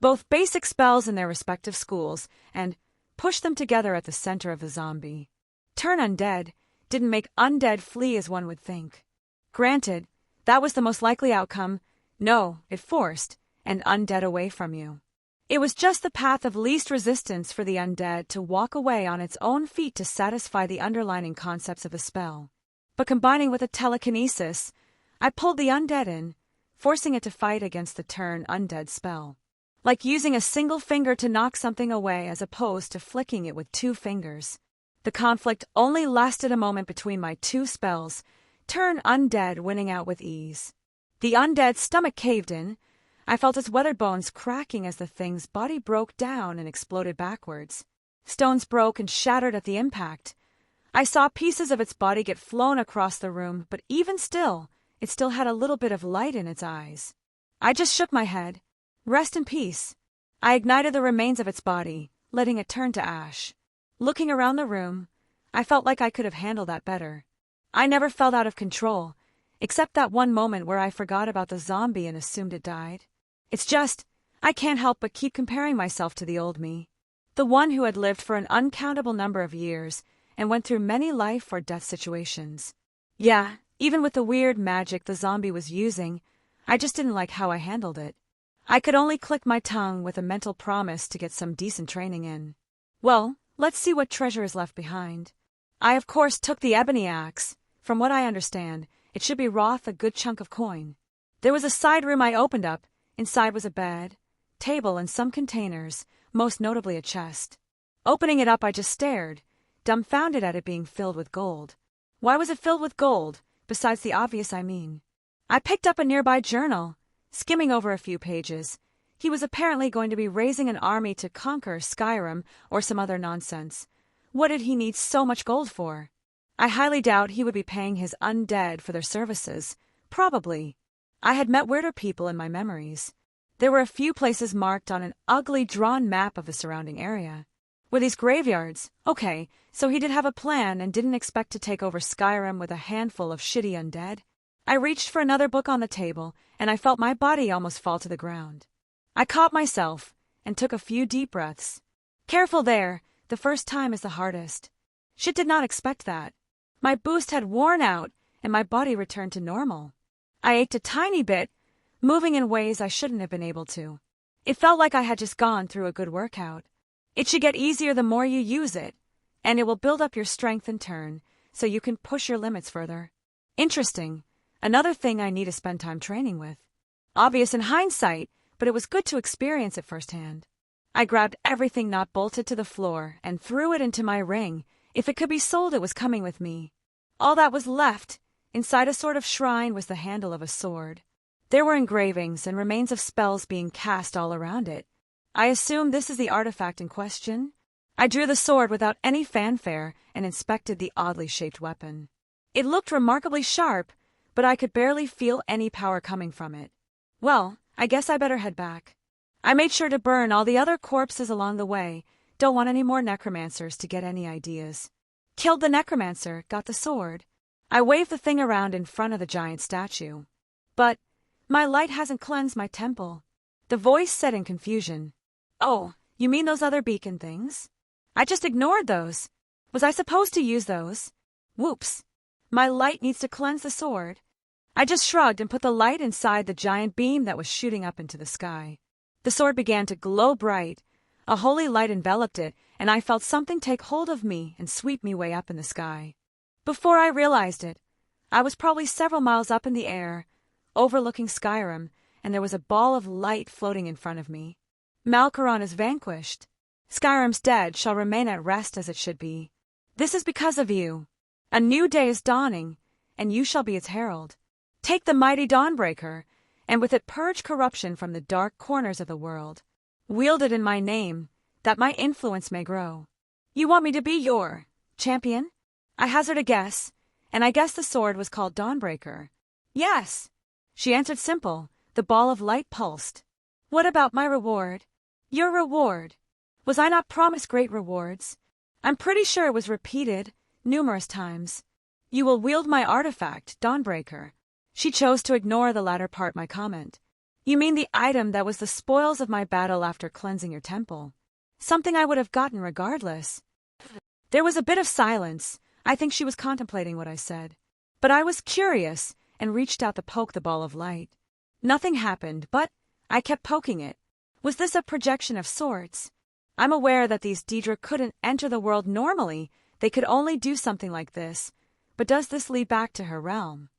Both basic spells in their respective schools, and pushed them together at the center of the zombie. Turn undead didn't make undead flee as one would think. Granted, that was the most likely outcome. No, it forced an undead away from you. It was just the path of least resistance for the undead to walk away on its own feet to satisfy the underlying concepts of the spell. But combining with a telekinesis, I pulled the undead in, forcing it to fight against the turn undead spell. Like using a single finger to knock something away as opposed to flicking it with two fingers. The conflict only lasted a moment between my two spells, turn undead winning out with ease. The undead's stomach caved in. I felt its weathered bones cracking as the thing's body broke down and exploded backwards. Stones broke and shattered at the impact. I saw pieces of its body get flown across the room, but even still, it still had a little bit of light in its eyes. I just shook my head. Rest in peace. I ignited the remains of its body, letting it turn to ash. Looking around the room, I felt like I could have handled that better. I never felt out of control, except that one moment where I forgot about the zombie and assumed it died. It's just, I can't help but keep comparing myself to the old me. The one who had lived for an uncountable number of years and went through many life or death situations. Yeah, even with the weird magic the zombie was using, I just didn't like how I handled it. I could only click my tongue with a mental promise to get some decent training in. Well, let's see what treasure is left behind. I of course took the ebony axe. From what I understand, it should be worth a good chunk of coin. There was a side room I opened up. Inside was a bed, table, and some containers, most notably a chest. Opening it up, I just stared, dumbfounded at it being filled with gold. Why was it filled with gold, besides the obvious I mean? I picked up a nearby journal, skimming over a few pages. He was apparently going to be raising an army to conquer Skyrim or some other nonsense. What did he need so much gold for? I highly doubt he would be paying his undead for their services. Probably. I had met weirder people in my memories. There were a few places marked on an ugly drawn map of the surrounding area. Were these graveyards? Okay, so he did have a plan and didn't expect to take over Skyrim with a handful of shitty undead. I reached for another book on the table, and I felt my body almost fall to the ground. I caught myself and took a few deep breaths. Careful there, the first time is the hardest. Shit, did not expect that. My boost had worn out, and my body returned to normal. I ached a tiny bit, moving in ways I shouldn't have been able to. It felt like I had just gone through a good workout. It should get easier the more you use it, and it will build up your strength in turn, so you can push your limits further. Interesting. Another thing I need to spend time training with. Obvious in hindsight, but it was good to experience it firsthand. I grabbed everything not bolted to the floor and threw it into my ring. If it could be sold, it was coming with me. All that was left, inside a sort of shrine, was the handle of a sword. There were engravings and remains of spells being cast all around it. I assume this is the artifact in question. I drew the sword without any fanfare and inspected the oddly shaped weapon. It looked remarkably sharp, but I could barely feel any power coming from it. Well, I guess I better head back. I made sure to burn all the other corpses along the way. Don't want any more necromancers to get any ideas. Killed the necromancer, got the sword. I waved the thing around in front of the giant statue. But my light hasn't cleansed my temple. The voice said in confusion. Oh, you mean those other beacon things? I just ignored those. Was I supposed to use those? Whoops. My light needs to cleanse the sword. I just shrugged and put the light inside the giant beam that was shooting up into the sky. The sword began to glow bright. A holy light enveloped it, and I felt something take hold of me and sweep me way up in the sky. Before I realized it, I was probably several miles up in the air, overlooking Skyrim, and there was a ball of light floating in front of me. Malkaron is vanquished. Skyrim's dead shall remain at rest as it should be. This is because of you. A new day is dawning, and you shall be its herald. Take the mighty Dawnbreaker, and with it purge corruption from the dark corners of the world. Wield it in my name, that my influence may grow. You want me to be your champion? I hazard a guess, and I guess the sword was called Dawnbreaker. Yes. She answered simple. The ball of light pulsed. What about my reward? Your reward. Was I not promised great rewards? I'm pretty sure it was repeated numerous times. You will wield my artifact, Dawnbreaker. She chose to ignore the latter part my comment. You mean the item that was the spoils of my battle after cleansing your temple. Something I would have gotten regardless. There was a bit of silence. I think she was contemplating what I said. But I was curious and reached out to poke the ball of light. Nothing happened, but I kept poking it. Was this a projection of sorts? I'm aware that these Daedra couldn't enter the world normally. They could only do something like this. But does this lead back to her realm?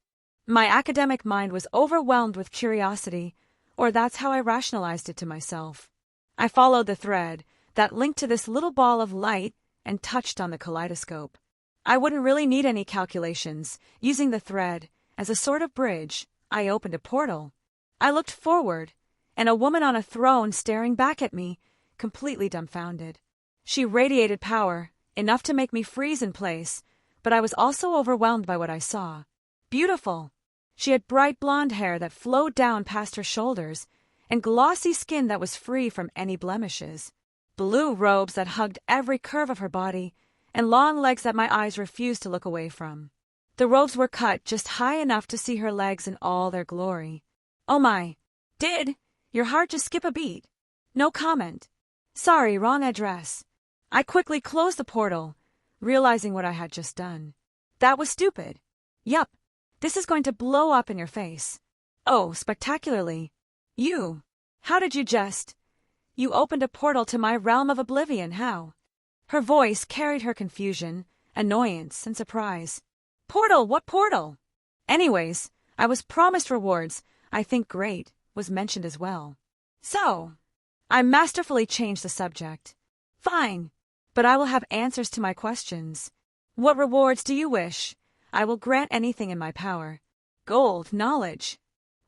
My academic mind was overwhelmed with curiosity, or that's how I rationalized it to myself. I followed the thread that linked to this little ball of light and touched on the kaleidoscope. I wouldn't really need any calculations. Using the thread as a sort of bridge, I opened a portal. I looked forward, and a woman on a throne staring back at me, completely dumbfounded. She radiated power, enough to make me freeze in place, but I was also overwhelmed by what I saw. Beautiful. She had bright blonde hair that flowed down past her shoulders, and glossy skin that was free from any blemishes. Blue robes that hugged every curve of her body, and long legs that my eyes refused to look away from. The robes were cut just high enough to see her legs in all their glory. Oh my. Did your heart just skip a beat? No comment. Sorry, wrong address. I quickly closed the portal, realizing what I had just done. That was stupid. Yup. This is going to blow up in your face. Oh, spectacularly. You. How did you just? You opened a portal to my realm of oblivion, how? Her voice carried her confusion, annoyance, and surprise. Portal? What portal? Anyways, I was promised rewards. I think great was mentioned as well. So, I masterfully changed the subject. Fine, but I will have answers to my questions. What rewards do you wish? I will grant anything in my power. Gold, knowledge.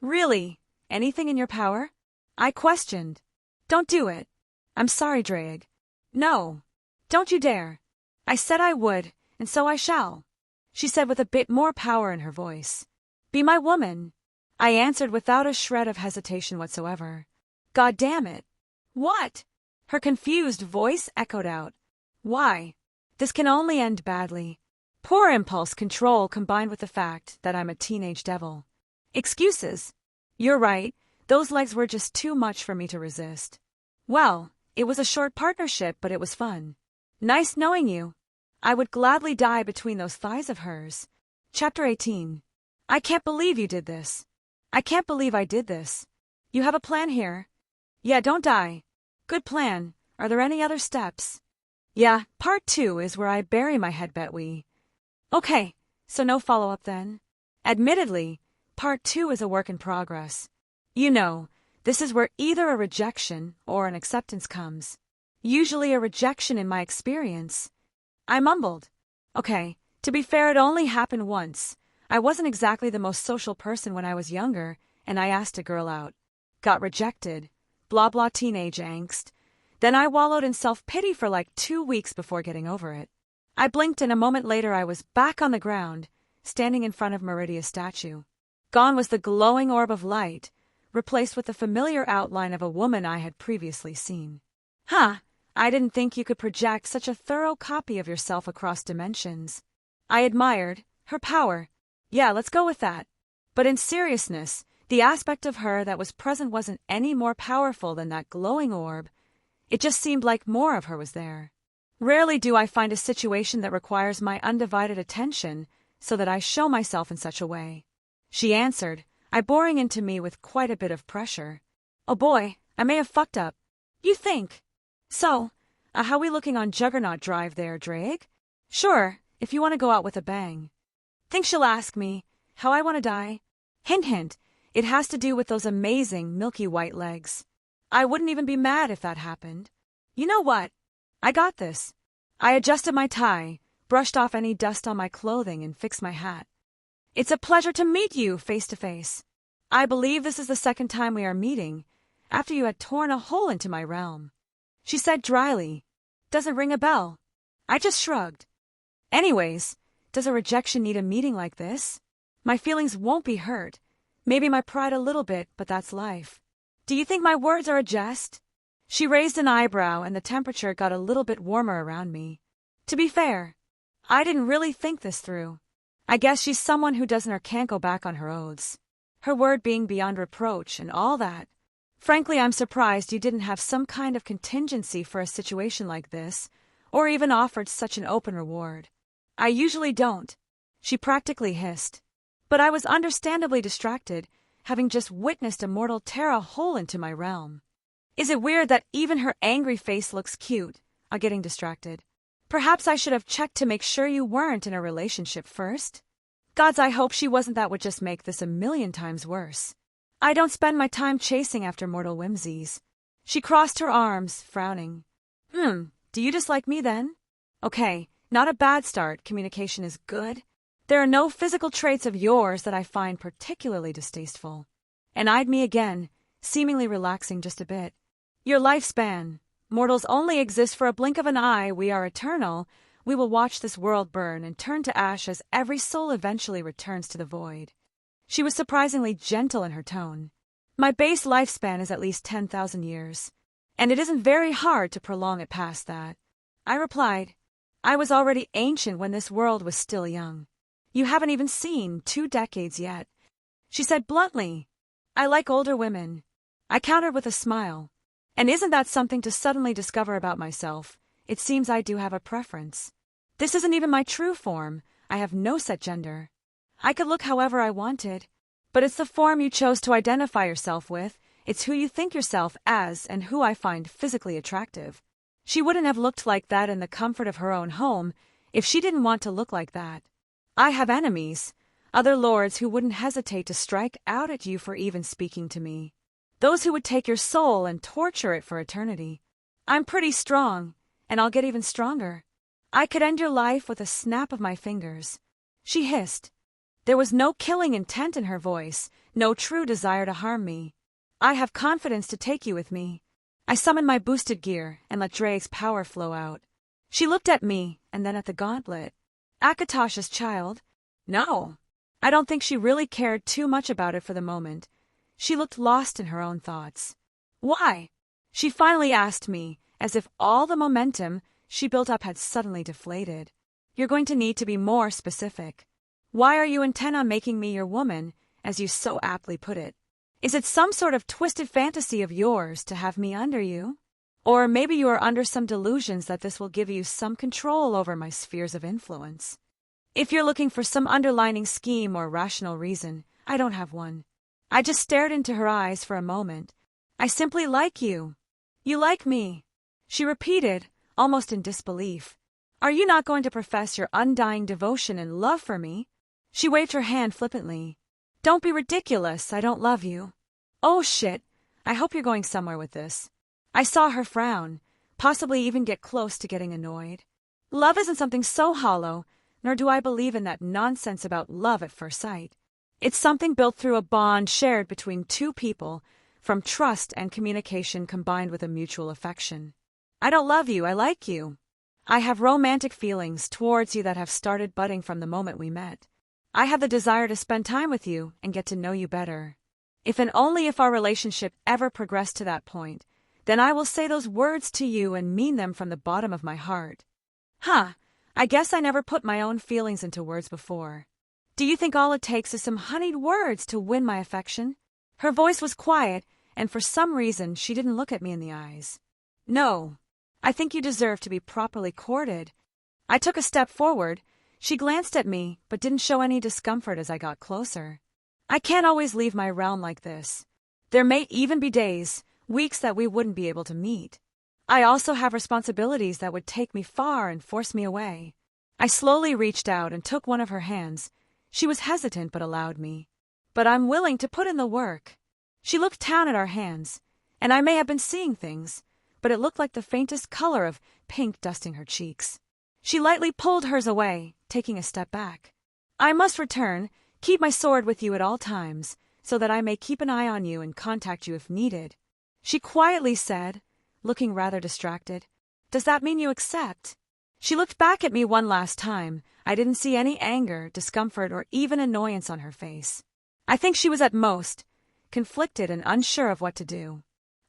Really? Anything in your power? I questioned. Don't do it. I'm sorry, Draig. No. Don't you dare. I said I would, and so I shall. She said with a bit more power in her voice. Be my woman. I answered without a shred of hesitation whatsoever. God damn it. What? Her confused voice echoed out. Why? This can only end badly. Poor impulse control combined with the fact that I'm a teenage devil. Excuses. You're right, those legs were just too much for me to resist. Well, it was a short partnership, but it was fun. Nice knowing you. I would gladly die between those thighs of hers. Chapter 18. I can't believe you did this. I can't believe I did this. You have a plan here? Yeah, don't die. Good plan. Are there any other steps? Yeah, part 2 is where I bury my head, bet we. Okay, so no follow-up then? Admittedly, part 2 is a work in progress. You know, this is where either a rejection or an acceptance comes. Usually a rejection in my experience. I mumbled. Okay, to be fair, it only happened once. I wasn't exactly the most social person when I was younger, and I asked a girl out. Got rejected. Blah blah teenage angst. Then I wallowed in self-pity for like 2 weeks before getting over it. I blinked and a moment later I was back on the ground, standing in front of Meridia's statue. Gone was the glowing orb of light, replaced with the familiar outline of a woman I had previously seen. Huh, I didn't think you could project such a thorough copy of yourself across dimensions. I admired her power. Yeah, let's go with that. But in seriousness, the aspect of her that was present wasn't any more powerful than that glowing orb. It just seemed like more of her was there. Rarely do I find a situation that requires my undivided attention so that I show myself in such a way. She answered, boring into me with quite a bit of pressure. Oh boy, I may have fucked up. You think? So, how we looking on Juggernaut Drive there, Drake? Sure, if you want to go out with a bang. Think she'll ask me how I want to die? Hint hint, it has to do with those amazing milky white legs. I wouldn't even be mad if that happened. You know what? I got this. I adjusted my tie, brushed off any dust on my clothing, and fixed my hat. It's a pleasure to meet you face to face. I believe this is the second time we are meeting, after you had torn a hole into my realm. She said dryly. Doesn't ring a bell. I just shrugged. Anyways, does a rejection need a meeting like this? My feelings won't be hurt. Maybe my pride a little bit, but that's life. Do you think my words are a jest? She raised an eyebrow and the temperature got a little bit warmer around me. To be fair, I didn't really think this through. I guess she's someone who doesn't or can't go back on her oaths. Her word being beyond reproach and all that. Frankly, I'm surprised you didn't have some kind of contingency for a situation like this, or even offered such an open reward. I usually don't, she practically hissed. But I was understandably distracted, having just witnessed a mortal tear a hole into my realm. Is it weird that even her angry face looks cute? I'm getting distracted. Perhaps I should have checked to make sure you weren't in a relationship first. Gods, I hope she wasn't. That would just make this a million times worse. I don't spend my time chasing after mortal whimsies. She crossed her arms, frowning. Do you dislike me then? Okay, not a bad start. Communication is good. There are no physical traits of yours that I find particularly distasteful. And eyed me again, seemingly relaxing just a bit. Your lifespan. Mortals only exist for a blink of an eye. We are eternal. We will watch this world burn and turn to ash as every soul eventually returns to the void. She was surprisingly gentle in her tone. My base lifespan is at least 10,000 years, and it isn't very hard to prolong it past that. I replied, I was already ancient when this world was still young. You haven't even seen 2 decades yet. She said bluntly, I like older women. I countered with a smile. And isn't that something to suddenly discover about myself? It seems I do have a preference. This isn't even my true form. I have no set gender. I could look however I wanted. But it's the form you chose to identify yourself with. It's who you think yourself as and who I find physically attractive. She wouldn't have looked like that in the comfort of her own home if she didn't want to look like that. I have enemies, other lords who wouldn't hesitate to strike out at you for even speaking to me. Those who would take your soul and torture it for eternity. I'm pretty strong, and I'll get even stronger. I could end your life with a snap of my fingers. She hissed. There was no killing intent in her voice, no true desire to harm me. I have confidence to take you with me. I summoned my boosted gear and let Drake's power flow out. She looked at me and then at the gauntlet. Akatosh's child? No. I don't think she really cared too much about it for the moment. She looked lost in her own thoughts. Why? She finally asked me, as if all the momentum she built up had suddenly deflated. You're going to need to be more specific. Why are you intent on making me your woman, as you so aptly put it. Is it some sort of twisted fantasy of yours to have me under you? Or maybe you are under some delusions that this will give you some control over my spheres of influence. If you're looking for some underlying scheme or rational reason, I don't have one. I just stared into her eyes for a moment. I simply like you. You like me, she repeated, almost in disbelief. Are you not going to profess your undying devotion and love for me? She waved her hand flippantly. Don't be ridiculous, I don't love you. Oh shit, I hope you're going somewhere with this. I saw her frown, possibly even get close to getting annoyed. Love isn't something so hollow, nor do I believe in that nonsense about love at first sight. It's something built through a bond shared between two people, from trust and communication combined with a mutual affection. I don't love you, I like you. I have romantic feelings towards you that have started budding from the moment we met. I have the desire to spend time with you and get to know you better. If and only if our relationship ever progressed to that point, then I will say those words to you and mean them from the bottom of my heart. I guess I never put my own feelings into words before. Do you think all it takes is some honeyed words to win my affection? Her voice was quiet, and for some reason she didn't look at me in the eyes. No, I think you deserve to be properly courted. I took a step forward. She glanced at me, but didn't show any discomfort as I got closer. I can't always leave my realm like this. There may even be days, weeks that we wouldn't be able to meet. I also have responsibilities that would take me far and force me away. I slowly reached out and took one of her hands. She was hesitant but allowed me. But I'm willing to put in the work. She looked down at our hands, and I may have been seeing things, but it looked like the faintest color of pink dusting her cheeks. She lightly pulled hers away, taking a step back. I must return, keep my sword with you at all times, so that I may keep an eye on you and contact you if needed. She quietly said, looking rather distracted, Does that mean you accept? She looked back at me one last time. I didn't see any anger, discomfort, or even annoyance on her face. I think she was at most conflicted and unsure of what to do.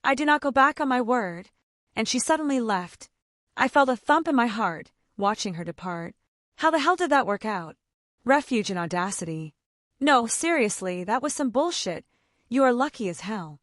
I did not go back on my word, and she suddenly left. I felt a thump in my heart, watching her depart. How the hell did that work out? Refuge and audacity. No, seriously, that was some bullshit. You are lucky as hell.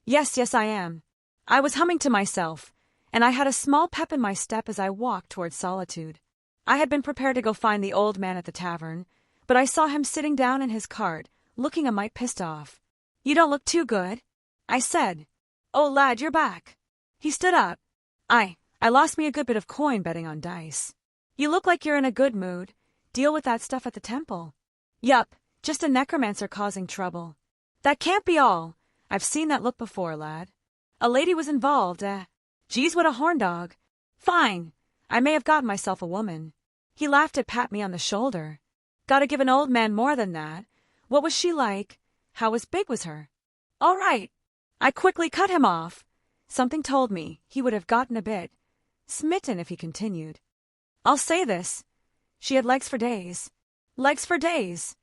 Yes, I am. I was humming to myself, and I had a small pep in my step as I walked towards solitude. I had been prepared to go find the old man at the tavern, but I saw him sitting down in his cart, looking a mite pissed off. You don't look too good, I said. Oh, lad, you're back. He stood up. I lost me a good bit of coin betting on dice. You look like you're in a good mood. Deal with that stuff at the temple. Yup, just a necromancer causing trouble. That can't be all. I've seen that look before, lad. A lady was involved, Geez, what a horn dog. Fine. I may have gotten myself a woman. He laughed and pat me on the shoulder. Gotta give an old man more than that. What was she like? How big was her? All right. I quickly cut him off. Something told me he would have gotten a bit smitten if he continued. I'll say this. She had legs for days. Legs for days.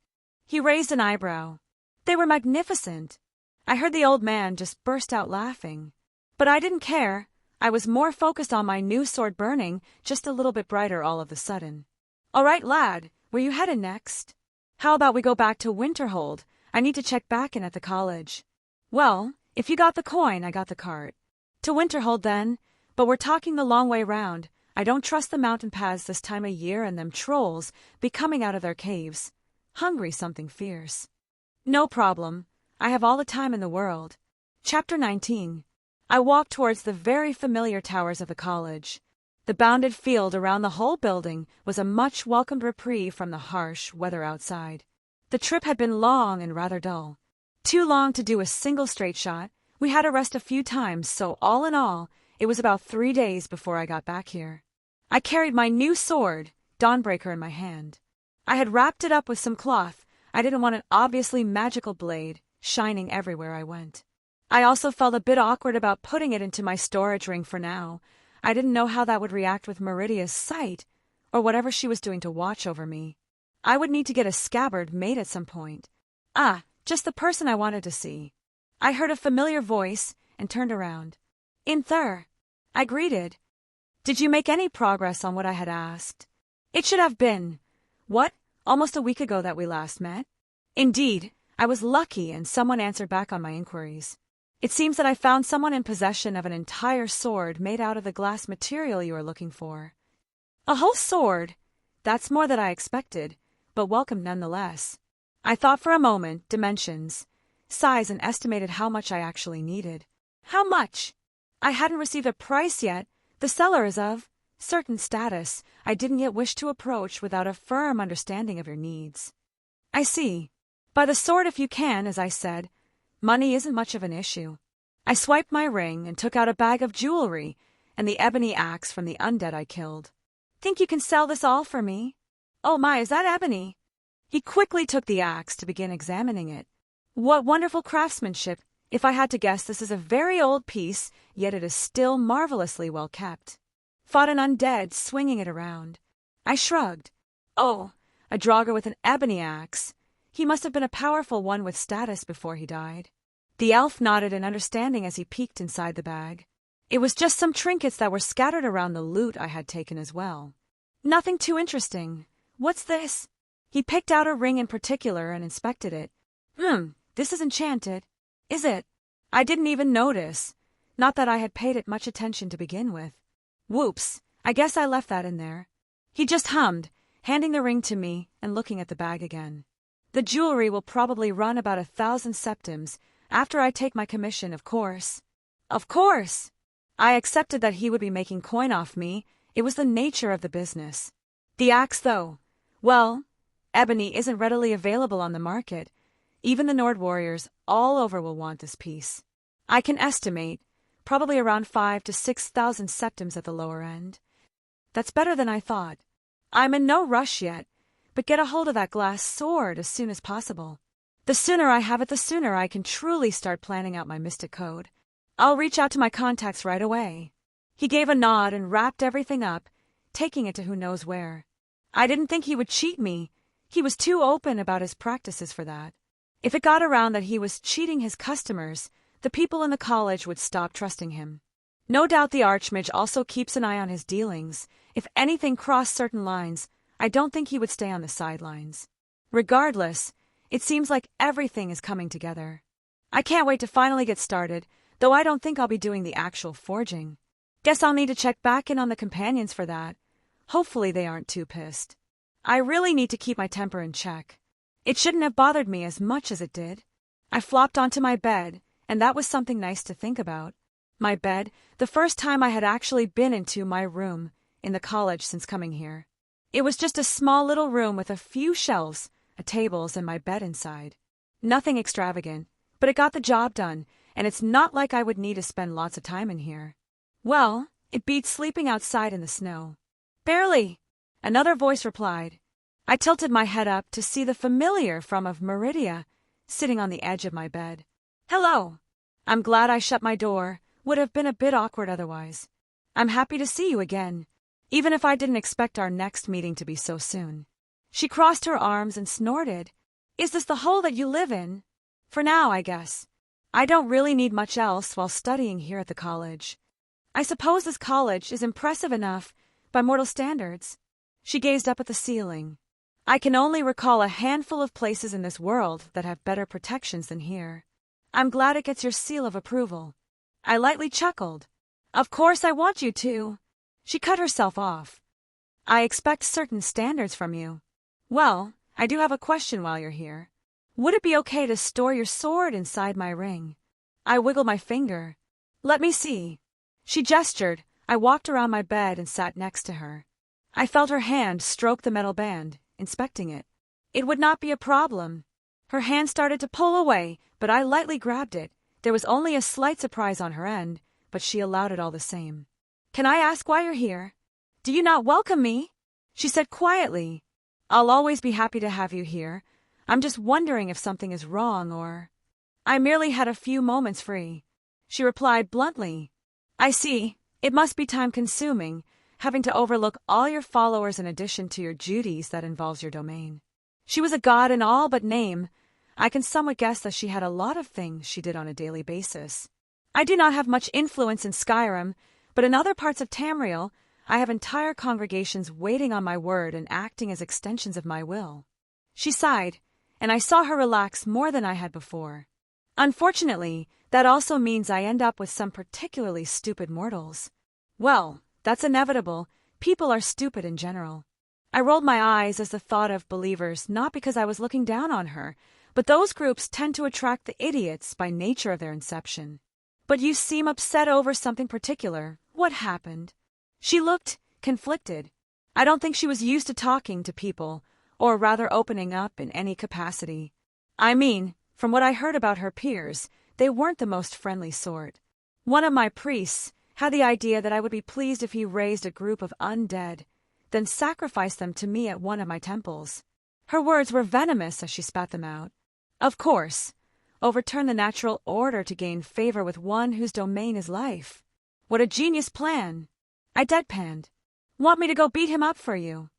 He raised an eyebrow. They were magnificent. I heard the old man just burst out laughing. But I didn't care. I was more focused on my new sword burning just a little bit brighter all of a sudden. All right, lad, where you headed next? How about we go back to Winterhold? I need to check back in at the college. Well, if you got the coin, I got the cart. To Winterhold then, but we're talking the long way round. I don't trust the mountain paths this time of year and them trolls be coming out of their caves. Hungry something fierce. No problem. I have all the time in the world. Chapter 19. I walked towards the very familiar towers of the college. The bounded field around the whole building was a much-welcomed reprieve from the harsh weather outside. The trip had been long and rather dull. Too long to do a single straight shot. We had to rest a few times, so all in all, it was about 3 days before I got back here. I carried my new sword, Dawnbreaker, in my hand. I had wrapped it up with some cloth. I didn't want an obviously magical blade shining everywhere I went. I also felt a bit awkward about putting it into my storage ring for now. I didn't know how that would react with Meridia's sight, or whatever she was doing to watch over me. I would need to get a scabbard made at some point. Just the person I wanted to see. I heard a familiar voice and turned around. Inther, I greeted. Did you make any progress on what I had asked? It should have been, almost a week ago that we last met? Indeed, I was lucky and someone answered back on my inquiries. It seems that I found someone in possession of an entire sword made out of the glass material you are looking for. A whole sword? That's more than I expected, but welcome nonetheless. I thought for a moment, dimensions, size, and estimated how much I actually needed. How much? I hadn't received a price yet. The seller is of certain status I didn't yet wish to approach without a firm understanding of your needs. I see. Buy the sword if you can, as I said. Money isn't much of an issue. I swiped my ring and took out a bag of jewelry and the ebony axe from the undead I killed. Think you can sell this all for me? Oh my, is that ebony? He quickly took the axe to begin examining it. What wonderful craftsmanship! If I had to guess, this is a very old piece, yet it is still marvelously well kept. Fought an undead, swinging it around. I shrugged. Oh, a draugr with an ebony axe. He must have been a powerful one with status before he died. The elf nodded in understanding as he peeked inside the bag. It was just some trinkets that were scattered around the loot I had taken as well. Nothing too interesting. What's this? He picked out a ring in particular and inspected it. This is enchanted. Is it? I didn't even notice. Not that I had paid it much attention to begin with. Whoops, I guess I left that in there. He just hummed, handing the ring to me and looking at the bag again. The jewelry will probably run about 1,000 septims after I take my commission, of course. Of course! I accepted that he would be making coin off me. It was the nature of the business. The axe, though. Well, ebony isn't readily available on the market. Even the Nord warriors all over will want this piece. I can estimate, probably around 5,000 to 6,000 septims at the lower end. That's better than I thought. I'm in no rush yet, but get a hold of that glass sword as soon as possible. The sooner I have it, the sooner I can truly start planning out my mystic code. I'll reach out to my contacts right away. He gave a nod and wrapped everything up, taking it to who knows where. I didn't think he would cheat me. He was too open about his practices for that. If it got around that he was cheating his customers, the people in the college would stop trusting him. No doubt the Archmage also keeps an eye on his dealings. If anything crossed certain lines, I don't think he would stay on the sidelines. Regardless, it seems like everything is coming together. I can't wait to finally get started, though I don't think I'll be doing the actual forging. Guess I'll need to check back in on the companions for that. Hopefully they aren't too pissed. I really need to keep my temper in check. It shouldn't have bothered me as much as it did. I flopped onto my bed, and that was something nice to think about. My bed, the first time I had actually been into my room in the college since coming here. It was just a small little room with a few shelves, a tables, and my bed inside. Nothing extravagant, but it got the job done, and it's not like I would need to spend lots of time in here. Well, it beats sleeping outside in the snow. Barely, another voice replied. I tilted my head up to see the familiar form of Meridia sitting on the edge of my bed. Hello. I'm glad I shut my door. Would have been a bit awkward otherwise. I'm happy to see you again, even if I didn't expect our next meeting to be so soon. She crossed her arms and snorted. Is this the hole that you live in? For now, I guess. I don't really need much else while studying here at the college. I suppose this college is impressive enough by mortal standards. She gazed up at the ceiling. I can only recall a handful of places in this world that have better protections than here. I'm glad it gets your seal of approval. I lightly chuckled. Of course I want you to. She cut herself off. I expect certain standards from you. Well, I do have a question while you're here. Would it be okay to store your sword inside my ring? I wiggled my finger. Let me see. She gestured. I walked around my bed and sat next to her. I felt her hand stroke the metal band, inspecting it. It would not be a problem. Her hand started to pull away, but I lightly grabbed it. There was only a slight surprise on her end, but she allowed it all the same. Can I ask why you're here? Do you not welcome me? She said quietly. I'll always be happy to have you here. I'm just wondering if something is wrong or... I merely had a few moments free. She replied bluntly. I see. It must be time-consuming, having to overlook all your followers in addition to your duties that involves your domain. She was a god in all but name. I can somewhat guess that she had a lot of things she did on a daily basis. I do not have much influence in Skyrim, but in other parts of Tamriel, I have entire congregations waiting on my word and acting as extensions of my will. She sighed. and I saw her relax more than I had before. Unfortunately, that also means I end up with some particularly stupid mortals. Well, that's inevitable. People are stupid in general. I rolled my eyes as the thought of believers, not because I was looking down on her, but those groups tend to attract the idiots by nature of their inception. But you seem upset over something particular. What happened? She looked conflicted. I don't think she was used to talking to people, or rather opening up in any capacity. I mean, from what I heard about her peers, they weren't the most friendly sort. One of my priests had the idea that I would be pleased if he raised a group of undead, then sacrificed them to me at one of my temples. Her words were venomous as she spat them out. Of course, overturn the natural order to gain favor with one whose domain is life. What a genius plan! I deadpanned. Want me to go beat him up for you?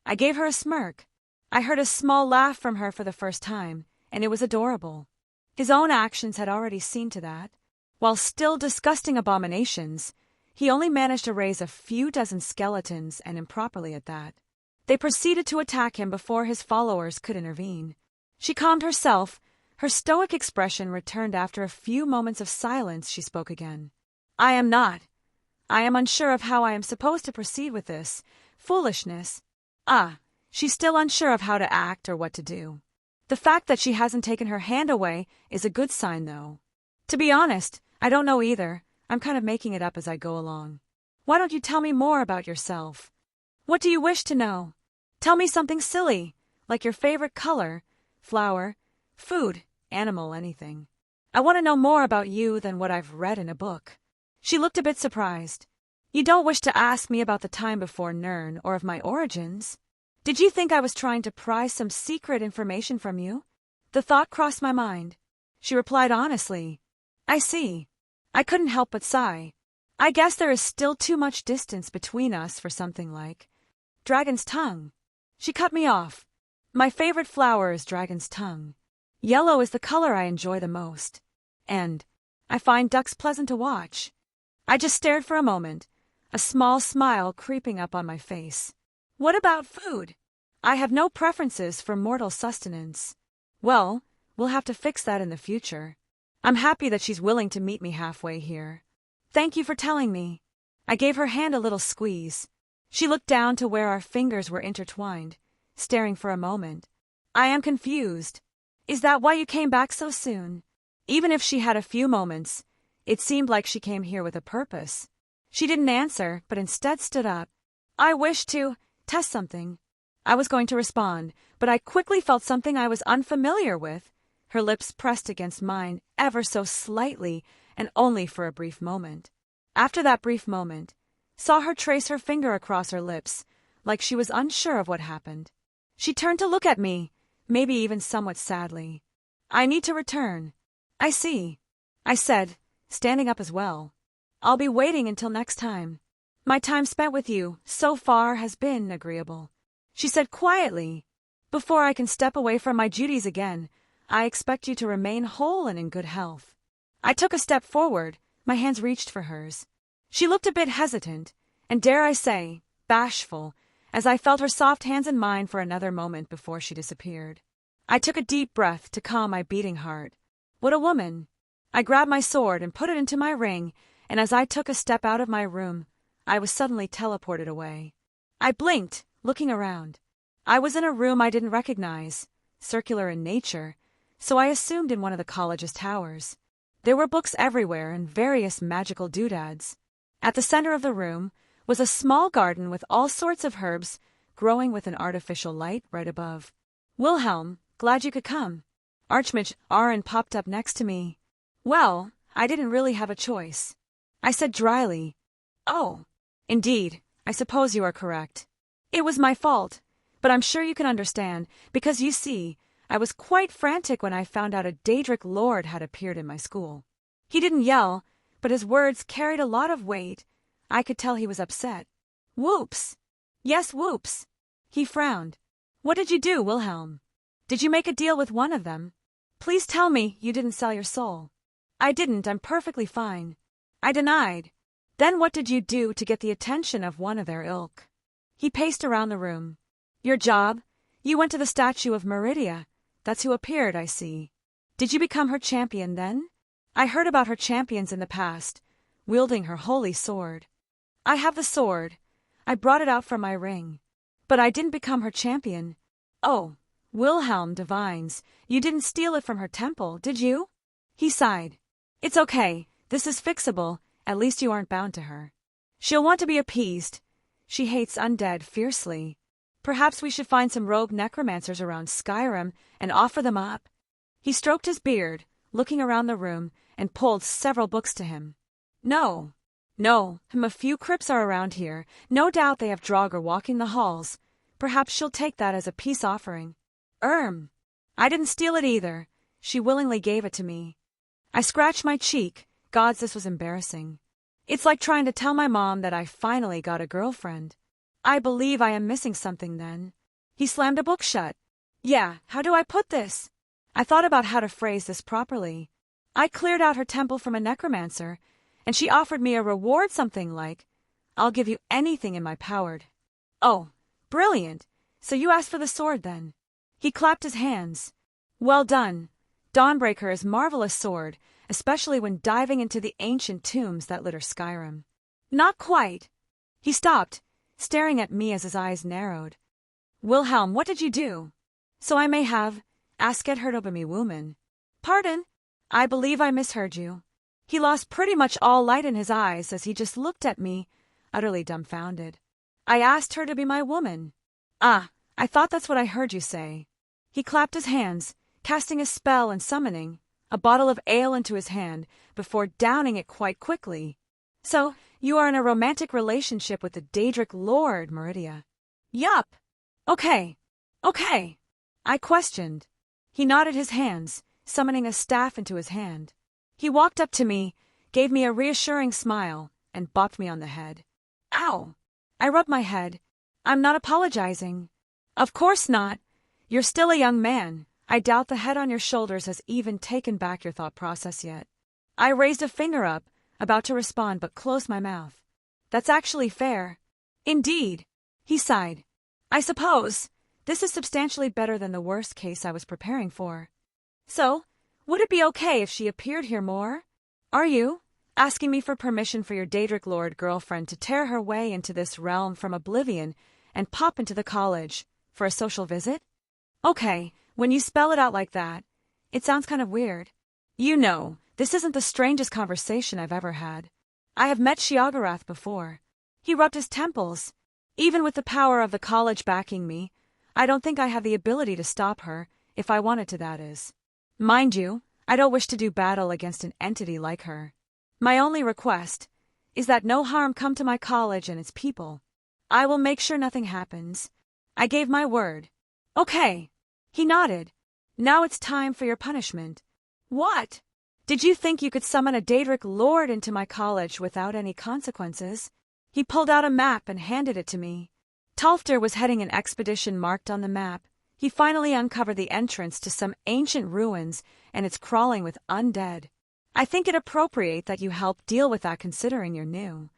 I gave her a smirk. I heard a small laugh from her for the first time, and it was adorable. His own actions had already seen to that. While still disgusting abominations, he only managed to raise a few dozen skeletons, and improperly at that. They proceeded to attack him before his followers could intervene. She calmed herself. Her stoic expression returned after a few moments of silence. She spoke again. I am unsure of how I am supposed to proceed with this foolishness. She's still unsure of how to act or what to do. The fact that she hasn't taken her hand away is a good sign, though. To be honest, I don't know either. I'm kind of making it up as I go along. Why don't you tell me more about yourself? What do you wish to know? Tell me something silly, like your favorite color, flower, food, animal, anything. I want to know more about you than what I've read in a book. She looked a bit surprised. You don't wish to ask me about the time before Nirn or of my origins? Did you think I was trying to pry some secret information from you? The thought crossed my mind. She replied honestly. I see. I couldn't help but sigh. I guess there is still too much distance between us for something like dragon's tongue. She cut me off. My favorite flower is dragon's tongue. Yellow is the color I enjoy the most. And I find ducks pleasant to watch. I just stared for a moment, a small smile creeping up on my face. What about food? I have no preferences for mortal sustenance. Well, we'll have to fix that in the future. I'm happy that she's willing to meet me halfway here. Thank you for telling me. I gave her hand a little squeeze. She looked down to where our fingers were intertwined, staring for a moment. I am confused. Is that why you came back so soon? Even if she had a few moments, it seemed like she came here with a purpose. She didn't answer, but instead stood up. I wish to test something. I was going to respond, but I quickly felt something I was unfamiliar with. Her lips pressed against mine ever so slightly, and only for a brief moment. After that brief moment, saw her trace her finger across her lips, like she was unsure of what happened. She turned to look at me, maybe even somewhat sadly. I need to return. I see, I said, standing up as well. I'll be waiting until next time. My time spent with you, so far, has been agreeable. She said quietly, before I can step away from my duties again, I expect you to remain whole and in good health. I took a step forward, my hands reached for hers. She looked a bit hesitant, and dare I say, bashful, as I felt her soft hands in mine for another moment before she disappeared. I took a deep breath to calm my beating heart. What a woman! I grabbed my sword and put it into my ring, and as I took a step out of my room, I was suddenly teleported away. I blinked, looking around. I was in a room I didn't recognize, circular in nature, so I assumed in one of the college's towers. There were books everywhere and various magical doodads. At the center of the room was a small garden with all sorts of herbs growing with an artificial light right above. Wilhelm, glad you could come. Archmage Aaron popped up next to me. Well, I didn't really have a choice. I said dryly. Oh, indeed, I suppose you are correct. It was my fault, but I'm sure you can understand, because you see, I was quite frantic when I found out a Daedric lord had appeared in my school. He didn't yell, but his words carried a lot of weight. I could tell he was upset. Whoops! Yes, whoops! He frowned. What did you do, Wilhelm? Did you make a deal with one of them? Please tell me you didn't sell your soul. I didn't, I'm perfectly fine. I denied. Then what did you do to get the attention of one of their ilk? He paced around the room. Your job? You went to the statue of Meridia. that's who appeared, I see. Did you become her champion then? I heard about her champions in the past, wielding her holy sword. I have the sword. I brought it out from my ring. But I didn't become her champion. Oh, Wilhelm divines, you didn't steal it from her temple, did you? He sighed. It's okay, this is fixable, at least you aren't bound to her. She'll want to be appeased. She hates undead fiercely. Perhaps we should find some rogue necromancers around Skyrim and offer them up. He stroked his beard, looking around the room, and pulled several books to him. No, a few crypts are around here. No doubt they have Draugr walking the halls. Perhaps she'll take that as a peace offering. I didn't steal it either. She willingly gave it to me. I scratched my cheek. Gods, this was embarrassing. It's like trying to tell my mom that I finally got a girlfriend. I believe I am missing something then. He slammed a book shut. Yeah, how do I put this? I thought about how to phrase this properly. I cleared out her temple from a necromancer, and she offered me a reward, something like, I'll give you anything in my power. Oh, brilliant. So you asked for the sword then. He clapped his hands. Well done. Dawnbreaker is marvelous sword, especially when diving into the ancient tombs that litter Skyrim. Not quite. He stopped, staring at me as his eyes narrowed. Wilhelm, what did you do? So I may have, asket heard of me woman. Pardon? I believe I misheard you. He lost pretty much all light in his eyes as he just looked at me, utterly dumbfounded. I asked her to be my woman. Ah, I thought that's what I heard you say. He clapped his hands, casting a spell and summoning a bottle of ale into his hand before downing it quite quickly. So, you are in a romantic relationship with the Daedric Lord, Meridia. Yup. Okay. I questioned. He nodded his hands, summoning a staff into his hand. He walked up to me, gave me a reassuring smile, and bopped me on the head. Ow! I rubbed my head. I'm not apologizing. Of course not. You're still a young man. I doubt the head on your shoulders has even taken back your thought process yet. I raised a finger up, about to respond but closed my mouth. That's actually fair. Indeed. He sighed. I suppose. This is substantially better than the worst case I was preparing for. So, would it be okay if she appeared here more? Are you asking me for permission for your Daedric Lord girlfriend to tear her way into this realm from oblivion and pop into the college for a social visit? Okay, when you spell it out like that, it sounds kind of weird. You know, this isn't the strangest conversation I've ever had. I have met Sheogorath before. He rubbed his temples. Even with the power of the college backing me, I don't think I have the ability to stop her, if I wanted to, that is. Mind you, I don't wish to do battle against an entity like her. My only request is that no harm come to my college and its people. I will make sure nothing happens. I gave my word. Okay. He nodded. Now it's time for your punishment. What? Did you think you could summon a Daedric Lord into my college without any consequences? He pulled out a map and handed it to me. Talfter was heading an expedition marked on the map. He finally uncovered the entrance to some ancient ruins, and it's crawling with undead. I think it appropriate that you help deal with that considering you're new.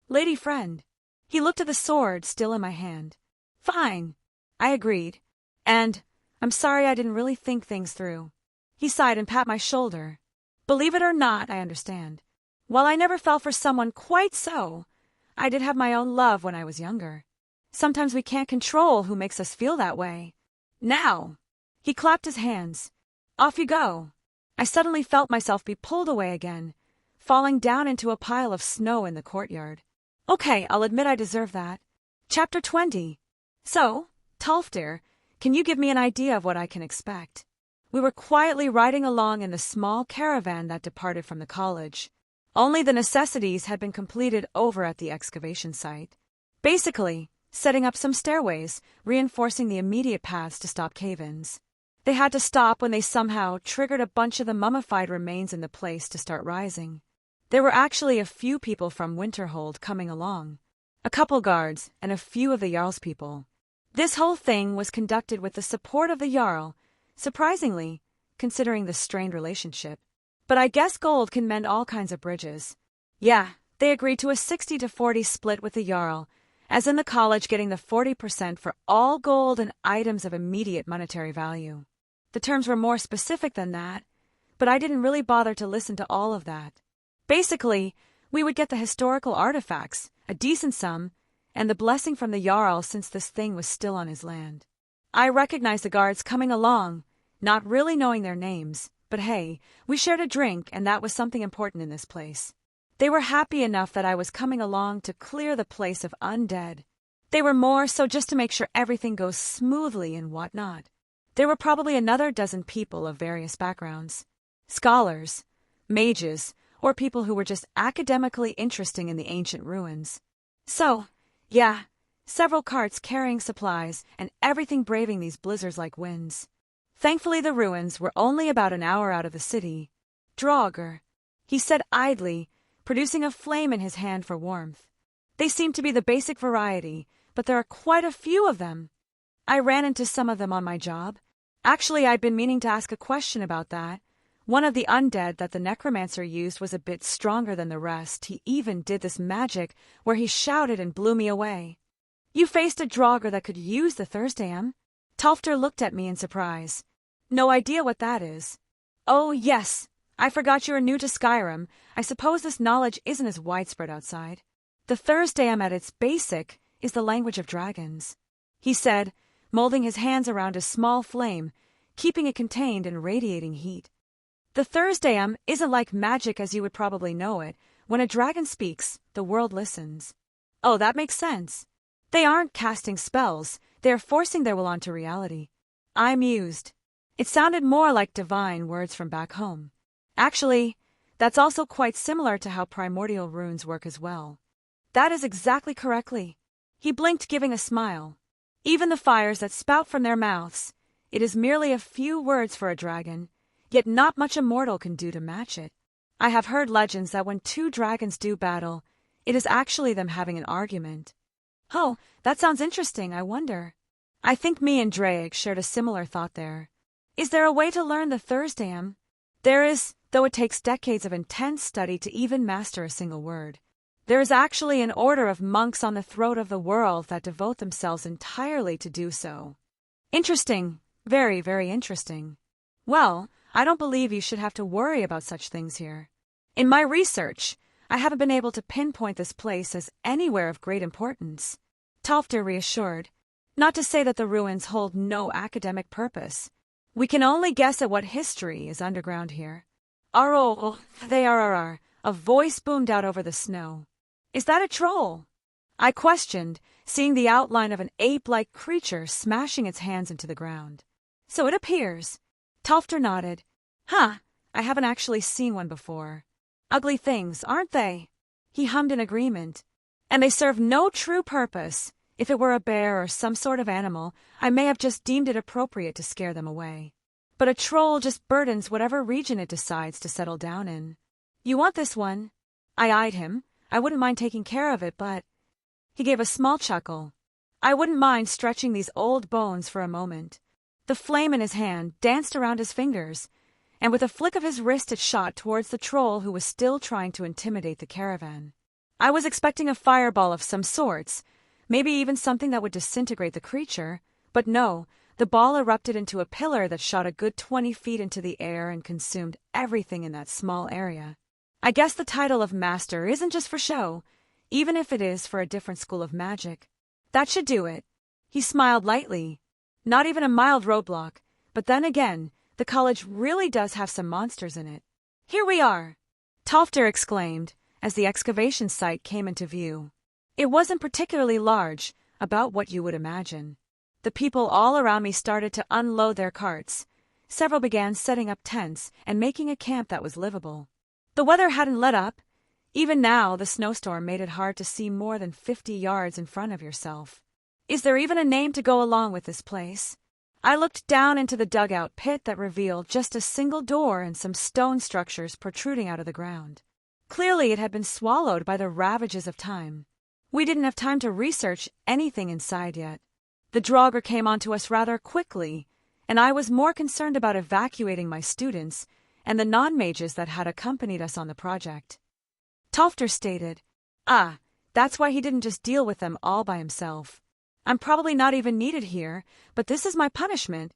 Lady friend. He looked at the sword still in my hand. Fine. I agreed. And I'm sorry I didn't really think things through. He sighed and pat my shoulder. Believe it or not, I understand. While I never fell for someone quite so, I did have my own love when I was younger. Sometimes we can't control who makes us feel that way. Now! He clapped his hands. Off you go. I suddenly felt myself be pulled away again, falling down into a pile of snow in the courtyard. Okay, I'll admit I deserve that. Chapter 20. So, Talfter, can you give me an idea of what I can expect? We were quietly riding along in the small caravan that departed from the college. Only the necessities had been completed over at the excavation site. Basically, setting up some stairways, reinforcing the immediate paths to stop cave-ins. They had to stop when they somehow triggered a bunch of the mummified remains in the place to start rising. There were actually a few people from Winterhold coming along. A couple guards and a few of the Jarl's people. This whole thing was conducted with the support of the Jarl, surprisingly, considering the strained relationship. But I guess gold can mend all kinds of bridges. Yeah, they agreed to a 60-40 split with the Jarl, as in the college getting the 40% for all gold and items of immediate monetary value. The terms were more specific than that, but I didn't really bother to listen to all of that. Basically, we would get the historical artifacts, a decent sum, and the blessing from the Jarl since this thing was still on his land. I recognized the guards coming along, not really knowing their names, but hey, we shared a drink and that was something important in this place. They were happy enough that I was coming along to clear the place of undead. They were more so just to make sure everything goes smoothly and whatnot. There were probably another dozen people of various backgrounds. Scholars, mages, or people who were just academically interested in the ancient ruins. So, yeah, several carts carrying supplies and everything braving these blizzards-like winds. Thankfully the ruins were only about an hour out of the city. Draugr, he said idly, producing a flame in his hand for warmth. They seem to be the basic variety, but there are quite a few of them. I ran into some of them on my job. Actually, I'd been meaning to ask a question about that. One of the undead that the necromancer used was a bit stronger than the rest. He even did this magic where he shouted and blew me away. You faced a Draugr that could use the Thursdayam? Tolfter looked at me in surprise. No idea what that is. Oh, yes. I forgot you were new to Skyrim. I suppose this knowledge isn't as widespread outside. The Thursdayam at its basic is the language of dragons, he said, molding his hands around a small flame, keeping it contained and radiating heat. The Thursdayam isn't like magic as you would probably know it. When a dragon speaks, the world listens. Oh, that makes sense. They aren't casting spells, they are forcing their will onto reality. I mused. It sounded more like divine words from back home. Actually, that's also quite similar to how primordial runes work as well. That is exactly correctly. He blinked, giving a smile. Even the fires that spout from their mouths, it is merely a few words for a dragon, yet not much a mortal can do to match it. I have heard legends that when two dragons do battle, it is actually them having an argument. Oh, that sounds interesting, I wonder. I think me and Drake shared a similar thought there. Is there a way to learn the Thursdayam? There is, though it takes decades of intense study to even master a single word. There is actually an order of monks on the throat of the world that devote themselves entirely to do so. Interesting. Very, very interesting. Well, I don't believe you should have to worry about such things here. In my research, I haven't been able to pinpoint this place as anywhere of great importance. Tolfter reassured. Not to say that the ruins hold no academic purpose. We can only guess at what history is underground here. Oh, they are. A voice boomed out over the snow. Is that a troll? I questioned, seeing the outline of an ape-like creature smashing its hands into the ground. So it appears. Tolfter nodded. Huh, I haven't actually seen one before. Ugly things, aren't they? He hummed in agreement. And they serve no true purpose. If it were a bear or some sort of animal, I may have just deemed it appropriate to scare them away. But a troll just burdens whatever region it decides to settle down in. You want this one? I eyed him. I wouldn't mind taking care of it, but... He gave a small chuckle. I wouldn't mind stretching these old bones for a moment. The flame in his hand danced around his fingers, and with a flick of his wrist it shot towards the troll who was still trying to intimidate the caravan. I was expecting a fireball of some sorts, maybe even something that would disintegrate the creature, but no, the ball erupted into a pillar that shot a good 20 feet into the air and consumed everything in that small area. I guess the title of master isn't just for show, even if it is for a different school of magic. That should do it. He smiled lightly. Not even a mild roadblock, but then again, the college really does have some monsters in it. Here we are, Tolfter exclaimed, as the excavation site came into view. It wasn't particularly large, about what you would imagine. The people all around me started to unload their carts. Several began setting up tents and making a camp that was livable. The weather hadn't let up. Even now, the snowstorm made it hard to see more than 50 yards in front of yourself. Is there even a name to go along with this place? I looked down into the dugout pit that revealed just a single door and some stone structures protruding out of the ground. Clearly it had been swallowed by the ravages of time. We didn't have time to research anything inside yet. The Draugr came onto us rather quickly, and I was more concerned about evacuating my students and the non-mages that had accompanied us on the project. Tolfter stated, that's why he didn't just deal with them all by himself. I'm probably not even needed here, but this is my punishment.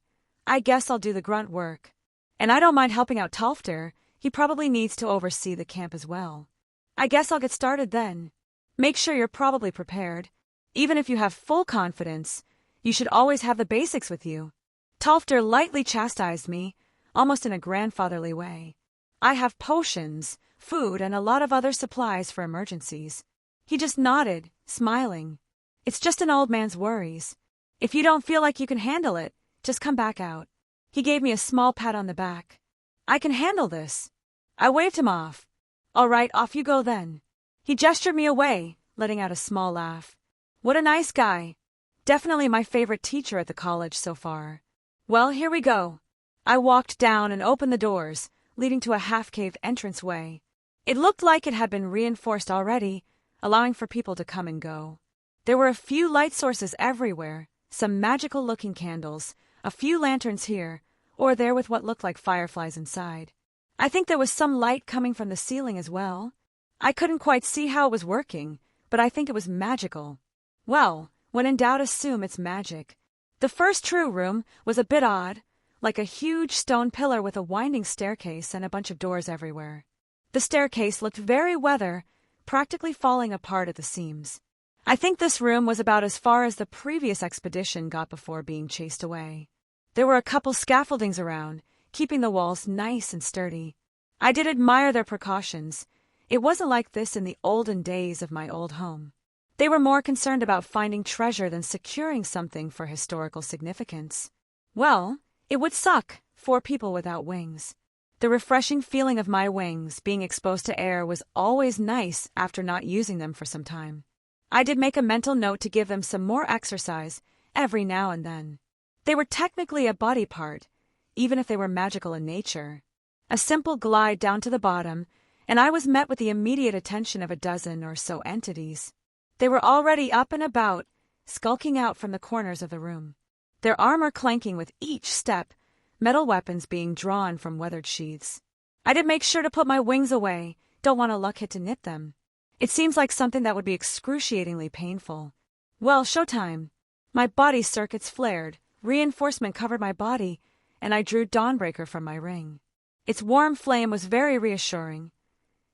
I guess I'll do the grunt work. And I don't mind helping out Tolfter. He probably needs to oversee the camp as well. I guess I'll get started then. Make sure you're probably prepared. Even if you have full confidence, you should always have the basics with you. Tolfter lightly chastised me, almost in a grandfatherly way. I have potions, food, and a lot of other supplies for emergencies. He just nodded, smiling. It's just an old man's worries. If you don't feel like you can handle it, just come back out. He gave me a small pat on the back. I can handle this. I waved him off. All right, off you go then. He gestured me away, letting out a small laugh. What a nice guy. Definitely my favorite teacher at the college so far. Well, here we go. I walked down and opened the doors, leading to a half-caved entranceway. It looked like it had been reinforced already, allowing for people to come and go. There were a few light sources everywhere, some magical-looking candles, a few lanterns here, or there with what looked like fireflies inside. I think there was some light coming from the ceiling as well. I couldn't quite see how it was working, but I think it was magical. Well, when in doubt, assume it's magic. The first true room was a bit odd, like a huge stone pillar with a winding staircase and a bunch of doors everywhere. The staircase looked very weathered, practically falling apart at the seams. I think this room was about as far as the previous expedition got before being chased away. There were a couple scaffoldings around, keeping the walls nice and sturdy. I did admire their precautions. It wasn't like this in the olden days of my old home. They were more concerned about finding treasure than securing something for historical significance. Well, it would suck for people without wings. The refreshing feeling of my wings being exposed to air was always nice after not using them for some time. I did make a mental note to give them some more exercise every now and then. They were technically a body part, even if they were magical in nature. A simple glide down to the bottom, and I was met with the immediate attention of a dozen or so entities. They were already up and about, skulking out from the corners of the room, their armor clanking with each step, metal weapons being drawn from weathered sheaths. I did make sure to put my wings away, don't want a luck hit to nip them. It seems like something that would be excruciatingly painful. Well, showtime. My body circuits flared, reinforcement covered my body, and I drew Dawnbreaker from my ring. Its warm flame was very reassuring.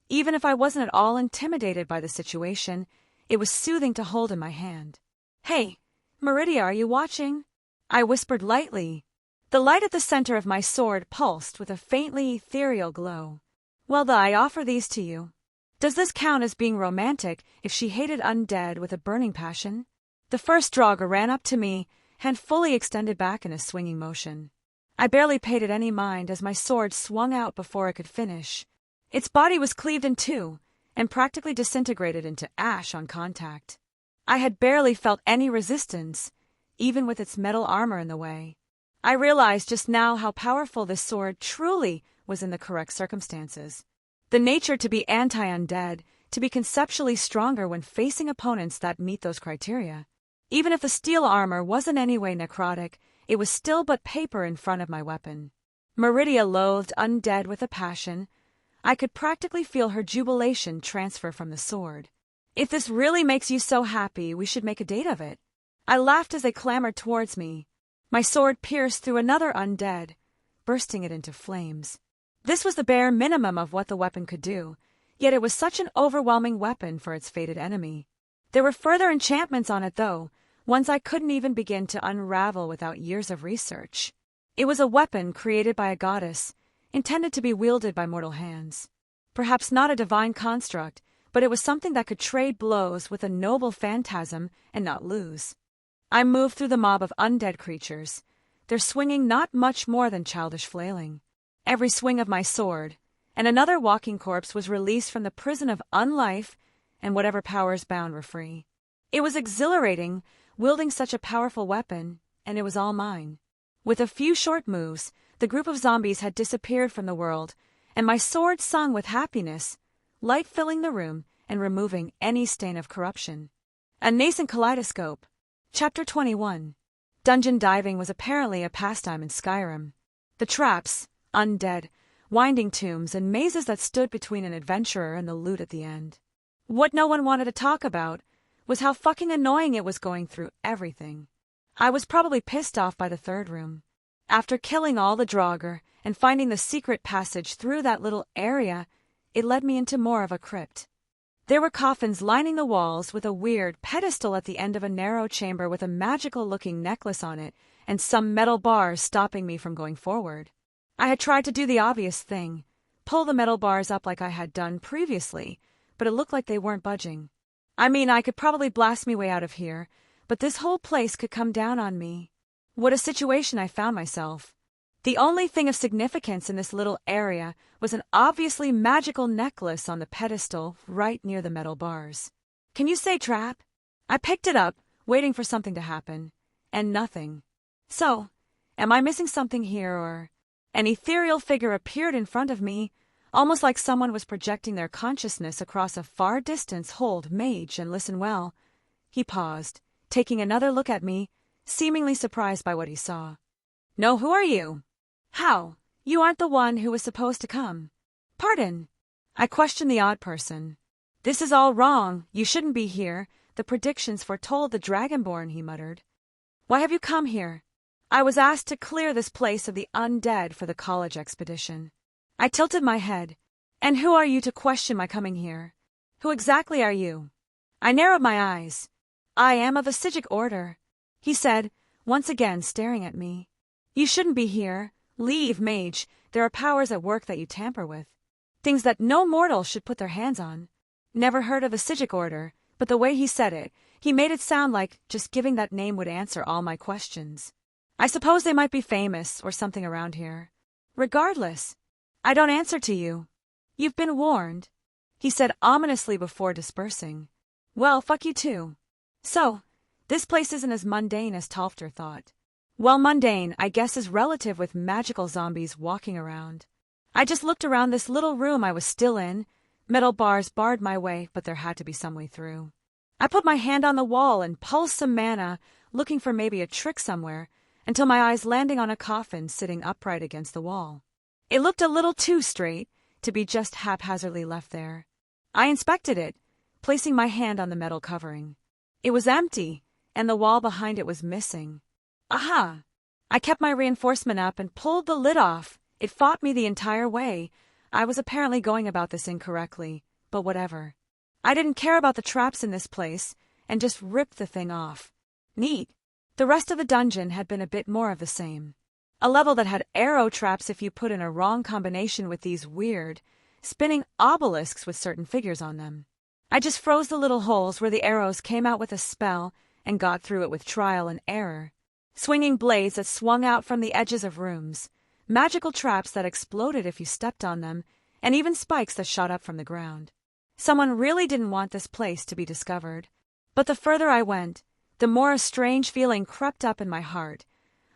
Even if I wasn't at all intimidated by the situation, it was soothing to hold in my hand. Hey, Meridia, are you watching? I whispered lightly. The light at the center of my sword pulsed with a faintly ethereal glow. Well, I offer these to you. Does this count as being romantic if she hated undead with a burning passion? The first Draugr ran up to me, hand fully extended back in a swinging motion. I barely paid it any mind as my sword swung out before I could finish. Its body was cleaved in two and practically disintegrated into ash on contact. I had barely felt any resistance, even with its metal armor in the way. I realized just now how powerful this sword truly was in the correct circumstances. The nature to be anti-undead, to be conceptually stronger when facing opponents that meet those criteria. Even if the steel armor wasn't any way necrotic, it was still but paper in front of my weapon. Meridia loathed undead with a passion. I could practically feel her jubilation transfer from the sword. If this really makes you so happy, we should make a date of it. I laughed as they clamored towards me. My sword pierced through another undead, bursting it into flames. This was the bare minimum of what the weapon could do, yet it was such an overwhelming weapon for its fated enemy. There were further enchantments on it, though, ones I couldn't even begin to unravel without years of research. It was a weapon created by a goddess, intended to be wielded by mortal hands. Perhaps not a divine construct, but it was something that could trade blows with a noble phantasm and not lose. I moved through the mob of undead creatures, their swinging not much more than childish flailing. Every swing of my sword, and another walking corpse was released from the prison of unlife, and whatever powers bound were free. It was exhilarating, wielding such a powerful weapon, and it was all mine. With a few short moves, the group of zombies had disappeared from the world, and my sword sung with happiness, light filling the room and removing any stain of corruption. A Nascent Kaleidoscope. Chapter 21. Dungeon diving was apparently a pastime in Skyrim. The traps, undead, winding tombs, and mazes that stood between an adventurer and the loot at the end. What no one wanted to talk about was how fucking annoying it was going through everything. I was probably pissed off by the third room. After killing all the Draugr and finding the secret passage through that little area, it led me into more of a crypt. There were coffins lining the walls with a weird pedestal at the end of a narrow chamber with a magical-looking necklace on it and some metal bars stopping me from going forward. I had tried to do the obvious thing, pull the metal bars up like I had done previously, but it looked like they weren't budging. I mean, I could probably blast me way out of here, but this whole place could come down on me. What a situation I found myself. The only thing of significance in this little area was an obviously magical necklace on the pedestal right near the metal bars. Can you say trap? I picked it up, waiting for something to happen, and nothing. So, am I missing something here, or... An ethereal figure appeared in front of me, almost like someone was projecting their consciousness across a far distance. Hold, mage, and listen well. He paused, taking another look at me, seemingly surprised by what he saw. No, who are you? How? You aren't the one who was supposed to come. Pardon? I questioned the odd person. This is all wrong. You shouldn't be here. The predictions foretold the Dragonborn, he muttered. Why have you come here? I was asked to clear this place of the undead for the college expedition. I tilted my head. And who are you to question my coming here? Who exactly are you? I narrowed my eyes. I am of a Psijic order, he said, once again staring at me. You shouldn't be here. Leave, mage. There are powers at work that you tamper with. Things that no mortal should put their hands on. Never heard of the Psijic order, but the way he said it, he made it sound like just giving that name would answer all my questions. I suppose they might be famous or something around here. Regardless, I don't answer to you. You've been warned, he said ominously before dispersing. Well, fuck you too. So, this place isn't as mundane as Talfter thought. Well, mundane, I guess, is relative with magical zombies walking around. I just looked around this little room I was still in. Metal bars barred my way, but there had to be some way through. I put my hand on the wall and pulsed some mana, looking for maybe a trick somewhere, until my eyes landing on a coffin sitting upright against the wall. It looked a little too straight to be just haphazardly left there. I inspected it, placing my hand on the metal covering. It was empty, and the wall behind it was missing. Aha! I kept my reinforcement up and pulled the lid off. It fought me the entire way. I was apparently going about this incorrectly, but whatever. I didn't care about the traps in this place, and just ripped the thing off. Neat. The rest of the dungeon had been a bit more of the same. A level that had arrow traps if you put in a wrong combination with these weird, spinning obelisks with certain figures on them. I just froze the little holes where the arrows came out with a spell and got through it with trial and error. Swinging blades that swung out from the edges of rooms, magical traps that exploded if you stepped on them, and even spikes that shot up from the ground. Someone really didn't want this place to be discovered. But the further I went, the more a strange feeling crept up in my heart,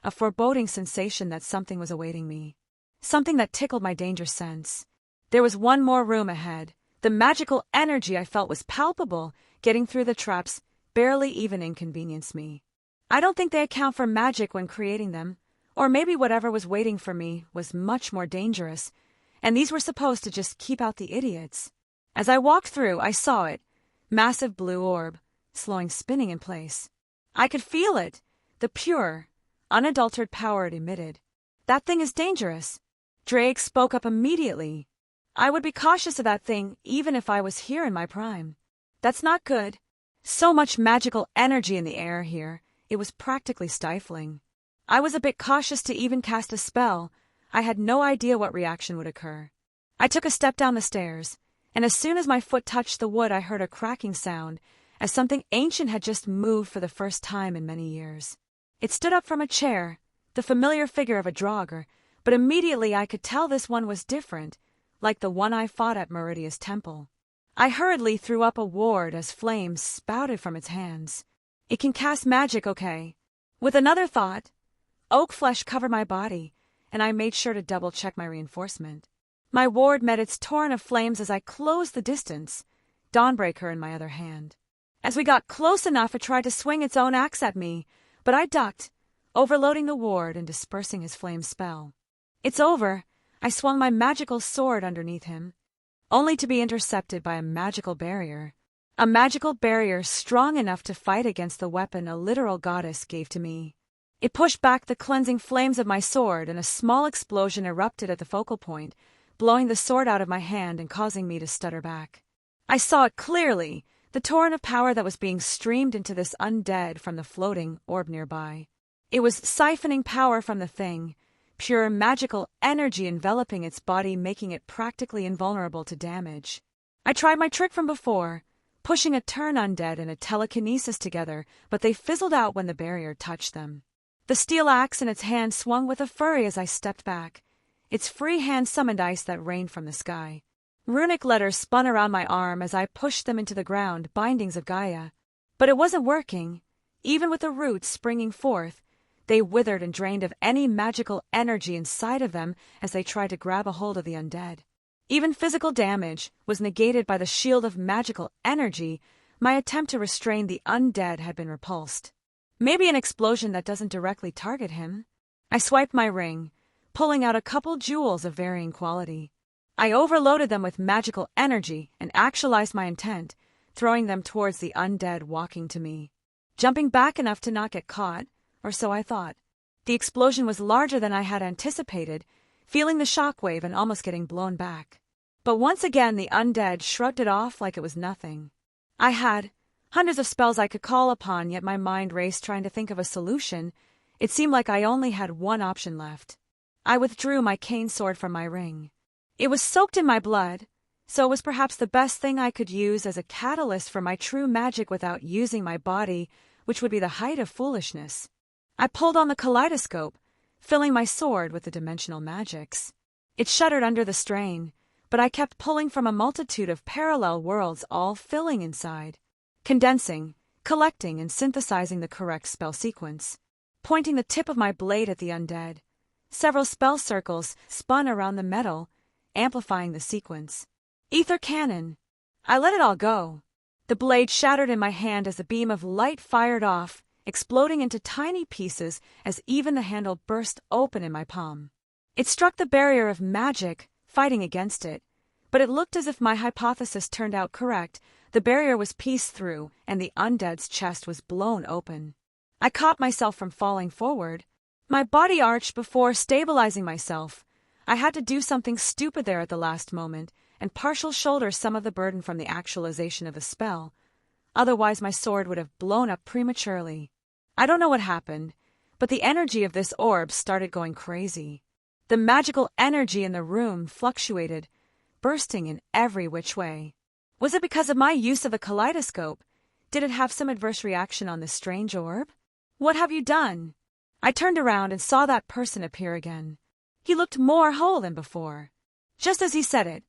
a foreboding sensation that something was awaiting me, something that tickled my danger sense. There was one more room ahead. The magical energy I felt was palpable. Getting through the traps barely even inconvenienced me. I don't think they account for magic when creating them, or maybe whatever was waiting for me was much more dangerous, and these were supposed to just keep out the idiots. As I walked through, I saw it, massive blue orb, slowing spinning in place. I could feel it, the pure, unadulterated power it emitted. That thing is dangerous. Drake spoke up immediately. I would be cautious of that thing even if I was here in my prime. That's not good. So much magical energy in the air here, it was practically stifling. I was a bit cautious to even cast a spell. I had no idea what reaction would occur. I took a step down the stairs, and as soon as my foot touched the wood I heard a cracking sound, as something ancient had just moved for the first time in many years. It stood up from a chair, the familiar figure of a Draugr, but immediately I could tell this one was different, like the one I fought at Meridia's temple. I hurriedly threw up a ward as flames spouted from its hands. It can cast magic, okay. With another thought, oak flesh covered my body, and I made sure to double-check my reinforcement. My ward met its torrent of flames as I closed the distance, Dawnbreaker in my other hand. As we got close enough, it tried to swing its own axe at me, but I ducked, overloading the ward and dispersing his flame spell. It's over. I swung my magical sword underneath him, only to be intercepted by a magical barrier. A magical barrier strong enough to fight against the weapon a literal goddess gave to me. It pushed back the cleansing flames of my sword, and a small explosion erupted at the focal point, blowing the sword out of my hand and causing me to stutter back. I saw it clearly, the torrent of power that was being streamed into this undead from the floating orb nearby. It was siphoning power from the thing, pure magical energy enveloping its body, making it practically invulnerable to damage. I tried my trick from before, pushing a turn undead and a telekinesis together, but they fizzled out when the barrier touched them. The steel axe in its hand swung with a fury as I stepped back. Its free hand summoned ice that rained from the sky. Runic letters spun around my arm as I pushed them into the ground, bindings of Gaia. But it wasn't working. Even with the roots springing forth, they withered and drained of any magical energy inside of them as they tried to grab a hold of the undead. Even physical damage was negated by the shield of magical energy. My attempt to restrain the undead had been repulsed. Maybe an explosion that doesn't directly target him. I swiped my ring, pulling out a couple jewels of varying quality. I overloaded them with magical energy and actualized my intent, throwing them towards the undead walking to me. Jumping back enough to not get caught, or so I thought. The explosion was larger than I had anticipated, feeling the shockwave and almost getting blown back. But once again the undead shrugged it off like it was nothing. I had hundreds of spells I could call upon, yet my mind raced trying to think of a solution. It seemed like I only had one option left. I withdrew my cane sword from my ring. It was soaked in my blood, so it was perhaps the best thing I could use as a catalyst for my true magic without using my body, which would be the height of foolishness. I pulled on the kaleidoscope, filling my sword with the dimensional magics. It shuddered under the strain, but I kept pulling from a multitude of parallel worlds, all filling inside, condensing, collecting, and synthesizing the correct spell sequence. Pointing the tip of my blade at the undead, several spell circles spun around the metal, amplifying the sequence. Ether cannon. I let it all go. The blade shattered in my hand as a beam of light fired off, exploding into tiny pieces as even the handle burst open in my palm. It struck the barrier of magic, fighting against it, but it looked as if my hypothesis turned out correct. The barrier was pieced through, and the undead's chest was blown open. I caught myself from falling forward. My body arched before stabilizing myself. I had to do something stupid there at the last moment, and partial shoulder some of the burden from the actualization of the spell. Otherwise my sword would have blown up prematurely. I don't know what happened, but the energy of this orb started going crazy. The magical energy in the room fluctuated, bursting in every which way. Was it because of my use of the kaleidoscope? Did it have some adverse reaction on this strange orb? What have you done? I turned around and saw that person appear again. He looked more whole than before. Just as he said it,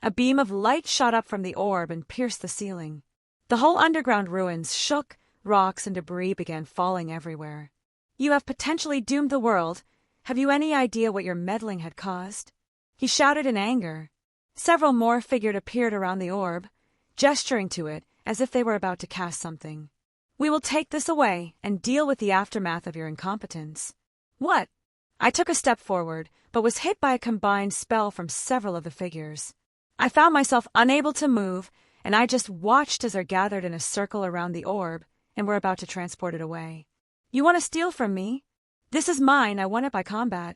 a beam of light shot up from the orb and pierced the ceiling. The whole underground ruins shook, rocks and debris began falling everywhere. You have potentially doomed the world. Have you any idea what your meddling had caused? He shouted in anger. Several more figures appeared around the orb, gesturing to it as if they were about to cast something. We will take this away and deal with the aftermath of your incompetence. What? I took a step forward, but was hit by a combined spell from several of the figures. I found myself unable to move, and I just watched as they gathered in a circle around the orb and were about to transport it away. You want to steal from me? This is mine. I won it by combat.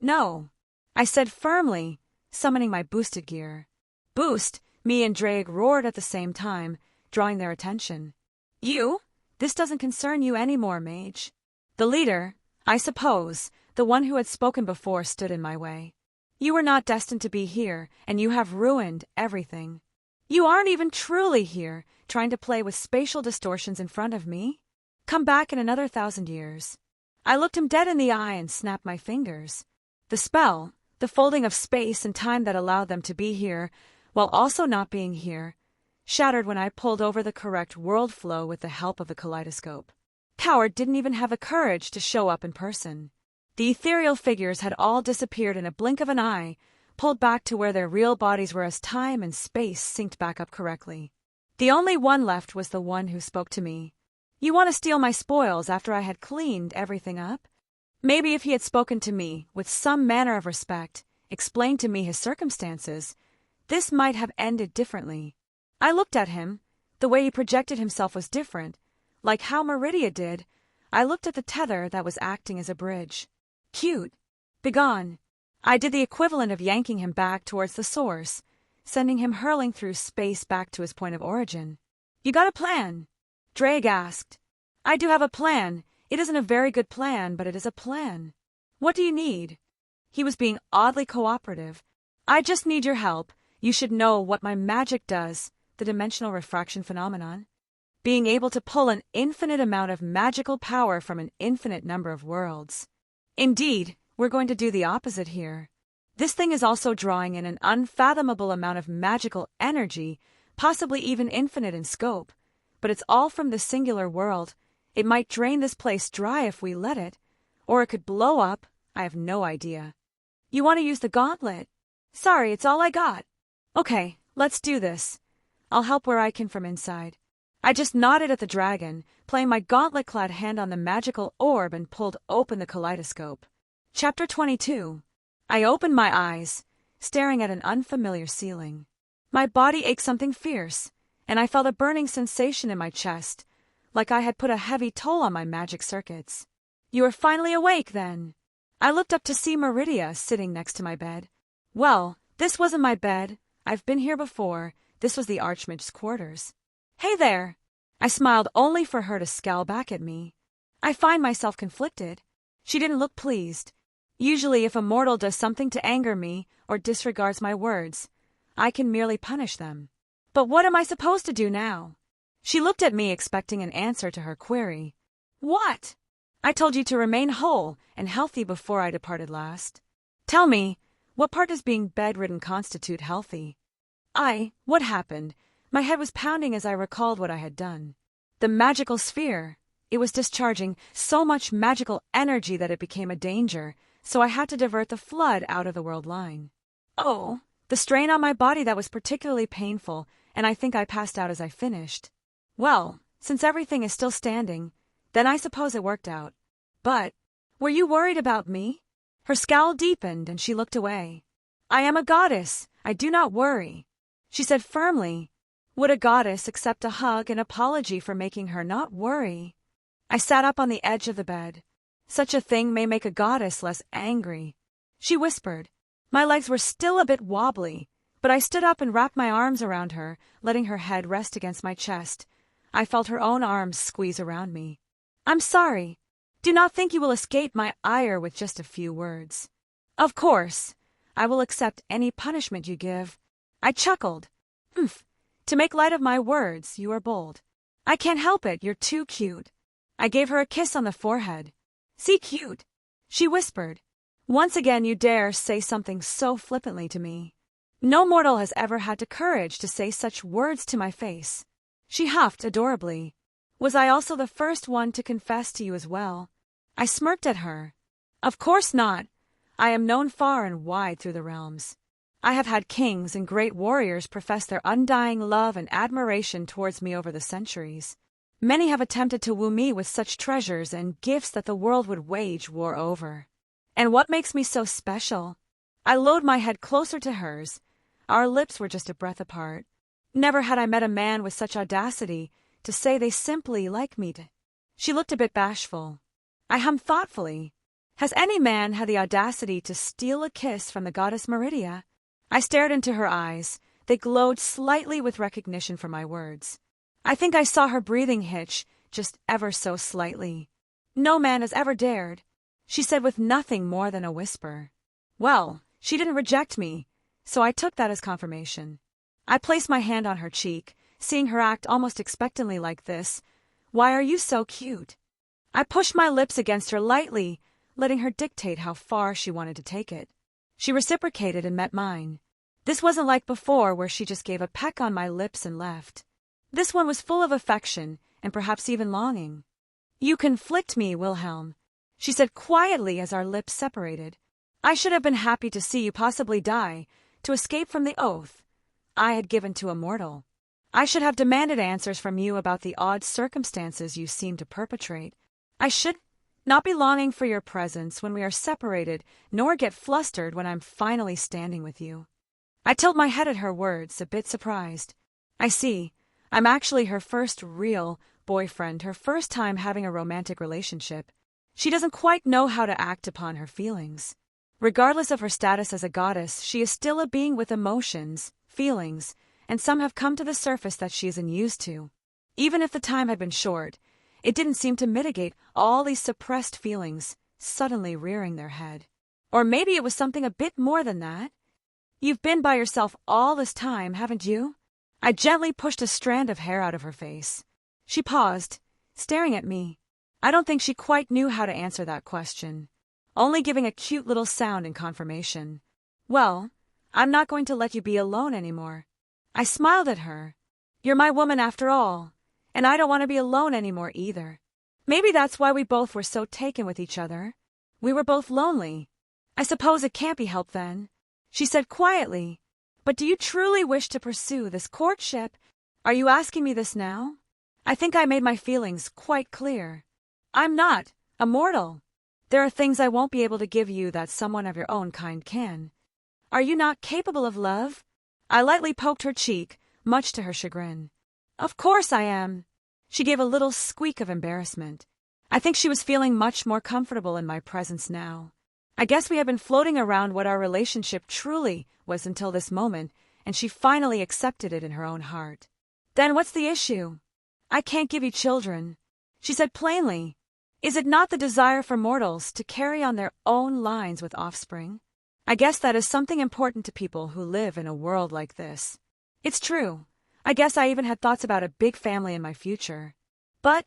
No, I said firmly, summoning my boosted gear. Boost, me and Drake roared at the same time, drawing their attention. You? This doesn't concern you anymore, mage. The leader, I suppose, the one who had spoken before, stood in my way. You were not destined to be here, and you have ruined everything. You aren't even truly here, trying to play with spatial distortions in front of me. Come back in another 1,000 years. I looked him dead in the eye and snapped my fingers. The spell, the folding of space and time that allowed them to be here, while also not being here, shattered when I pulled over the correct world flow with the help of the kaleidoscope. Coward didn't even have the courage to show up in person. The ethereal figures had all disappeared in a blink of an eye, pulled back to where their real bodies were as time and space synced back up correctly. The only one left was the one who spoke to me. You want to steal my spoils after I had cleaned everything up? Maybe if he had spoken to me with some manner of respect, explained to me his circumstances, this might have ended differently. I looked at him. The way he projected himself was different. Like how Meridia did, I looked at the tether that was acting as a bridge. Cute. Begone. I did the equivalent of yanking him back towards the source, sending him hurling through space back to his point of origin. You got a plan? Drake asked. I do have a plan. It isn't a very good plan, but it is a plan. What do you need? He was being oddly cooperative. I just need your help. You should know what my magic does, the dimensional refraction phenomenon. Being able to pull an infinite amount of magical power from an infinite number of worlds. Indeed, we're going to do the opposite here. This thing is also drawing in an unfathomable amount of magical energy, possibly even infinite in scope. But it's all from the singular world. It might drain this place dry if we let it. Or it could blow up. I have no idea. You want to use the gauntlet? Sorry, it's all I got. Okay, let's do this. I'll help where I can from inside. I just nodded at the dragon, playing my gauntlet-clad hand on the magical orb and pulled open the kaleidoscope. Chapter 22. I opened my eyes, staring at an unfamiliar ceiling. My body ached something fierce, and I felt a burning sensation in my chest, like I had put a heavy toll on my magic circuits. You are finally awake, then. I looked up to see Meridia sitting next to my bed. Well, this wasn't my bed. I've been here before. This was the Archmage's quarters. Hey there! I smiled only for her to scowl back at me. I find myself conflicted. She didn't look pleased. Usually if a mortal does something to anger me or disregards my words, I can merely punish them. But what am I supposed to do now? She looked at me expecting an answer to her query. What? I told you to remain whole and healthy before I departed last. Tell me, what part does being bedridden constitute healthy? What happened? My head was pounding as I recalled what I had done. The magical sphere. It was discharging so much magical energy that it became a danger, so I had to divert the flood out of the world line. Oh, the strain on my body that was particularly painful, and I think I passed out as I finished. Well, since everything is still standing, then I suppose it worked out. But, were you worried about me? Her scowl deepened and she looked away. I am a goddess. I do not worry. She said firmly. Would a goddess accept a hug and apology for making her not worry? I sat up on the edge of the bed. Such a thing may make a goddess less angry. She whispered. My legs were still a bit wobbly, but I stood up and wrapped my arms around her, letting her head rest against my chest. I felt her own arms squeeze around me. I'm sorry. Do not think you will escape my ire with just a few words. Of course. I will accept any punishment you give. I chuckled. To make light of my words, you are bold. I can't help it, you're too cute. I gave her a kiss on the forehead. See cute, she whispered. Once again you dare say something so flippantly to me. No mortal has ever had the courage to say such words to my face. She huffed adorably. Was I also the first one to confess to you as well? I smirked at her. Of course not. I am known far and wide through the realms. I have had kings and great warriors profess their undying love and admiration towards me over the centuries. Many have attempted to woo me with such treasures and gifts that the world would wage war over. And what makes me so special? I lowered my head closer to hers. Our lips were just a breath apart. Never had I met a man with such audacity to say they simply like me. She looked a bit bashful. I hummed thoughtfully. Has any man had the audacity to steal a kiss from the goddess Meridia? I stared into her eyes. They glowed slightly with recognition for my words. I think I saw her breathing hitch, just ever so slightly. No man has ever dared, she said with nothing more than a whisper. Well, she didn't reject me, so I took that as confirmation. I placed my hand on her cheek, seeing her act almost expectantly like this. Why are you so cute? I pushed my lips against her lightly, letting her dictate how far she wanted to take it. She reciprocated and met mine. This wasn't like before where she just gave a peck on my lips and left. This one was full of affection and perhaps even longing. You conflict me, Wilhelm, she said quietly as our lips separated. I should have been happy to see you possibly die, to escape from the oath I had given to a mortal. I should have demanded answers from you about the odd circumstances you seem to perpetrate. I should not be longing for your presence when we are separated, nor get flustered when I'm finally standing with you. I tilted my head at her words, a bit surprised. I see. I'm actually her first real, boyfriend, her first time having a romantic relationship. She doesn't quite know how to act upon her feelings. Regardless of her status as a goddess, she is still a being with emotions, feelings, and some have come to the surface that she isn't used to. Even if the time had been short, it didn't seem to mitigate all these suppressed feelings suddenly rearing their head. Or maybe it was something a bit more than that. You've been by yourself all this time, haven't you? I gently pushed a strand of hair out of her face. She paused, staring at me. I don't think she quite knew how to answer that question, only giving a cute little sound in confirmation. Well, I'm not going to let you be alone anymore. I smiled at her. You're my woman after all, and I don't want to be alone anymore either. Maybe that's why we both were so taken with each other. We were both lonely. I suppose it can't be helped then, she said quietly. But do you truly wish to pursue this courtship? Are you asking me this now? I think I made my feelings quite clear. I'm not a mortal. There are things I won't be able to give you that someone of your own kind can. Are you not capable of love? I lightly poked her cheek, much to her chagrin. Of course I am. She gave a little squeak of embarrassment. I think she was feeling much more comfortable in my presence now. I guess we had been floating around what our relationship truly was until this moment, and she finally accepted it in her own heart. Then what's the issue? I can't give you children, she said plainly. Is it not the desire for mortals to carry on their own lines with offspring? I guess that is something important to people who live in a world like this. It's true. I guess I even had thoughts about a big family in my future. But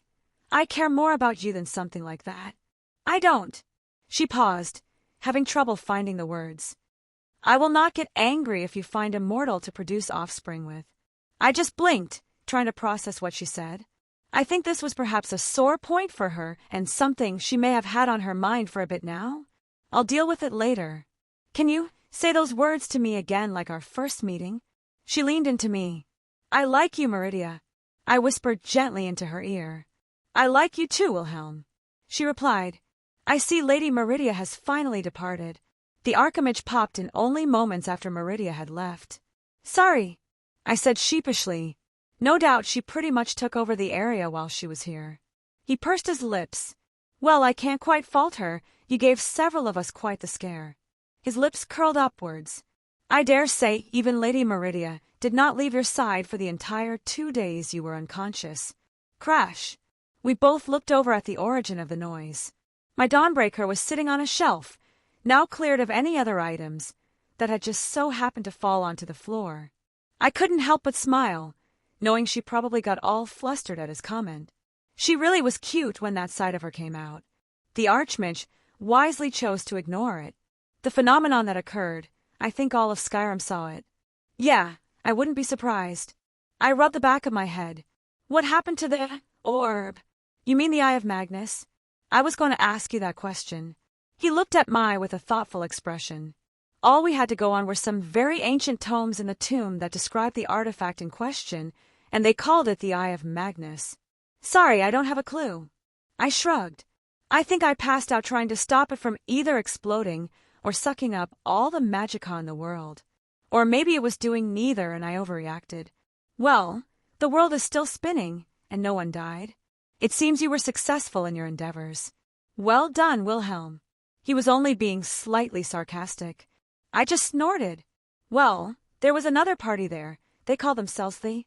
I care more about you than something like that. I don't. She paused, having trouble finding the words. I will not get angry if you find a mortal to produce offspring with. I just blinked, trying to process what she said. I think this was perhaps a sore point for her and something she may have had on her mind for a bit now. I'll deal with it later. Can you say those words to me again like our first meeting? She leaned into me. I like you, Meridia. I whispered gently into her ear. I like you too, Wilhelm. She replied. I see Lady Meridia has finally departed. The archimage popped in only moments after Meridia had left. Sorry, I said sheepishly. No doubt she pretty much took over the area while she was here. He pursed his lips. Well, I can't quite fault her. You gave several of us quite the scare. His lips curled upwards. I dare say even Lady Meridia did not leave your side for the entire 2 days you were unconscious. Crash. We both looked over at the origin of the noise. My dawnbreaker was sitting on a shelf, now cleared of any other items, that had just so happened to fall onto the floor. I couldn't help but smile, knowing she probably got all flustered at his comment. She really was cute when that side of her came out. The archmage wisely chose to ignore it. The phenomenon that occurred, I think all of Skyrim saw it. Yeah, I wouldn't be surprised. I rubbed the back of my head. What happened to the orb? You mean the Eye of Magnus? I was going to ask you that question. He looked at Mai with a thoughtful expression. All we had to go on were some very ancient tomes in the tomb that described the artifact in question, and they called it the Eye of Magnus. Sorry, I don't have a clue. I shrugged. I think I passed out trying to stop it from either exploding or sucking up all the magicka in the world. Or maybe it was doing neither and I overreacted. Well, the world is still spinning, and no one died. It seems you were successful in your endeavors. Well done, Wilhelm. He was only being slightly sarcastic. I just snorted. Well, there was another party there. They call themselves the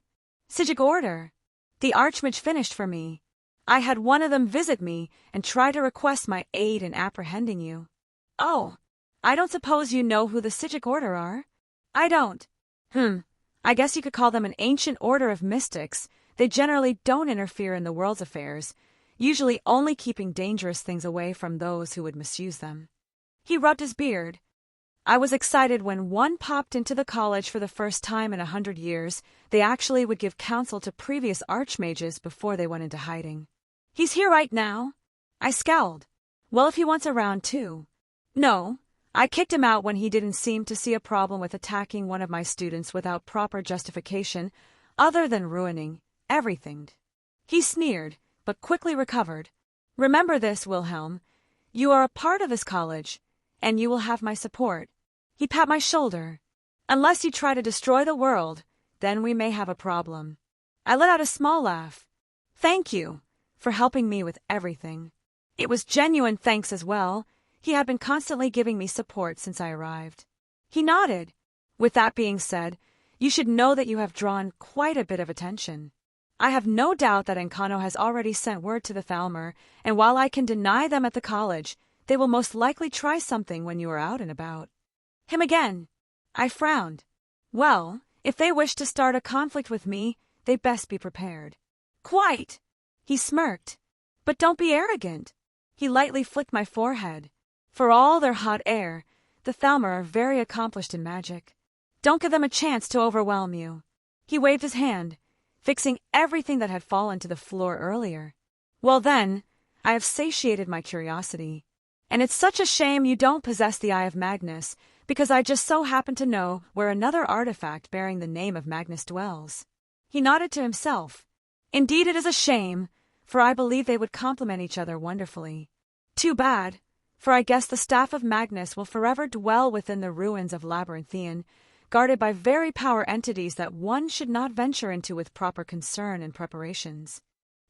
Psijic Order. The archmage finished for me. I had one of them visit me and try to request my aid in apprehending you. Oh, I don't suppose you know who the Psijic Order are? I don't. I guess you could call them an ancient order of mystics. They generally don't interfere in the world's affairs, usually only keeping dangerous things away from those who would misuse them. He rubbed his beard. I was excited when one popped into the college for the first time in 100 years. They actually would give counsel to previous archmages before they went into hiding. He's here right now? I scowled. Well, if he wants around too. No, I kicked him out when he didn't seem to see a problem with attacking one of my students without proper justification, other than ruining everything. He sneered, but quickly recovered. Remember this, Wilhelm. You are a part of this college, and you will have my support. He pat my shoulder. Unless you try to destroy the world, then we may have a problem. I let out a small laugh. Thank you for helping me with everything. It was genuine thanks as well. He had been constantly giving me support since I arrived. He nodded. With that being said, you should know that you have drawn quite a bit of attention. I have no doubt that Encano has already sent word to the Falmer, and while I can deny them at the college, they will most likely try something when you are out and about. Him again. I frowned. Well, if they wish to start a conflict with me, they best be prepared. Quite. He smirked. But don't be arrogant. He lightly flicked my forehead. For all their hot air, the Falmer are very accomplished in magic. Don't give them a chance to overwhelm you. He waved his hand, fixing everything that had fallen to the floor earlier. Well then, I have satiated my curiosity. And it's such a shame you don't possess the Eye of Magnus, because I just so happen to know where another artifact bearing the name of Magnus dwells. He nodded to himself. Indeed it is a shame, for I believe they would complement each other wonderfully. Too bad, for I guess the staff of Magnus will forever dwell within the ruins of Labyrinthian, guarded by very power entities that one should not venture into with proper concern and preparations.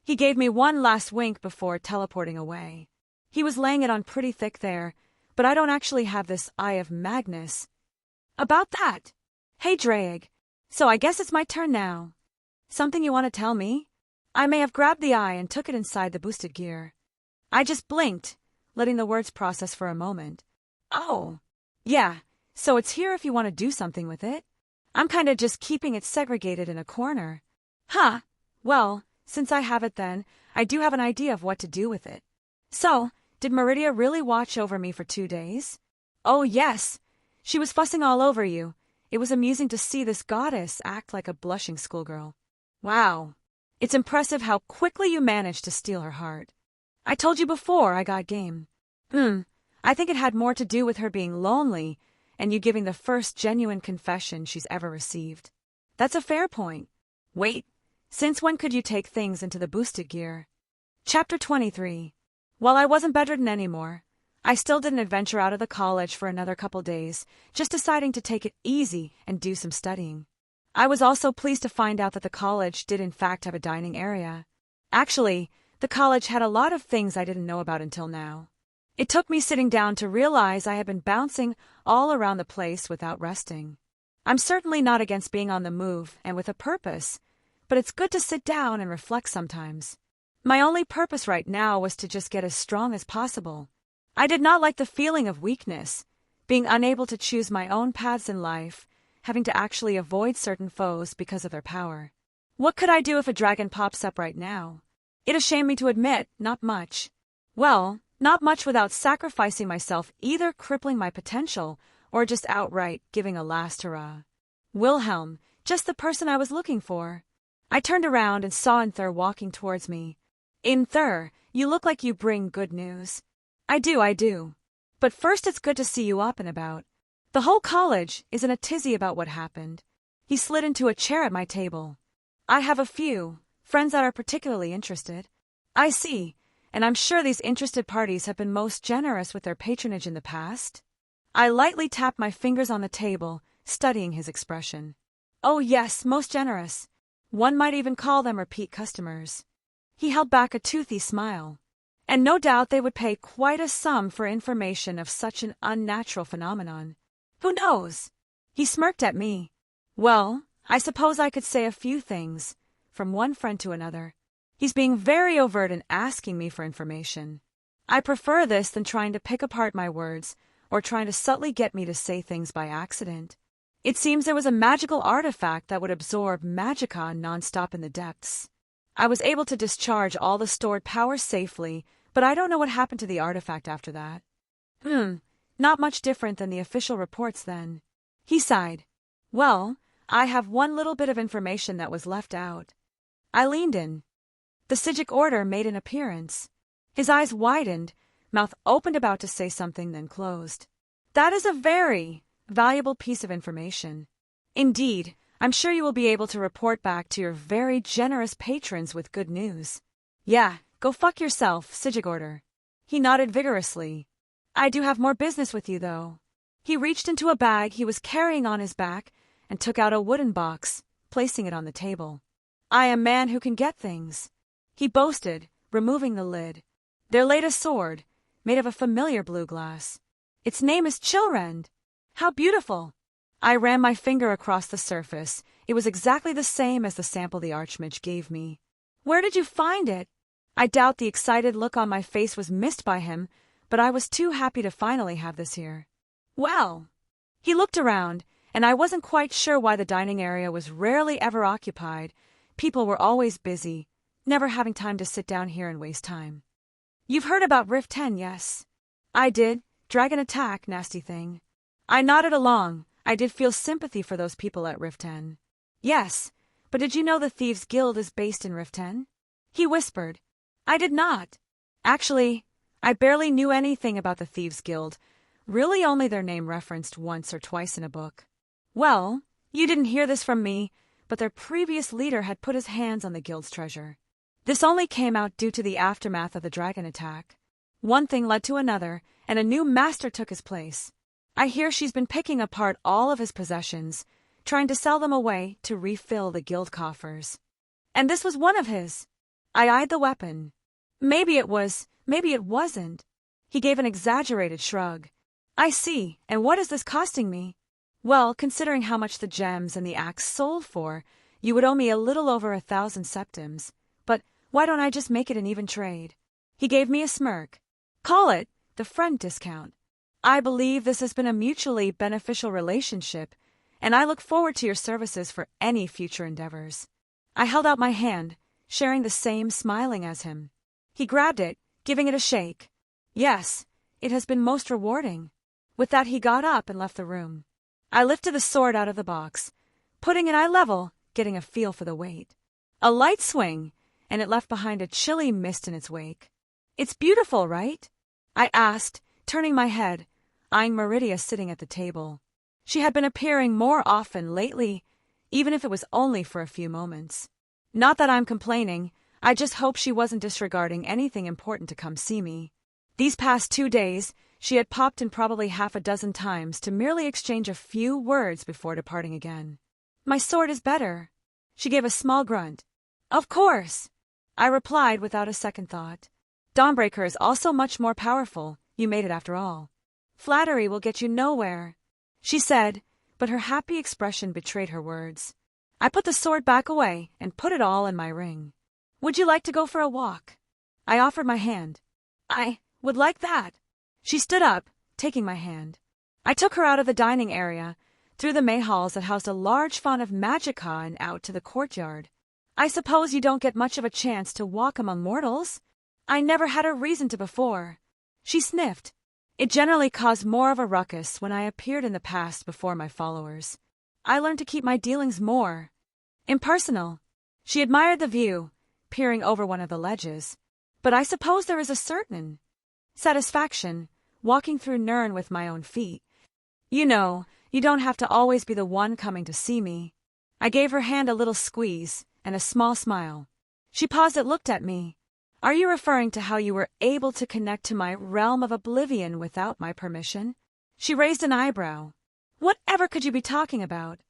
He gave me one last wink before teleporting away. He was laying it on pretty thick there, but I don't actually have this Eye of Magnus. About that! Hey, Drake, so I guess it's my turn now. Something you want to tell me? I may have grabbed the eye and took it inside the boosted gear. I just blinked, letting the words process for a moment. Oh, yeah, so it's here if you want to do something with it. I'm kinda just keeping it segregated in a corner. Huh, well, since I have it then, I do have an idea of what to do with it. So, did Meridia really watch over me for 2 days? Oh yes, she was fussing all over you. It was amusing to see this goddess act like a blushing schoolgirl. Wow, it's impressive how quickly you managed to steal her heart. I told you before I got game. I think it had more to do with her being lonely and you giving the first genuine confession she's ever received. That's a fair point. Wait, since when could you take things into the boosted gear? Chapter 23. While I wasn't bedridden anymore, I still didn't adventure out of the college for another couple days, just deciding to take it easy and do some studying. I was also pleased to find out that the college did in fact have a dining area. Actually, the college had a lot of things I didn't know about until now. It took me sitting down to realize I had been bouncing all around the place without resting. I'm certainly not against being on the move and with a purpose, but it's good to sit down and reflect sometimes. My only purpose right now was to just get as strong as possible. I did not like the feeling of weakness, being unable to choose my own paths in life, having to actually avoid certain foes because of their power. What could I do if a dragon pops up right now? It'd shame me to admit, not much. Well, not much without sacrificing myself, either crippling my potential or just outright giving a last hurrah. Wilhelm, just the person I was looking for. I turned around and saw Inther walking towards me. Inther, you look like you bring good news. I do. But first it's good to see you up and about. The whole college is in a tizzy about what happened. He slid into a chair at my table. I have a few friends that are particularly interested. I see, and I'm sure these interested parties have been most generous with their patronage in the past. I lightly tapped my fingers on the table, studying his expression. Oh yes, most generous. One might even call them repeat customers. He held back a toothy smile. And no doubt they would pay quite a sum for information of such an unnatural phenomenon. Who knows? He smirked at me. Well, I suppose I could say a few things, from one friend to another. He's being very overt in asking me for information. I prefer this than trying to pick apart my words, or trying to subtly get me to say things by accident. It seems there was a magical artifact that would absorb magicka non-stop in the depths. I was able to discharge all the stored power safely, but I don't know what happened to the artifact after that. Not much different than the official reports then. He sighed. Well, I have one little bit of information that was left out. I leaned in. The Psijic Order made an appearance. His eyes widened, mouth opened about to say something, then closed. That is a very valuable piece of information. Indeed, I'm sure you will be able to report back to your very generous patrons with good news. Yeah, go fuck yourself, Psijic Order. He nodded vigorously. I do have more business with you, though. He reached into a bag he was carrying on his back and took out a wooden box, placing it on the table. I am man who can get things. he boasted, removing the lid. "There laid a sword, made of a familiar blue glass. Its name is Chilrend. How beautiful!" I ran my finger across the surface. It was exactly the same as the sample the Archmage gave me. "Where did you find it?" I doubt the excited look on my face was missed by him, but I was too happy to finally have this here. "Well." He looked around, and I wasn't quite sure why the dining area was rarely ever occupied. People were always busy, never having time to sit down here and waste time. "You've heard about Rift 10, yes?" "I did. Dragon attack, nasty thing." I nodded along. I did feel sympathy for those people at Rift 10. "Yes, but did you know the Thieves' Guild is based in Rift 10? He whispered. I did not. Actually, I barely knew anything about the Thieves' Guild, really only their name referenced once or twice in a book. Well, you didn't hear this from me, but their previous leader had put his hands on the guild's treasure. This only came out due to the aftermath of the dragon attack. One thing led to another, and a new master took his place. I hear she's been picking apart all of his possessions, trying to sell them away to refill the guild coffers. And this was one of his. I eyed the weapon. Maybe it was, maybe it wasn't. He gave an exaggerated shrug. I see, and what is this costing me? Well, considering how much the gems and the axe sold for, you would owe me a little over 1,000 septims. But why don't I just make it an even trade? He gave me a smirk. Call it the friend discount. I believe this has been a mutually beneficial relationship, and I look forward to your services for any future endeavors. I held out my hand, sharing the same smiling as him. He grabbed it, giving it a shake. Yes, it has been most rewarding. With that, he got up and left the room. I lifted the sword out of the box, putting it eye level, getting a feel for the weight. A light swing, and it left behind a chilly mist in its wake. It's beautiful, right? I asked, turning my head, eyeing Meridia sitting at the table. She had been appearing more often lately, even if it was only for a few moments. Not that I'm complaining, I just hope she wasn't disregarding anything important to come see me. These past 2 days, she had popped in probably half a dozen times to merely exchange a few words before departing again. My sword is better. She gave a small grunt. Of course, I replied without a second thought. Dawnbreaker is also much more powerful. You made it after all. Flattery will get you nowhere, she said, but her happy expression betrayed her words. I put the sword back away and put it all in my ring. Would you like to go for a walk? I offered my hand. I would like that. She stood up, taking my hand. I took her out of the dining area, through the May halls that housed a large font of Magica and out to the courtyard. I suppose you don't get much of a chance to walk among mortals? I never had a reason to before. She sniffed. It generally caused more of a ruckus when I appeared in the past before my followers. I learned to keep my dealings more impersonal. She admired the view, peering over one of the ledges. But I suppose there is a certain satisfaction walking through Nirn with my own feet. You know, you don't have to always be the one coming to see me. I gave her hand a little squeeze and a small smile. She paused and looked at me. Are you referring to how you were able to connect to my realm of oblivion without my permission? She raised an eyebrow. Whatever could you be talking about?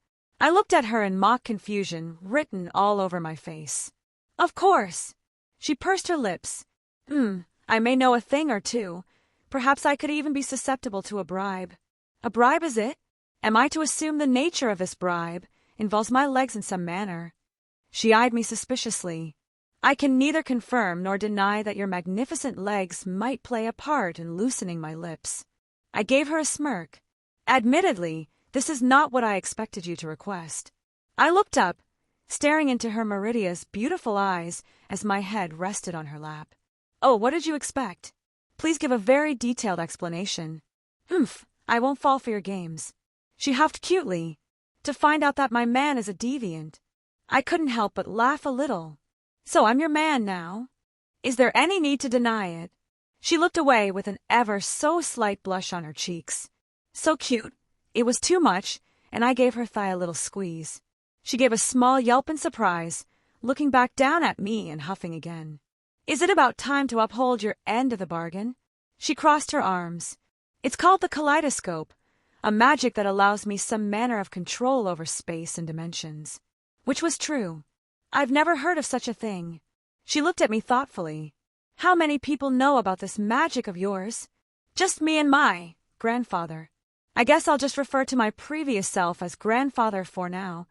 I looked at her in mock confusion, written all over my face. Of course. She pursed her lips. I may know a thing or two. Perhaps I could even be susceptible to a bribe. A bribe, is it? Am I to assume the nature of this bribe involves my legs in some manner? She eyed me suspiciously. I can neither confirm nor deny that your magnificent legs might play a part in loosening my lips. I gave her a smirk. Admittedly, this is not what I expected you to request. I looked up, staring into her Meridia's beautiful eyes as my head rested on her lap. Oh, what did you expect? Please give a very detailed explanation. I won't fall for your games. She huffed cutely. To find out that my man is a deviant. I couldn't help but laugh a little. So I'm your man now? Is there any need to deny it? She looked away with an ever so slight blush on her cheeks. So cute. It was too much, and I gave her thigh a little squeeze. She gave a small yelp in surprise, looking back down at me and huffing again. Is it about time to uphold your end of the bargain? She crossed her arms. It's called the Kaleidoscope, a magic that allows me some manner of control over space and dimensions. Which was true. I've never heard of such a thing. She looked at me thoughtfully. How many people know about this magic of yours? Just me and my grandfather. I guess I'll just refer to my previous self as grandfather for now.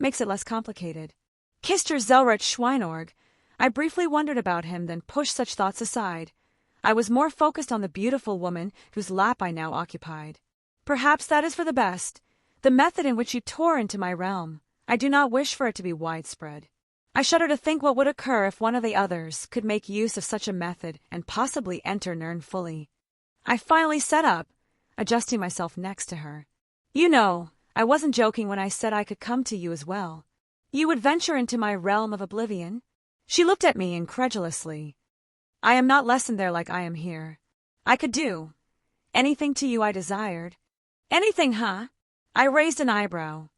Makes it less complicated. Kissed your Zelretch Schweinorg. I briefly wondered about him, then pushed such thoughts aside. I was more focused on the beautiful woman whose lap I now occupied. Perhaps that is for the best. The method in which you tore into my realm, I do not wish for it to be widespread. I shudder to think what would occur if one of the others could make use of such a method and possibly enter Nirn fully. I finally sat up, adjusting myself next to her. You know, I wasn't joking when I said I could come to you as well. You would venture into my realm of oblivion? She looked at me incredulously. I am not lessened there like I am here. I could do anything to you I desired. Anything, huh? I raised an eyebrow.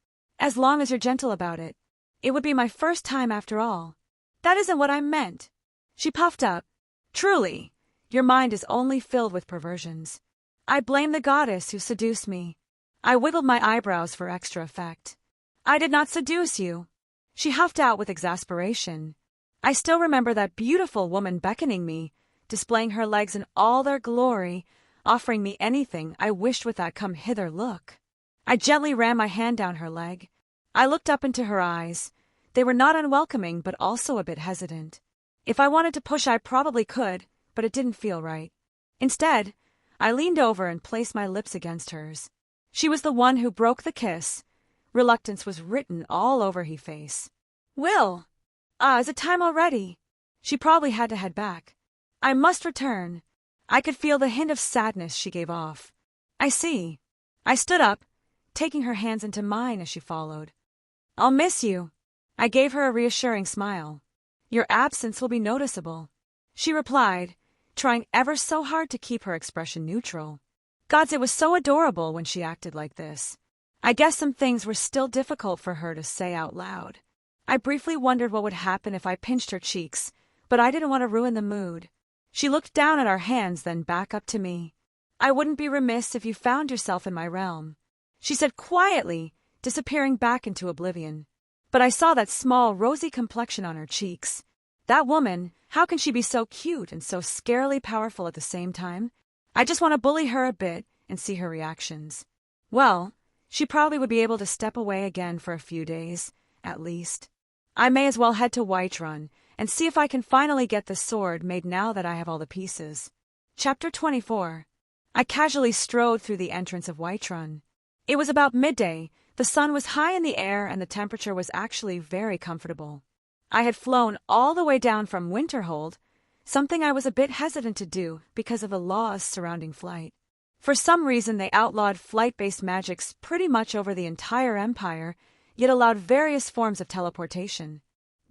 As long as you're gentle about it. It would be my first time after all. That isn't what I meant. She puffed up. Truly, your mind is only filled with perversions. I blame the goddess who seduced me. I wiggled my eyebrows for extra effect. I did not seduce you. She huffed out with exasperation. I still remember that beautiful woman beckoning me, displaying her legs in all their glory, offering me anything I wished with that come-hither look. I gently ran my hand down her leg. I looked up into her eyes. They were not unwelcoming, but also a bit hesitant. If I wanted to push, I probably could, but it didn't feel right. Instead, I leaned over and placed my lips against hers. She was the one who broke the kiss. Reluctance was written all over her face. Will! Is it time already? She probably had to head back. I must return. I could feel the hint of sadness she gave off. I see. I stood up, taking her hands into mine as she followed. I'll miss you. I gave her a reassuring smile. Your absence will be noticeable, she replied, trying ever so hard to keep her expression neutral. Gods, it was so adorable when she acted like this. I guess some things were still difficult for her to say out loud. I briefly wondered what would happen if I pinched her cheeks, but I didn't want to ruin the mood. She looked down at our hands, then back up to me. I wouldn't be remiss if you found yourself in my realm, she said quietly, disappearing back into oblivion. But I saw that small, rosy complexion on her cheeks. That woman, how can she be so cute and so scarily powerful at the same time? I just want to bully her a bit and see her reactions. Well, she probably would be able to step away again for a few days, at least. I may as well head to Whiterun and see if I can finally get the sword made now that I have all the pieces. Chapter 24. I casually strode through the entrance of Whiterun. It was about midday, the sun was high in the air, and the temperature was actually very comfortable. I had flown all the way down from Winterhold, something I was a bit hesitant to do because of the laws surrounding flight. For some reason, they outlawed flight-based magics pretty much over the entire empire, yet allowed various forms of teleportation.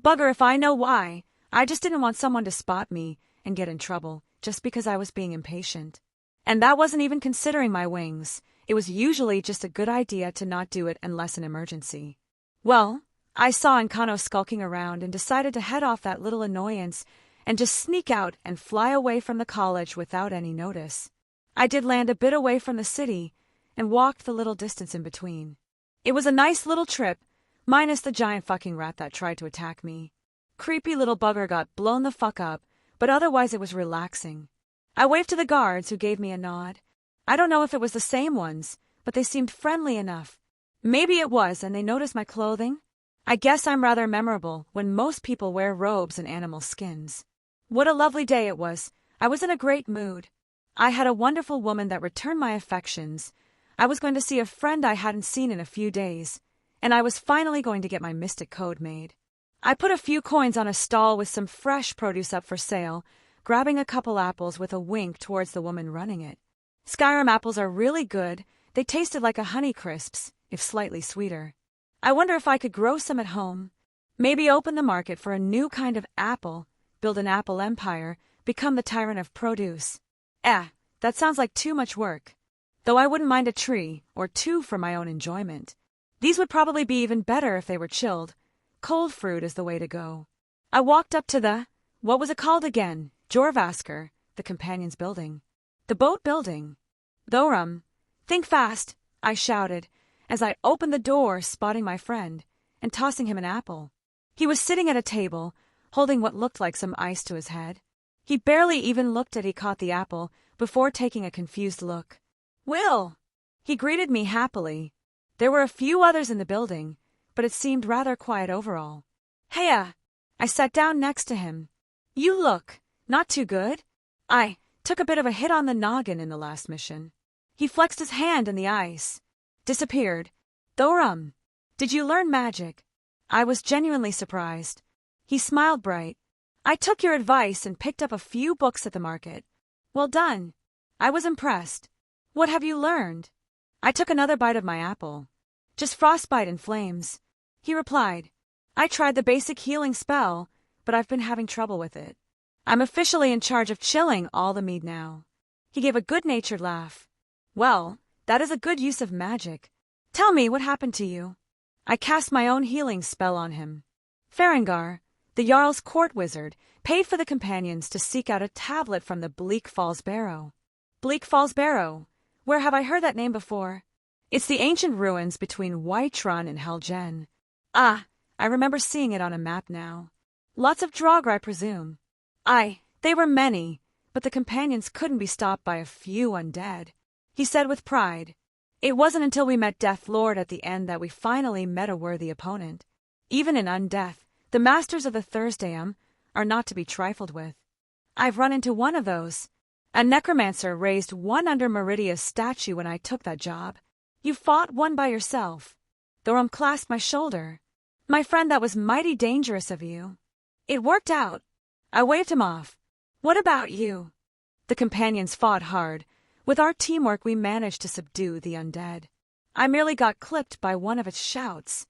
Bugger if I know why. I just didn't want someone to spot me and get in trouble just because I was being impatient. And that wasn't even considering my wings. It was usually just a good idea to not do it unless an emergency. Well, I saw Nkano skulking around and decided to head off that little annoyance and just sneak out and fly away from the college without any notice. I did land a bit away from the city and walked the little distance in between. It was a nice little trip, minus the giant fucking rat that tried to attack me. Creepy little bugger got blown the fuck up, but otherwise it was relaxing. I waved to the guards, who gave me a nod. I don't know if it was the same ones, but they seemed friendly enough. Maybe it was, and they noticed my clothing. I guess I'm rather memorable when most people wear robes and animal skins. What a lovely day it was. I was in a great mood. I had a wonderful woman that returned my affections. I was going to see a friend I hadn't seen in a few days, and I was finally going to get my mystic code made. I put a few coins on a stall with some fresh produce up for sale, grabbing a couple apples with a wink towards the woman running it. Skyrim apples are really good. They tasted like a Honeycrisps, if slightly sweeter. I wonder if I could grow some at home. Maybe open the market for a new kind of apple, build an apple empire, become the tyrant of produce. That sounds like too much work. Though I wouldn't mind a tree, or two for my own enjoyment. These would probably be even better if they were chilled. Cold fruit is the way to go. I walked up to what was it called again? Jorvasker, the companion's building. The boat building. Thorum. Think fast, I shouted, as I opened the door, spotting my friend, and tossing him an apple. He was sitting at a table, holding what looked like some ice to his head. He barely even looked at he caught the apple before taking a confused look. "Will!" He greeted me happily. There were a few others in the building, but it seemed rather quiet overall. "Heya!" I sat down next to him. "You look not too good. I took a bit of a hit on the noggin in the last mission." He flexed his hand in the ice. Disappeared. "Thorum, did you learn magic?" I was genuinely surprised. He smiled bright. "I took your advice and picked up a few books at the market." "Well done." I was impressed. "What have you learned?" I took another bite of my apple. "Just frostbite and flames." He replied. "I tried the basic healing spell, but I've been having trouble with it. I'm officially in charge of chilling all the mead now." He gave a good-natured laugh. "Well, that is a good use of magic. Tell me what happened to you." I cast my own healing spell on him. Farengar, the Jarl's court wizard, paid for the companions to seek out a tablet from the Bleak Falls Barrow. Bleak Falls Barrow? Where have I heard that name before? It's the ancient ruins between Whiterun and Helgen. Ah, I remember seeing it on a map now. Lots of Draugr, I presume. Aye, they were many, but the companions couldn't be stopped by a few undead. He said with pride. It wasn't until we met Death Lord at the end that we finally met a worthy opponent. Even in undeath, the masters of the Thursdayum are not to be trifled with. I've run into one of those. A necromancer raised one under Meridia's statue when I took that job. You fought one by yourself. Thorum clasped my shoulder. "My friend, that was mighty dangerous of you." "It worked out." I waved him off. "What about you?" The companions fought hard. With our teamwork we managed to subdue the undead. I merely got clipped by one of its shouts.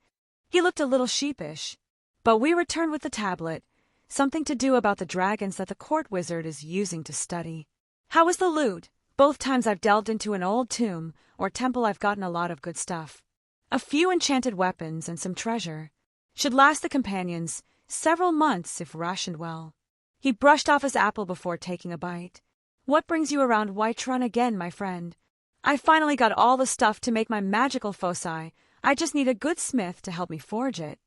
He looked a little sheepish. But we returned with the tablet, something to do about the dragons that the court wizard is using to study. How was the loot? Both times I've delved into an old tomb or temple I've gotten a lot of good stuff. A few enchanted weapons and some treasure. Should last the companions several months if rationed well. He brushed off his apple before taking a bite. "What brings you around Whiterun again, my friend?" "I finally got all the stuff to make my magical foci. I just need a good smith to help me forge it.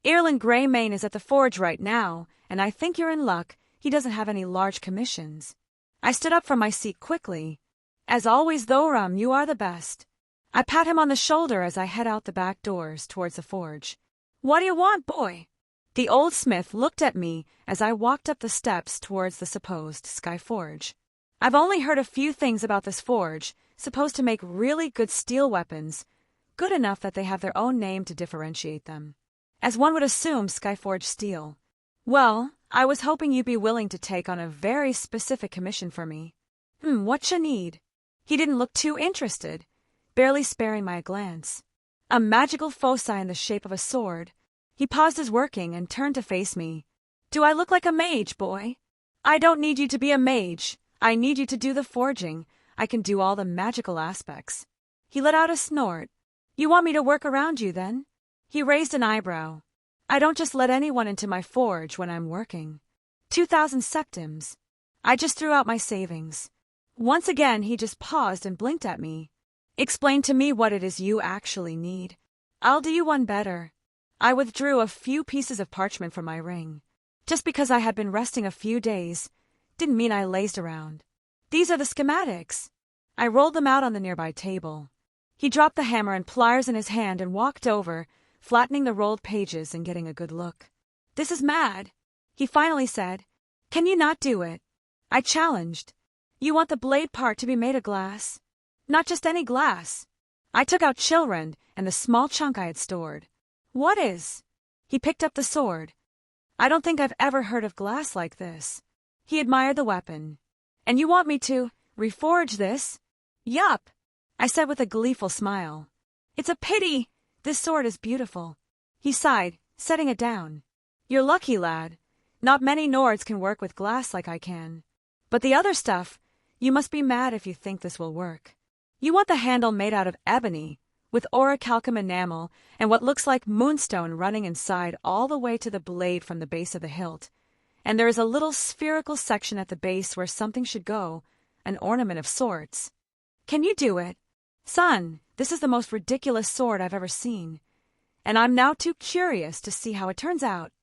Ireland Greymane is at the forge right now, and I think you're in luck. He doesn't have any large commissions." I stood up from my seat quickly. "As always, Thorum, you are the best." I pat him on the shoulder as I head out the back doors towards the forge. "What do you want, boy?" The old smith looked at me as I walked up the steps towards the supposed Sky Forge. I've only heard a few things about this forge, supposed to make really good steel weapons, good enough that they have their own name to differentiate them. As one would assume, Skyforge steel. "Well, I was hoping you'd be willing to take on a very specific commission for me." What you need?" He didn't look too interested, barely sparing my glance. "A magical foci in the shape of a sword." He paused his working and turned to face me. "Do I look like a mage, boy?" "I don't need you to be a mage. I need you to do the forging. I can do all the magical aspects." He let out a snort. "You want me to work around you, then?" He raised an eyebrow. "I don't just let anyone into my forge when I'm working. 2,000 septims. I just threw out my savings." Once again he just paused and blinked at me. "Explain to me what it is you actually need." "I'll do you one better." I withdrew a few pieces of parchment from my ring. Just because I had been resting a few days didn't mean I lazed around. "These are the schematics." I rolled them out on the nearby table. He dropped the hammer and pliers in his hand and walked over, flattening the rolled pages and getting a good look. "This is mad," he finally said. "Can you not do it?" I challenged. "You want the blade part to be made of glass?" "Not just any glass." I took out Chilrend and the small chunk I had stored. "What is?" He picked up the sword. "I don't think I've ever heard of glass like this." He admired the weapon. "And you want me to reforge this?" "Yup," I said with a gleeful smile. "It's a pity. This sword is beautiful." He sighed, setting it down. "You're lucky, lad. Not many Nords can work with glass like I can. But the other stuff, you must be mad if you think this will work. You want the handle made out of ebony, with orichalcum enamel and what looks like moonstone running inside all the way to the blade from the base of the hilt. And there is a little spherical section at the base where something should go, an ornament of sorts. Can you do it? Son, this is the most ridiculous sword I've ever seen, and I'm now too curious to see how it turns out."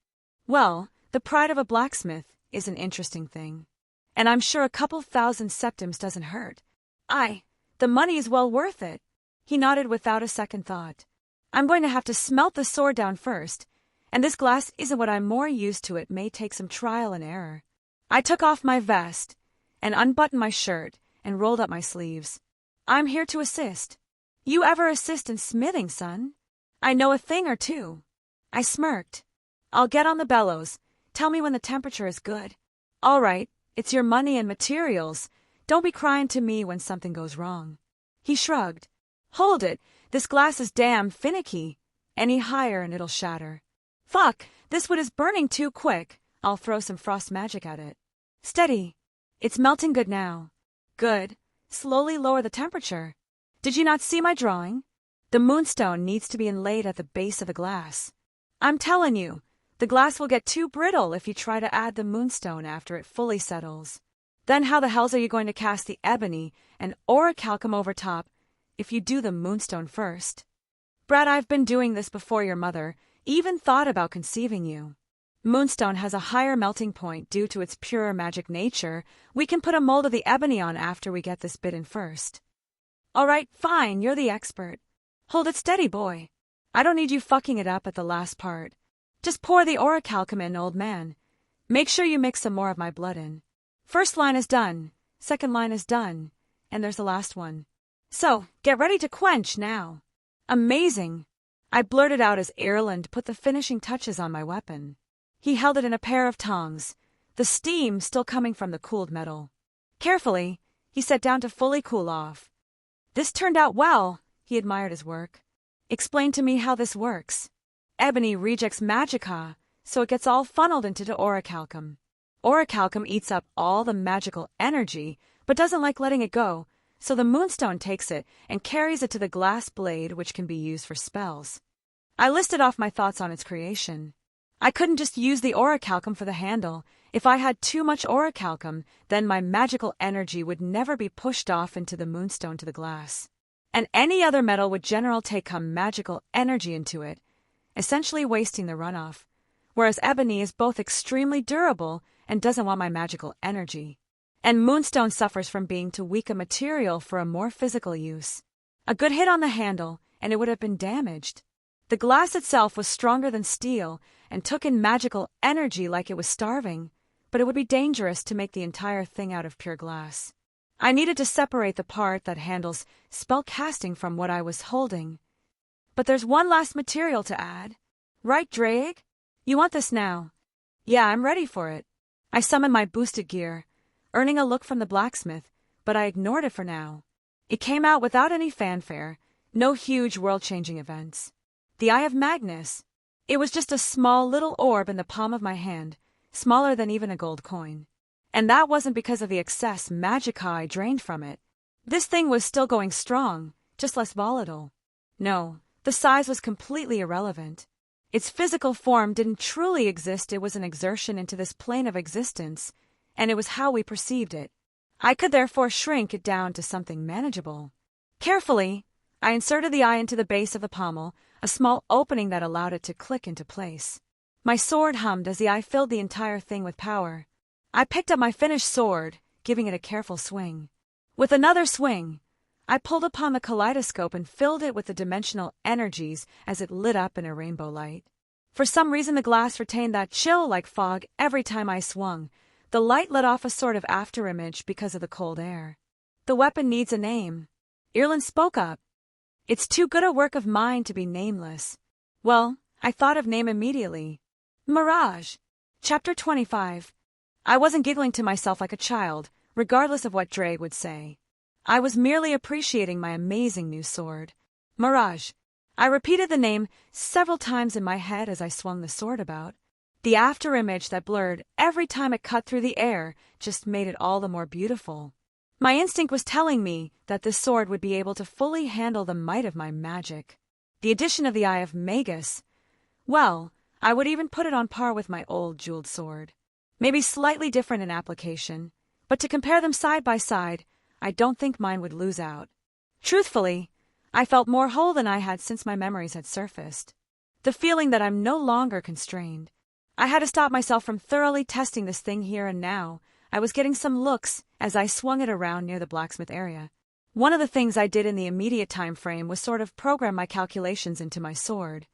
Well, The pride of a blacksmith is an interesting thing. And I'm sure a couple thousand septims doesn't hurt. The money is well worth it. He nodded without a second thought. I'm going to have to smelt the sword down first, and this glass isn't what I'm more used to. It may take some trial and error. I took off my vest and unbuttoned my shirt and rolled up my sleeves. I'm here to assist. You ever assist in smithing, son? I know a thing or two. I smirked. I'll get on the bellows. Tell me when the temperature is good. All right, it's your money and materials. Don't be crying to me when something goes wrong. He shrugged. Hold it, this glass is damn finicky. Any higher and it'll shatter. Fuck, this wood is burning too quick. I'll throw some frost magic at it. Steady. It's melting good now. Good. Slowly lower the temperature. Did you not see my drawing? The moonstone needs to be inlaid at the base of the glass. I'm telling you, the glass will get too brittle if you try to add the moonstone after it fully settles. Then how the hells are you going to cast the ebony and orichalcum over top if you do the moonstone first? Brad, I've been doing this before your mother even thought about conceiving you. Moonstone has a higher melting point due to its pure magic nature. We can put a mold of the ebony on after we get this bit in first. All right, fine, you're the expert. Hold it steady, boy. I don't need you fucking it up at the last part. Just pour the orichalcum in, old man. Make sure you mix some more of my blood in. First line is done, second line is done, and there's the last one. So, get ready to quench now. Amazing. I blurted out as Ireland put the finishing touches on my weapon. He held it in a pair of tongs, the steam still coming from the cooled metal. Carefully, he sat down to fully cool off. This turned out well, he admired his work. Explain to me how this works. Ebony rejects magica, so it gets all funneled into the orichalcum. Orichalcum eats up all the magical energy, but doesn't like letting it go, so the moonstone takes it and carries it to the glass blade, which can be used for spells. I listed off my thoughts on its creation. I couldn't just use the orichalcum for the handle. If I had too much orichalcum, then my magical energy would never be pushed off into the moonstone to the glass. And any other metal would generally take magical energy into it, essentially wasting the runoff, whereas ebony is both extremely durable and doesn't want my magical energy. And moonstone suffers from being too weak a material for a more physical use. A good hit on the handle, and it would have been damaged. The glass itself was stronger than steel and took in magical energy like it was starving, but it would be dangerous to make the entire thing out of pure glass. I needed to separate the part that handles spell casting from what I was holding. But there's one last material to add. Right, Drake? You want this now? Yeah, I'm ready for it. I summoned my boosted gear, earning a look from the blacksmith, but I ignored it for now. It came out without any fanfare, no huge world-changing events. The Eye of Magnus. It was just a small little orb in the palm of my hand, smaller than even a gold coin. And that wasn't because of the excess magica I drained from it. This thing was still going strong, just less volatile. No, the size was completely irrelevant. Its physical form didn't truly exist. It was an exertion into this plane of existence, and it was how we perceived it. I could therefore shrink it down to something manageable. Carefully, I inserted the eye into the base of the pommel, a small opening that allowed it to click into place. My sword hummed as the eye filled the entire thing with power. I picked up my finished sword, giving it a careful swing. With another swing, I pulled upon the kaleidoscope and filled it with the dimensional energies as it lit up in a rainbow light. For some reason the glass retained that chill like fog every time I swung. The light let off a sort of afterimage because of the cold air. The weapon needs a name. Ireland spoke up. It's too good a work of mine to be nameless. Well, I thought of name immediately. Mirage. Chapter 25. I wasn't giggling to myself like a child, regardless of what Dre would say. I was merely appreciating my amazing new sword. Mirage. I repeated the name several times in my head as I swung the sword about. The afterimage that blurred every time it cut through the air just made it all the more beautiful. My instinct was telling me that this sword would be able to fully handle the might of my magic. The addition of the Eye of Magus, well, I would even put it on par with my old jeweled sword. Maybe slightly different in application, but to compare them side by side, I don't think mine would lose out. Truthfully, I felt more whole than I had since my memories had surfaced. The feeling that I'm no longer constrained. I had to stop myself from thoroughly testing this thing here and now. I was getting some looks as I swung it around near the blacksmith area. One of the things I did in the immediate time frame was sort of program my calculations into my sword.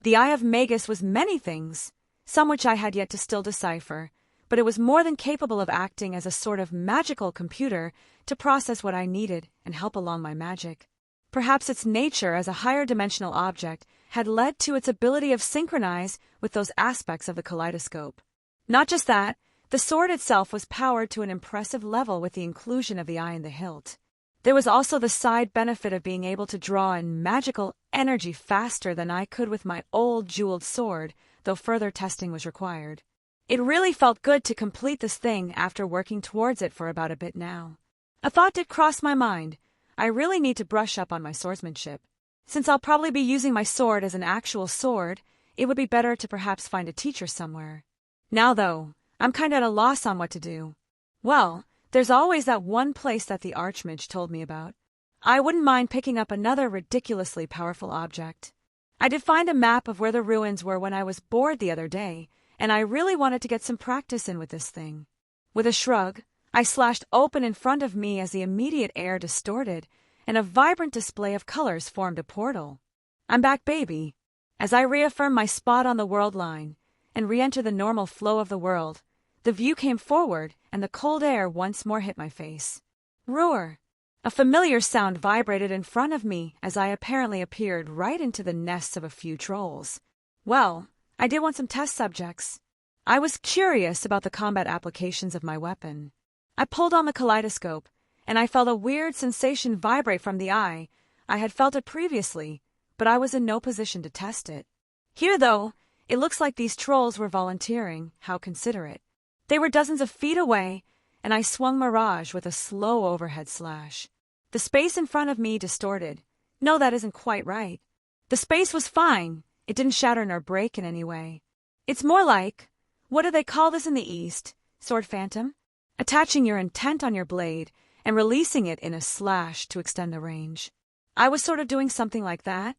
The Eye of Magus was many things, some which I had yet to still decipher, but it was more than capable of acting as a sort of magical computer to process what I needed and help along my magic. Perhaps its nature as a higher dimensional object had led to its ability of synchronize with those aspects of the kaleidoscope. Not just that, the sword itself was powered to an impressive level with the inclusion of the eye in the hilt. There was also the side benefit of being able to draw in magical energy faster than I could with my old jeweled sword, though further testing was required. It really felt good to complete this thing after working towards it for about a bit now. A thought did cross my mind. I really need to brush up on my swordsmanship. Since I'll probably be using my sword as an actual sword, it would be better to perhaps find a teacher somewhere. Now though, I'm kind of at a loss on what to do. Well, there's always that one place that the Archmage told me about. I wouldn't mind picking up another ridiculously powerful object. I did find a map of where the ruins were when I was bored the other day, and I really wanted to get some practice in with this thing. With a shrug, I slashed open in front of me as the immediate air distorted, and a vibrant display of colors formed a portal. I'm back, baby. As I reaffirmed my spot on the world line and re-entered the normal flow of the world, the view came forward, and the cold air once more hit my face. Roar! A familiar sound vibrated in front of me as I apparently appeared right into the nests of a few trolls. Well, I did want some test subjects. I was curious about the combat applications of my weapon. I pulled on the kaleidoscope, and I felt a weird sensation vibrate from the eye. I had felt it previously, but I was in no position to test it. Here, though, it looks like these trolls were volunteering. How considerate. They were dozens of feet away, and I swung Mirage with a slow overhead slash. The space in front of me distorted. No, that isn't quite right. The space was fine. It didn't shatter nor break in any way. It's more like, what do they call this in the East? Sword phantom? Attaching your intent on your blade and releasing it in a slash to extend the range. I was sort of doing something like that,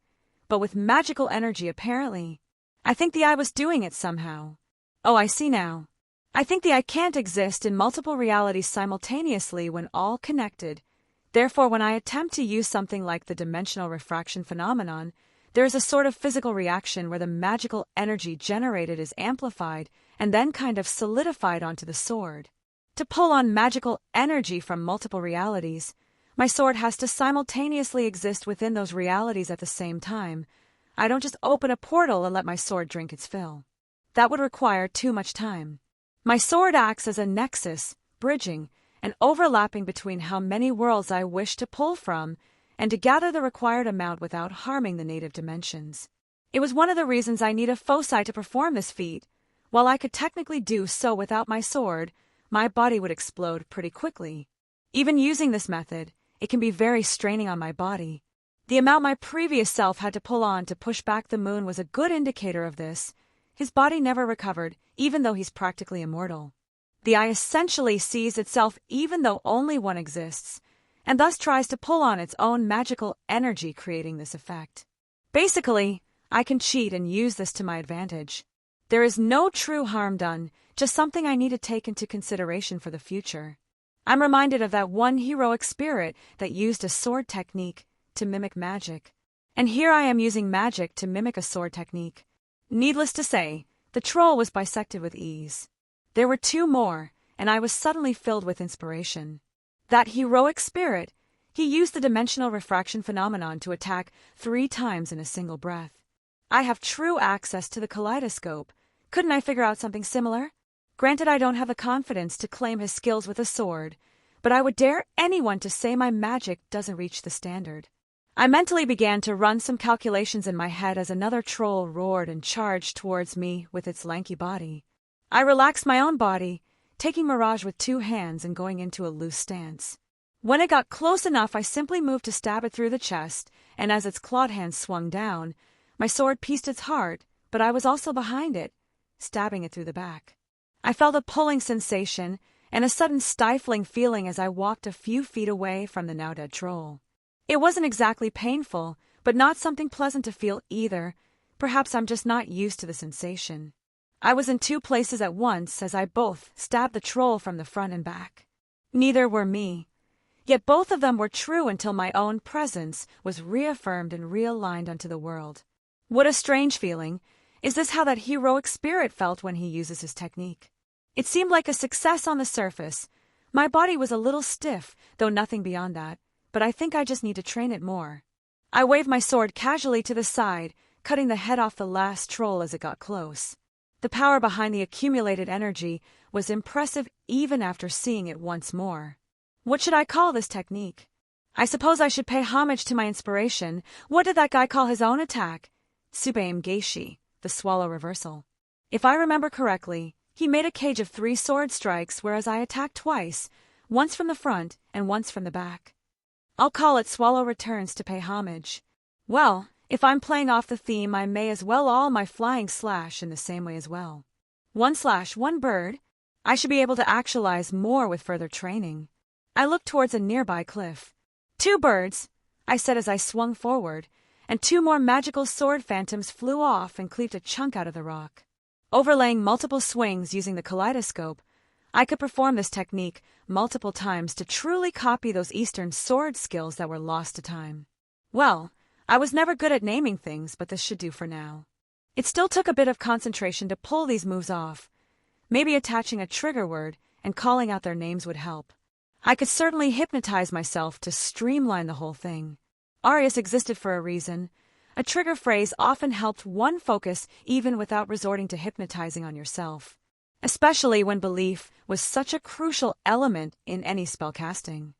but with magical energy apparently. I think the eye was doing it somehow. Oh, I see now. I think the eye can't exist in multiple realities simultaneously when all connected. Therefore, when I attempt to use something like the dimensional refraction phenomenon, there is a sort of physical reaction where the magical energy generated is amplified and then kind of solidified onto the sword. To pull on magical energy from multiple realities, my sword has to simultaneously exist within those realities at the same time. I don't just open a portal and let my sword drink its fill. That would require too much time. My sword acts as a nexus, bridging and overlapping between how many worlds I wish to pull from and to gather the required amount without harming the native dimensions. It was one of the reasons I need a foci to perform this feat. While I could technically do so without my sword, my body would explode pretty quickly. Even using this method, it can be very straining on my body. The amount my previous self had to pull on to push back the moon was a good indicator of this. His body never recovered, even though he's practically immortal. The eye essentially sees itself even though only one exists, and thus tries to pull on its own magical energy, creating this effect. Basically, I can cheat and use this to my advantage. There is no true harm done, just something I need to take into consideration for the future. I'm reminded of that one heroic spirit that used a sword technique to mimic magic. And here I am using magic to mimic a sword technique. Needless to say, the troll was bisected with ease. There were two more, and I was suddenly filled with inspiration. That heroic spirit, he used the dimensional refraction phenomenon to attack 3 times in a single breath. I have true access to the kaleidoscope. Couldn't I figure out something similar? Granted, I don't have the confidence to claim his skills with a sword, but I would dare anyone to say my magic doesn't reach the standard. I mentally began to run some calculations in my head as another troll roared and charged towards me with its lanky body. I relaxed my own body, taking Mirage with 2 hands and going into a loose stance. When it got close enough, I simply moved to stab it through the chest, and as its clawed hand swung down, my sword pierced its heart, but I was also behind it, stabbing it through the back. I felt a pulling sensation and a sudden stifling feeling as I walked a few feet away from the now-dead troll. It wasn't exactly painful, but not something pleasant to feel either. Perhaps I'm just not used to the sensation. I was in two places at once as I both stabbed the troll from the front and back. Neither were me. Yet both of them were true until my own presence was reaffirmed and realigned unto the world. What a strange feeling. Is this how that heroic spirit felt when he uses his technique? It seemed like a success on the surface. My body was a little stiff, though nothing beyond that, but I think I just need to train it more. I waved my sword casually to the side, cutting the head off the last troll as it got close. The power behind the accumulated energy was impressive even after seeing it once more. What should I call this technique? I suppose I should pay homage to my inspiration. What did that guy call his own attack? Tsubeim Geishi, the swallow reversal. If I remember correctly, he made a cage of 3 sword strikes, whereas I attacked twice, once from the front and once from the back. I'll call it Swallow Returns to pay homage. Well, if I'm playing off the theme, I may as well all my flying slash in the same way as well. 1 slash, 1 bird. I should be able to actualize more with further training. I looked towards a nearby cliff. 2 birds, I said as I swung forward, and 2 more magical sword phantoms flew off and cleaved a chunk out of the rock. Overlaying multiple swings using the kaleidoscope, I could perform this technique multiple times to truly copy those Eastern sword skills that were lost to time. Well, I was never good at naming things, but this should do for now. It still took a bit of concentration to pull these moves off. Maybe attaching a trigger word and calling out their names would help. I could certainly hypnotize myself to streamline the whole thing. Arius existed for a reason. A trigger phrase often helped one focus even without resorting to hypnotizing on yourself, especially when belief was such a crucial element in any spellcasting.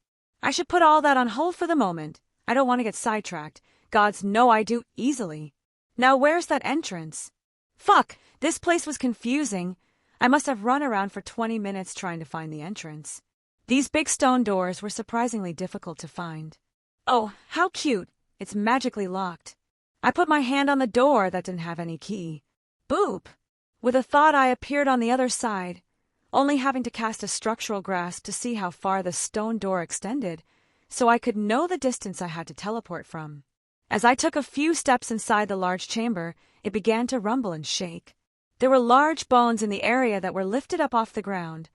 I should put all that on hold for the moment. I don't want to get sidetracked. Gods know I do easily. Now where's that entrance? Fuck, this place was confusing. I must have run around for 20 minutes trying to find the entrance. These big stone doors were surprisingly difficult to find. Oh, how cute. It's magically locked. I put my hand on the door that didn't have any key. Boop! With a thought, I appeared on the other side, only having to cast a structural grasp to see how far the stone door extended, so I could know the distance I had to teleport from. As I took a few steps inside the large chamber, it began to rumble and shake. There were large bones in the area that were lifted up off the ground,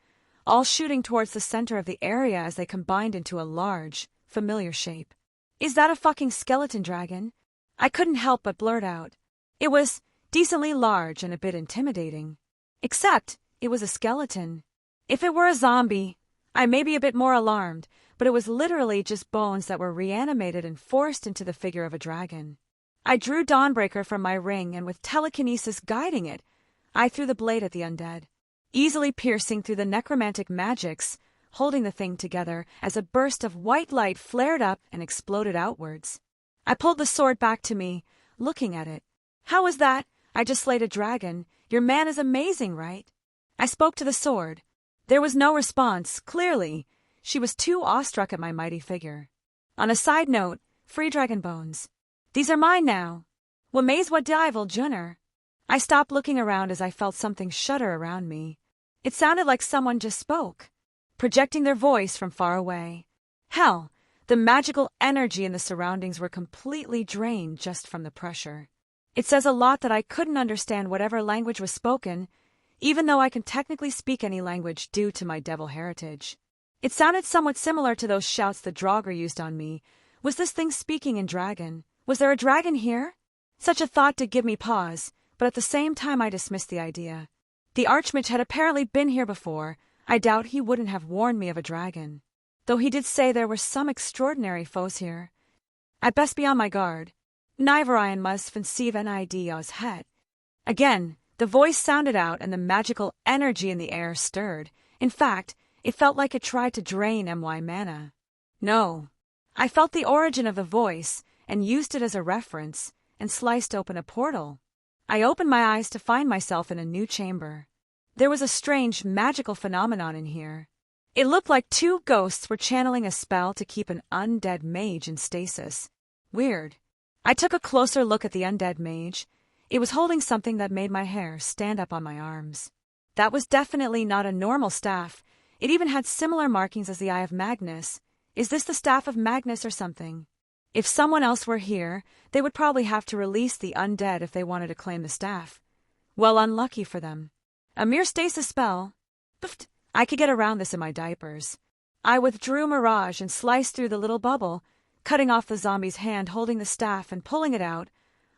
all shooting towards the center of the area as they combined into a large, familiar shape. Is that a fucking skeleton dragon? I couldn't help but blurt out. It was decently large and a bit intimidating. Except it was a skeleton. If it were a zombie, I may be a bit more alarmed, but it was literally just bones that were reanimated and forced into the figure of a dragon. I drew Dawnbreaker from my ring, and with telekinesis guiding it, I threw the blade at the undead, easily piercing through the necromantic magics, holding the thing together as a burst of white light flared up and exploded outwards. I pulled the sword back to me, looking at it. How is that? I just slayed a dragon. Your man is amazing, right? I spoke to the sword. There was no response, clearly. She was too awestruck at my mighty figure. On a side note, free dragon bones. These are mine now. Wamaze what divel junner. I stopped looking around as I felt something shudder around me. It sounded like someone just spoke, projecting their voice from far away. Hell, the magical energy in the surroundings were completely drained just from the pressure. It says a lot that I couldn't understand whatever language was spoken, even though I can technically speak any language due to my devil heritage. It sounded somewhat similar to those shouts the Draugr used on me. Was this thing speaking in dragon? Was there a dragon here? Such a thought did give me pause, but at the same time I dismissed the idea. The Archmage had apparently been here before. I doubt he wouldn't have warned me of a dragon, though he did say there were some extraordinary foes here. I'd best be on my guard. Niverian must conceive an idea as het. Again, the voice sounded out and the magical energy in the air stirred. In fact, it felt like it tried to drain my mana. No. I felt the origin of the voice and used it as a reference and sliced open a portal. I opened my eyes to find myself in a new chamber. There was a strange magical phenomenon in here. It looked like 2 ghosts were channeling a spell to keep an undead mage in stasis. Weird. I took a closer look at the undead mage. It was holding something that made my hair stand up on my arms. That was definitely not a normal staff. It even had similar markings as the Eye of Magnus. Is this the Staff of Magnus or something? If someone else were here, they would probably have to release the undead if they wanted to claim the staff. Well, unlucky for them. A mere stasis spell. Pfft, I could get around this in my diapers. I withdrew Mirage and sliced through the little bubble, cutting off the zombie's hand holding the staff and pulling it out,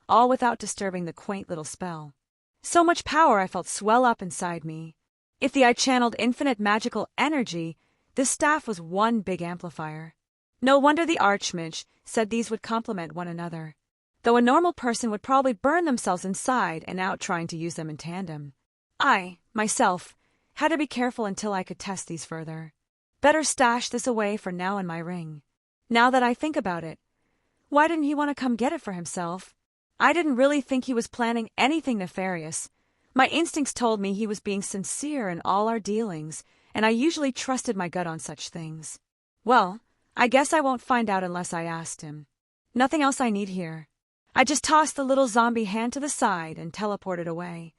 all without disturbing the quaint little spell. So much power I felt swell up inside me. If I channeled infinite magical energy, this staff was one big amplifier. No wonder the Archmage said these would complement one another, though a normal person would probably burn themselves inside and out trying to use them in tandem. I, myself, had to be careful until I could test these further. Better stash this away for now in my ring. Now that I think about it, why didn't he want to come get it for himself? I didn't really think he was planning anything nefarious. My instincts told me he was being sincere in all our dealings, and I usually trusted my gut on such things. Well, I guess I won't find out unless I asked him. Nothing else I need here. I just tossed the little zombie hand to the side and teleported away.